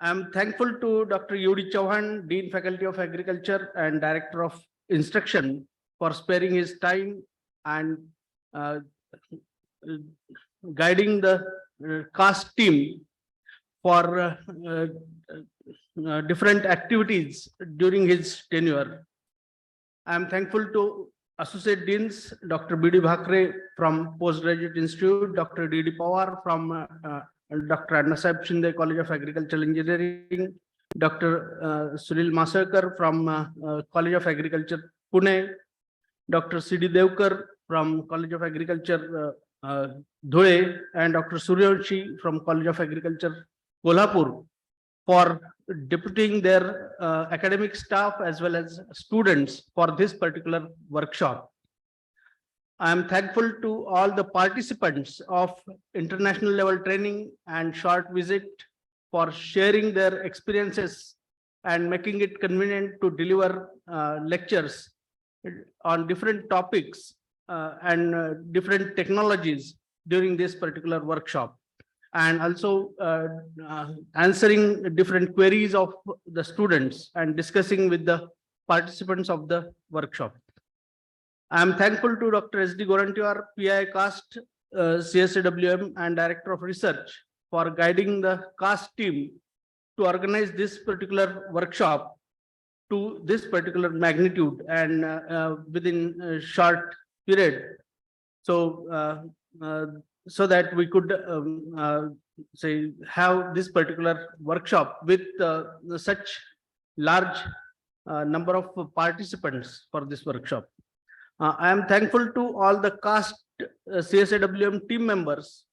I am thankful to Dr. Yudi Chauhan, Dean Faculty of Agriculture and Director of Instruction, for sparing his time and guiding the caste team for different activities during his tenure. I am thankful to Associate Deans, Dr. B.D. Bhakre from Postgraduate Institute, Dr. D.D. Pawar from Dr. Anna Sahib Shinde College of Agricultural Engineering, Dr. Sunil Masakar from College of Agriculture, Pune, Dr. C.D. Devkar from College of Agriculture, Dhule, and Dr. Suryavanshi from College of Agriculture, Kolhapur, for deputing their academic staff as well as students for this particular workshop. I am thankful to all the participants of international level training and short visit for sharing their experiences and making it convenient to deliver lectures on different topics and different technologies during this particular workshop, and also answering different queries of the students and discussing with the participants of the workshop. I am thankful to Dr. S.D. Gorantiwar, PI Caste, CSAWM and Director of Research, for guiding the caste team to organize this particular workshop to this particular magnitude and within a short period. So, so that we could say have this particular workshop with such large number of participants for this workshop. I am thankful to all the caste CSAWM team members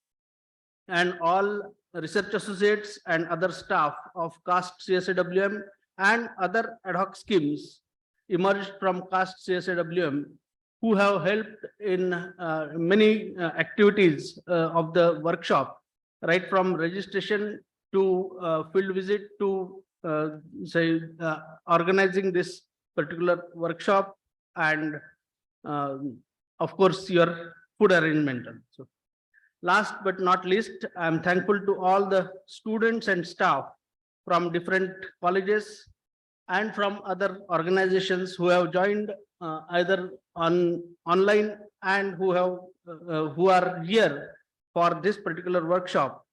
and all research associates and other staff of caste CSAWM and other ad hoc schemes emerged from caste CSAWM, who have helped in many activities of the workshop, right from registration to field visit to organizing this particular workshop, and of course your food arrangement. So last but not least, I am thankful to all the students and staff from different colleges and from other organizations who have joined either online and who are here for this particular workshop.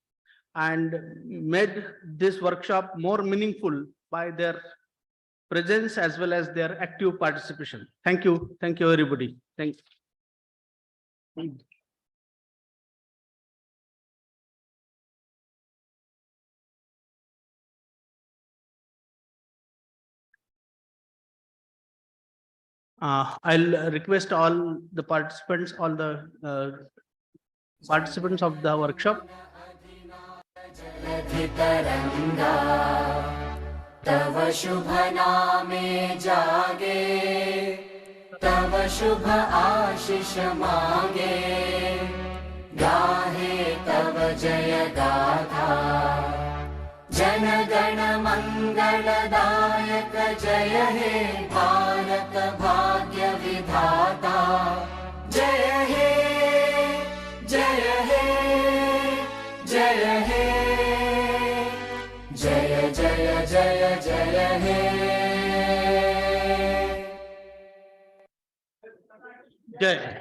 and made this workshop more meaningful by their presence as well as their active participation. Thank you. Thank you, everybody. Thank you. I'll request all the participants, all the participants of the workshop. तव शुभ नामे जागे, तव शुभ आशीष मागे, गाहे तव जय गाथा, जन गण मंगलदायक जय हे भारत भाग्य विधाता, जय हे जय हे जय हे जय जय जय जय हे जय